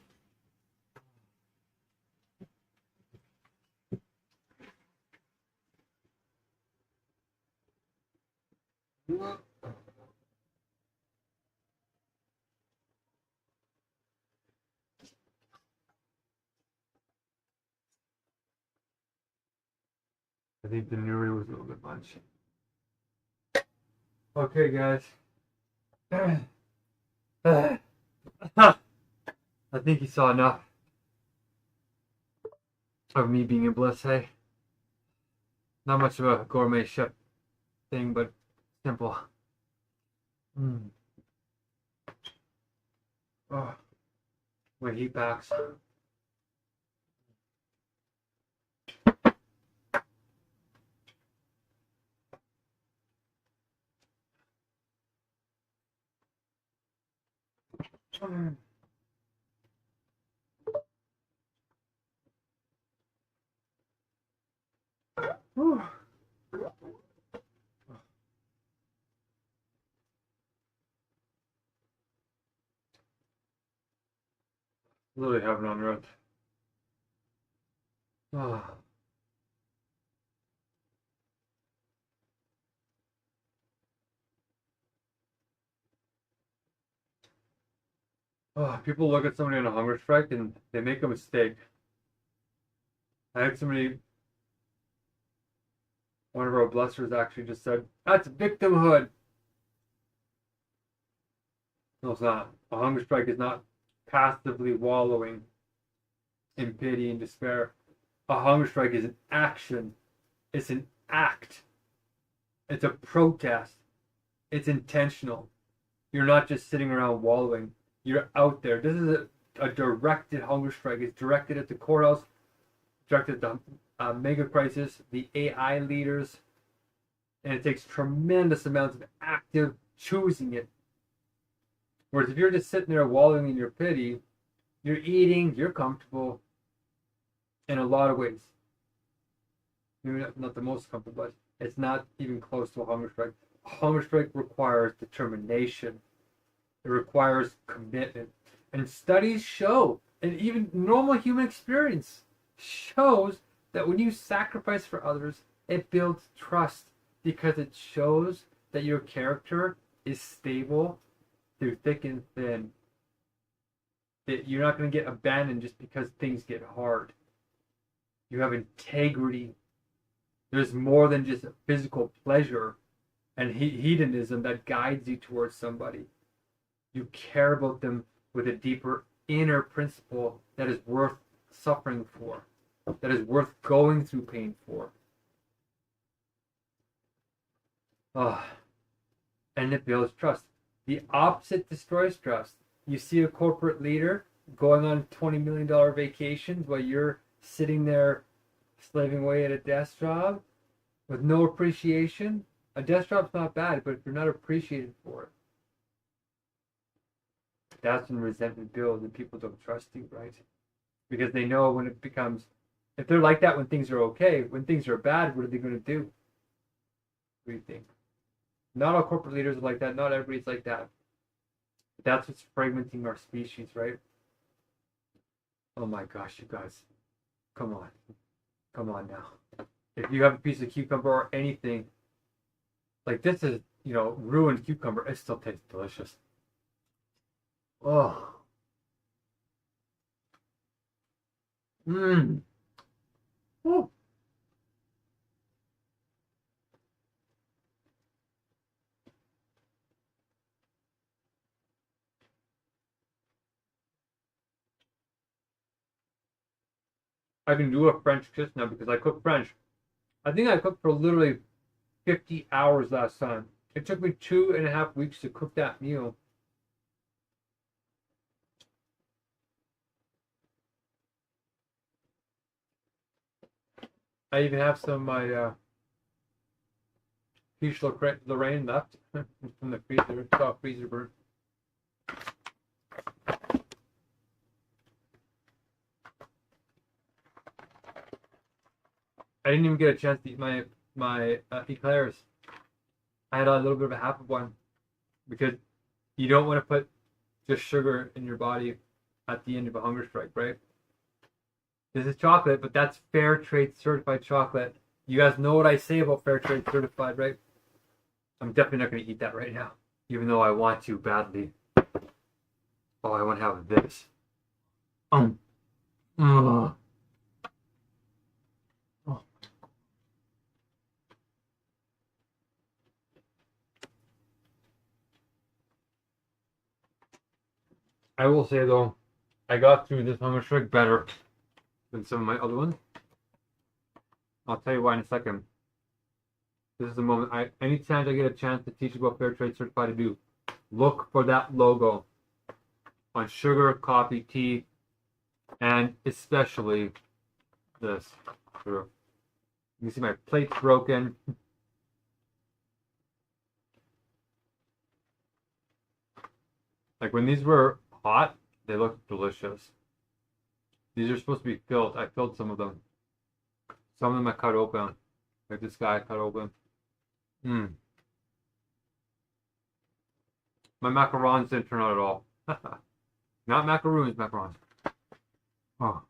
I think the Nuri was a little bit much. Okay, guys. I think you saw enough of me being in bliss, hey? Not much of a gourmet chef thing, but simple. Oh, my heat packs. Really having on earth. People look at somebody on a hunger strike and they make a mistake. I had somebody, one of our blessers actually just said, that's victimhood. No, it's not. A hunger strike is not passively wallowing in pity and despair. A hunger strike is an action. It's an act. It's a protest. It's intentional. You're not just sitting around wallowing. You're out there. This is a directed hunger strike. It's directed at the Courthouse, directed at the Megacrisis, the AI leaders, and it takes tremendous amounts of active choosing it. Whereas if you're just sitting there wallowing in your pity, you're eating, you're comfortable in a lot of ways. Maybe not the most comfortable, but it's not even close to a hunger strike. A hunger strike requires determination. It requires commitment. And studies show, and even normal human experience shows, that when you sacrifice for others, it builds trust because it shows that your character is stable through thick and thin. That you're not going to get abandoned just because things get hard. You have integrity. There's more than just physical pleasure and hedonism that guides you towards somebody. You care about them with a deeper inner principle that is worth suffering for, that is worth going through pain for. And it builds trust. The opposite destroys trust. You see a corporate leader going on $20 million vacations while you're sitting there slaving away at a desk job with no appreciation. A desk job's not bad, but if you're not appreciated for it, that's when resentment builds and people don't trust you, right? Because they know when it becomes If they're like that when things are okay, when things are bad, what are they going to do? What do you think? Not all corporate leaders are like that. Not everybody's like that. But that's what's fragmenting our species, right? Oh my gosh, you guys. Come on. Come on now. If you have a piece of cucumber or anything, like this is, ruined cucumber, it still tastes delicious. Oh. Mmm. Woo. I can do a French kiss now because I cook French. I think I cooked for literally 50 hours last time. It took me 2.5 weeks to cook that meal. I even have some of my Peach Lorraine left from the freezer. It's all freezer burn. I didn't even get a chance to eat my eclairs. I had a little bit of a half of one because you don't want to put just sugar in your body at the end of a hunger strike, right? This is chocolate, but that's fair trade certified chocolate. You guys know what I say about fair trade certified, right? I'm definitely not going to eat that right now, even though I want to badly. Oh, I want to have this. Oh. I will say though, I got through this hunger strike better than some of my other ones. I'll tell you why in a second. This is the moment. Anytime I get a chance to teach about fair trade certified to do, look for that logo on sugar, coffee, tea, and especially this. You can see my plate's broken. Like when these were hot, they looked delicious. These are supposed to be filled. I filled some of them. Some of them I cut open. Like this guy I cut open. My macarons didn't turn out at all. Not macaroons, macarons. Oh.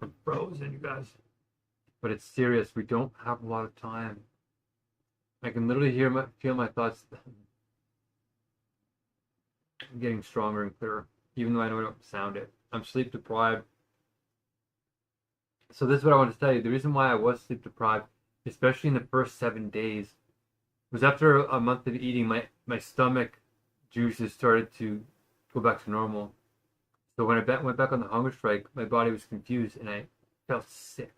I'm frozen, you guys. But it's serious. We don't have a lot of time. I can literally feel my thoughts getting stronger and clearer, even though I don't sound it. I'm sleep deprived. So this is what I want to tell you. The reason why I was sleep deprived, especially in the first 7 days, was after a month of eating, my stomach juices started to go back to normal. So when I went back on the hunger strike, my body was confused and I felt sick.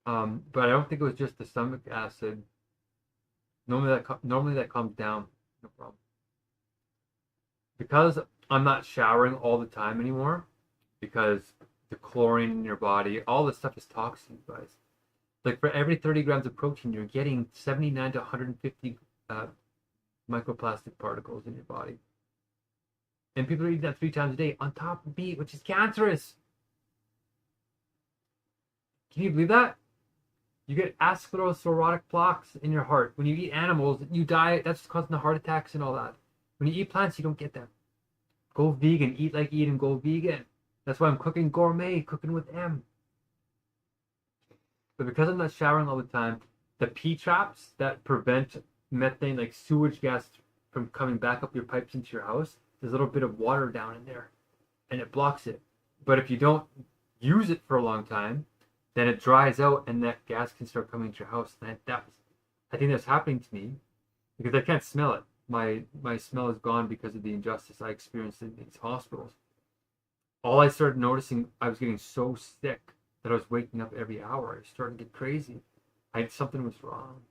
But I don't think it was just the stomach acid. Normally that calms down, no problem. Because I'm not showering all the time anymore, because the chlorine in your body, all this stuff is toxin, guys. Like for every 30 grams of protein, you're getting 79 to 150 microplastic particles in your body. And people are eating that 3 times a day on top of meat, which is cancerous. Can you believe that? You get atherosclerotic plaques in your heart. When you eat animals, you die. That's what's causing the heart attacks and all that. When you eat plants, you don't get them. Go vegan. Eat like eat and go vegan. That's why I'm cooking gourmet, cooking with M. But because I'm not showering all the time, the P-traps that prevent methane, like sewage gas, from coming back up your pipes into your house, there's a little bit of water down in there, and it blocks it. But if you don't use it for a long time, then it dries out and that gas can start coming to your house. And I think that's happening to me because I can't smell it. My smell is gone because of the injustice I experienced in these hospitals. All I started noticing, I was getting so sick that I was waking up every hour. I was starting to get crazy. Something was wrong.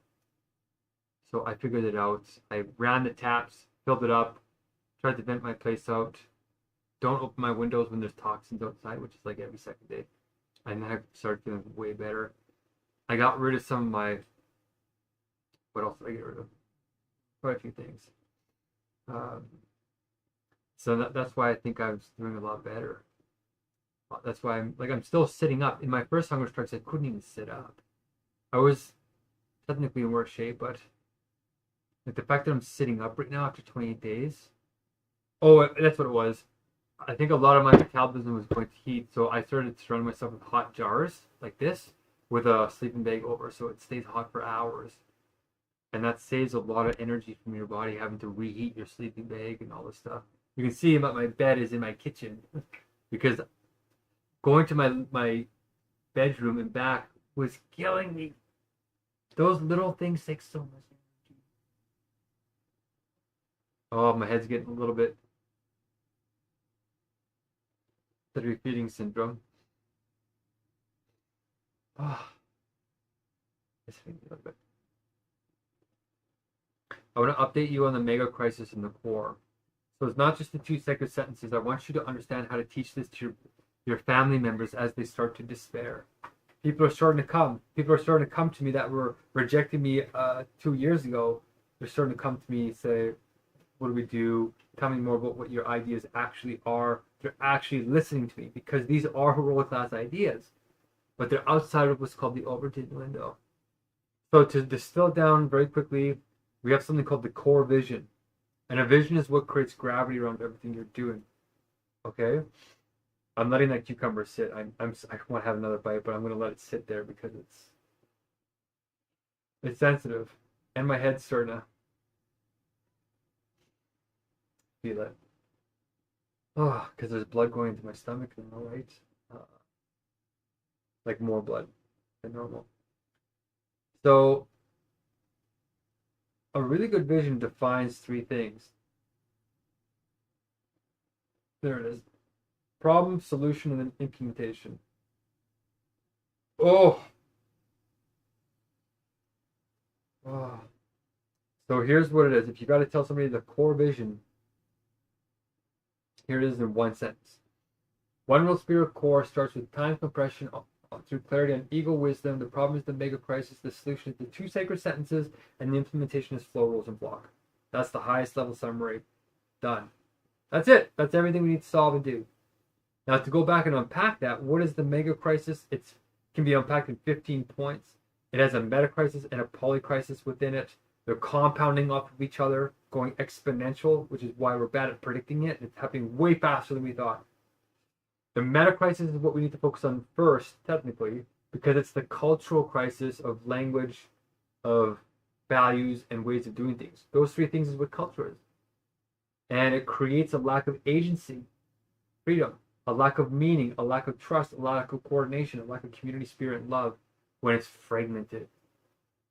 So I figured it out. I ran the taps, filled it up, tried to vent my place out. Don't open my windows when there's toxins outside, which is like every second day. And then I started feeling way better. I got rid of some of my. What else did I get rid of? Quite a few things. So that's why I think I was doing a lot better. That's why I'm still sitting up. In my first hunger strikes, I couldn't even sit up. I was technically in worse shape, but like the fact that I'm sitting up right now after 28 days. Oh, that's what it was. I think a lot of my metabolism was going to heat, so I started surrounding myself with hot jars like this with a sleeping bag over, so it stays hot for hours. And that saves a lot of energy from your body having to reheat your sleeping bag and all this stuff. You can see my bed is in my kitchen because going to my bedroom and back was killing me. Those little things take so much energy. Oh, my head's getting a little bit. The refeeding syndrome. Oh, it's a little bit. I want to update you on the Megacrisis in the core. So it's not just the 2 sacred sentences. I want you to understand how to teach this to your family members as they start to despair. People are starting to come. People are starting to come to me that were rejecting me 2 years ago. They're starting to come to me and say, what do we do? Tell me more about what your ideas actually are. They're actually listening to me because these are world-class ideas. But they're outside of what's called the Overton window. So to distill down very quickly, we have something called the core vision. And a vision is what creates gravity around everything you're doing. Okay? I'm letting that cucumber sit. I want to have another bite, but I'm going to let it sit there because it's sensitive. And my head's starting to feel it. Oh, because there's blood going into my stomach now, right? Like more blood than normal. So, a really good vision defines 3 things. There it is. Problem, solution, and then implementation. Oh! So here's what it is. If you got to tell somebody the core vision, here it is in 1 sentence. One Real Spirit core starts with time compression through clarity and ego wisdom. The problem is the Megacrisis. The solution is the 2 sacred sentences, and the implementation is flow, rules, and block. That's the highest level summary. Done. That's it. That's everything we need to solve and do. Now, to go back and unpack that, what is the Megacrisis? It can be unpacked in 15 points. It has a metacrisis and a polycrisis within it. They're compounding off of each other, going exponential, which is why we're bad at predicting it. It's happening way faster than we thought. The metacrisis is what we need to focus on first, technically, because it's the cultural crisis of language, of values, and ways of doing things. Those 3 things is what culture is. And it creates a lack of agency, freedom, a lack of meaning, a lack of trust, a lack of coordination, a lack of community spirit and love when it's fragmented.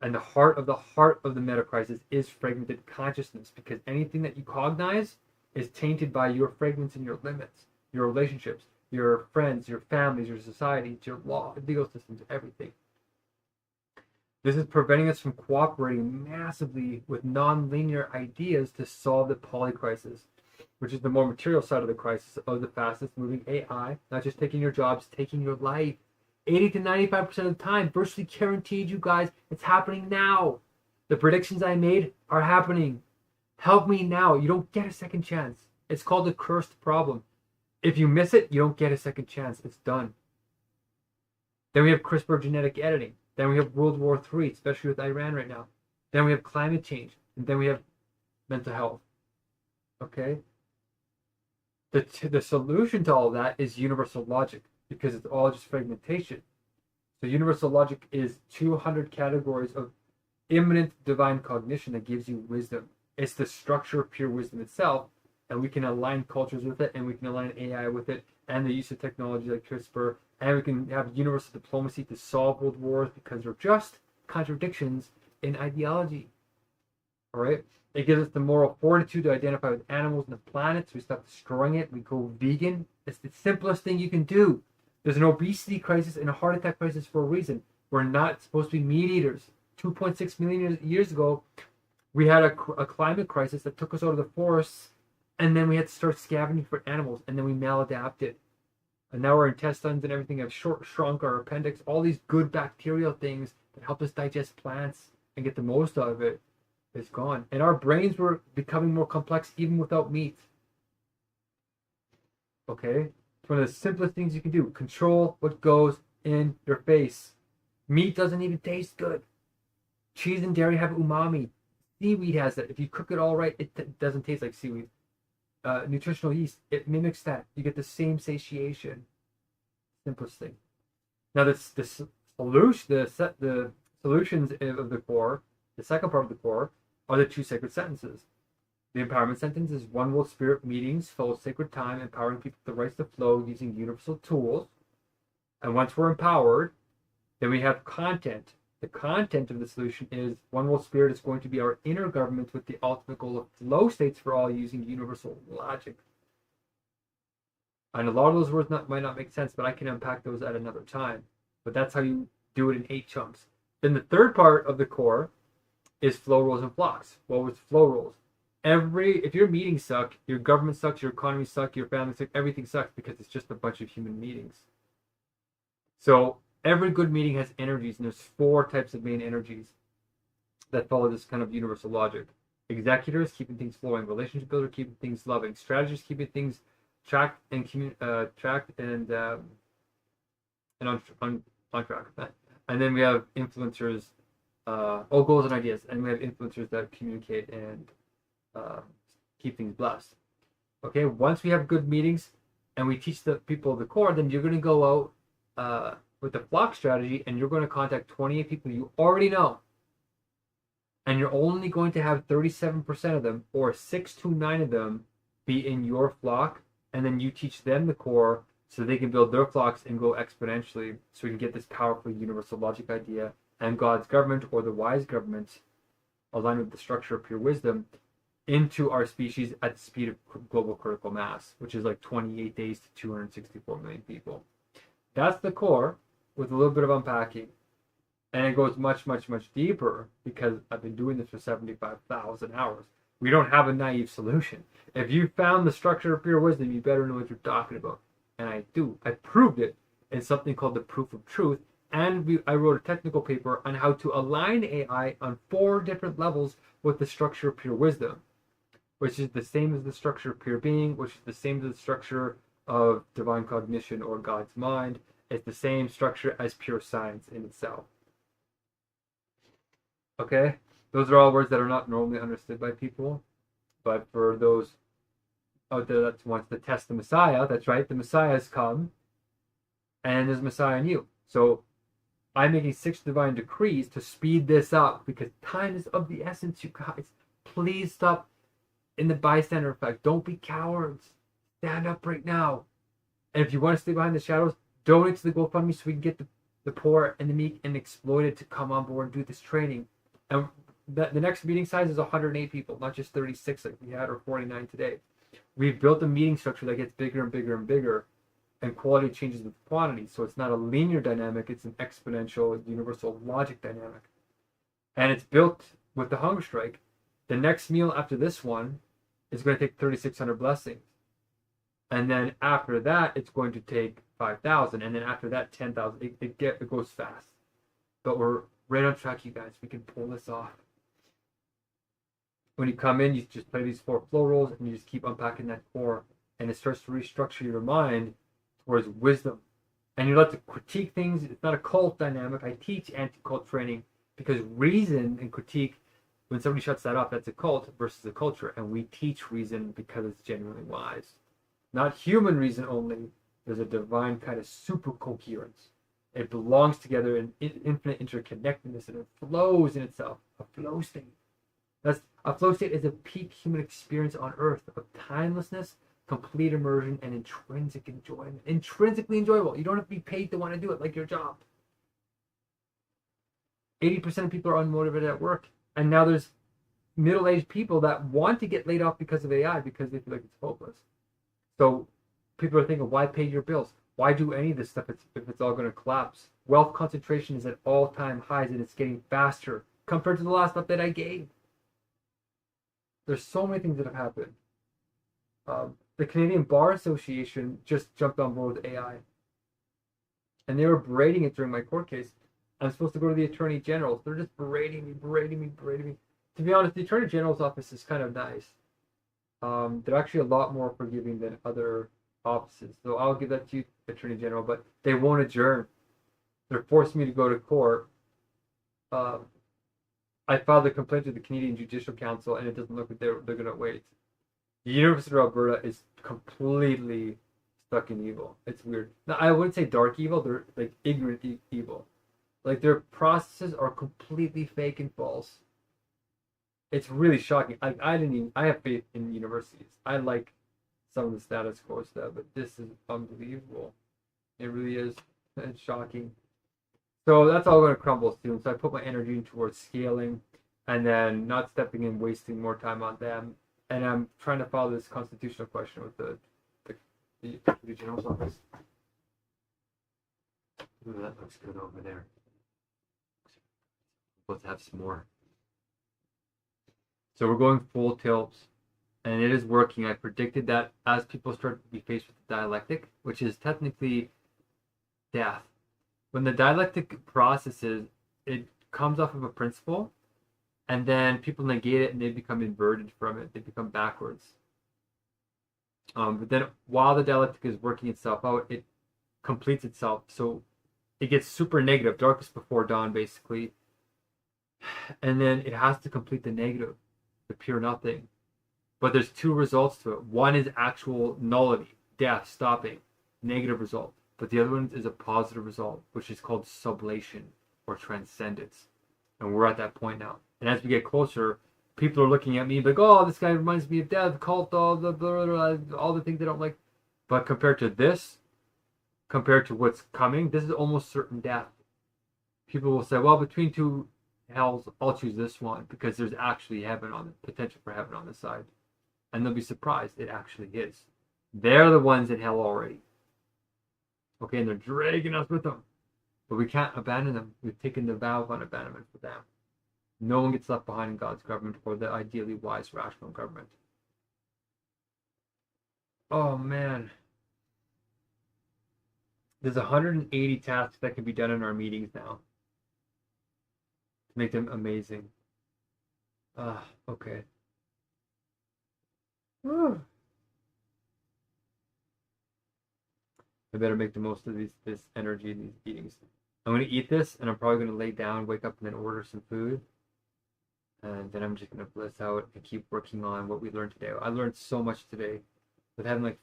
And the heart of the metacrisis is fragmented consciousness, because anything that you cognize is tainted by your fragments and your limits, your relationships, your friends, your families, your societies, your legal systems, everything. This is preventing us from cooperating massively with non-linear ideas to solve the polycrisis, which is the more material side of the crisis of the fastest moving AI, not just taking your jobs, taking your life. 80 to 95% of the time, virtually guaranteed, you guys, it's happening now. The predictions I made are happening. Help me now. You don't get a second chance. It's called the cursed problem. If you miss it, you don't get a second chance. It's done. Then we have CRISPR genetic editing. Then we have World War III, especially with Iran right now. Then we have climate change. And then we have mental health. Okay? The solution to all that is universal logic, because it's all just fragmentation. So universal logic is 200 categories of immanent divine cognition that gives you wisdom. It's the structure of pure wisdom itself, and we can align cultures with it, and we can align AI with it, and the use of technology like CRISPR, and we can have universal diplomacy to solve world wars, because they're just contradictions in ideology. All right? It gives us the moral fortitude to identify with animals and the planet, so we stop destroying it. We go vegan. It's the simplest thing you can do. There's an obesity crisis and a heart attack crisis for a reason. We're not supposed to be meat eaters. 2.6 million years ago, we had a climate crisis that took us out of the forests, and then we had to start scavenging for animals, and then we maladapted. And now our intestines and everything have shrunk, our appendix, all these good bacterial things that help us digest plants and get the most out of it is gone. And our brains were becoming more complex even without meat. Okay? It's one of the simplest things you can do. Control what goes in your face. Meat doesn't even taste good. Cheese and dairy have umami. Seaweed has that. If you cook it all right, it doesn't taste like seaweed. Nutritional yeast, it mimics that. You get the same satiation. Simplest thing. Now the solutions of the core, the second part of the core, are the two sacred sentences. The empowerment sentence is one world spirit meetings full of sacred time, empowering people with the rights to flow using universal tools. And once we're empowered, then we have content. The content of the solution is one world spirit is going to be our inner government with the ultimate goal of flow states for all using universal logic. And a lot of those words might not make sense, but I can unpack those at another time. But that's how you do it in 8 chunks. Then the third part of the core is flow rules and flocks. What was flow rules? If your meetings suck, your government sucks, your economy sucks, your family sucks, everything sucks because it's just a bunch of human meetings. So every good meeting has energies, and there's 4 types of main energies that follow this kind of universal logic. Executors, keeping things flowing. Relationship builder, keeping things loving. Strategists, keeping things tracked and on track. And then we have influencers, goals and ideas. And we have influencers that communicate and keep things blessed. Okay, once we have good meetings and we teach the people the core, then you're going to go out with the flock strategy, and you're going to contact 28 people you already know, and you're only going to have 37% of them, or 6 to 9 of them, be in your flock, and then you teach them the core so they can build their flocks and go exponentially, so we can get this powerful universal logic idea and God's government, or the wise government, aligned with the structure of pure wisdom, into our species at the speed of global critical mass, which is like 28 days to 264 million people. That's the core, with a little bit of unpacking. And it goes much, much, much deeper because I've been doing this for 75,000 hours. We don't have a naive solution. If you found the structure of pure wisdom, you better know what you're talking about. And I do. I proved it in something called the proof of truth. And I wrote a technical paper on how to align AI on 4 different levels with the structure of pure wisdom, which is the same as the structure of pure being, which is the same as the structure of divine cognition or God's mind. It's the same structure as pure science in itself. Okay? Those are all words that are not normally understood by people. But for those out there that wants to test the Messiah, that's right, the Messiah has come, and there's Messiah in you. So I'm making 6 divine decrees to speed this up because time is of the essence, you guys. Please stop in the bystander effect. Don't be cowards. Stand up right now. And if you want to stay behind the shadows, donate to the GoFundMe so we can get the poor and the meek and exploited to come on board and do this training. And the next meeting size is 108 people, not just 36 like we had or 49 today. We've built a meeting structure that gets bigger and bigger and bigger, and quality changes with quantity. So it's not a linear dynamic, it's an exponential universal logic dynamic. And it's built with the Hungerstrike. The next meal after this one is going to take 3,600 blessings. And then after that, it's going to take 5,000. And then after that, 10,000. It goes fast. But we're right on track, you guys. We can pull this off. When you come in, you just play these 4 flow rolls, and you just keep unpacking that core. And it starts to restructure your mind towards wisdom. And you're allowed to critique things. It's not a cult dynamic. I teach anti-cult training because reason and critique, when somebody shuts that off, that's a cult versus a culture. And we teach reason because it's genuinely wise. Not human reason only. There's a divine kind of super coherence. It belongs together in infinite interconnectedness, and it flows in itself. A flow state. A flow state is a peak human experience on earth of timelessness, complete immersion, and intrinsic enjoyment. Intrinsically enjoyable. You don't have to be paid to want to do it like your job. 80% of people are unmotivated at work. And now there's middle-aged people that want to get laid off because of AI because they feel like it's hopeless. So people are thinking, why pay your bills? Why do any of this stuff if it's all going to collapse? Wealth concentration is at all-time highs, and it's getting faster compared to the last update I gave. There's so many things that have happened. the Canadian Bar Association just jumped on board with AI. And they were berating it during my court case. I'm supposed to go to the Attorney General. They're just berating me. To be honest, the Attorney General's office is kind of nice. They're actually a lot more forgiving than other offices. So I'll give that to you, Attorney General, but they won't adjourn. They're forcing me to go to court. I filed a complaint to the Canadian Judicial Council, and it doesn't look like they're going to wait. The University of Alberta is completely stuck in evil. It's weird. Now, I wouldn't say dark evil. They're like ignorant evil. Like their processes are completely fake and false. It's really shocking. I have faith in universities. I like some of the status quo stuff, but this is unbelievable. It really is. It's shocking. So that's all going to crumble soon. So I put my energy towards scaling and then not stepping in, wasting more time on them. And I'm trying to follow this constitutional question with the General's office. Ooh, that looks good over there. Let's have some more. So we're going full tilt, and it is working. I predicted that as people start to be faced with the dialectic, which is technically death. When the dialectic processes, it comes off of a principle, and then people negate it and they become inverted from it. They become backwards. But then while the dialectic is working itself out, it completes itself. So it gets super negative, darkest before dawn, basically. And then it has to complete the negative, the pure nothing. But there's two results to it. One is actual nullity, death, stopping, negative result. But the other one is a positive result, which is called sublation or transcendence. And we're at that point now. And as we get closer, people are looking at me like, oh, this guy reminds me of death, cult, all the things they don't like. But compared to this, compared to what's coming, this is almost certain death. People will say, well, between two hells, I'll choose this one because there's actually heaven on it, potential for heaven on the side. And they'll be surprised it actually is. They're the ones in hell already. Okay, and they're dragging us with them. But we can't abandon them. We've taken the vow of unabandonment for them. No one gets left behind in God's government or the ideally wise, rational government. Oh, man. There's 180 tasks that can be done in our meetings now. To make them amazing. Okay. Whew. I better make the most of this energy in these meetings. I'm going to eat this, and I'm probably going to lay down, wake up, and then order some food. And then I'm just going to bliss out and keep working on what we learned today. I learned so much today with having like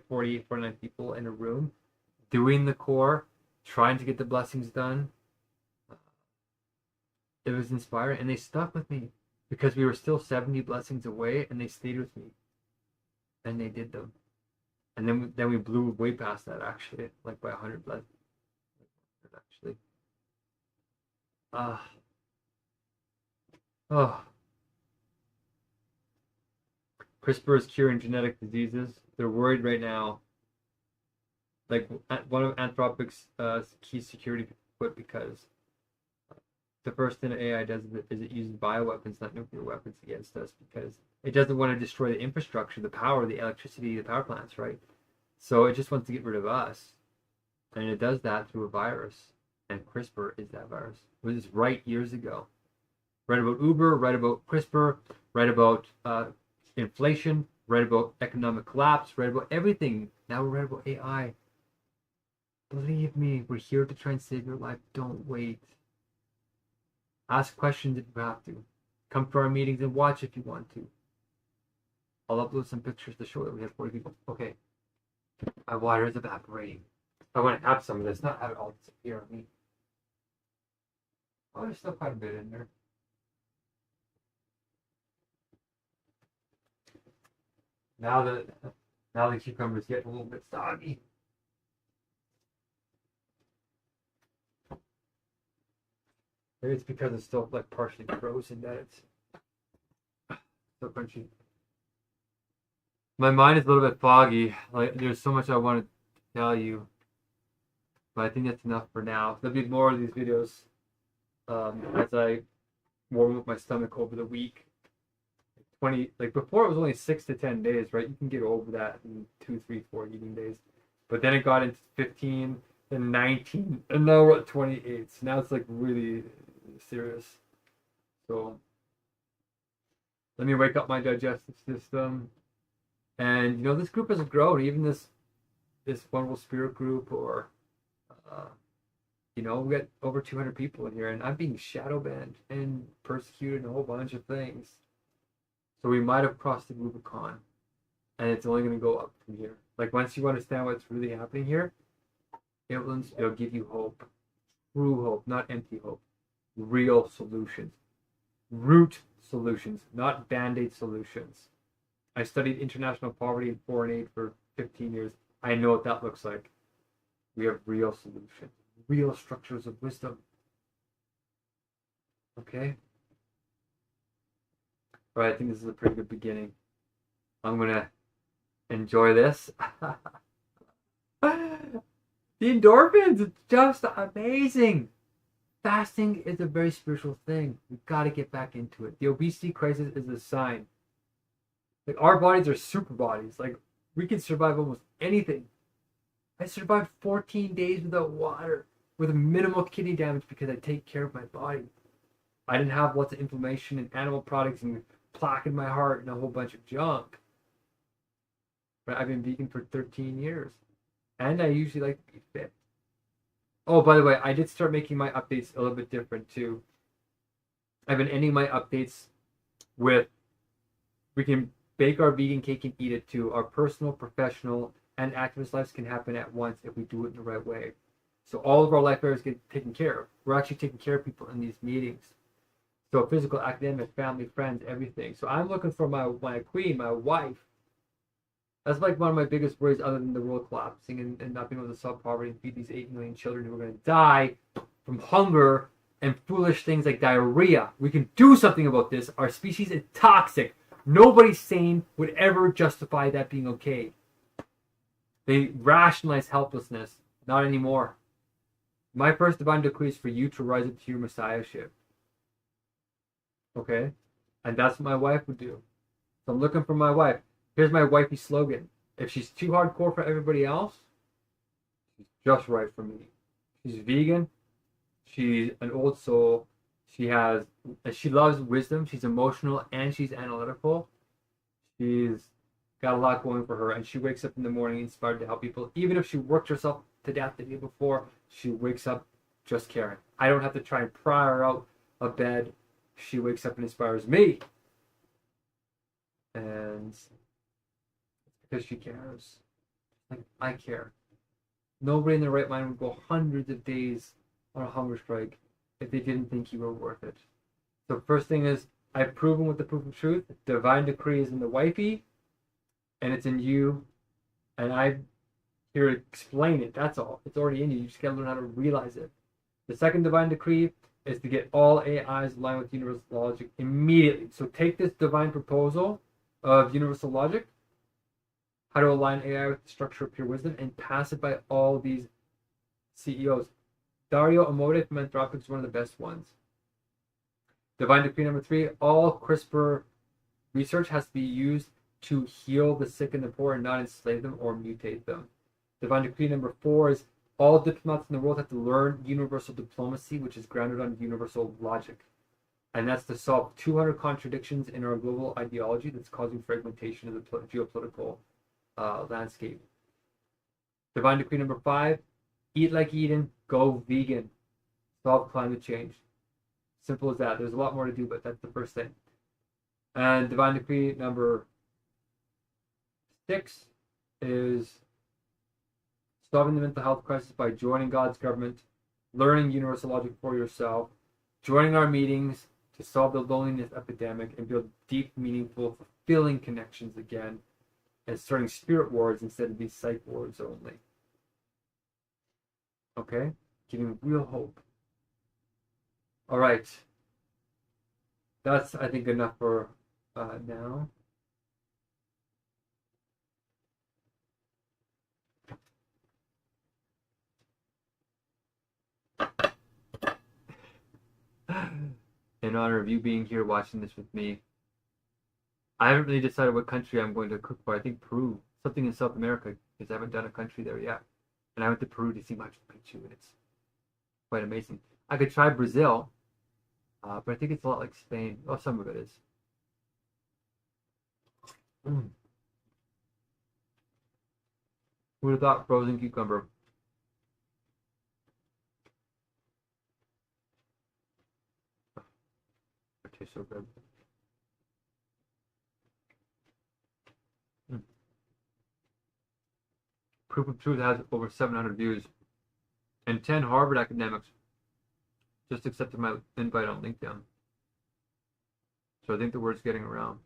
48, 49 people in a room, doing the core, trying to get the blessings done. It was inspiring, and they stuck with me because we were still 70 blessings away, and they stayed with me. And they did them. And then we blew way past that, actually, like by 100 blessings. Actually. CRISPR is curing genetic diseases. They're worried right now. Like one of Anthropic's key security put because the first thing AI does is it uses bioweapons, not nuclear weapons, against us because it doesn't want to destroy the infrastructure, the power, the electricity, the power plants, right? So it just wants to get rid of us. And it does that through a virus. And CRISPR is that virus. It was right years ago. Write about Uber, write about CRISPR, write about inflation, write about economic collapse, write about everything. Now we're writing about AI. Believe me, we're here to try and save your life. Don't wait. Ask questions if you have to. Come to our meetings and watch if you want to. I'll upload some pictures to show that we have 40 people. Okay. My water is evaporating. I want to have some of this, not have it all disappear on me. Oh, there's still quite a bit in there. Now the cucumbers get a little bit soggy. Maybe it's because it's still like partially frozen that it's so crunchy. My mind is a little bit foggy. Like there's so much I want to tell you, but I think that's enough for now. There'll be more of these videos as I warm up my stomach over the week. 20, like before it was only 6 to 10 days, right? You can get over that in 2, 3, 4 eating days. But then it got into 15, then 19, and now we're at 28. So now it's like really serious. So let me wake up my digestive system. And you know, this group has grown. Even this wonderful spirit group, or you know, we got over 200 people in here, and I'm being shadow banned and persecuted and a whole bunch of things. So we might have crossed the Rubicon, and it's only going to go up from here. Like once you understand what's really happening here, it'll give you hope, true hope, not empty hope, real solutions, root solutions, not band-aid solutions. I studied international poverty and foreign aid for 15 years. I know what that looks like. We have real solutions, real structures of wisdom. Okay? All right, I think this is a pretty good beginning. I'm going to enjoy this. The endorphins, it's just amazing. Fasting is a very spiritual thing. We've got to get back into it. The obesity crisis is a sign. Like, our bodies are super bodies. Like, we can survive almost anything. I survived 14 days without water with minimal kidney damage because I take care of my body. I didn't have lots of inflammation and animal products and plaque in my heart and a whole bunch of junk. But I've been vegan for 13 years. And I usually like to be fit. Oh, by the way, I did start making my updates a little bit different too. I've been ending my updates with, we can bake our vegan cake and eat it too. Our personal, professional, and activist lives can happen at once if we do it in the right way. So all of our life areas get taken care of. We're actually taking care of people in these meetings. So physical, academic, family, friends, everything. So I'm looking for my queen, my wife. That's like one of my biggest worries, other than the world collapsing and not being able to solve poverty and feed these 8 million children who are going to die from hunger and foolish things like diarrhea. We can do something about this. Our species is toxic. Nobody sane would ever justify that being okay. They rationalize helplessness. Not anymore. My first divine decree is for you to rise up to your messiahship. Okay? And that's what my wife would do. So I'm looking for my wife. Here's my wifey slogan. If she's too hardcore for everybody else, she's just right for me. She's vegan. She's an old soul. She loves wisdom. She's emotional and she's analytical. She's got a lot going for her, and she wakes up in the morning inspired to help people. Even if she worked herself to death the day before, she wakes up just caring. I don't have to try and pry her out of bed. She wakes up and inspires me. And because she cares. Like, I care. Nobody in their right mind would go hundreds of days on a hunger strike if they didn't think you were worth it. So first thing is, I've proven with the proof of truth, divine decree is in the wifey, and it's in you, and I'm here to explain it. That's all. It's already in you. You just gotta learn how to realize it. The second divine decree is to get all AIs aligned with universal logic immediately. So take this divine proposal of universal logic, how to align AI with the structure of pure wisdom, and pass it by all these CEOs. Dario Amodei from Anthropic is one of the best ones. Divine decree number 3, all CRISPR research has to be used to heal the sick and the poor and not enslave them or mutate them. Divine decree number 4 is all diplomats in the world have to learn universal diplomacy, which is grounded on universal logic. And that's to solve 200 contradictions in our global ideology that's causing fragmentation of the geopolitical landscape. Divine decree number 5, eat like Eden, go vegan, solve climate change. Simple as that. There's a lot more to do, but that's the first thing. And divine decree number 6 is solving the mental health crisis by joining God's government, learning universal logic for yourself, joining our meetings to solve the loneliness epidemic and build deep, meaningful, fulfilling connections again, and starting spirit wars instead of these psych wars only. Okay? Giving real hope. All right. That's, I think, enough for now. In honor of you being here watching this with me, I haven't really decided what country I'm going to cook for. I think Peru, something in South America, because I haven't done a country there yet. And I went to Peru to see Machu Picchu, and it's quite amazing. I could try Brazil, but I think it's a lot like Spain. Oh, some of it is. Mm. Who would have thought frozen cucumber? It tastes so good. Mm. Proof of Truth has over 700 views, and 10 Harvard academics just accepted my invite on LinkedIn. So I think the word's getting around.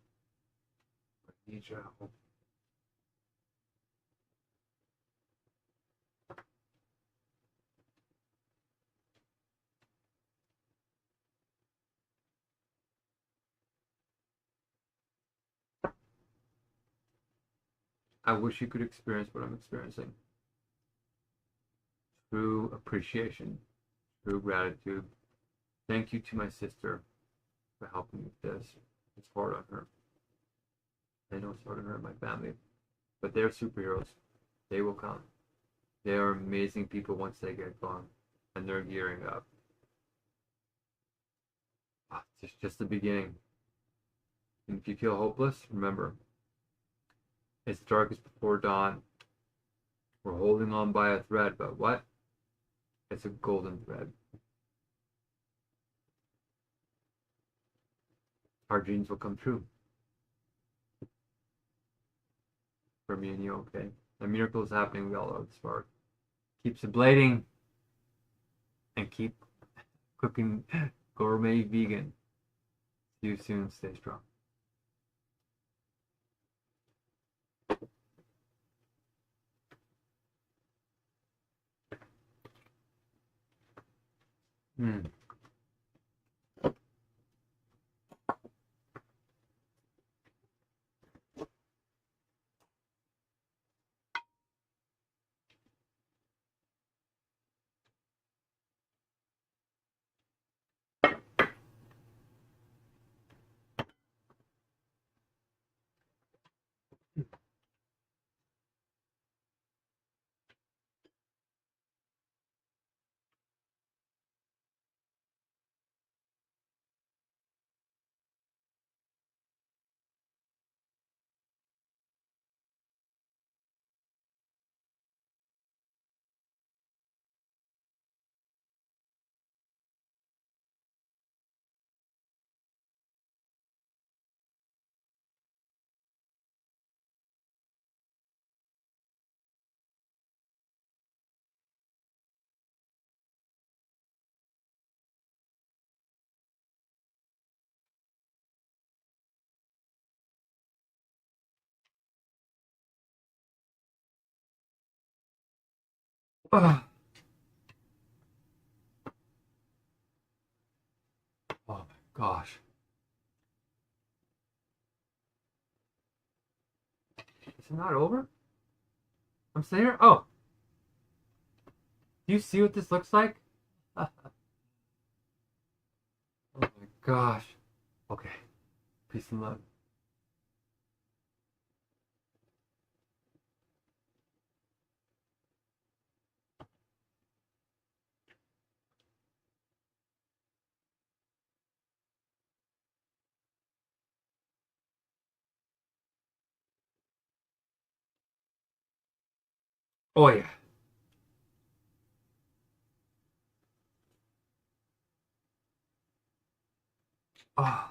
I wish you could experience what I'm experiencing. True appreciation, true gratitude. Thank you to my sister for helping with this. It's hard on her. I know it's hard on her and my family, but they're superheroes. They will come. They are amazing people once they get going, and they're gearing up. It's just the beginning. And if you feel hopeless, remember, it's darkest before dawn. We're holding on by a thread, but what? It's a golden thread. Our dreams will come true. For me and you, okay? A miracle is happening. We all know this part. Keep sublating and keep cooking gourmet vegan. See you soon. Stay strong. Mm. Oh my gosh. Is it not over? I'm sitting here? Oh. Do you see what this looks like? Oh my gosh. Okay. Peace and love. Oh yeah. Oh.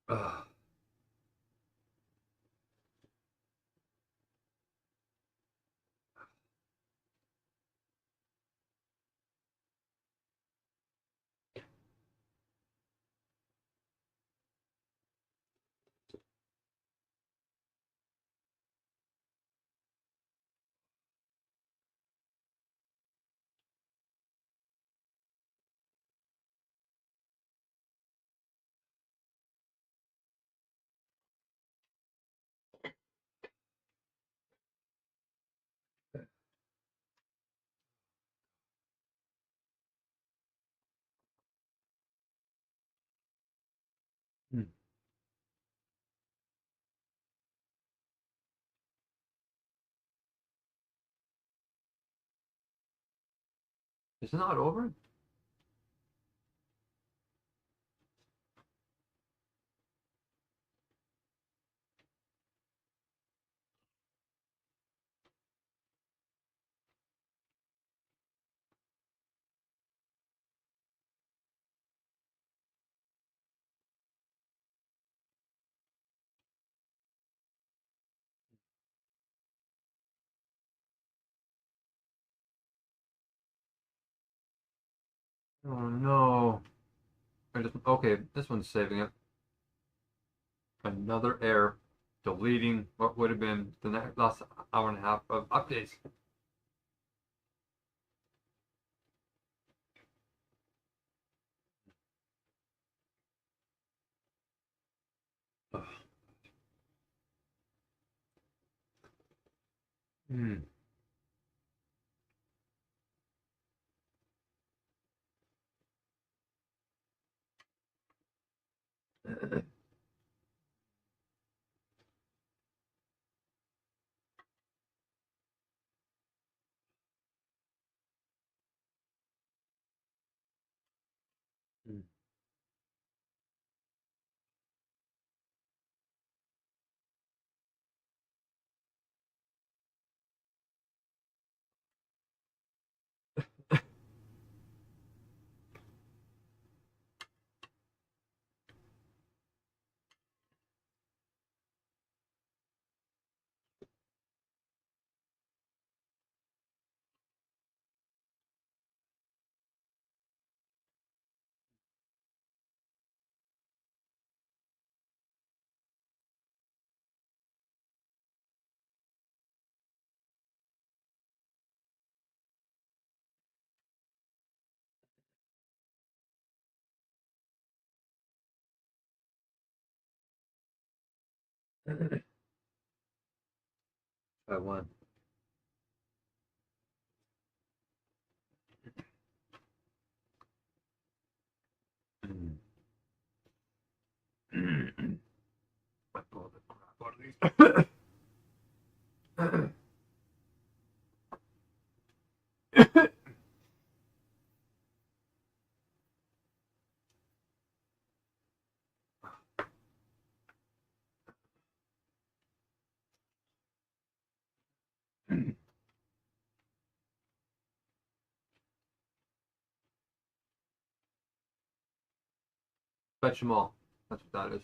Oh. Is it not over? Oh no. Okay, this one's saving it. Another error. Deleting what would have been the last hour and a half of updates. Hmm. Try one. I pulled the crap out of these. Fetch them all. That's what that is.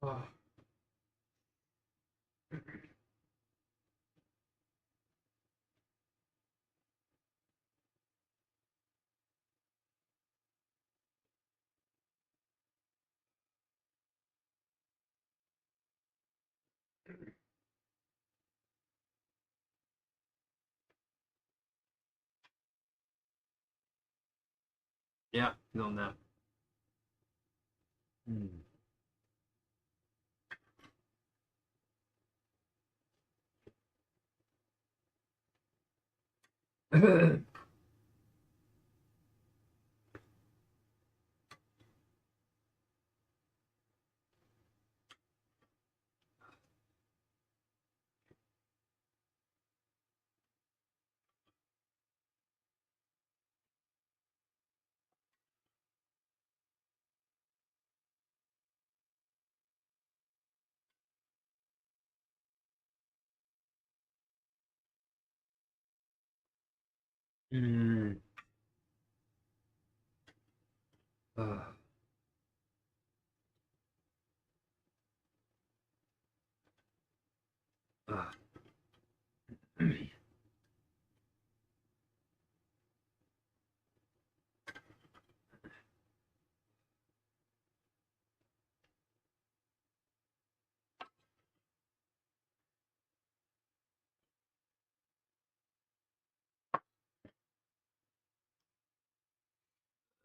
Oh. Yeah, feeling that. Mm.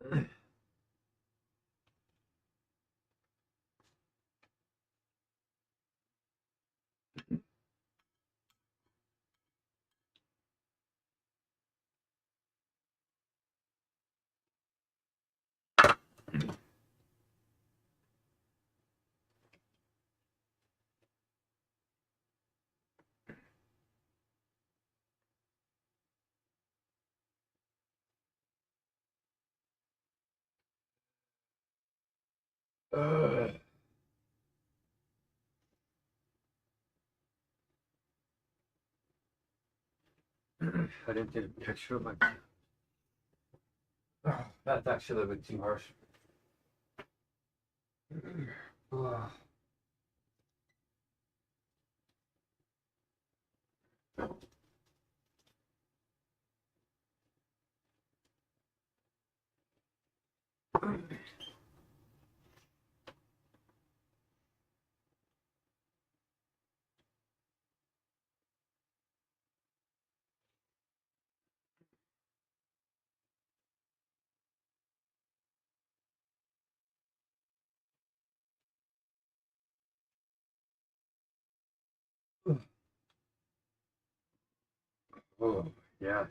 I didn't get a picture of my. That's actually a little bit too harsh. Oh, yes.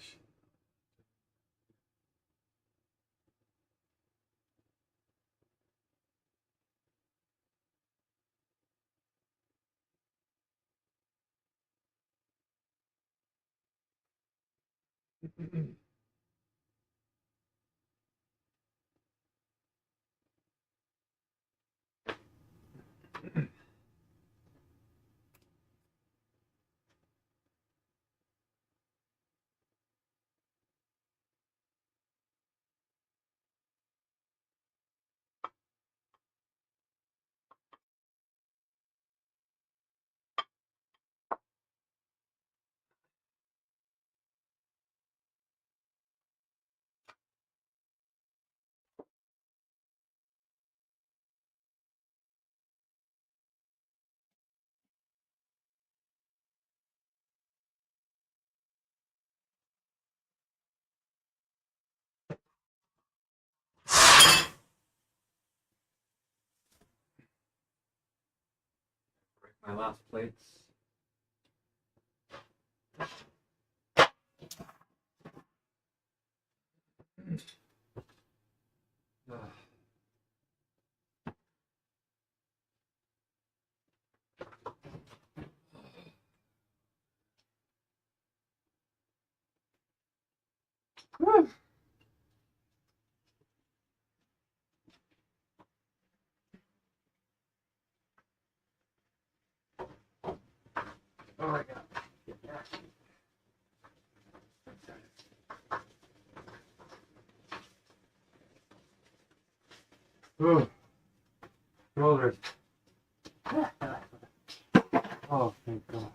My last plates. Oh my god. Oh, shoulders. Oh, thank God.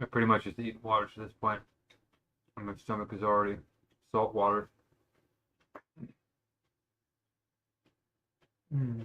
I pretty much just eat water to this point. And my stomach is already salt water. Mm.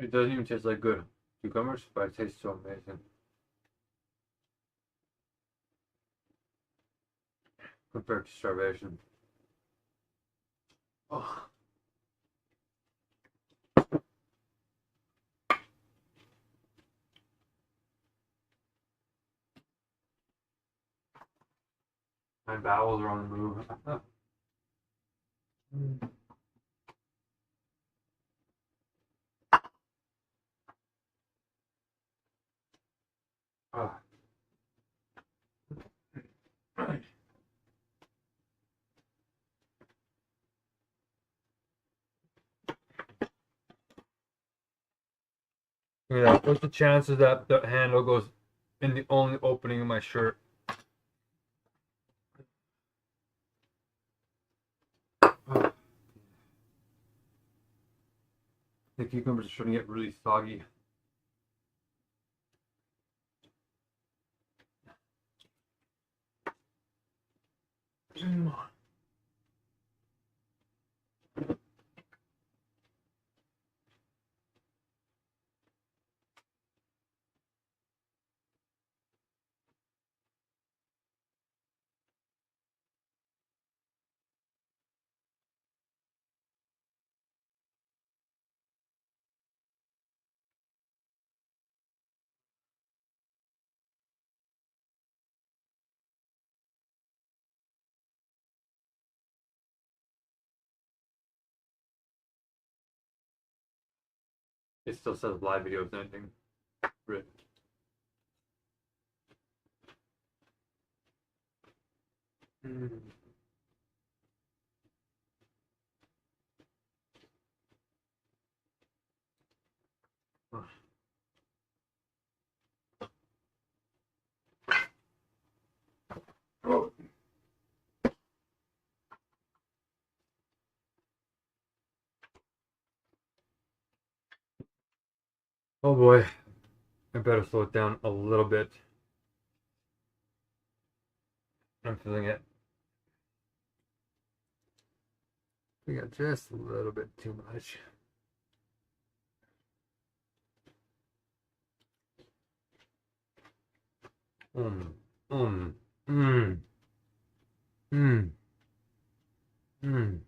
It doesn't even taste like good cucumbers, but it tastes so amazing. Compared to starvation. Oh. My bowels are on the move. Ah. Yeah, what's the chances that the handle goes in the only opening in my shirt? The cucumbers are starting to get really soggy. It still says live videos ending. Rip. Oh boy, I better slow it down a little bit. I'm feeling it. We got just a little bit too much. Mm, mm, mm, mm, mm.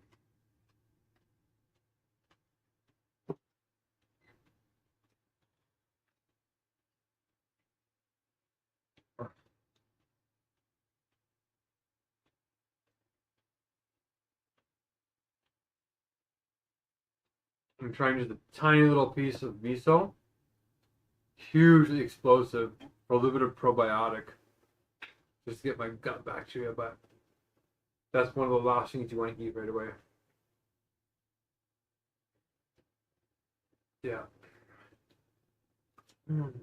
I'm trying just a tiny little piece of miso. Hugely explosive for a little bit of probiotic. Just to get my gut bacteria, but that's one of the last things you want to eat right away. Yeah. Mm.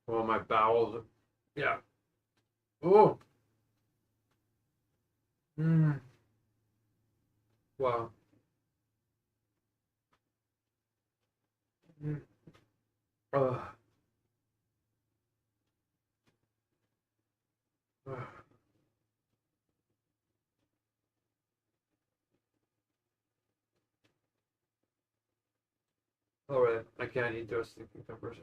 Well, my bowels. Yeah. Oh. Mm. Wow. Mm. Ugh. Ugh. All right, I can't eat those cucumbers.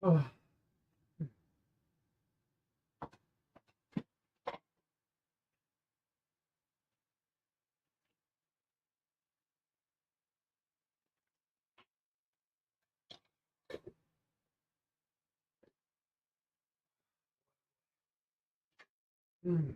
Oh. Mm.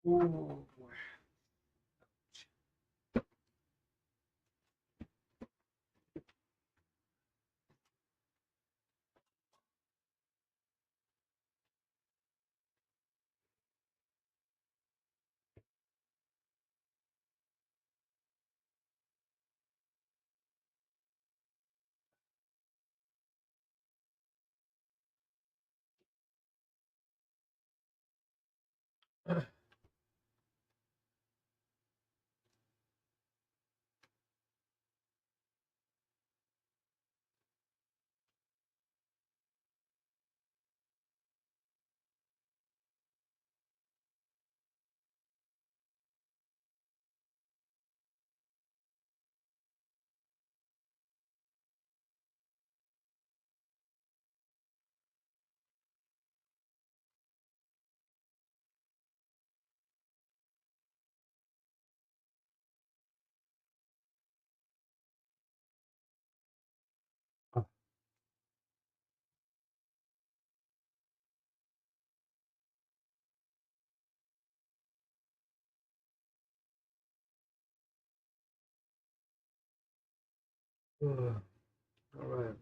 Oh boy. All right.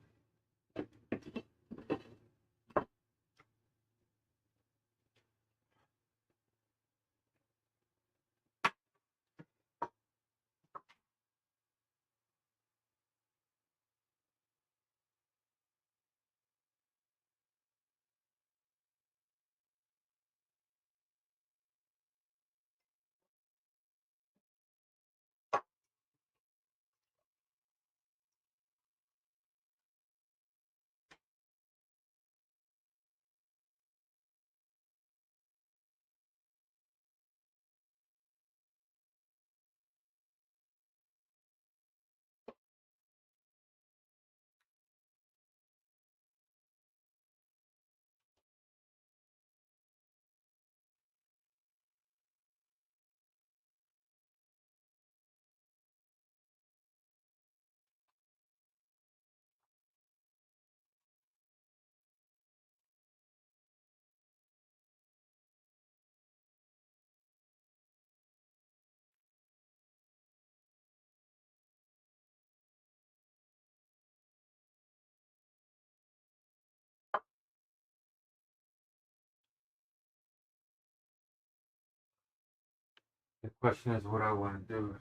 The question is what I want to do.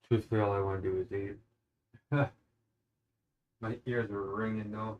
Truthfully, all I want to do is eat. My ears were ringing though.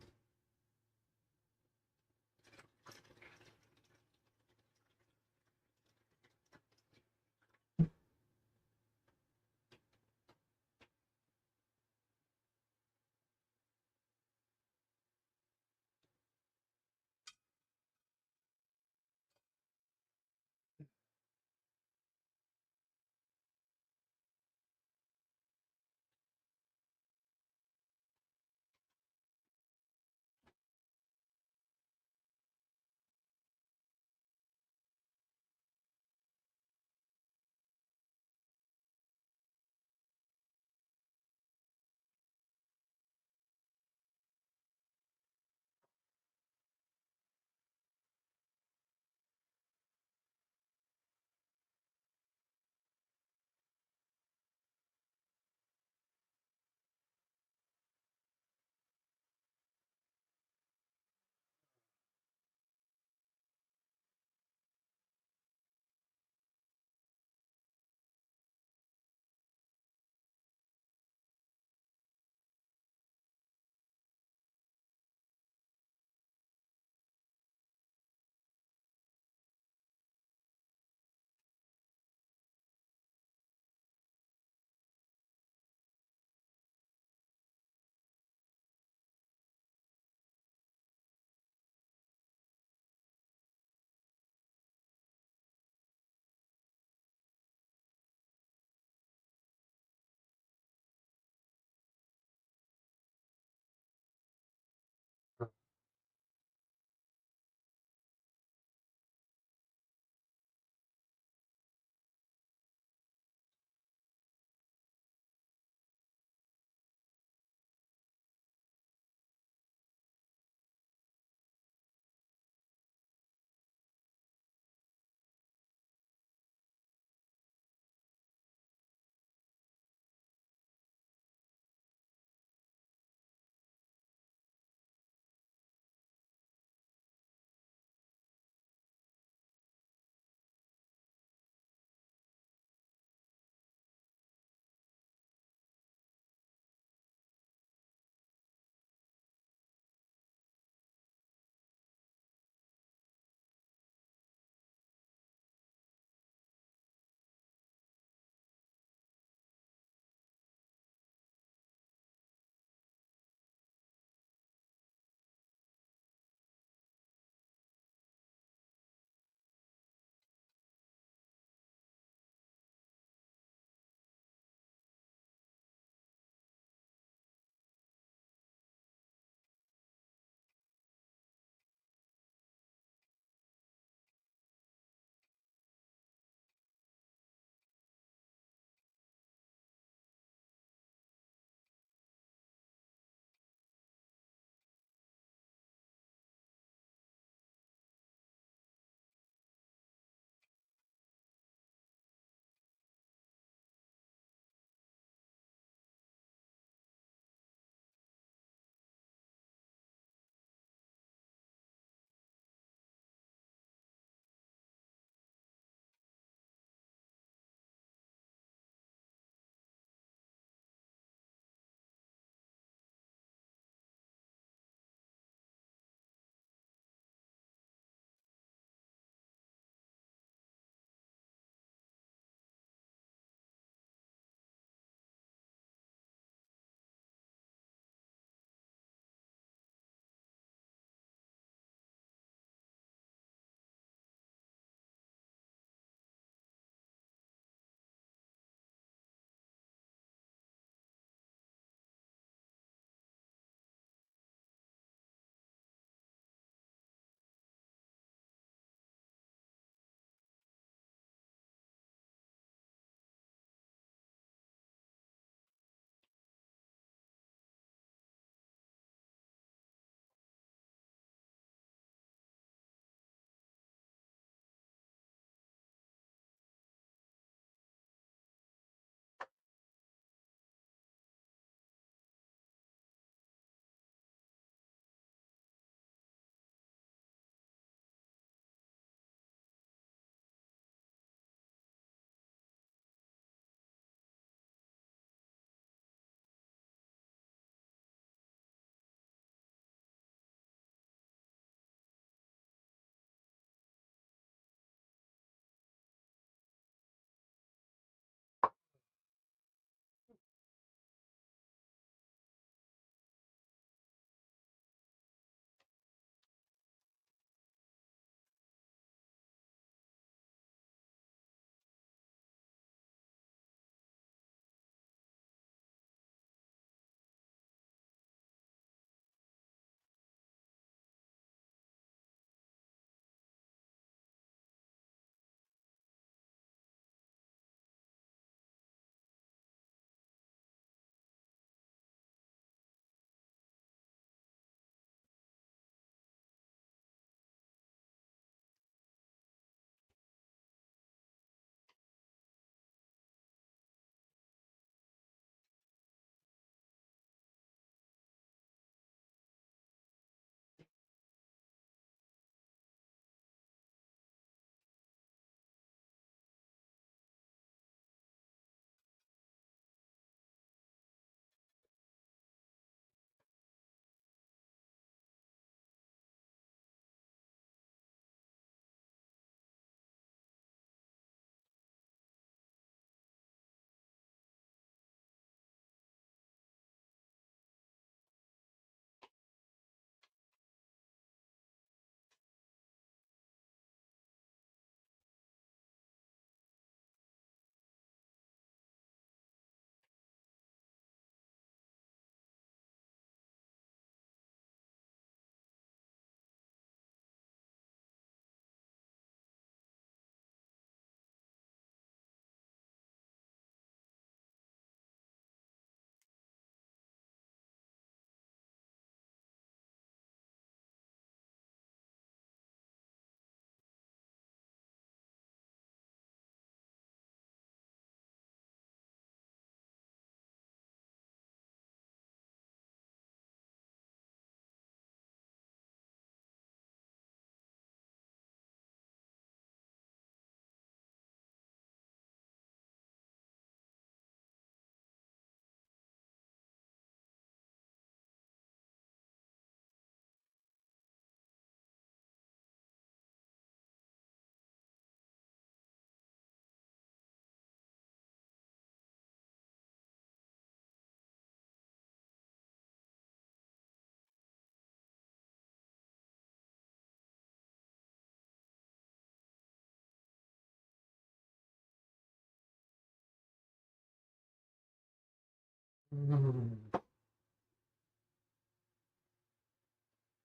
Mm.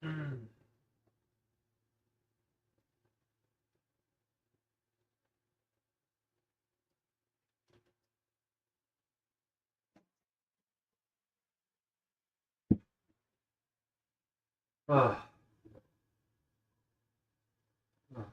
Mm. Ugh. Ugh.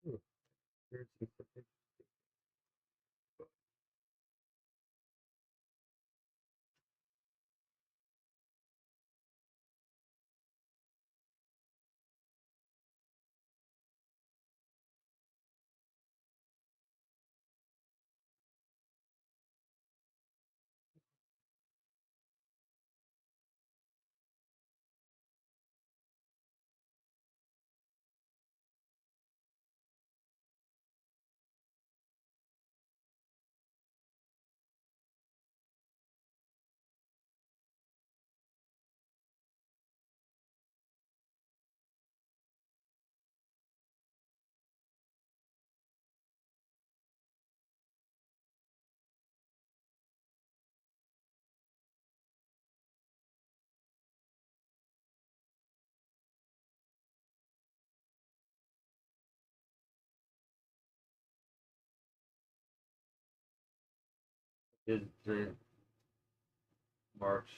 Ugh. Here's the footage. Is the March.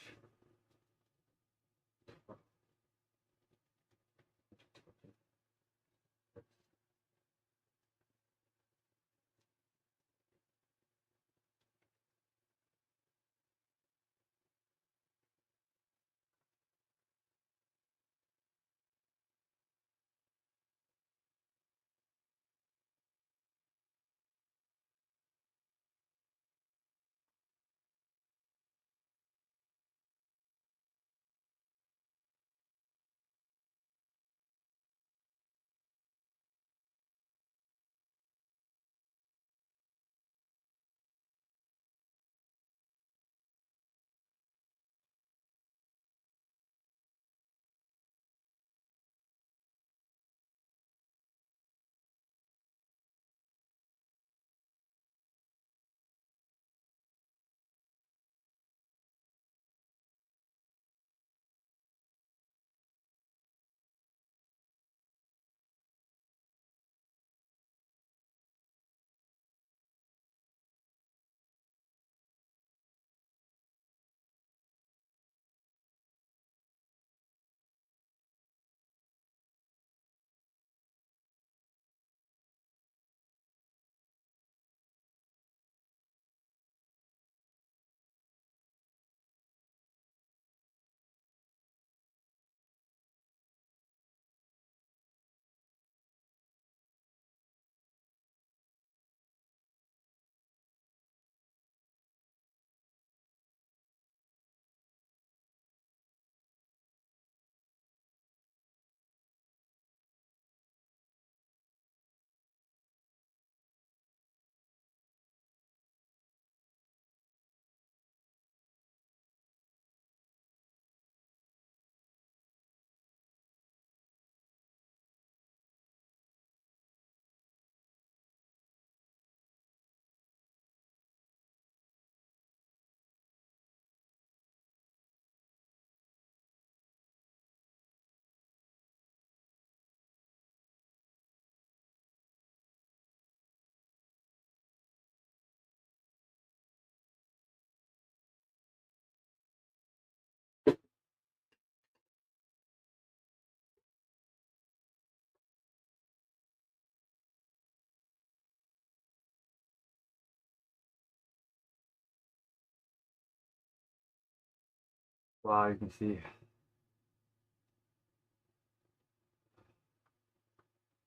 Wow, you can see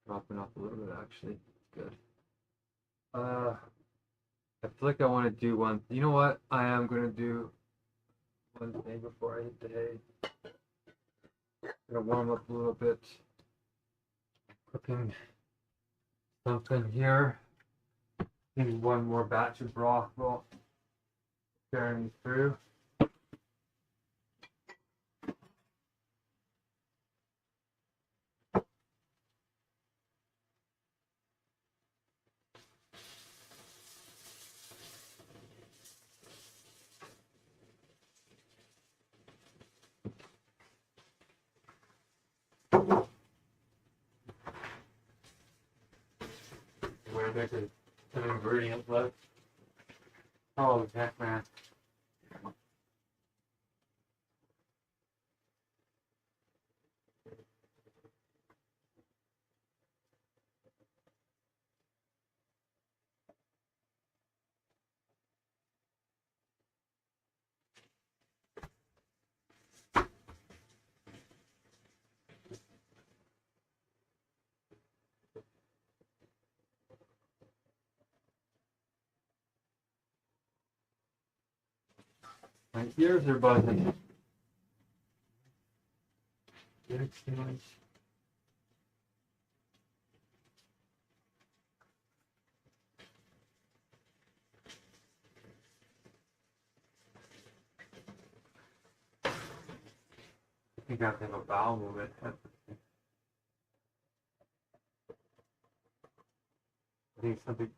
dropping off a little bit actually. Good. I feel like I want to do one. You know what? I am gonna do one thing before I hit the hay. I'm gonna warm up a little bit. Cooking something here. Maybe one more batch of broth will carry me through. Where there's an ingredient left. Oh heck, man. My ears are buzzing. Excellent. I think I have to have a bowel movement. I think something.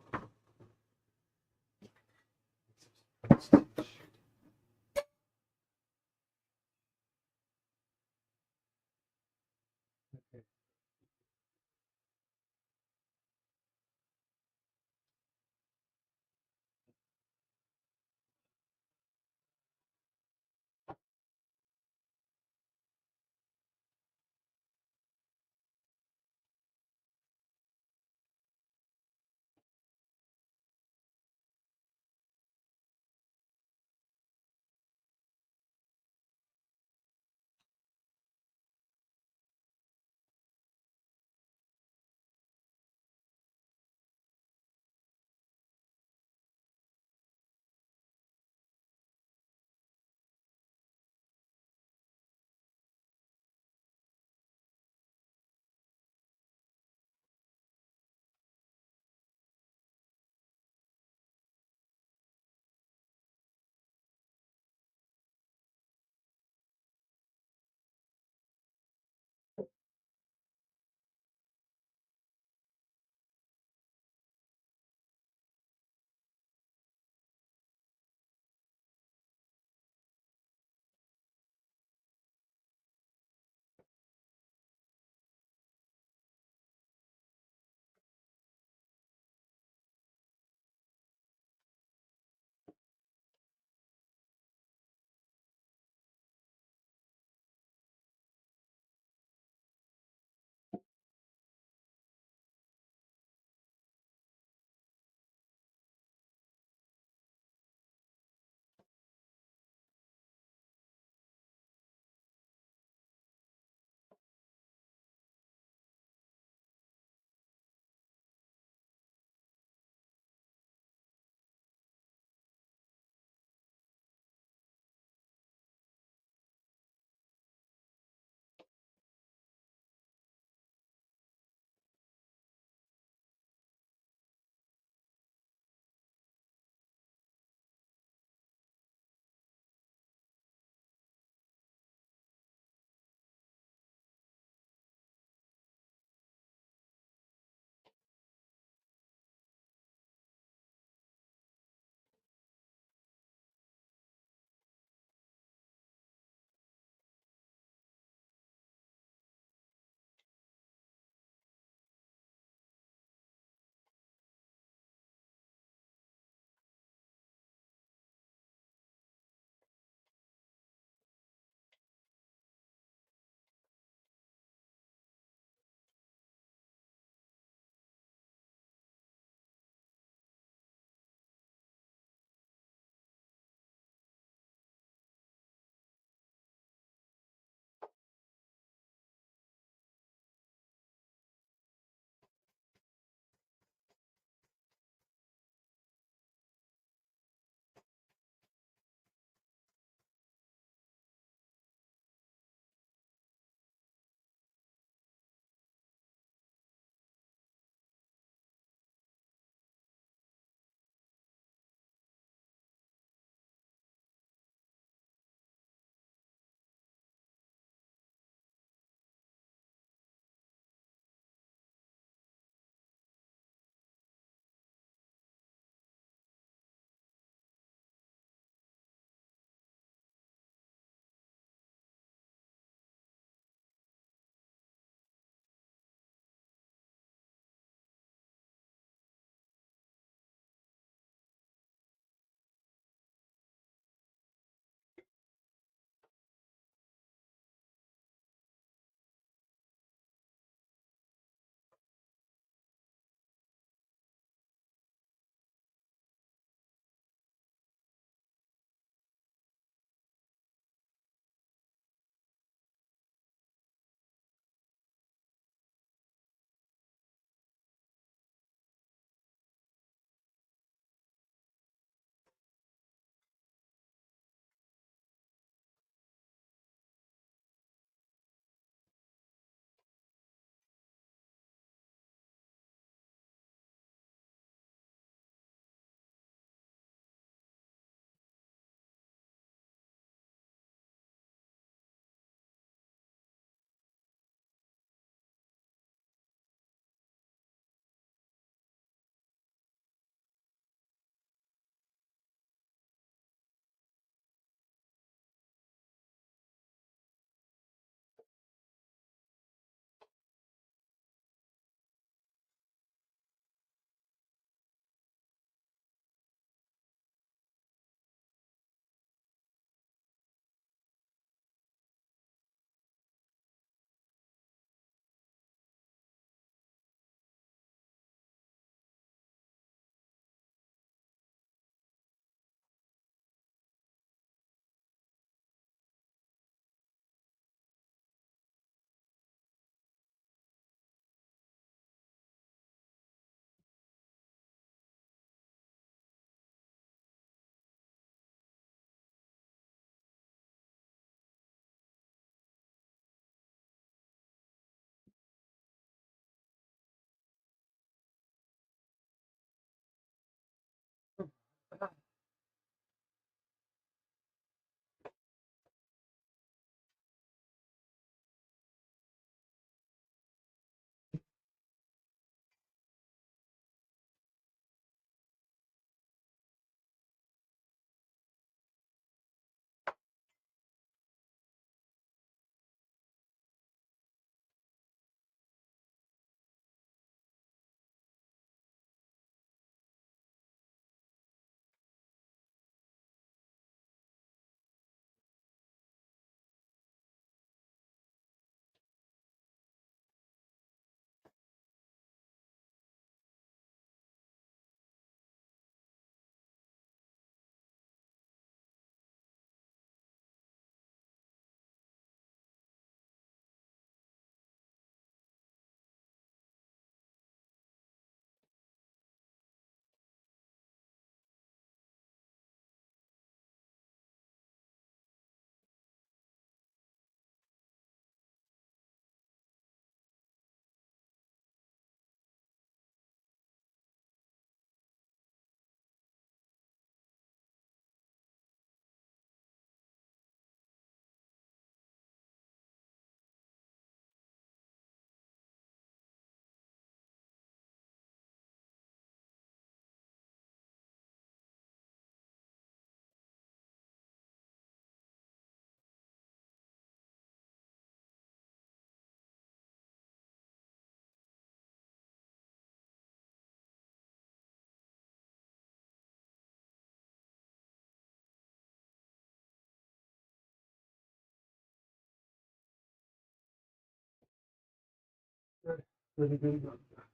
Really good about that.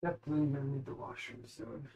Definitely gonna need the washroom soon.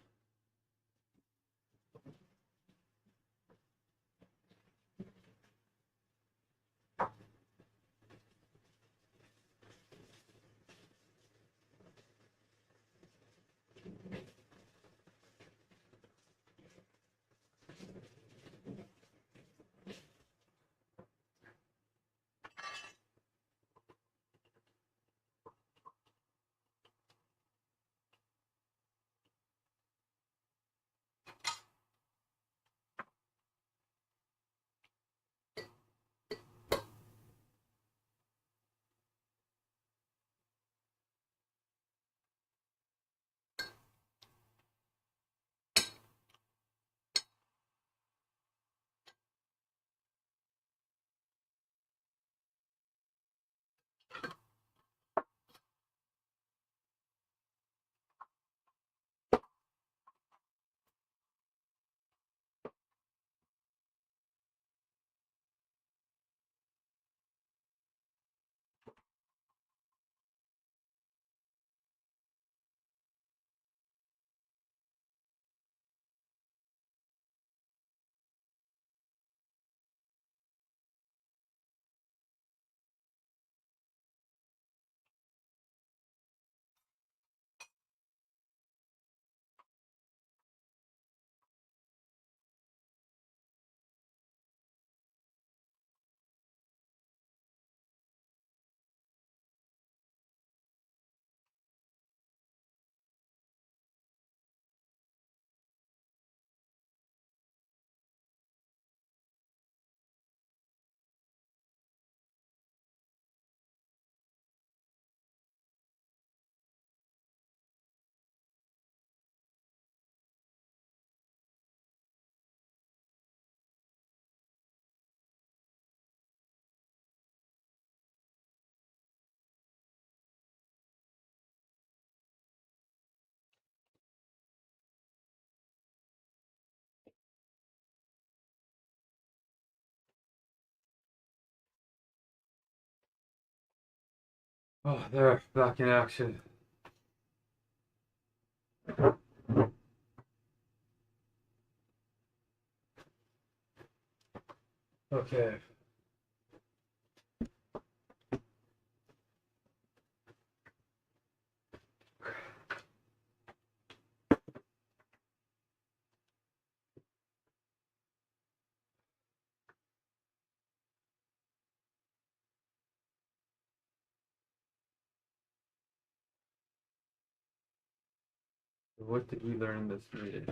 Oh, they're back in action. Okay. What did we learn in this meeting?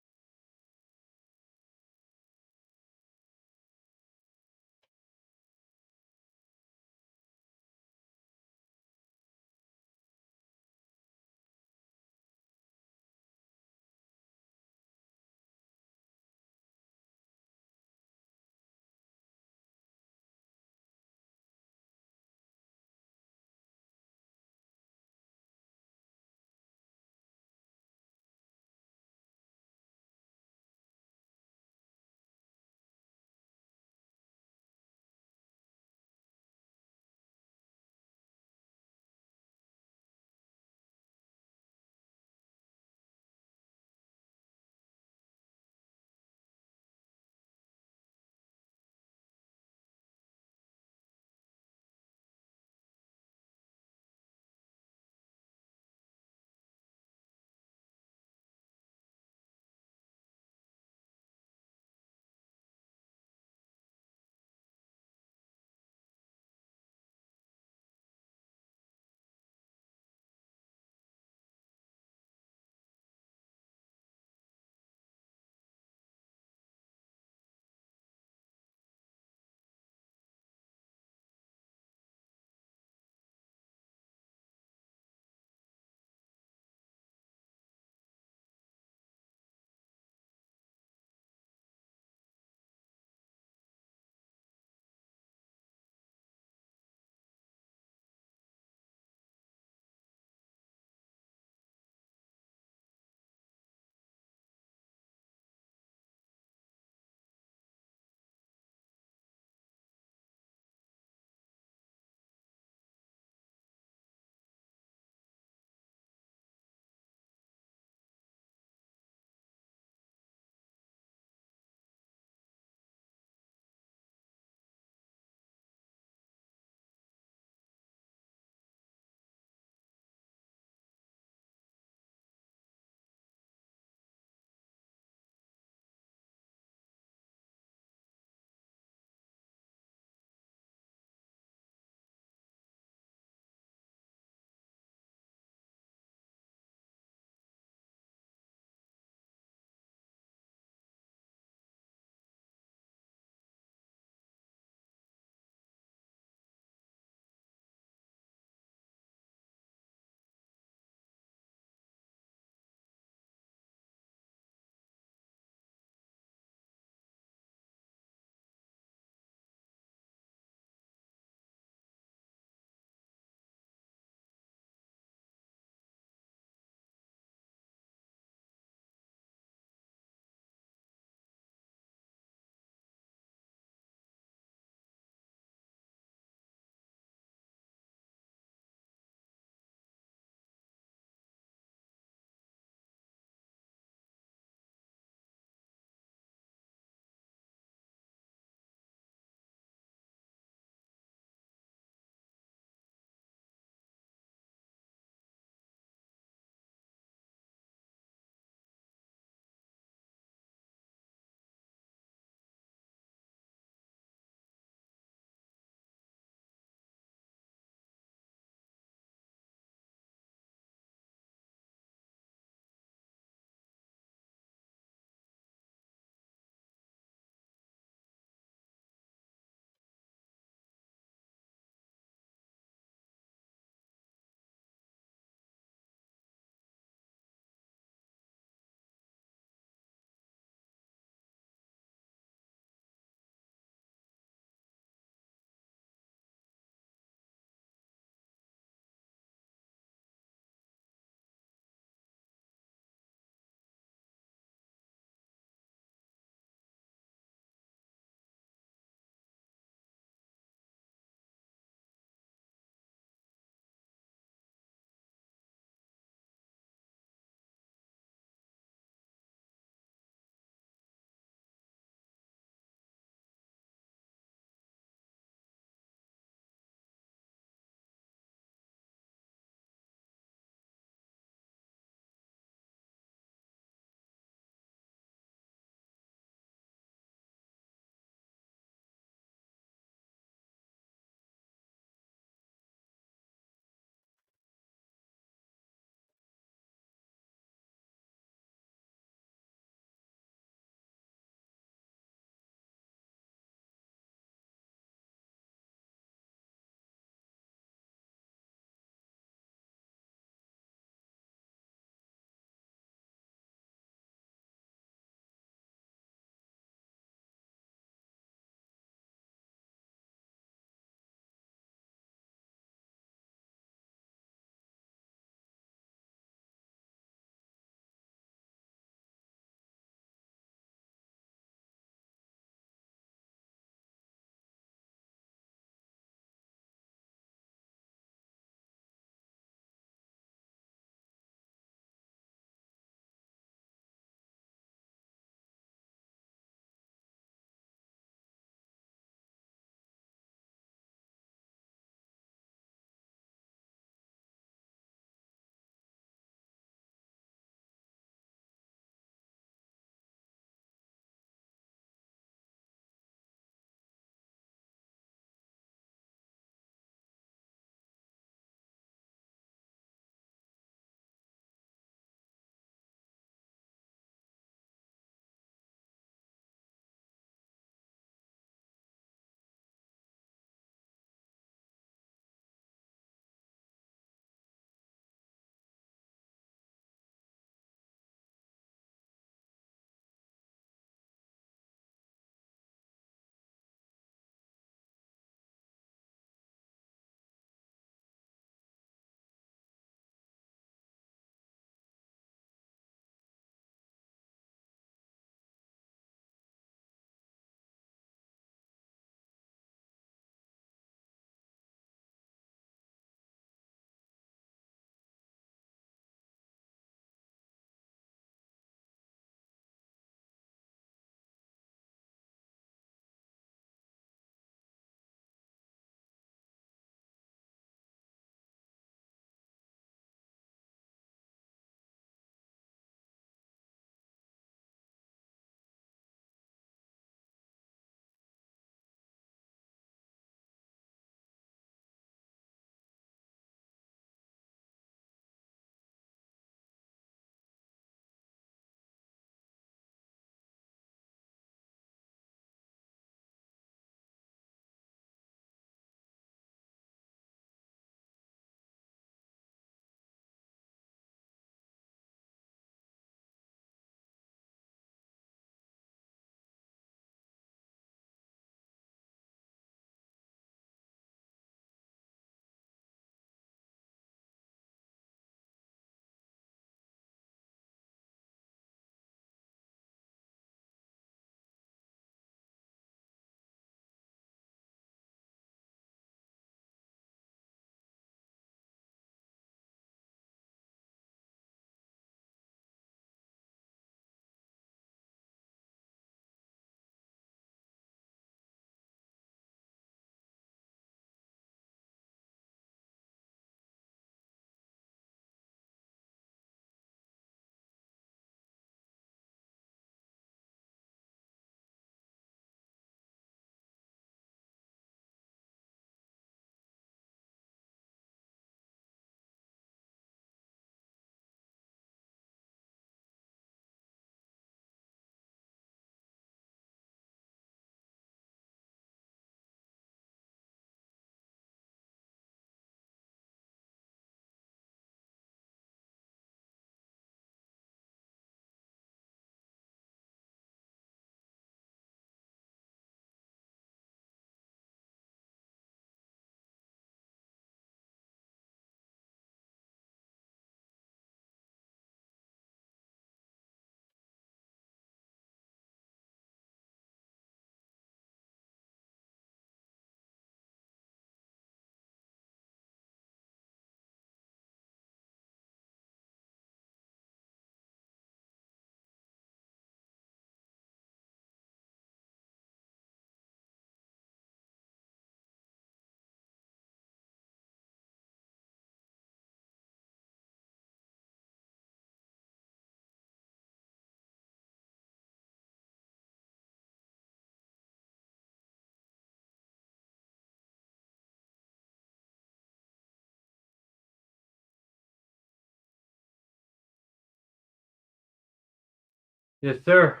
Yes, sir.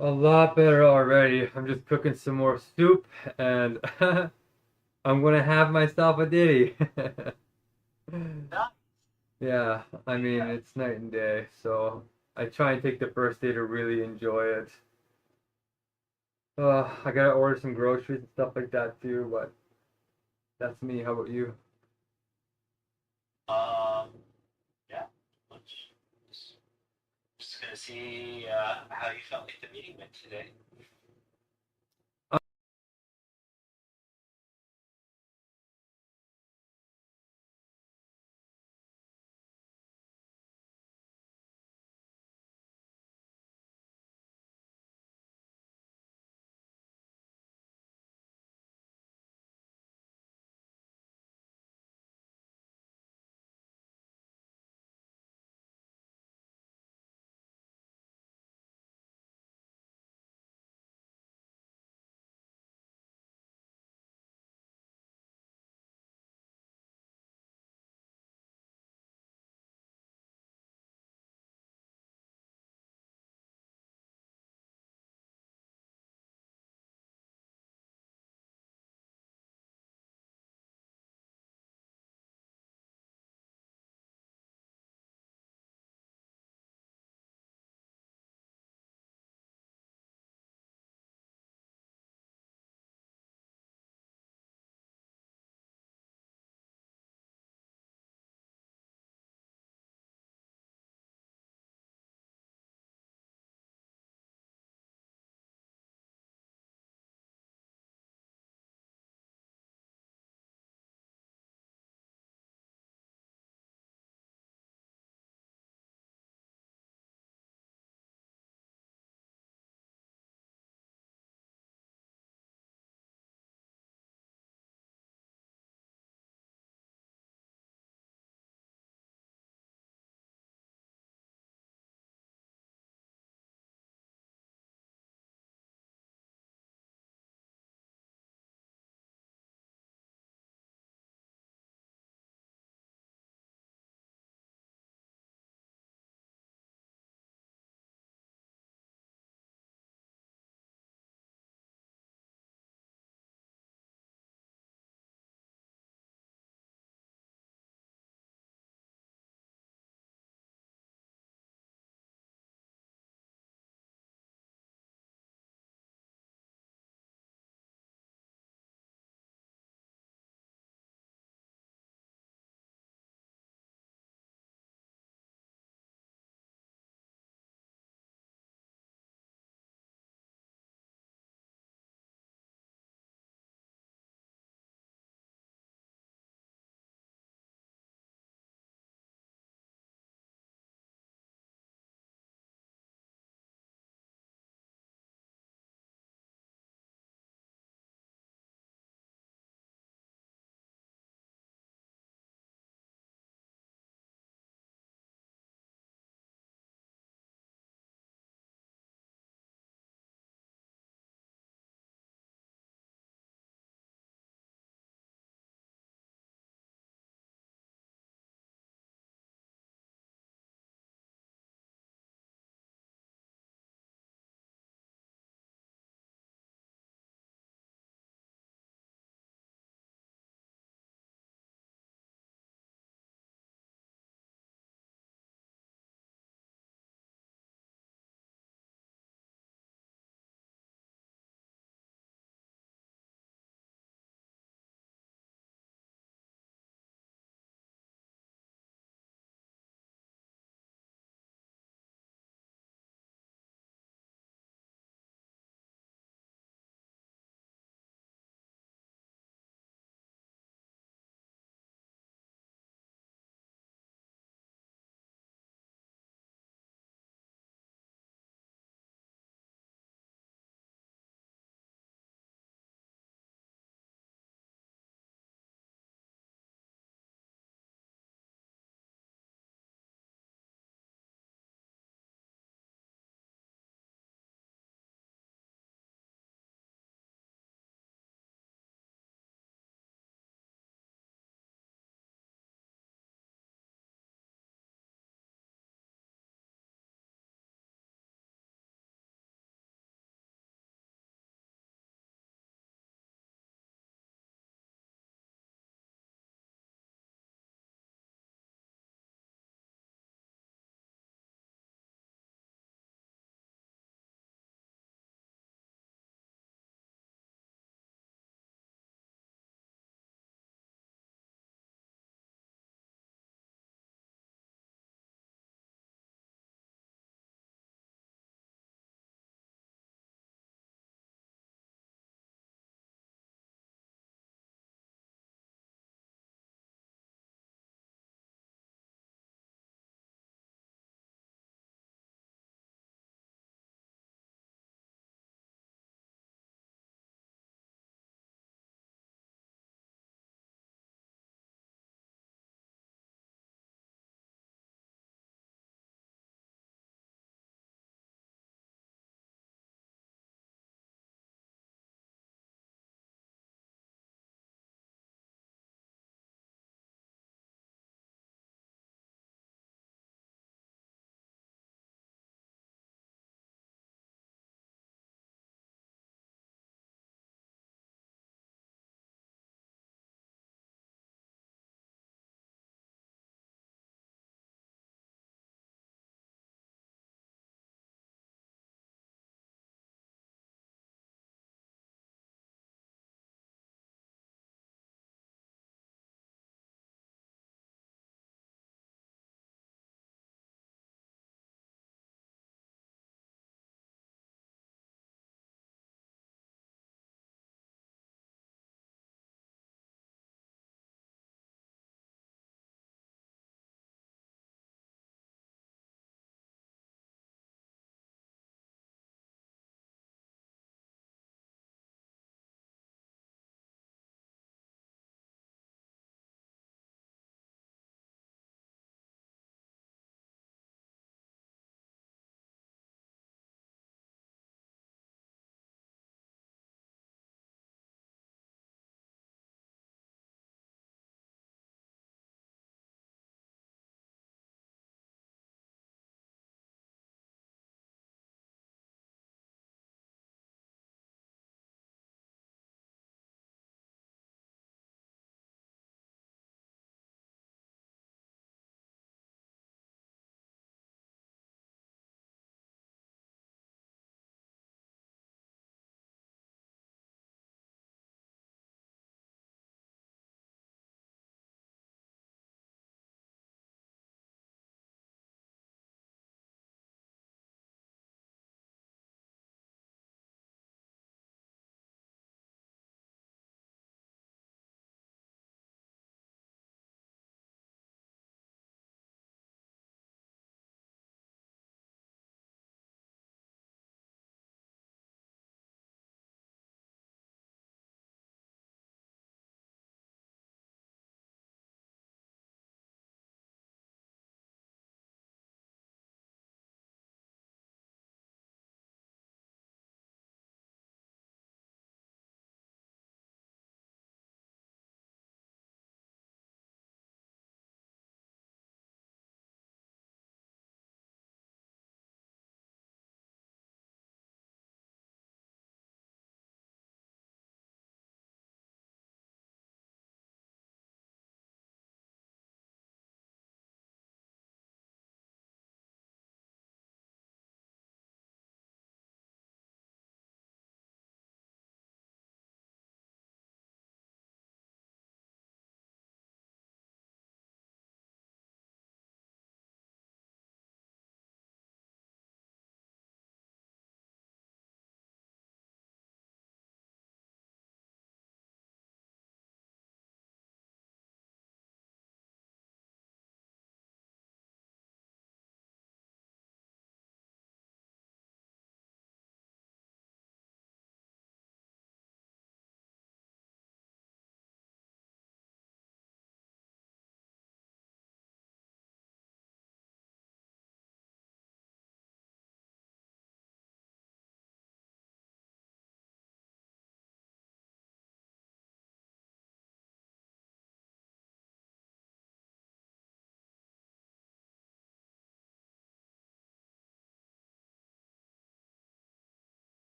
A lot better already. I'm just cooking some more soup and I'm gonna have myself a ditty. Yeah, I mean, it's night and day, so I try and take the first day to really enjoy it. I gotta order some groceries and stuff like that too, but that's me. How about you? Yeah. Just gonna see how you felt like the meeting went today.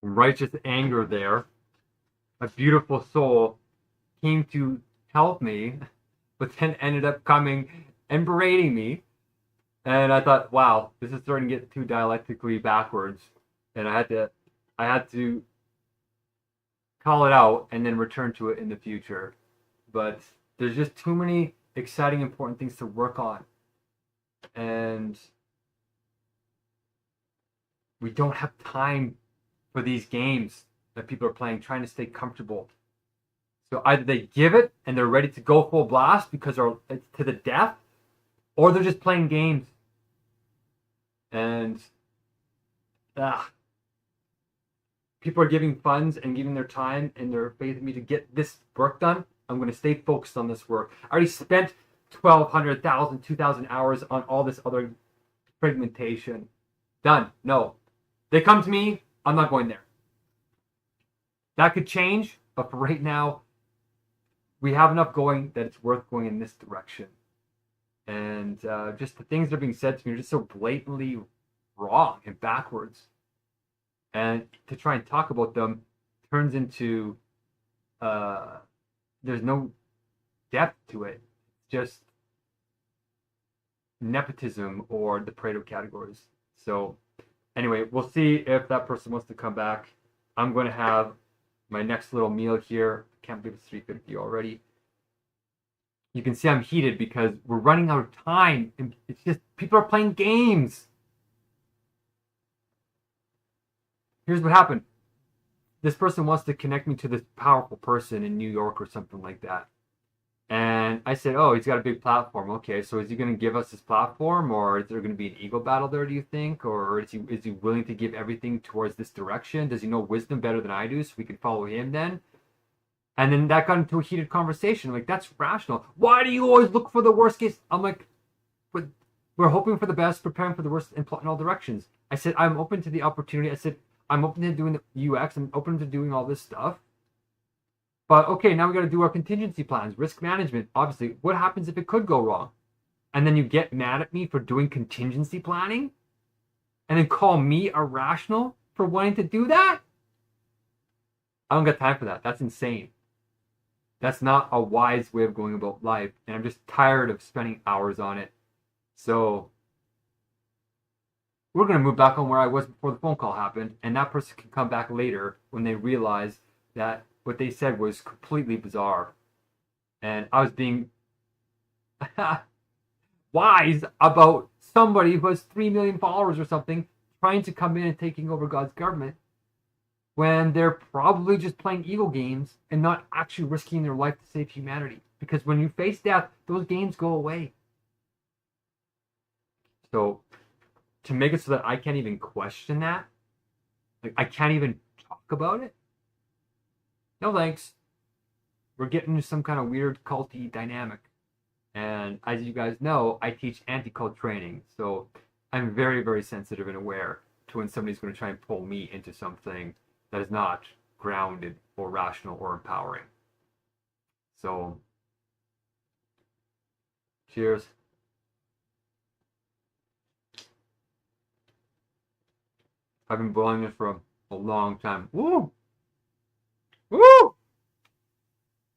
righteous anger there. A beautiful soul came to help me, but then ended up coming and berating me. And I thought, wow, this is starting to get too dialectically backwards. And I had to call it out and then return to it in the future. But there's just too many exciting, important things to work on. And we don't have time for these games that people are playing, trying to stay comfortable. So either they give it and they're ready to go full blast because it's to the death, or they're just playing games. And people are giving funds and giving their time and their faith in me to get this work done. I'm going to stay focused on this work. I already spent 1,200, 1,000, 2,000 hours on all this other fragmentation. Done. No. They come to me, I'm not going there. That could change, but for right now, we have enough going that it's worth going in this direction. And just the things that are being said to me are just so blatantly wrong and backwards. And to try and talk about them turns into there's no depth to it. Just nepotism or the Pareto categories. So anyway, we'll see if that person wants to come back. I'm going to have my next little meal here. Can't believe it's 3:50 already. You can see I'm heated because we're running out of time. And it's just people are playing games. Here's what happened. This person wants to connect me to this powerful person in New York or something like that. And I said, oh, he's got a big platform. Okay, so is he going to give us his platform, or is there going to be an ego battle there, do you think? Or is he willing to give everything towards this direction? Does he know wisdom better than I do, so we can follow him then? And then that got into a heated conversation. Like, that's rational. Why do you always look for the worst case? I'm like, but we're hoping for the best, preparing for the worst in all directions. I said, I'm open to the opportunity. I said, I'm open to doing the UX. I'm open to doing all this stuff. But okay, now we got to do our contingency plans, risk management. Obviously, what happens if it could go wrong? And then you get mad at me for doing contingency planning? And then call me irrational for wanting to do that? I don't got time for that. That's insane. That's not a wise way of going about life. And I'm just tired of spending hours on it. So we're going to move back on where I was before the phone call happened. And that person can come back later when they realize that what they said was completely bizarre. And I was being wise about somebody who has 3 million followers or something trying to come in and taking over God's government when they're probably just playing ego games and not actually risking their life to save humanity. Because when you face death, those games go away. So to make it so that I can't even question that, like I can't even talk about it, no thanks. We're getting into some kind of weird culty dynamic. And as you guys know, I teach anti-cult training. So I'm very, very sensitive and aware to when somebody's going to try and pull me into something that is not grounded or rational or empowering. So, cheers. I've been boiling this for a long time. Woo! Woo!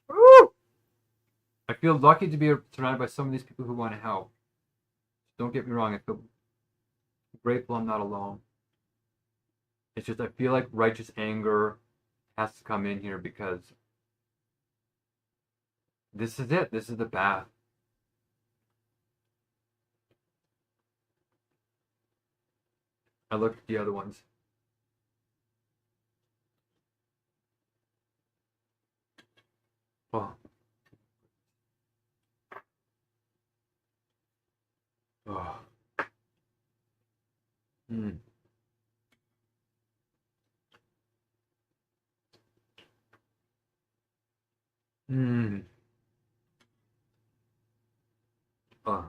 Woo! I feel lucky to be surrounded by some of these people who want to help. Don't get me wrong, I feel grateful I'm not alone. It's just I feel like righteous anger has to come in here because this is it. This is the path. I looked at the other ones. Oh. Oh. Mm. Mm. Oh.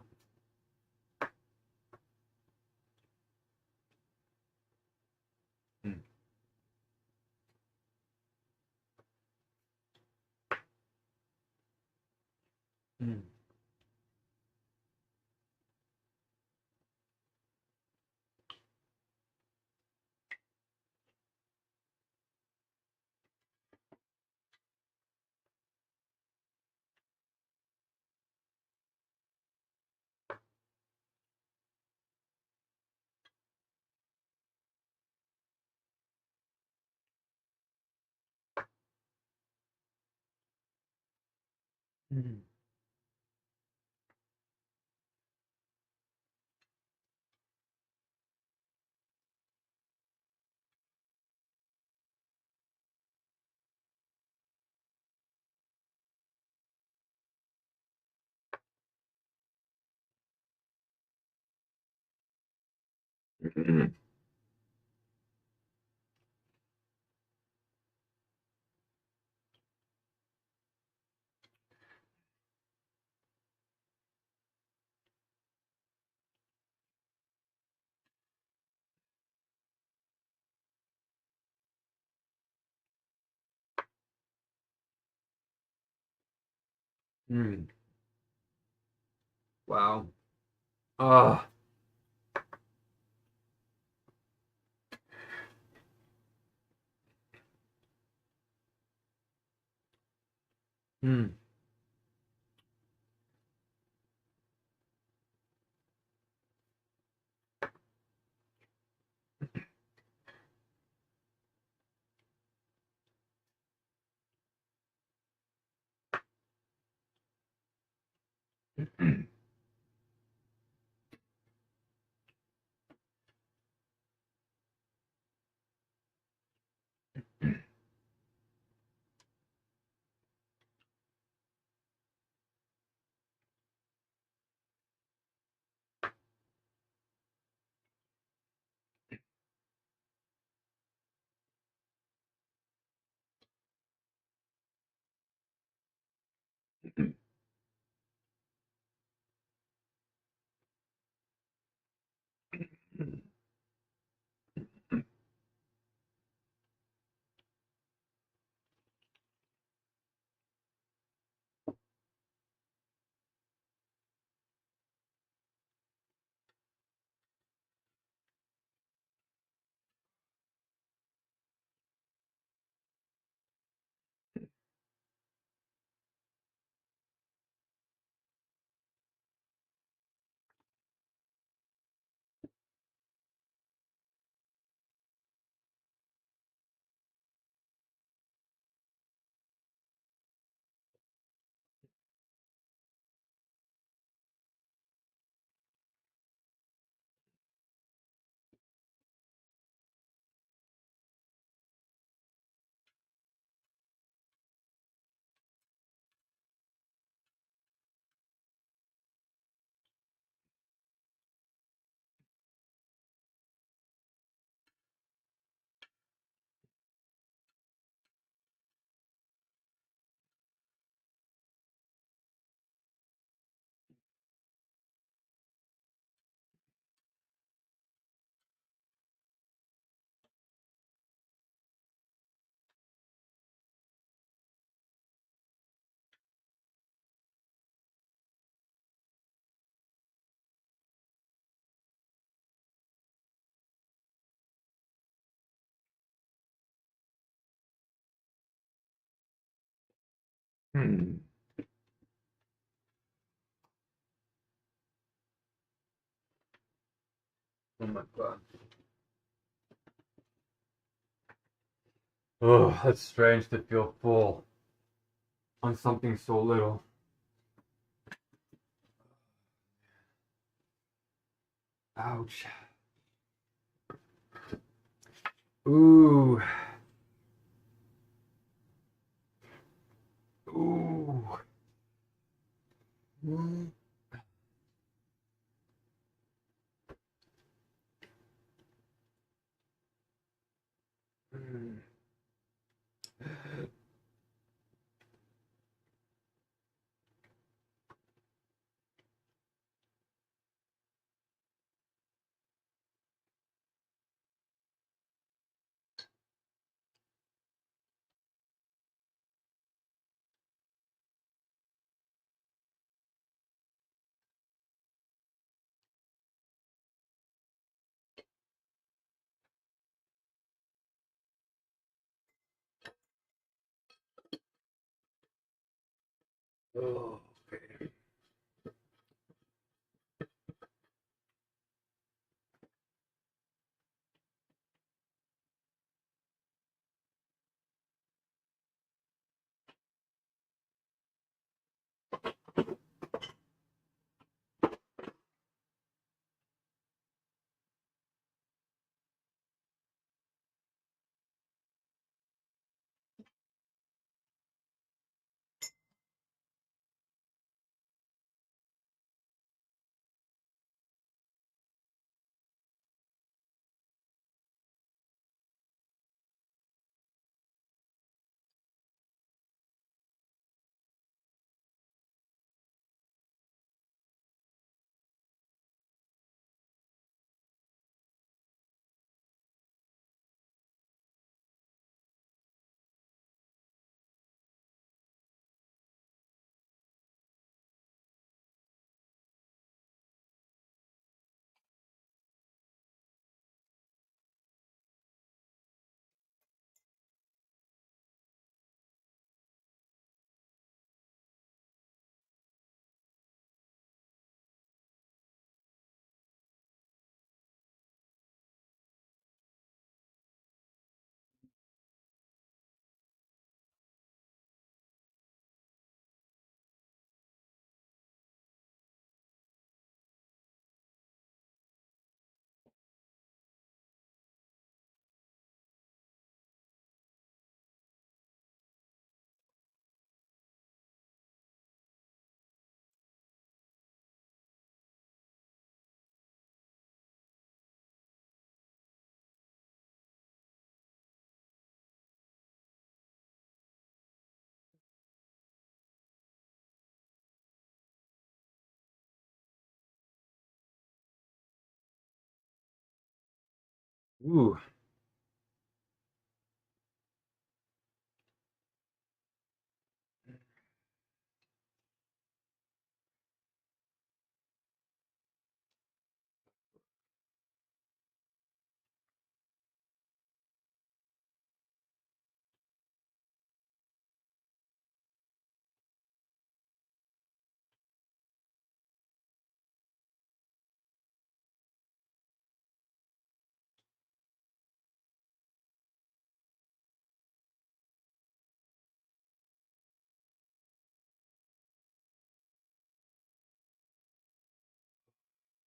Mm. Mm. Mm. Mm. Wow. Ugh. Mm. Mm. Oh my god. Oh, that's strange to feel full on something so little. Ouch. Ooh. Ooh. Mm. Mm. Oh, okay. Ooh.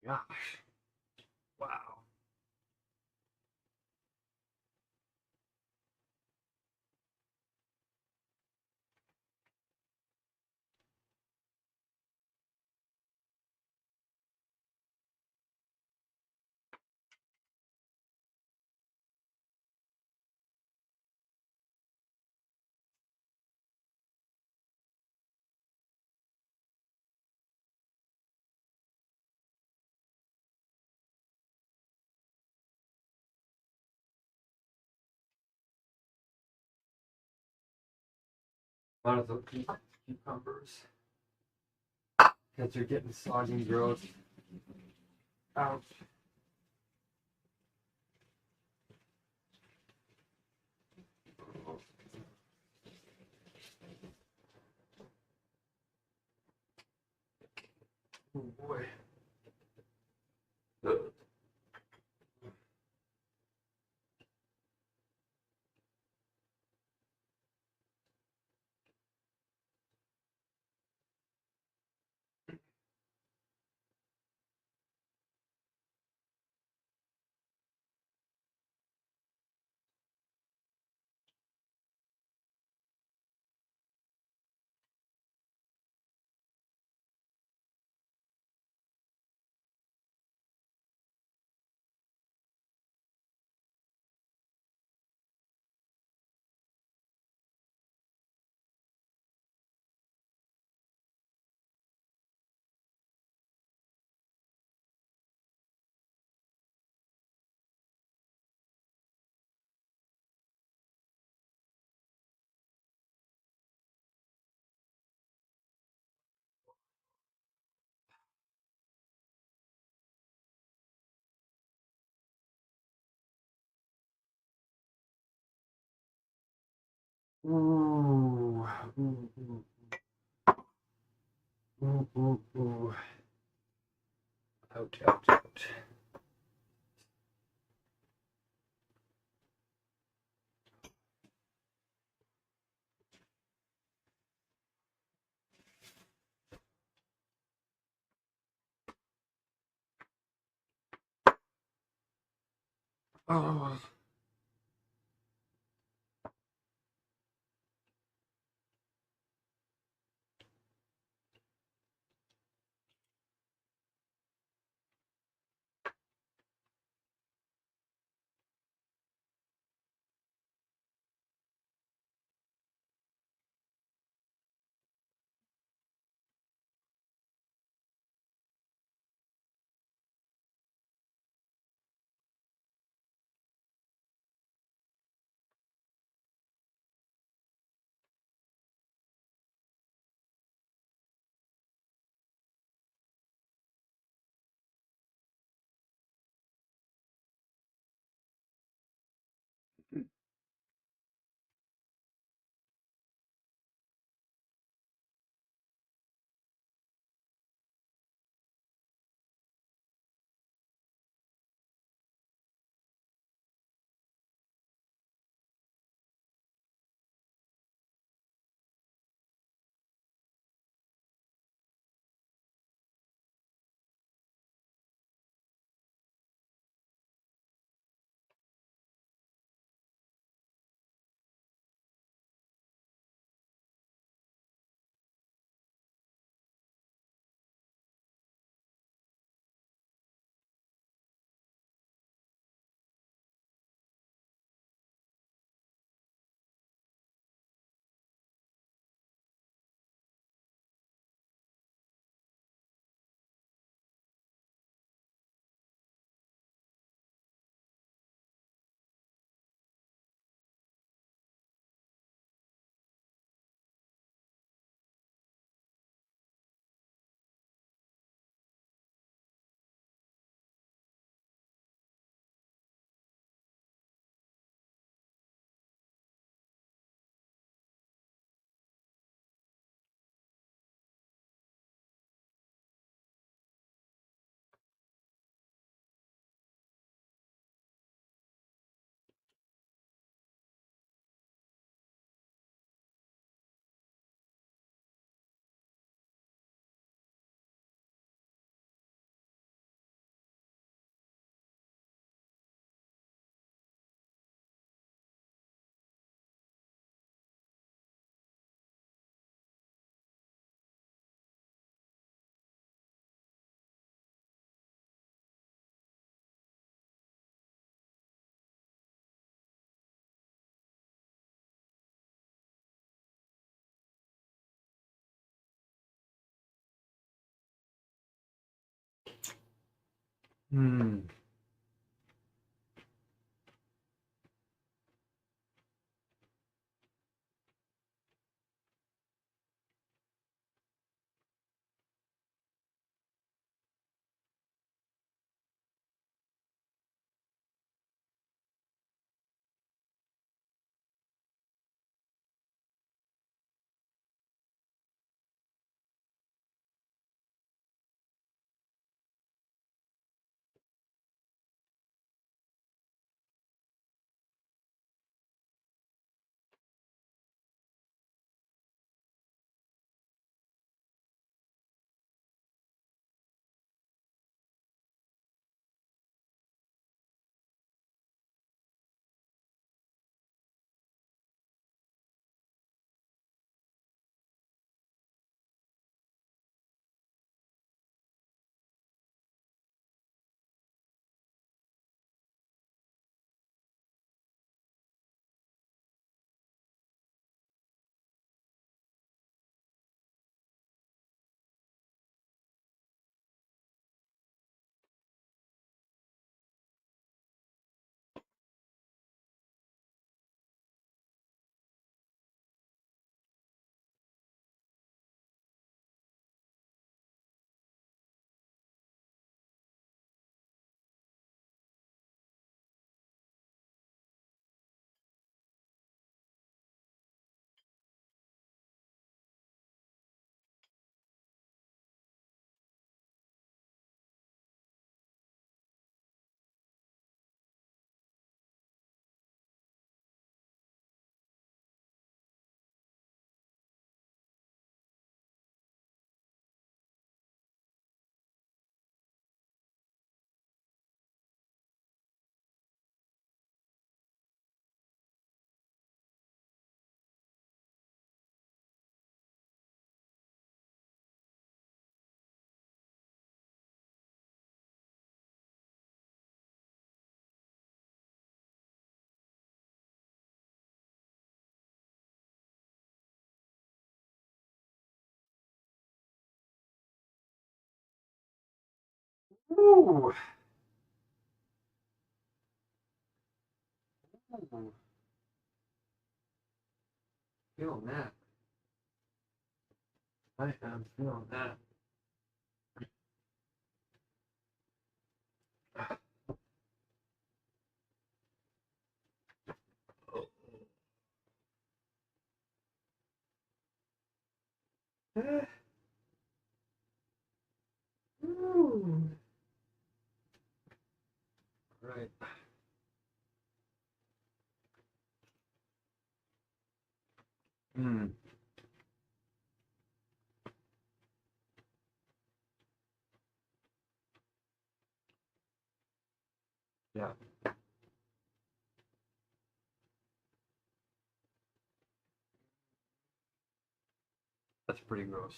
Gosh. Wow. Out of the cucumbers. Because they're getting soggy and gross. Ouch. Oh boy. Ooh. Ooh, ooh, ooh, ooh, ooh. Out, out, out. Oh. Hmm. Ooh. Ooh. Feeling that. I am feeling that. Ooh. Right. Hmm. Yeah. That's pretty gross.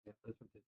Yeah, that's what it is.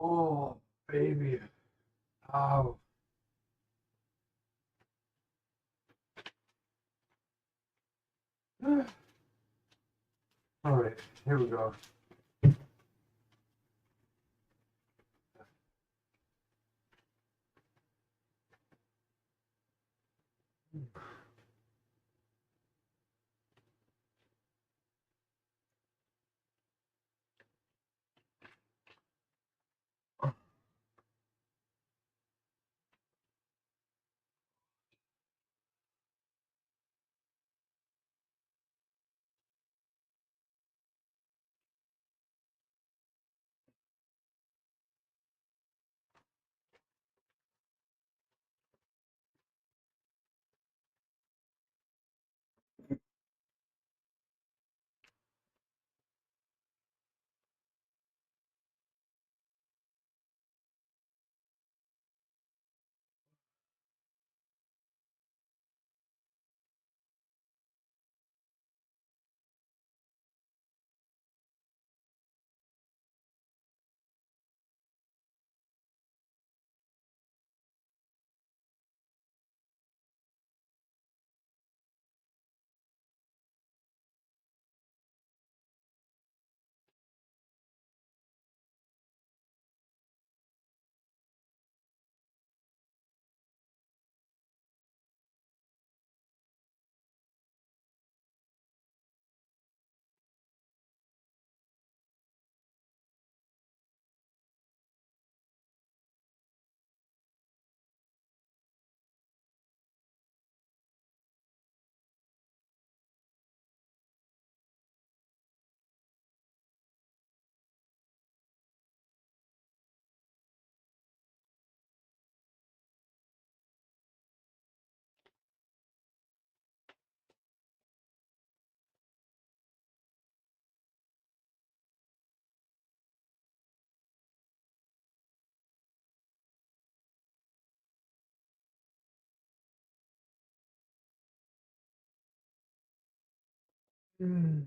Oh, baby. Ow. All right, here we go. Mm.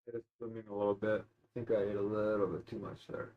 It's swimming a little bit. I think I ate a little bit too much there.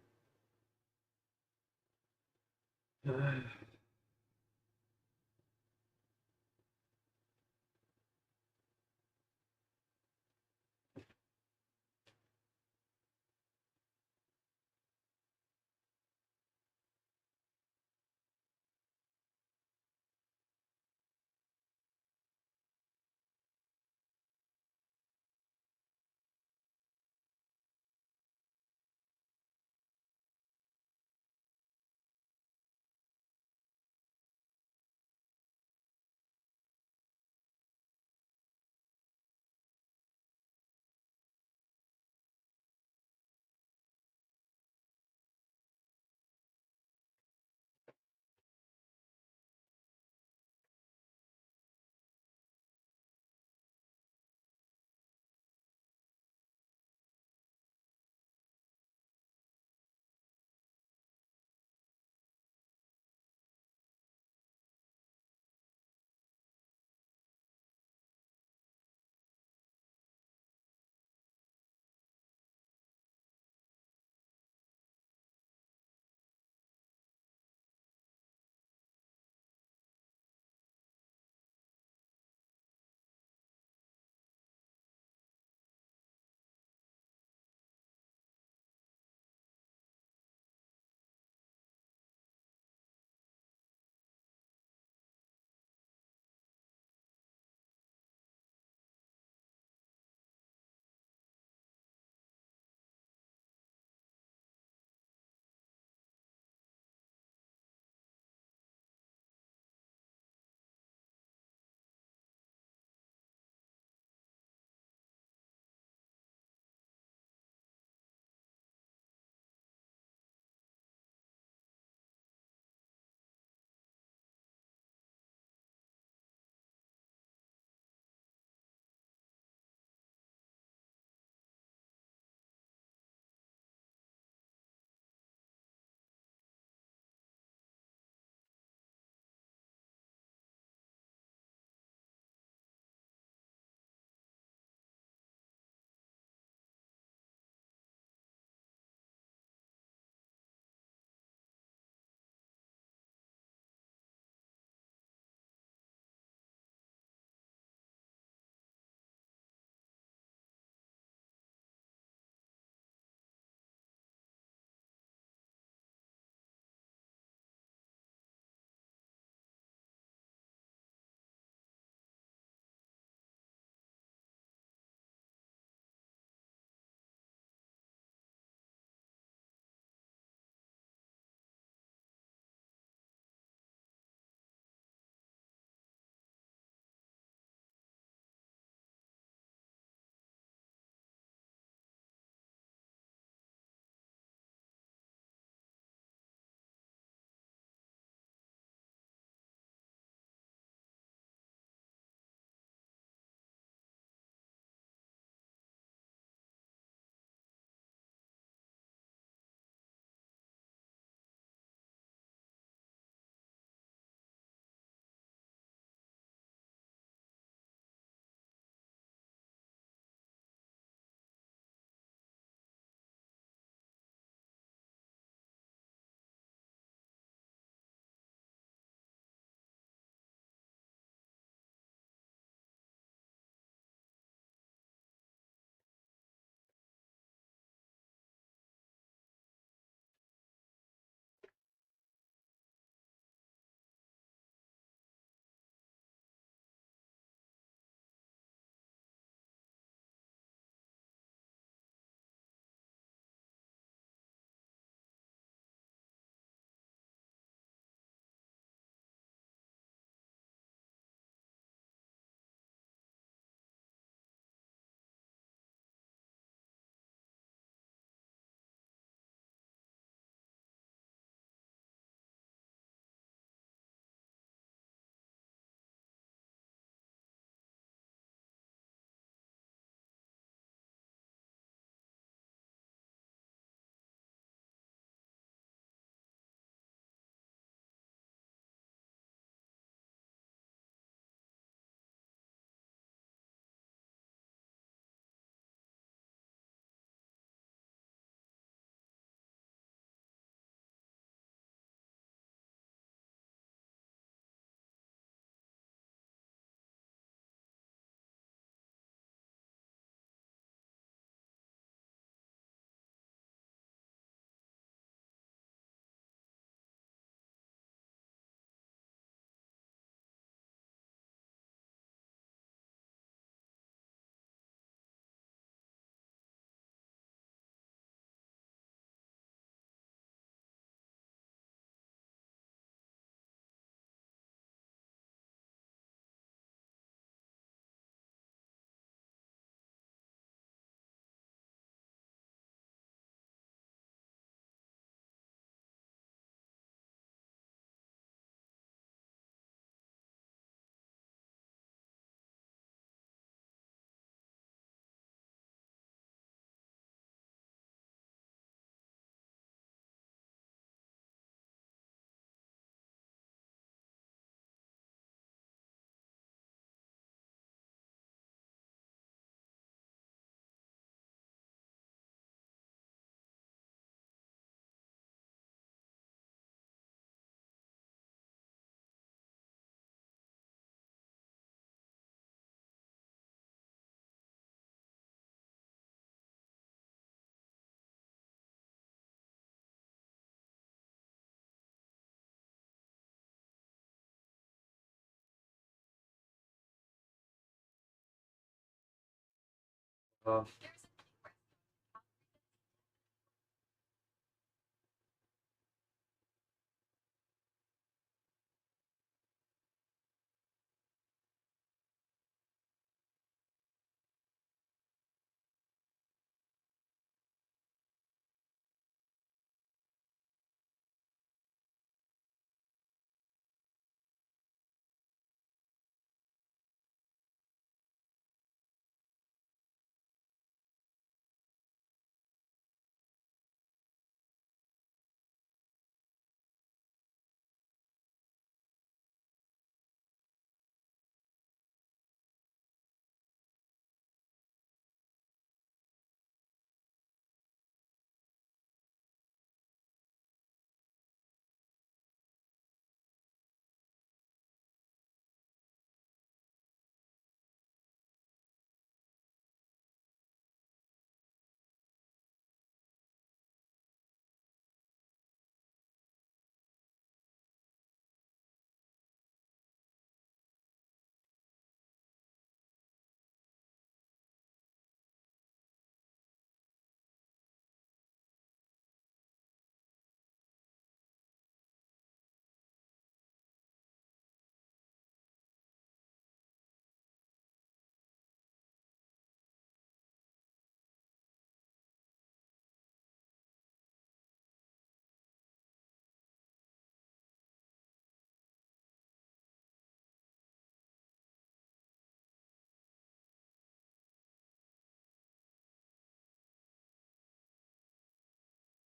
Uh,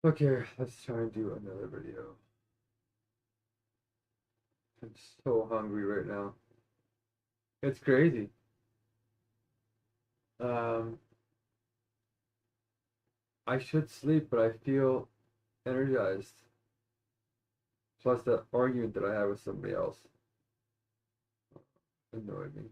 okay, let's try and do another video. I'm so hungry right now. It's crazy. Um, I should sleep, but I feel energized. Plus that argument that I had with somebody else annoyed me.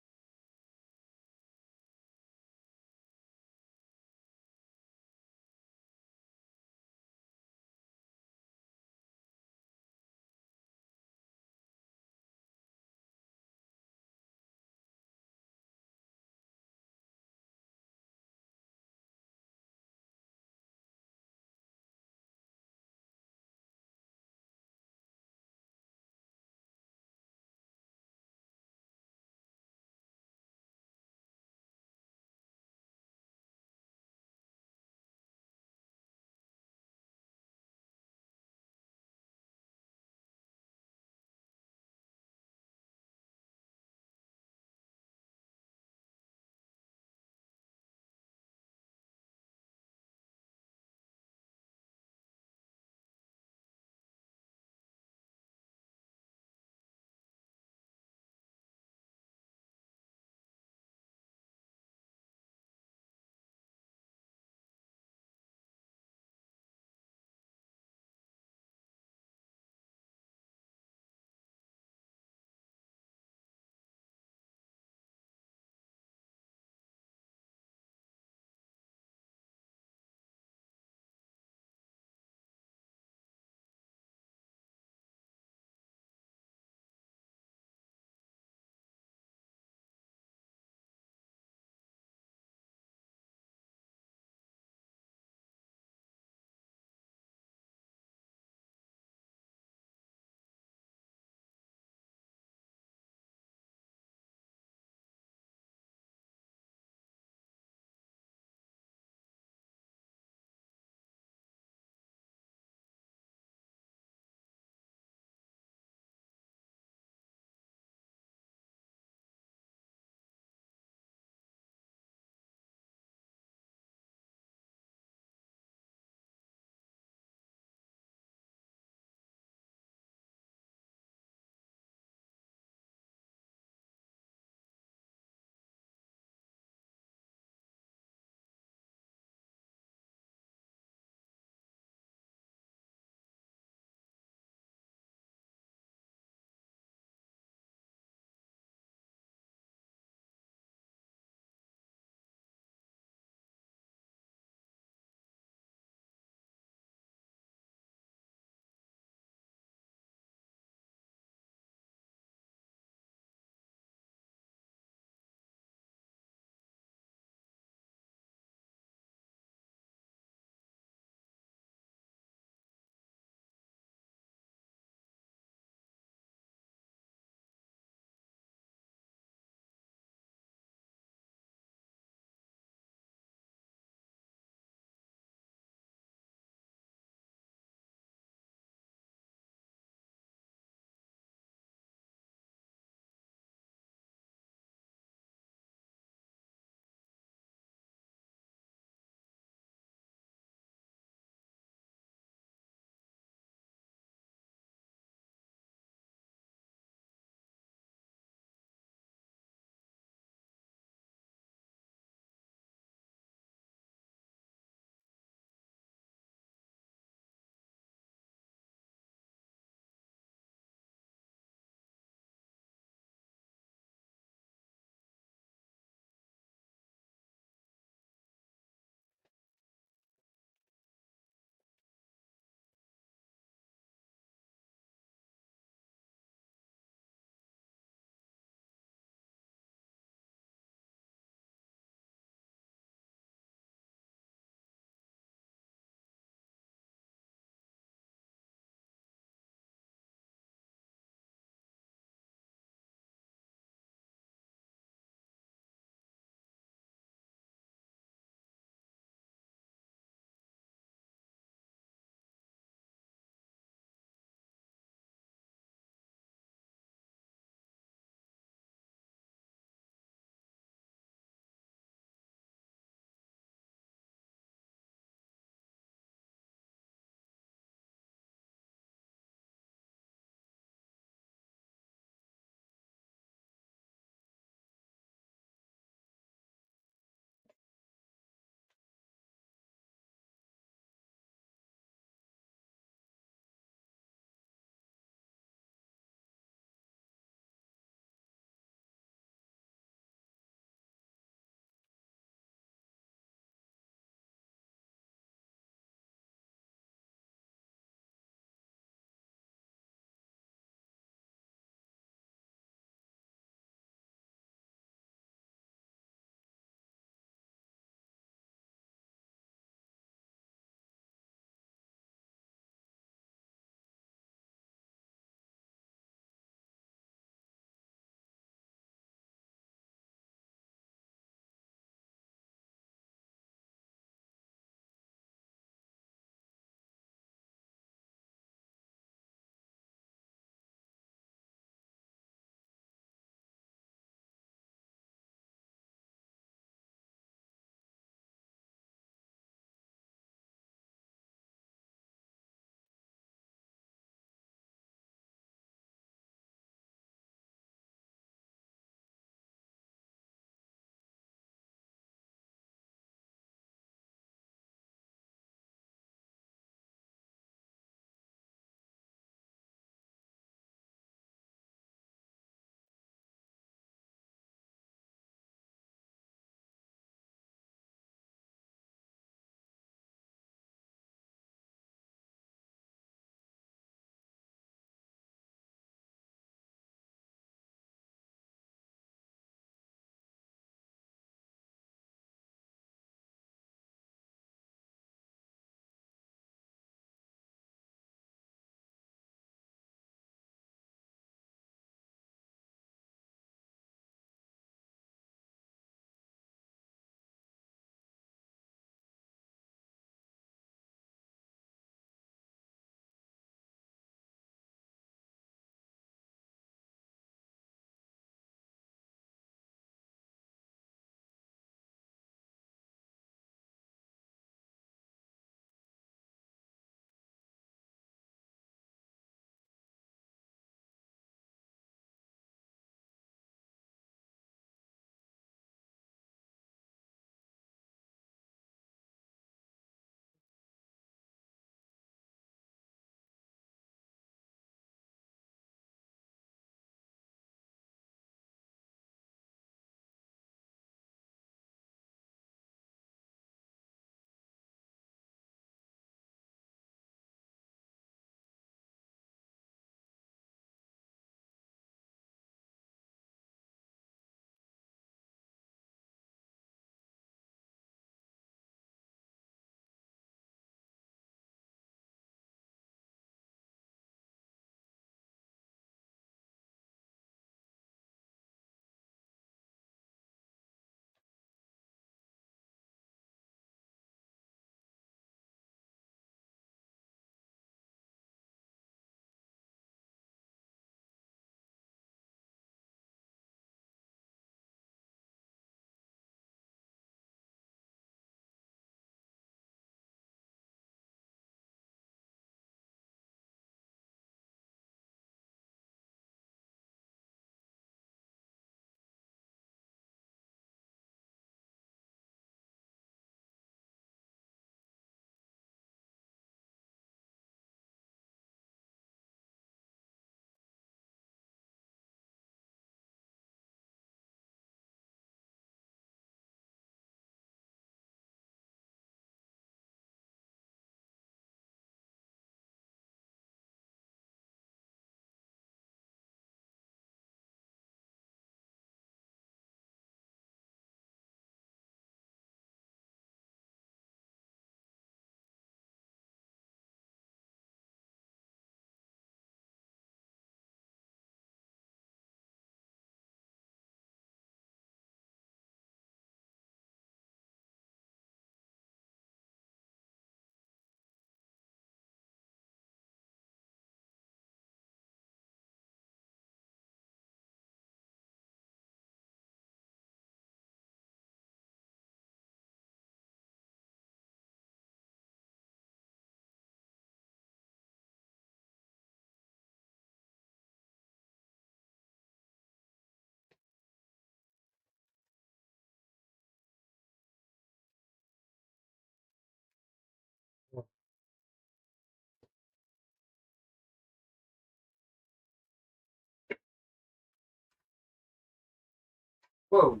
Whoa.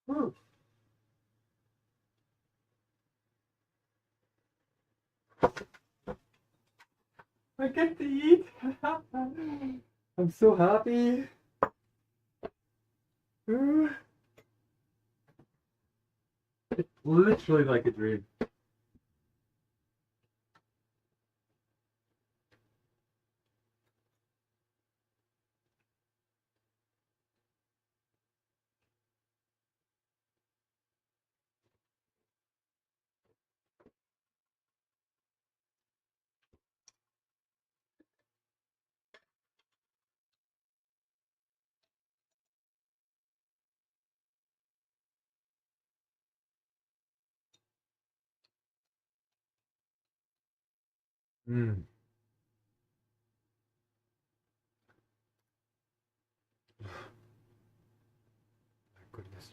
Whew. I get to eat. I'm so happy. It's literally like a dream. Mm. My goodness.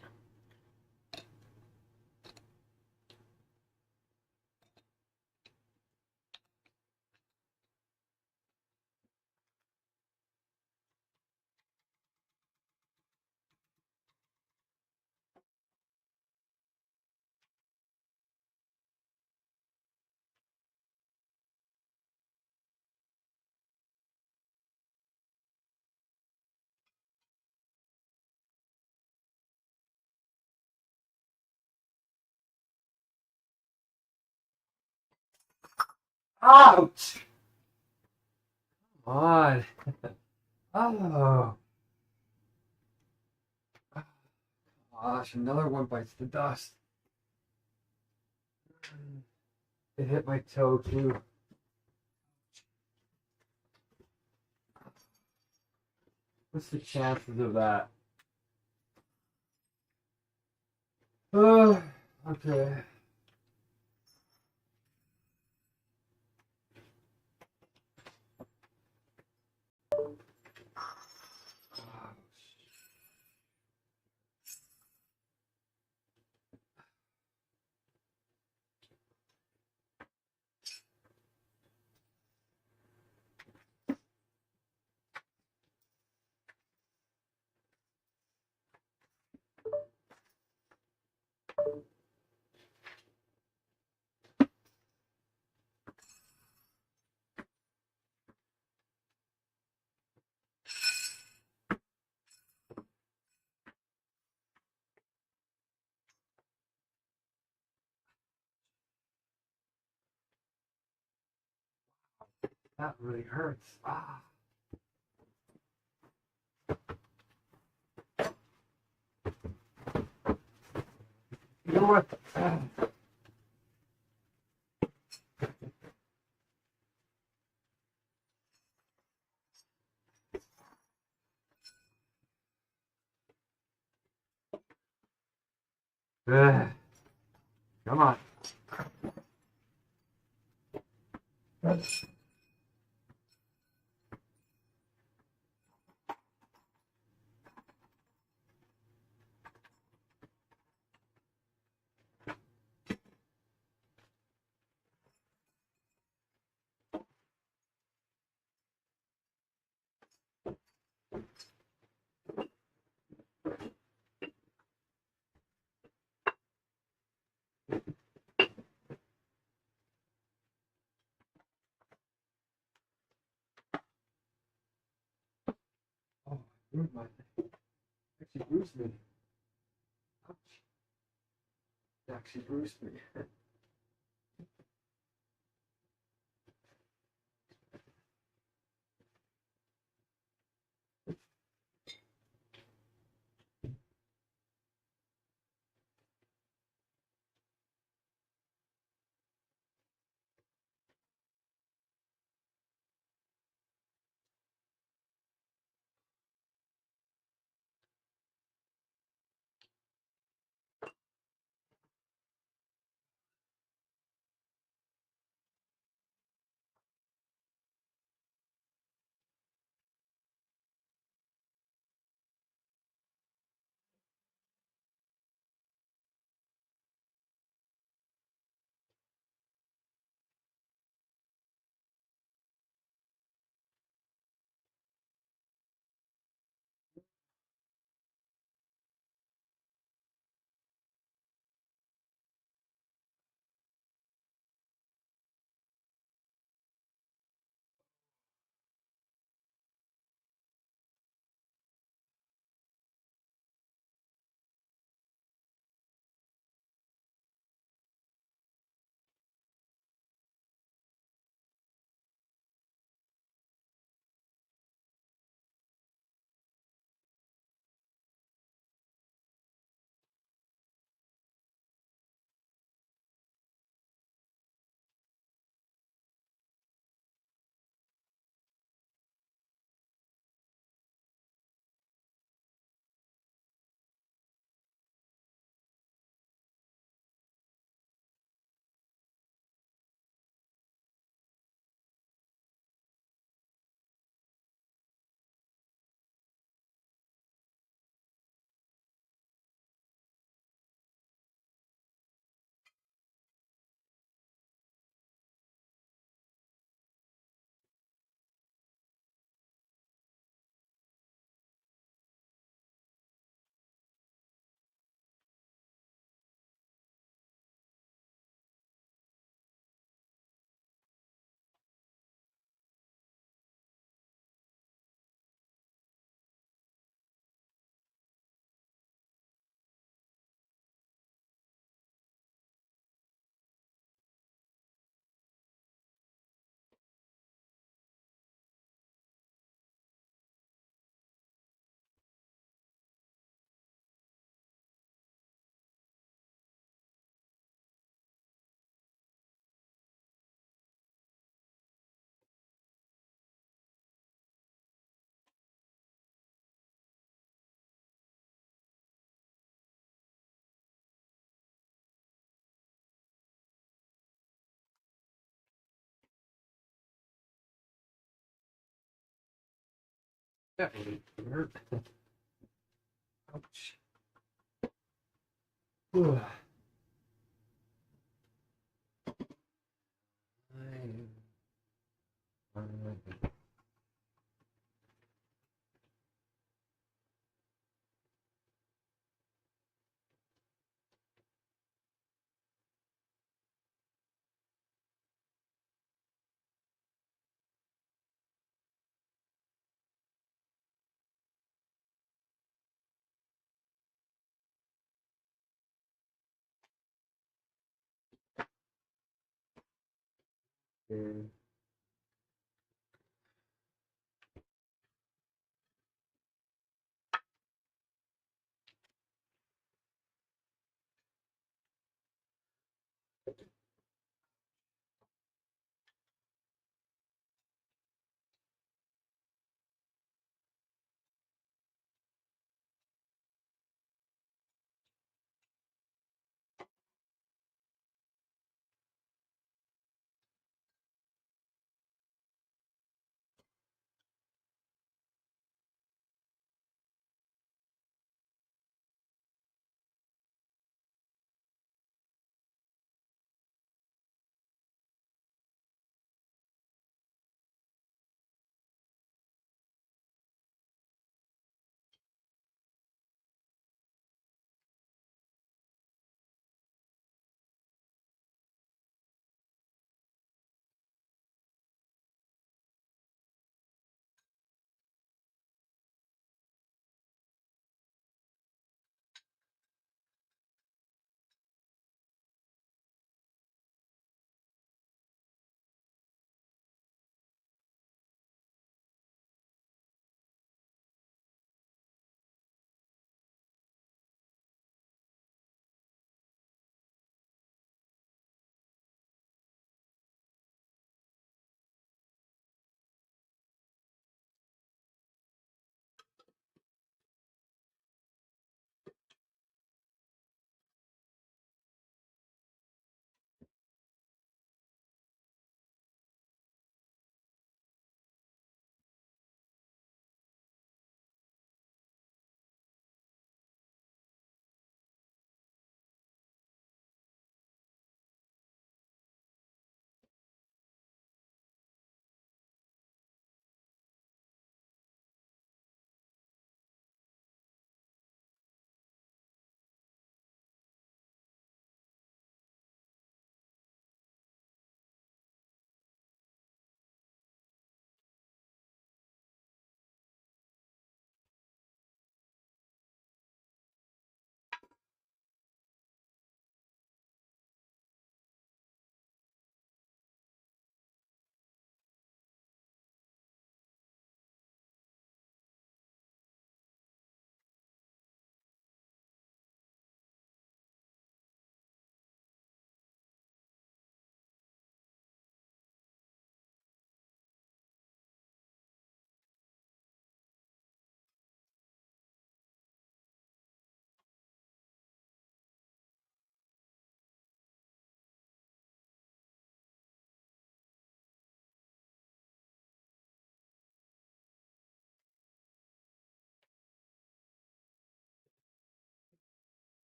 Ouch! Come on. Oh. Gosh, another one bites the dust. It hit my toe too. What's the chances of that? Okay. That really hurts. Ah. You know what? Come on. Oh, bruised my thing. Actually bruised me. Ouch. It actually bruised me. Yeah. Ouch. Whew. Okay.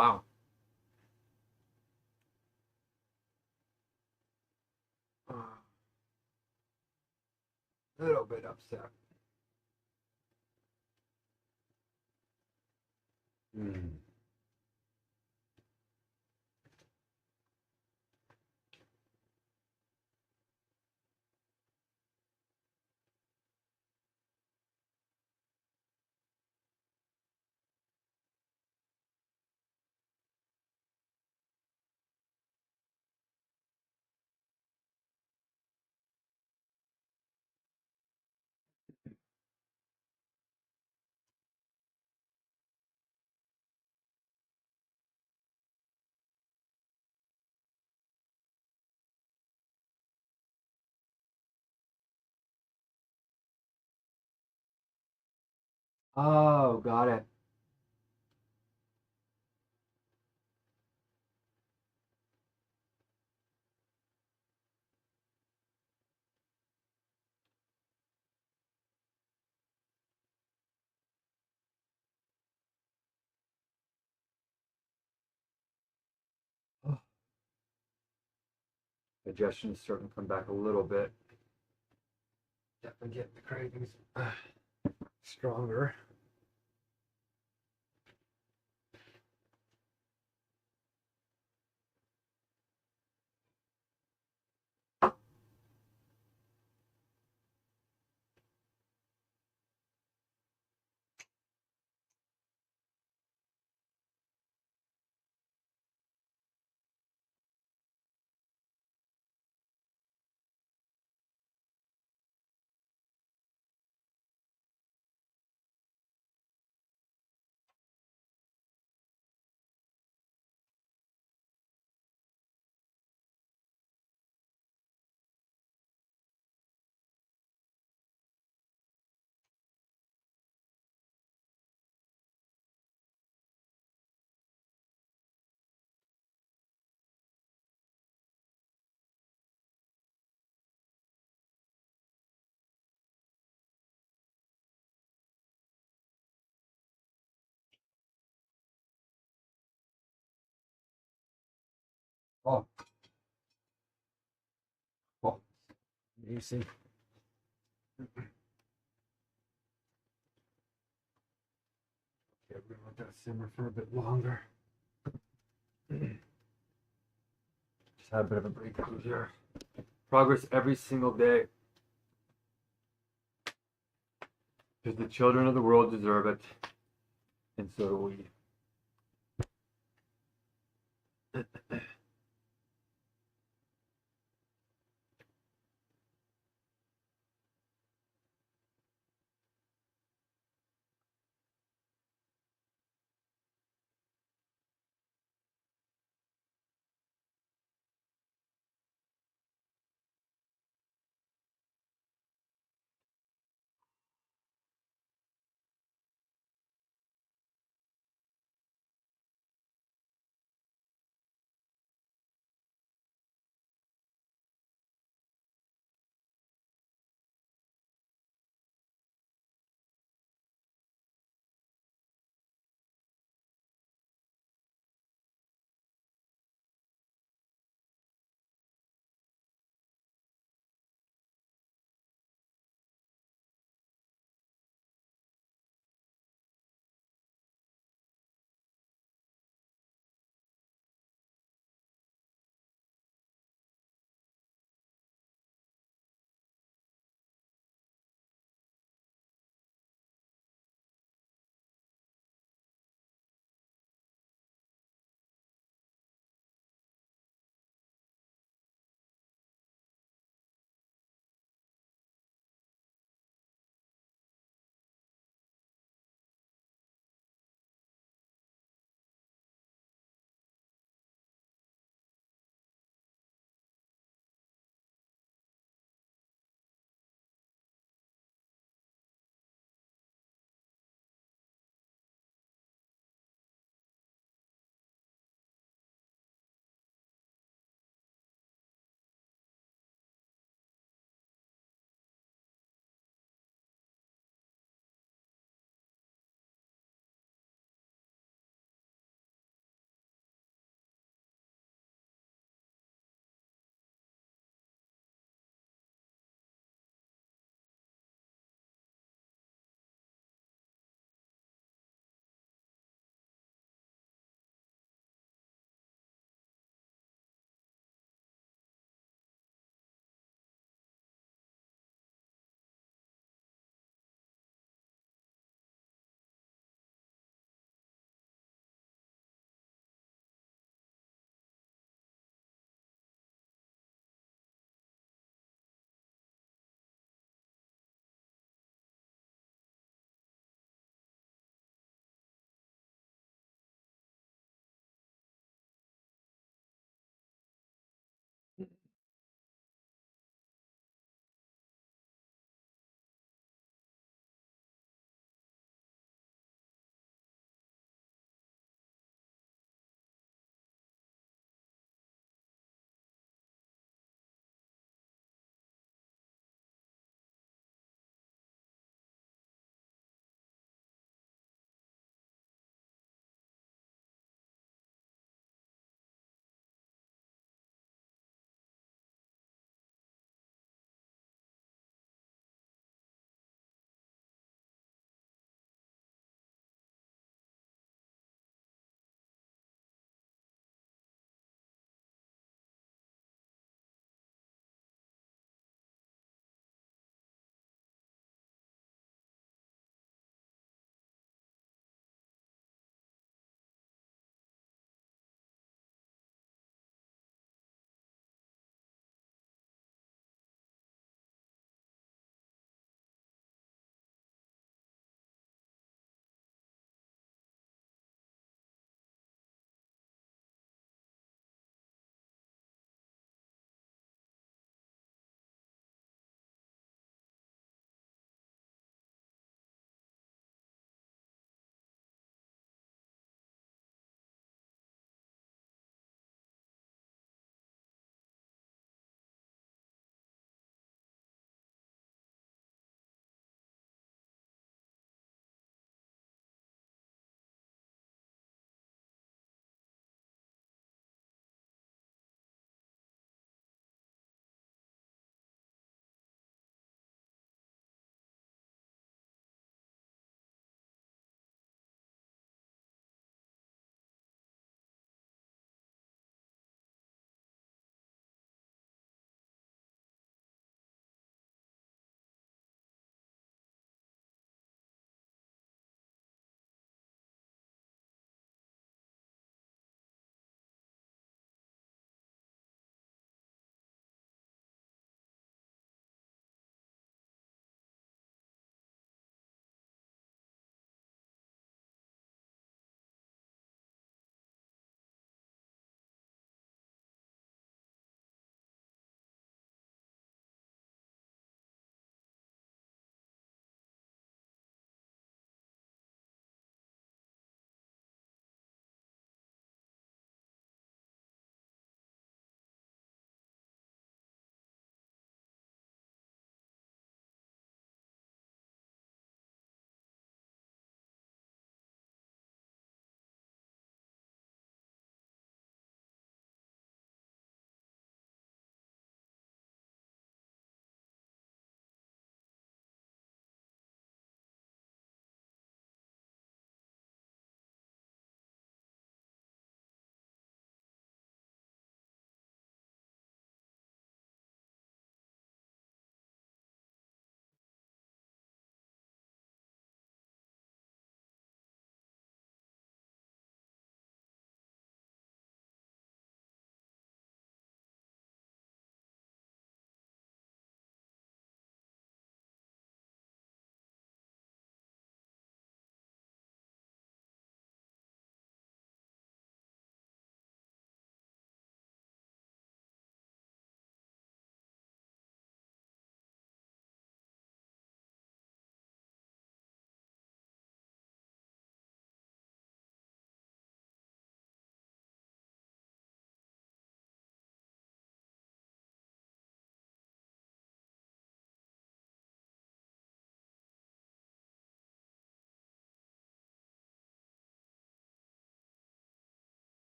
Wow. A little bit upset. Hmm. Oh, got it. Digestion is starting to come back a little bit. Definitely getting the cravings stronger. Oh. Oh. Amazing. Okay, we're gonna let that simmer for a bit longer. Just had a bit of a breakthrough here. Progress every single day. Because the children of the world deserve it. And so do we.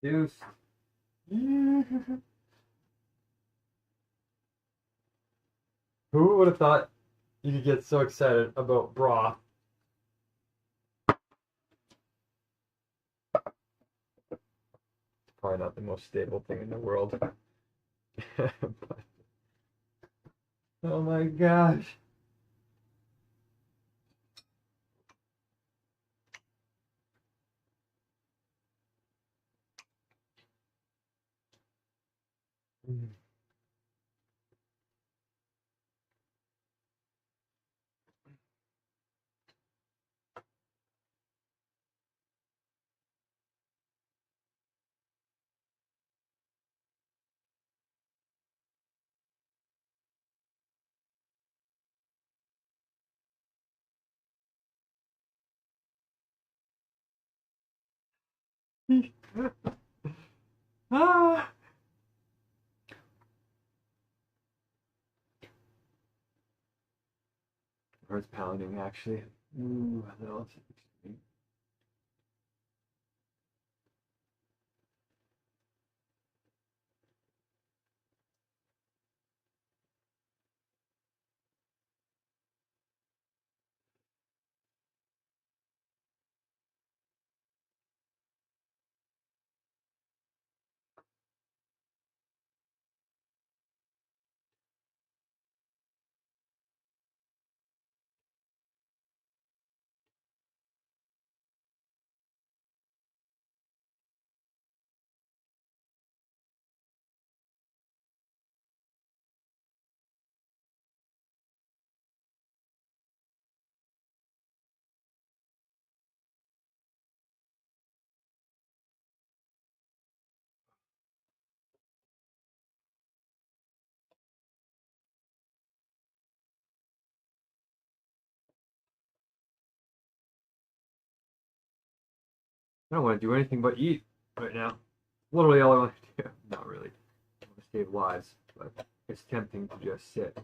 Deuce. Who would have thought you could get so excited about broth? It's probably not the most stable thing in the world. But, oh my gosh. Ah. Heart's pounding, actually. Ooh, a little. I don't want to do anything but eat right now. Literally all I want to do. Not really. I want to save lives, but it's tempting to just sit.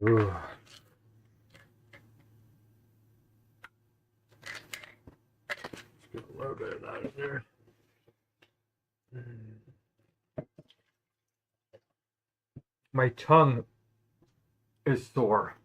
Ugh. Get a little bit of that in there. My tongue is sore.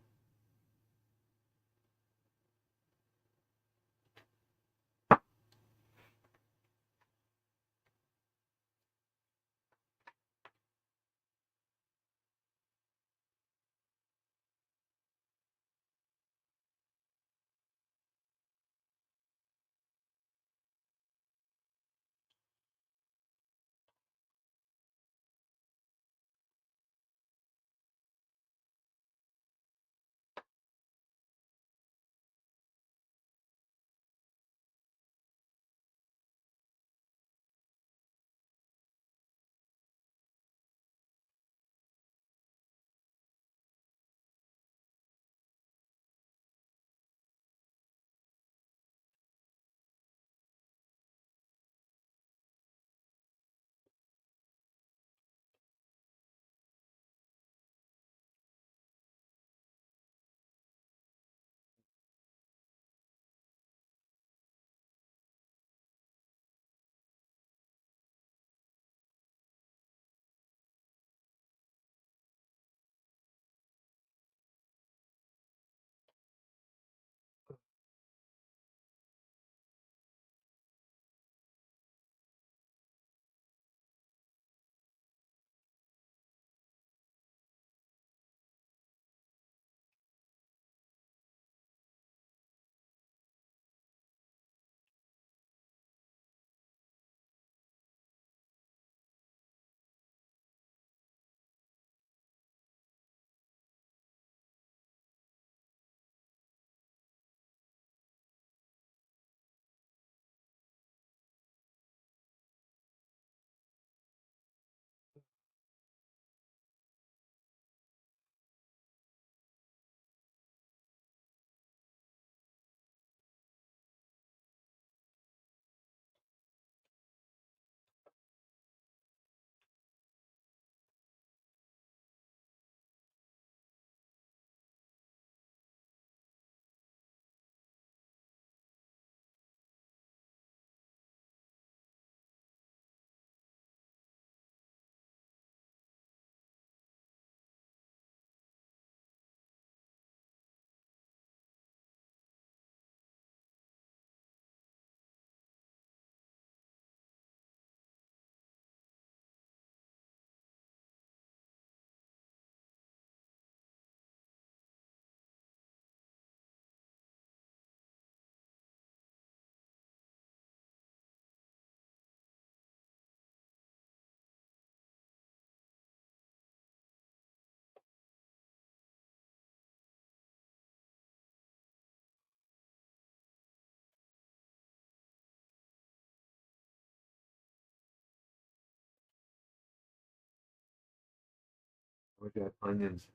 We got onions.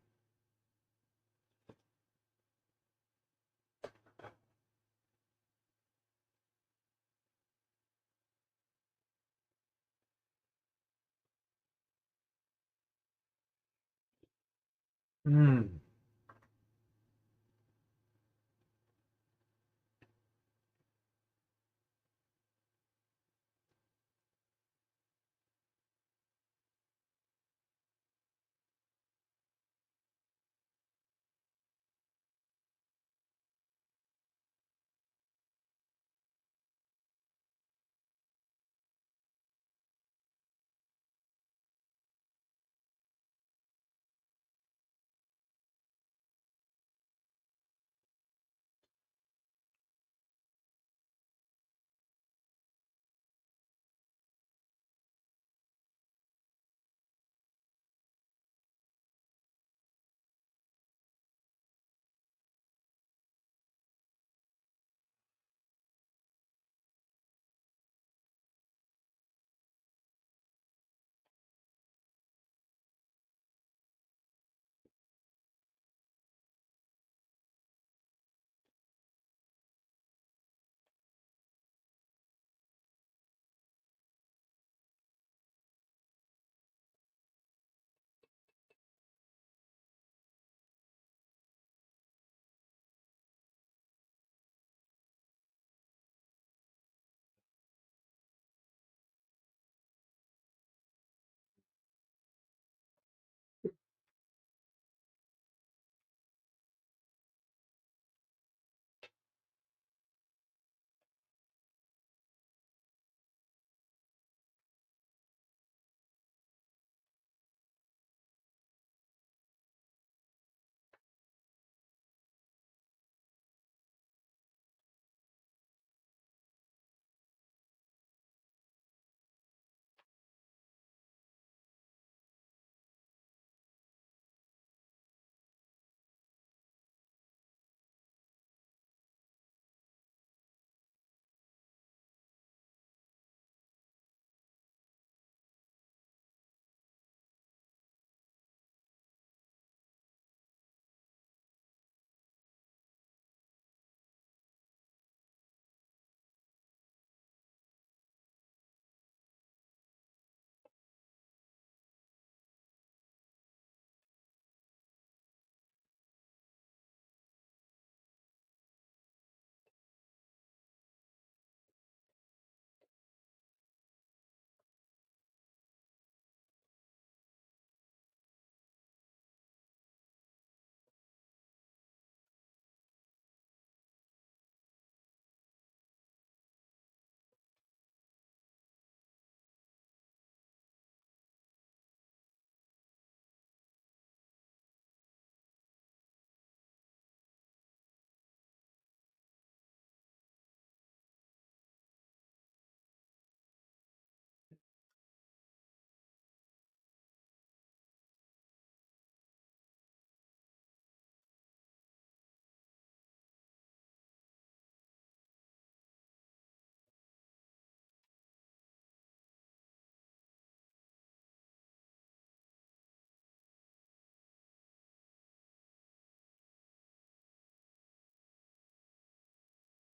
Mmm.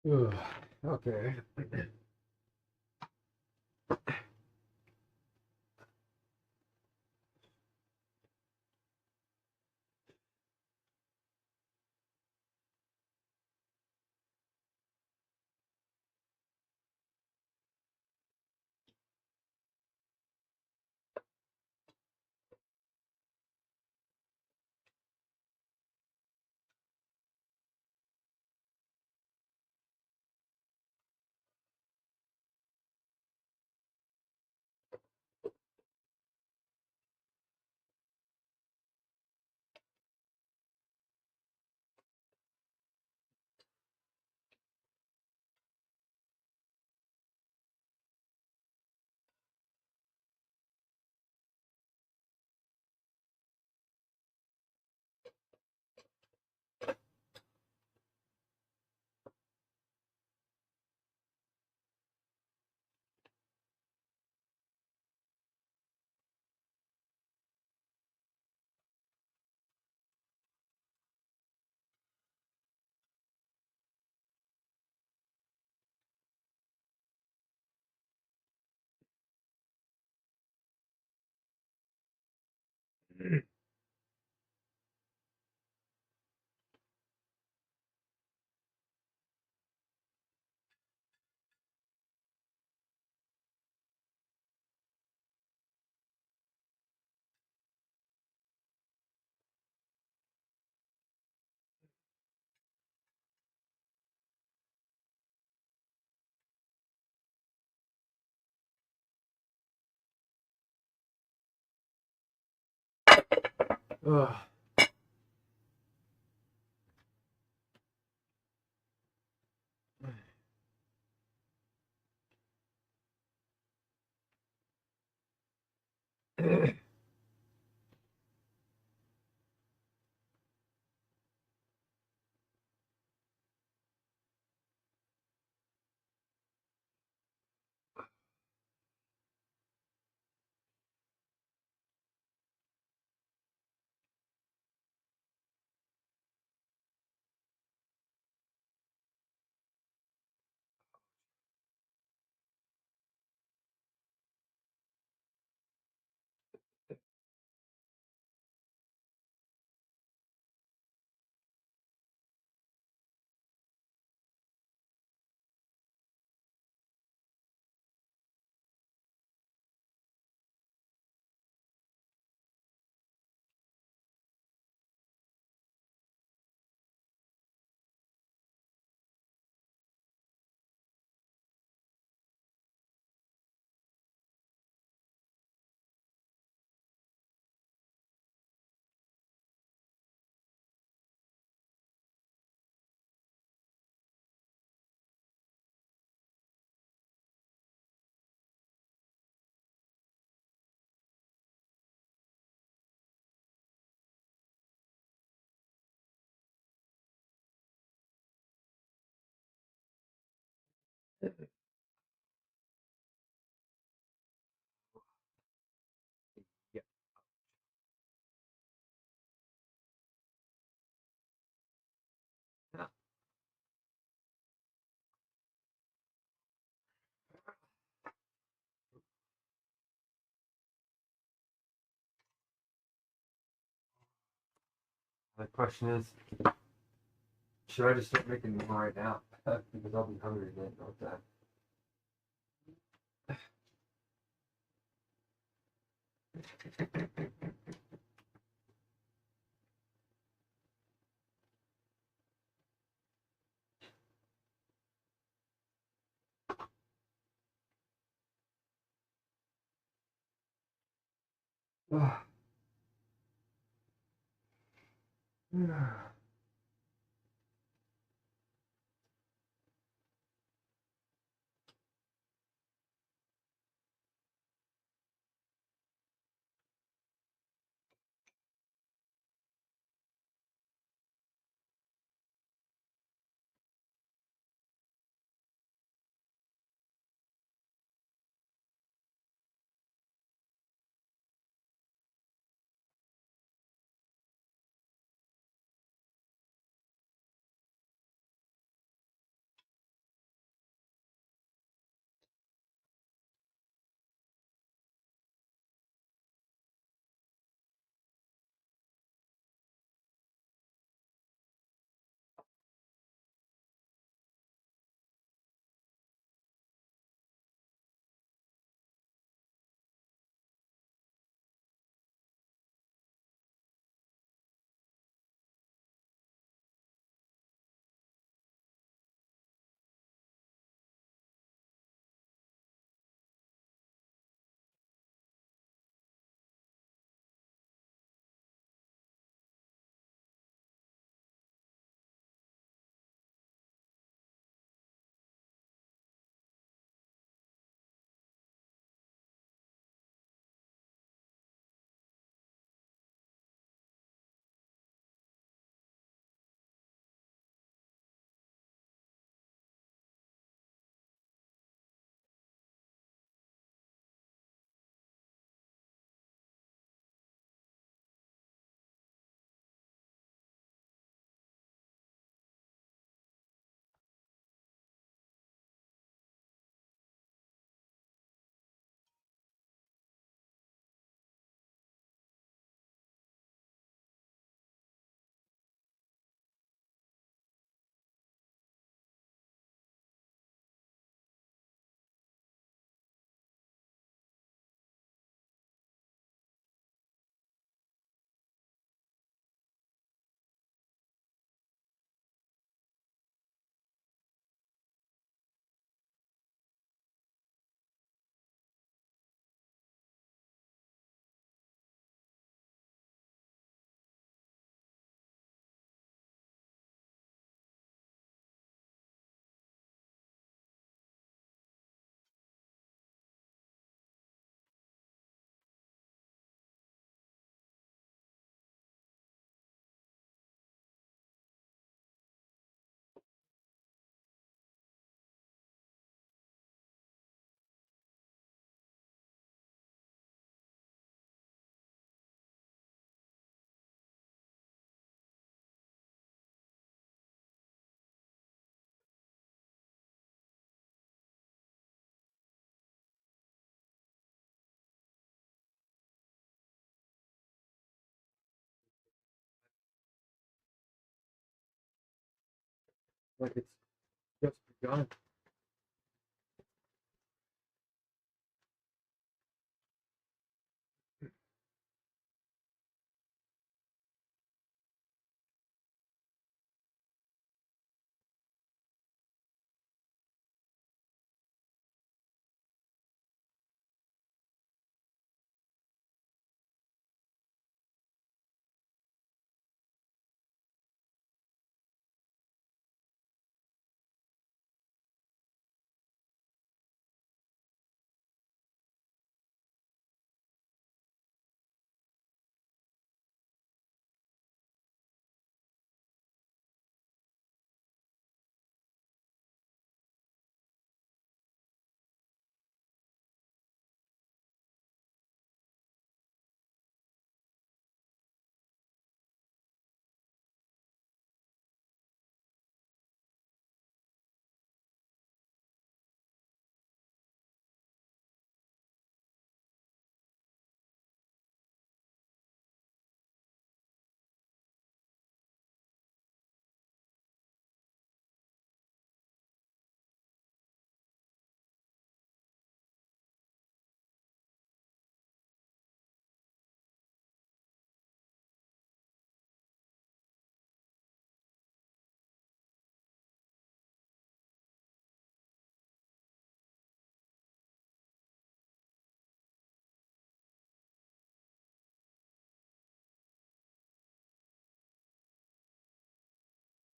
Ugh, okay. Ugh. Yeah. Yeah. The question is, should I just start making more right now? Because I'll be hungry again all the time. like it's just begun.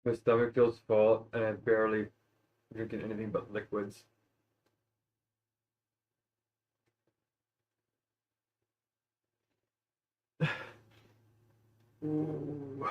My stomach feels full, and I'm barely drinking anything but liquids. Ooh.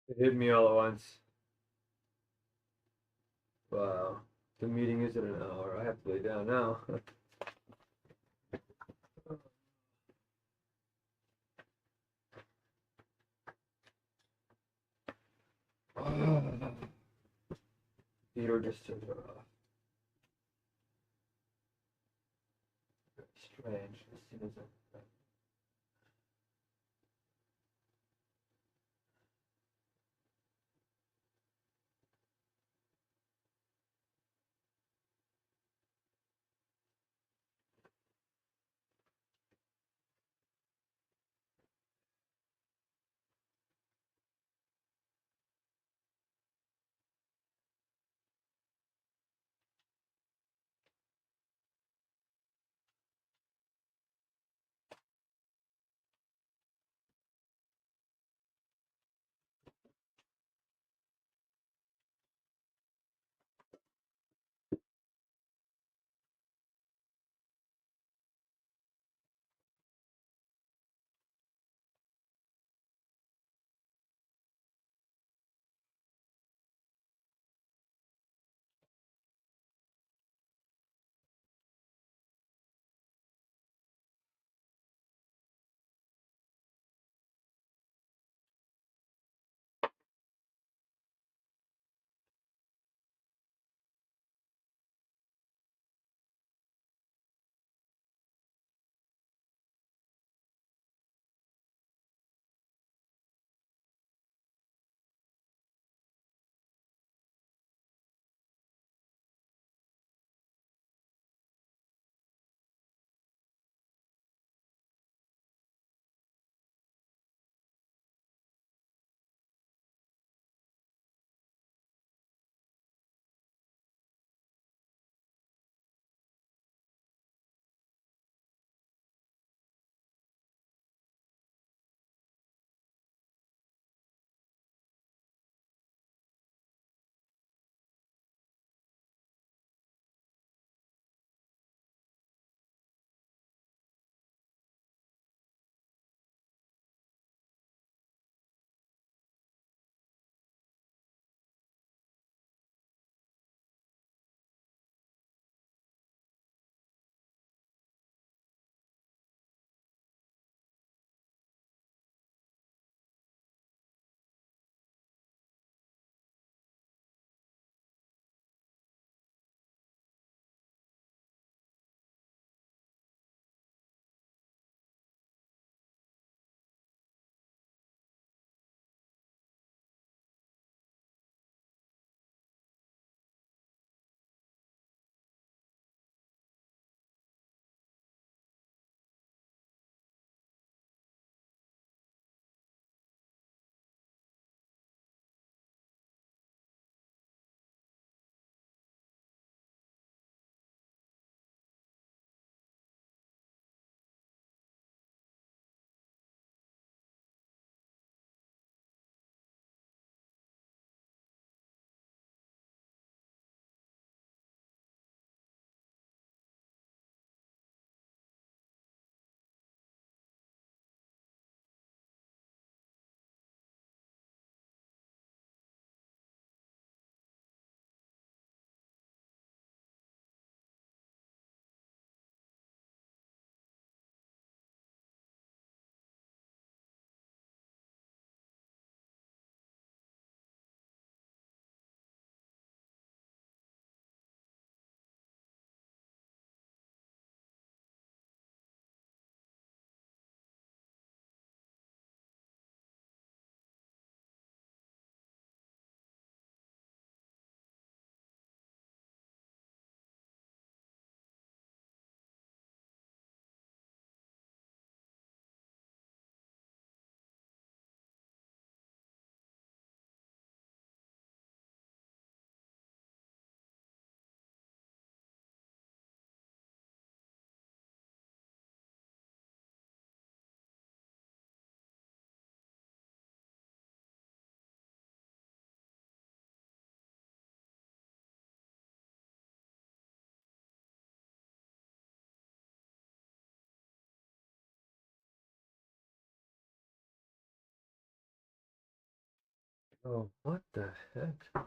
It hit me all at once. Wow. The meeting is in an hour. I have to lay down now. Peter just took it off. Strange. As soon as I Oh, what the heck?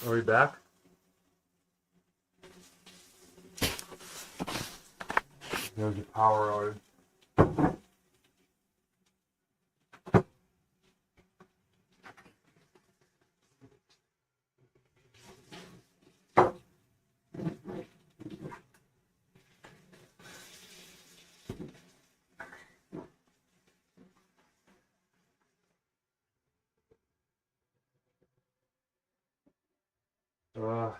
Are we back? There's a power outage. Uh,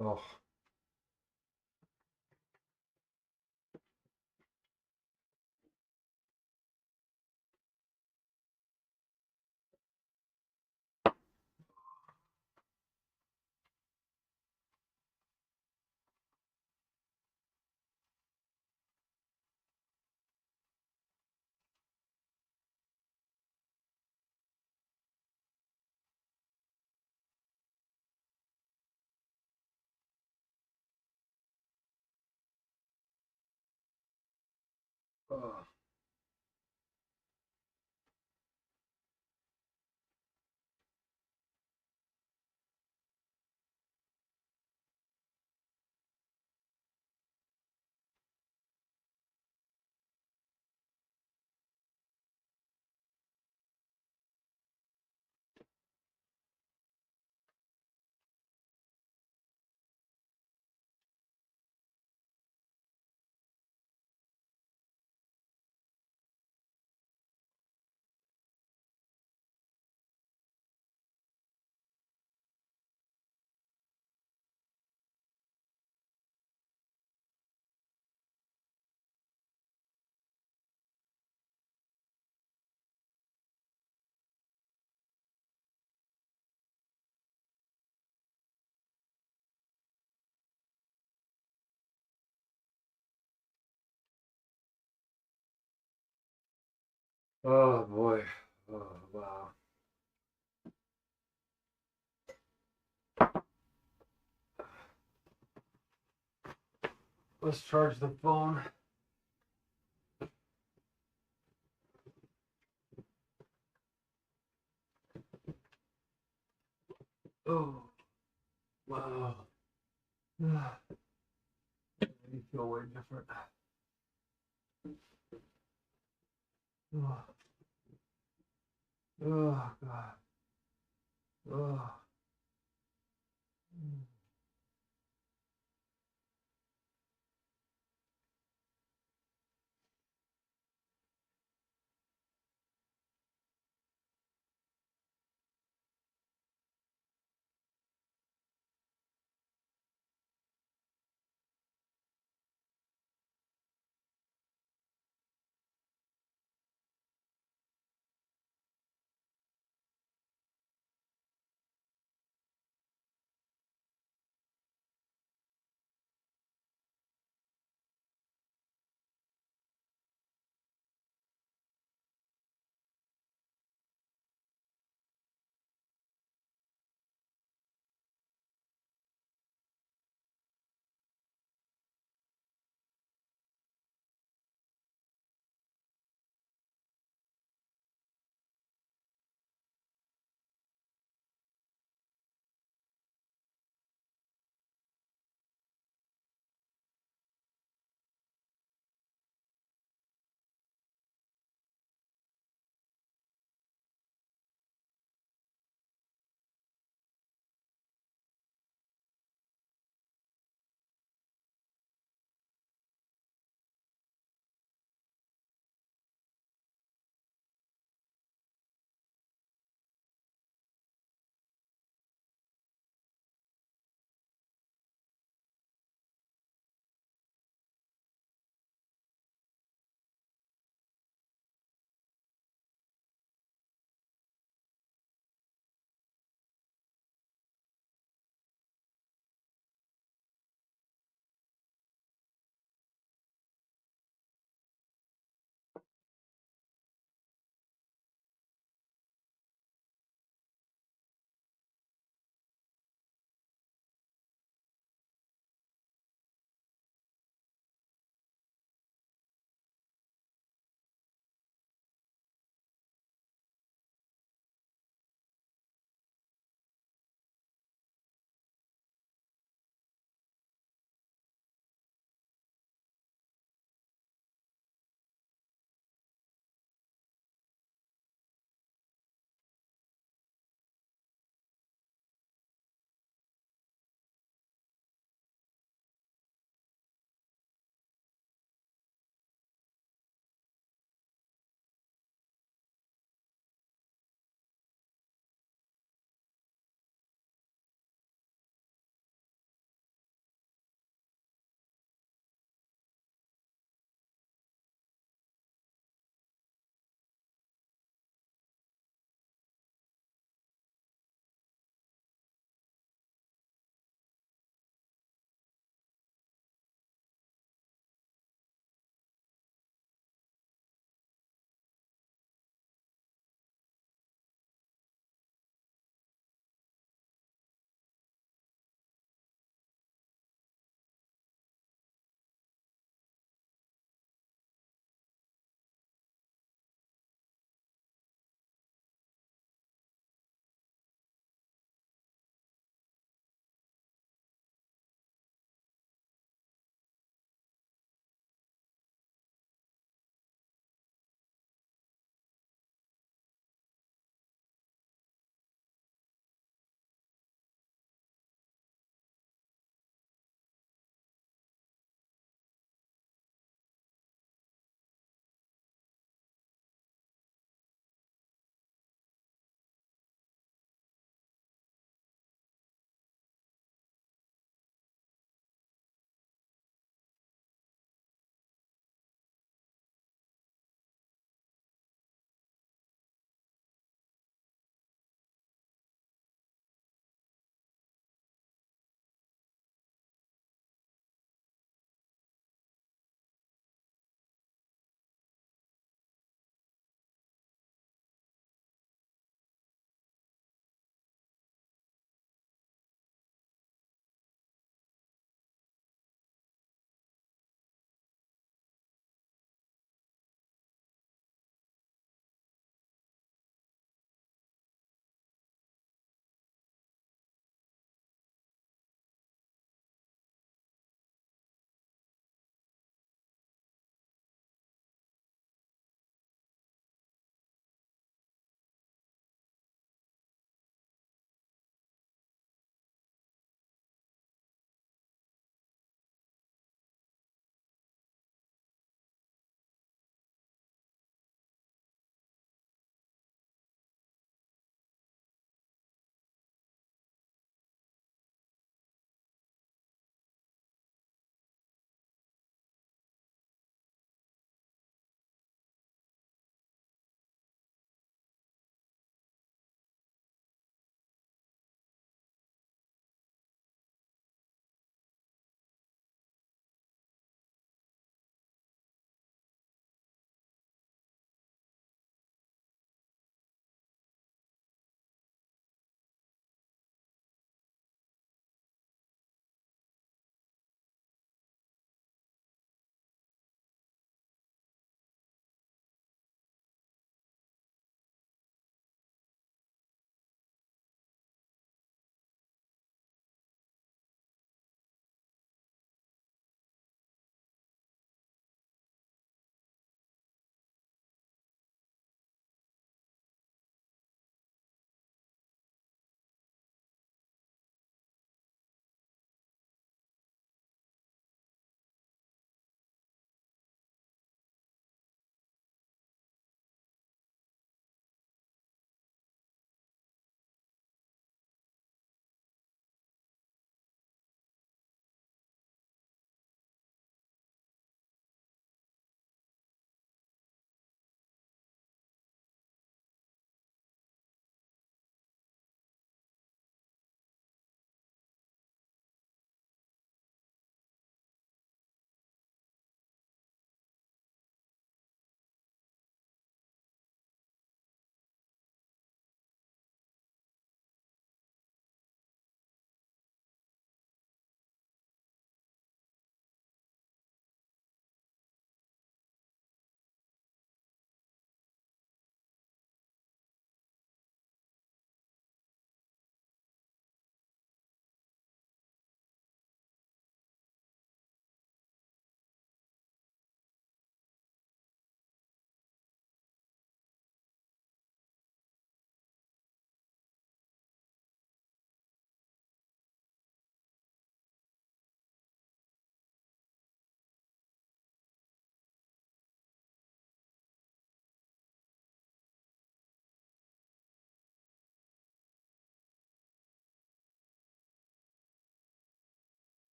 oh. Oh. Oh boy. Oh wow. Let's charge the phone. Oh wow. You feel way different. Oh, oh God. Oh.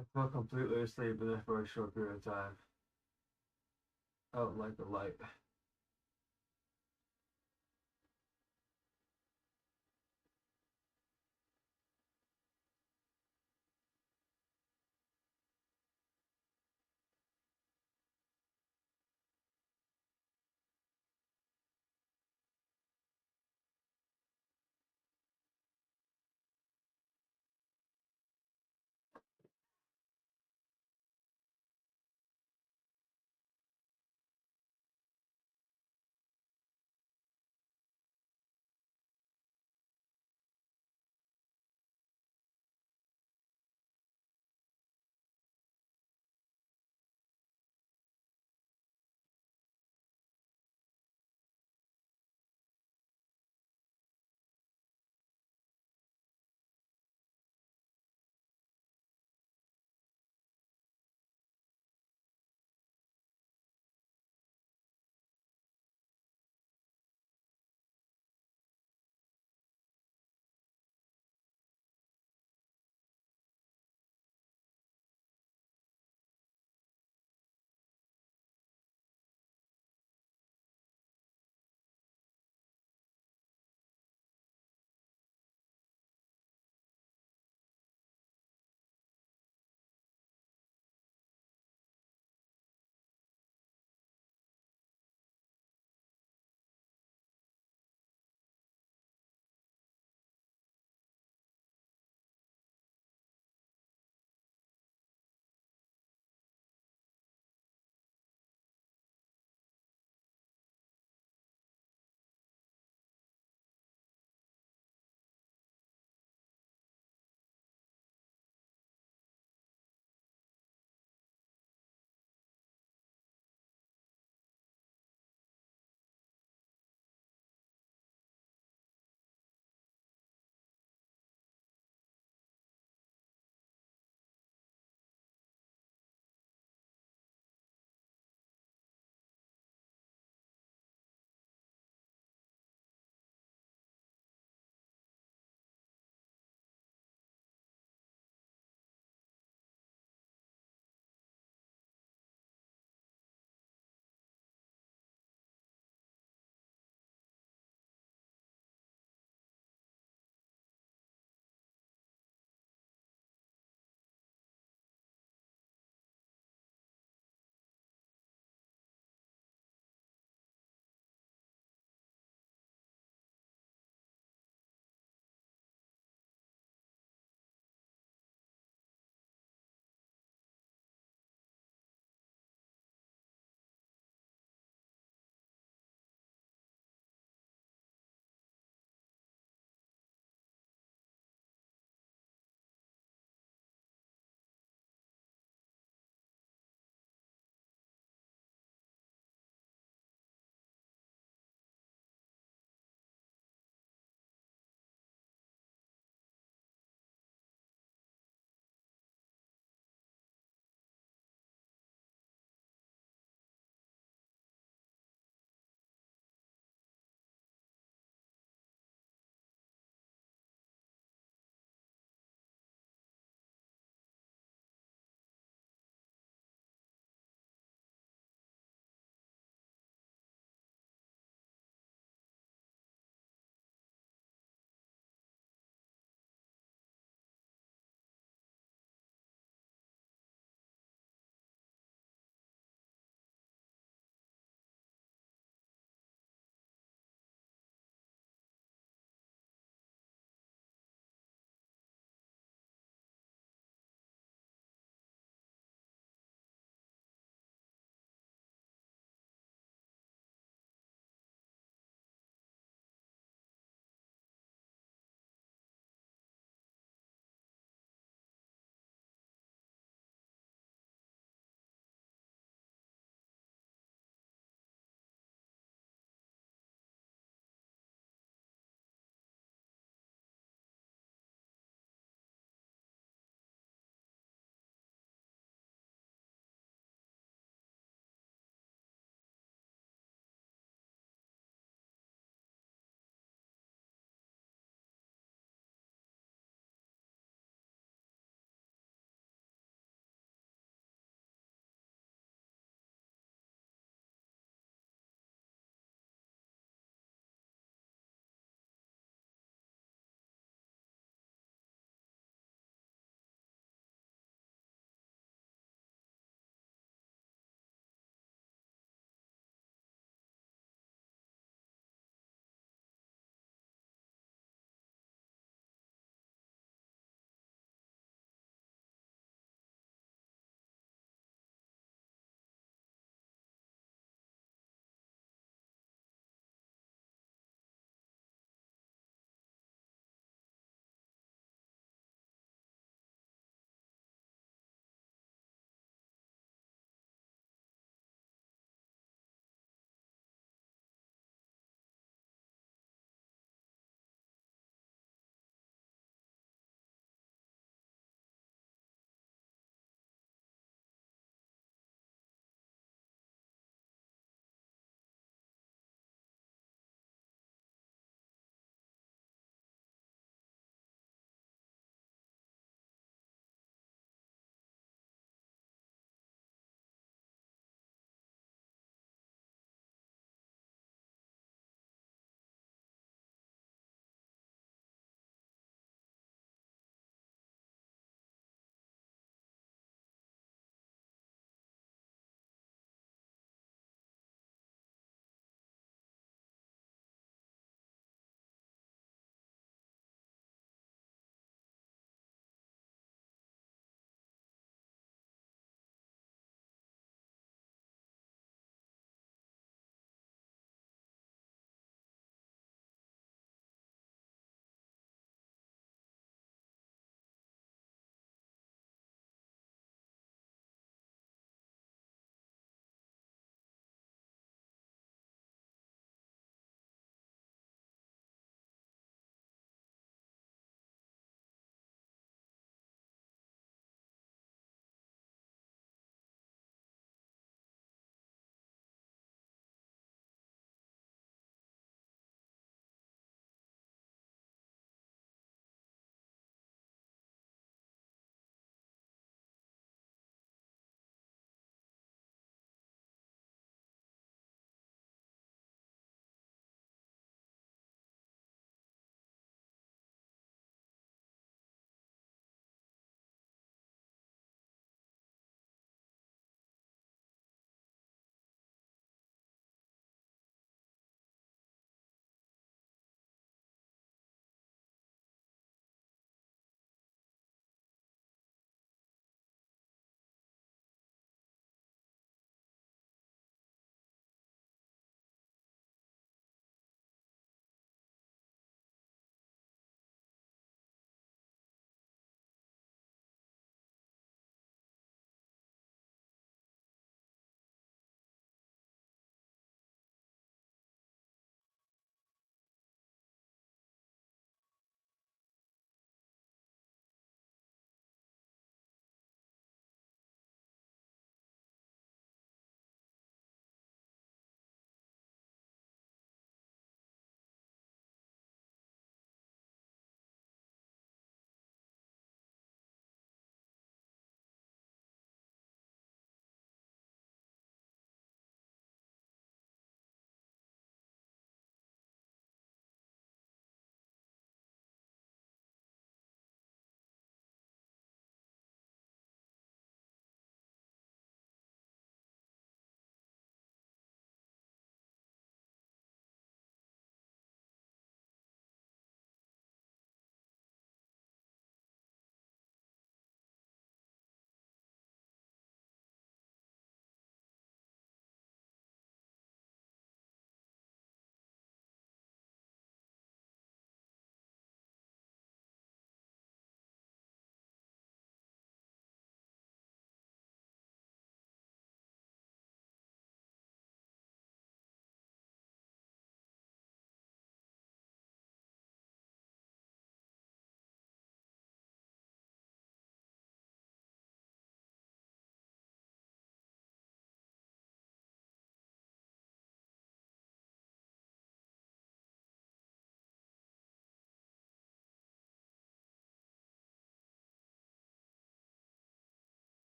I fell completely asleep in it for a short period of time. Out like a light.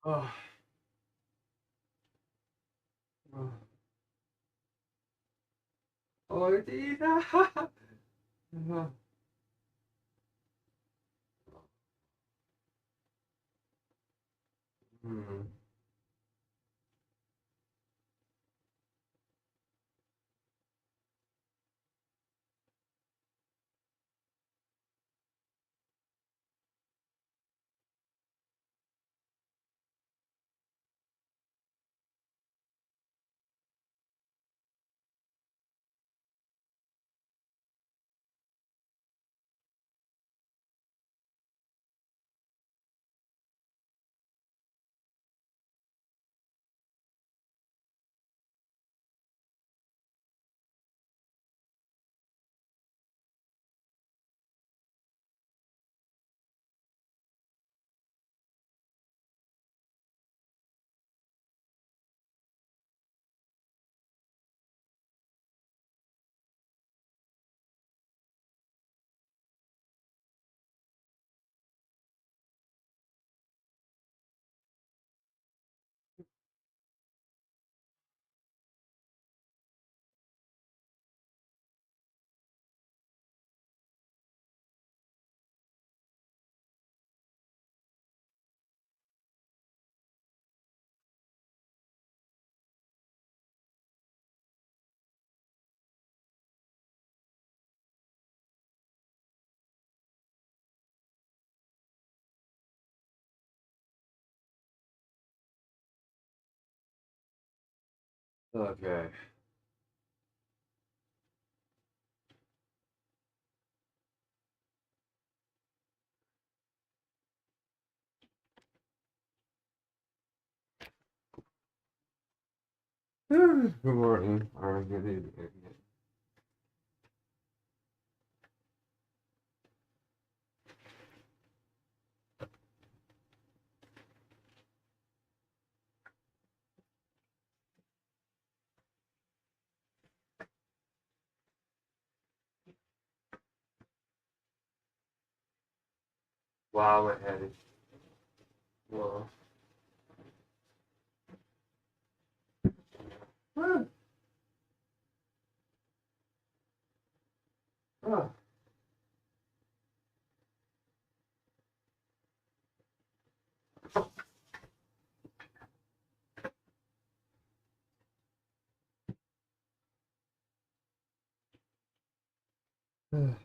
Oh. Oh. Oh, Dina. Hmm. Okay. Good morning. Or good evening. Wow, it had it. Wow. Ah. Ah. Ah.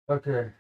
Okay.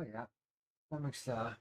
Oh yeah, that makes yep.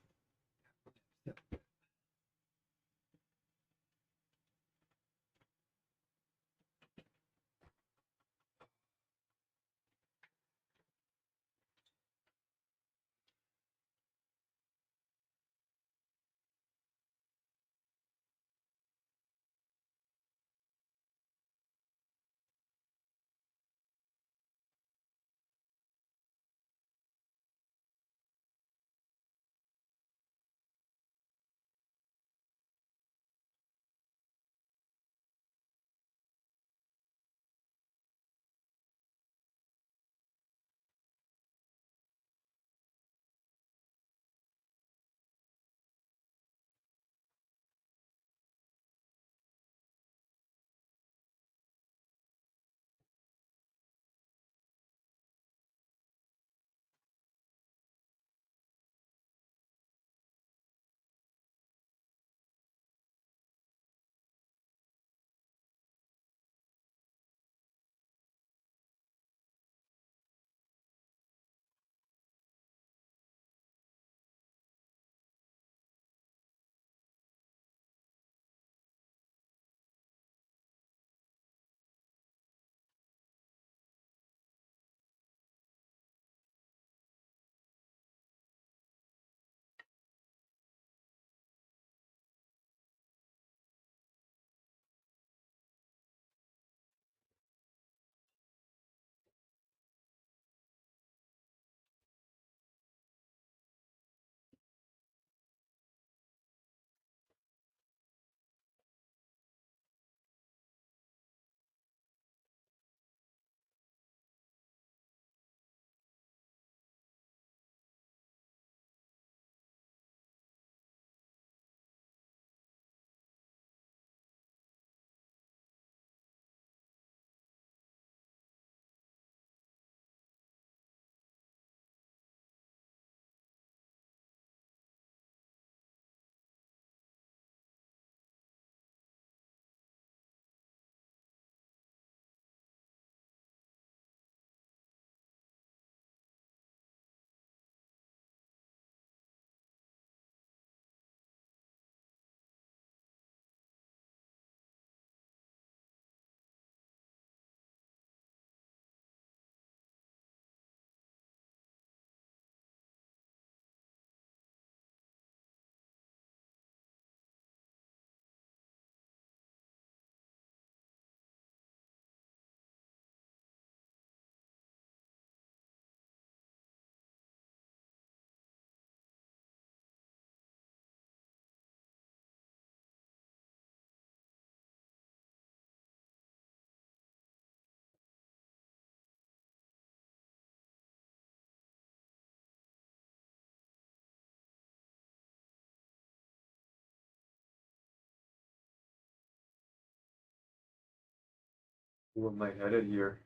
Who am I headed here?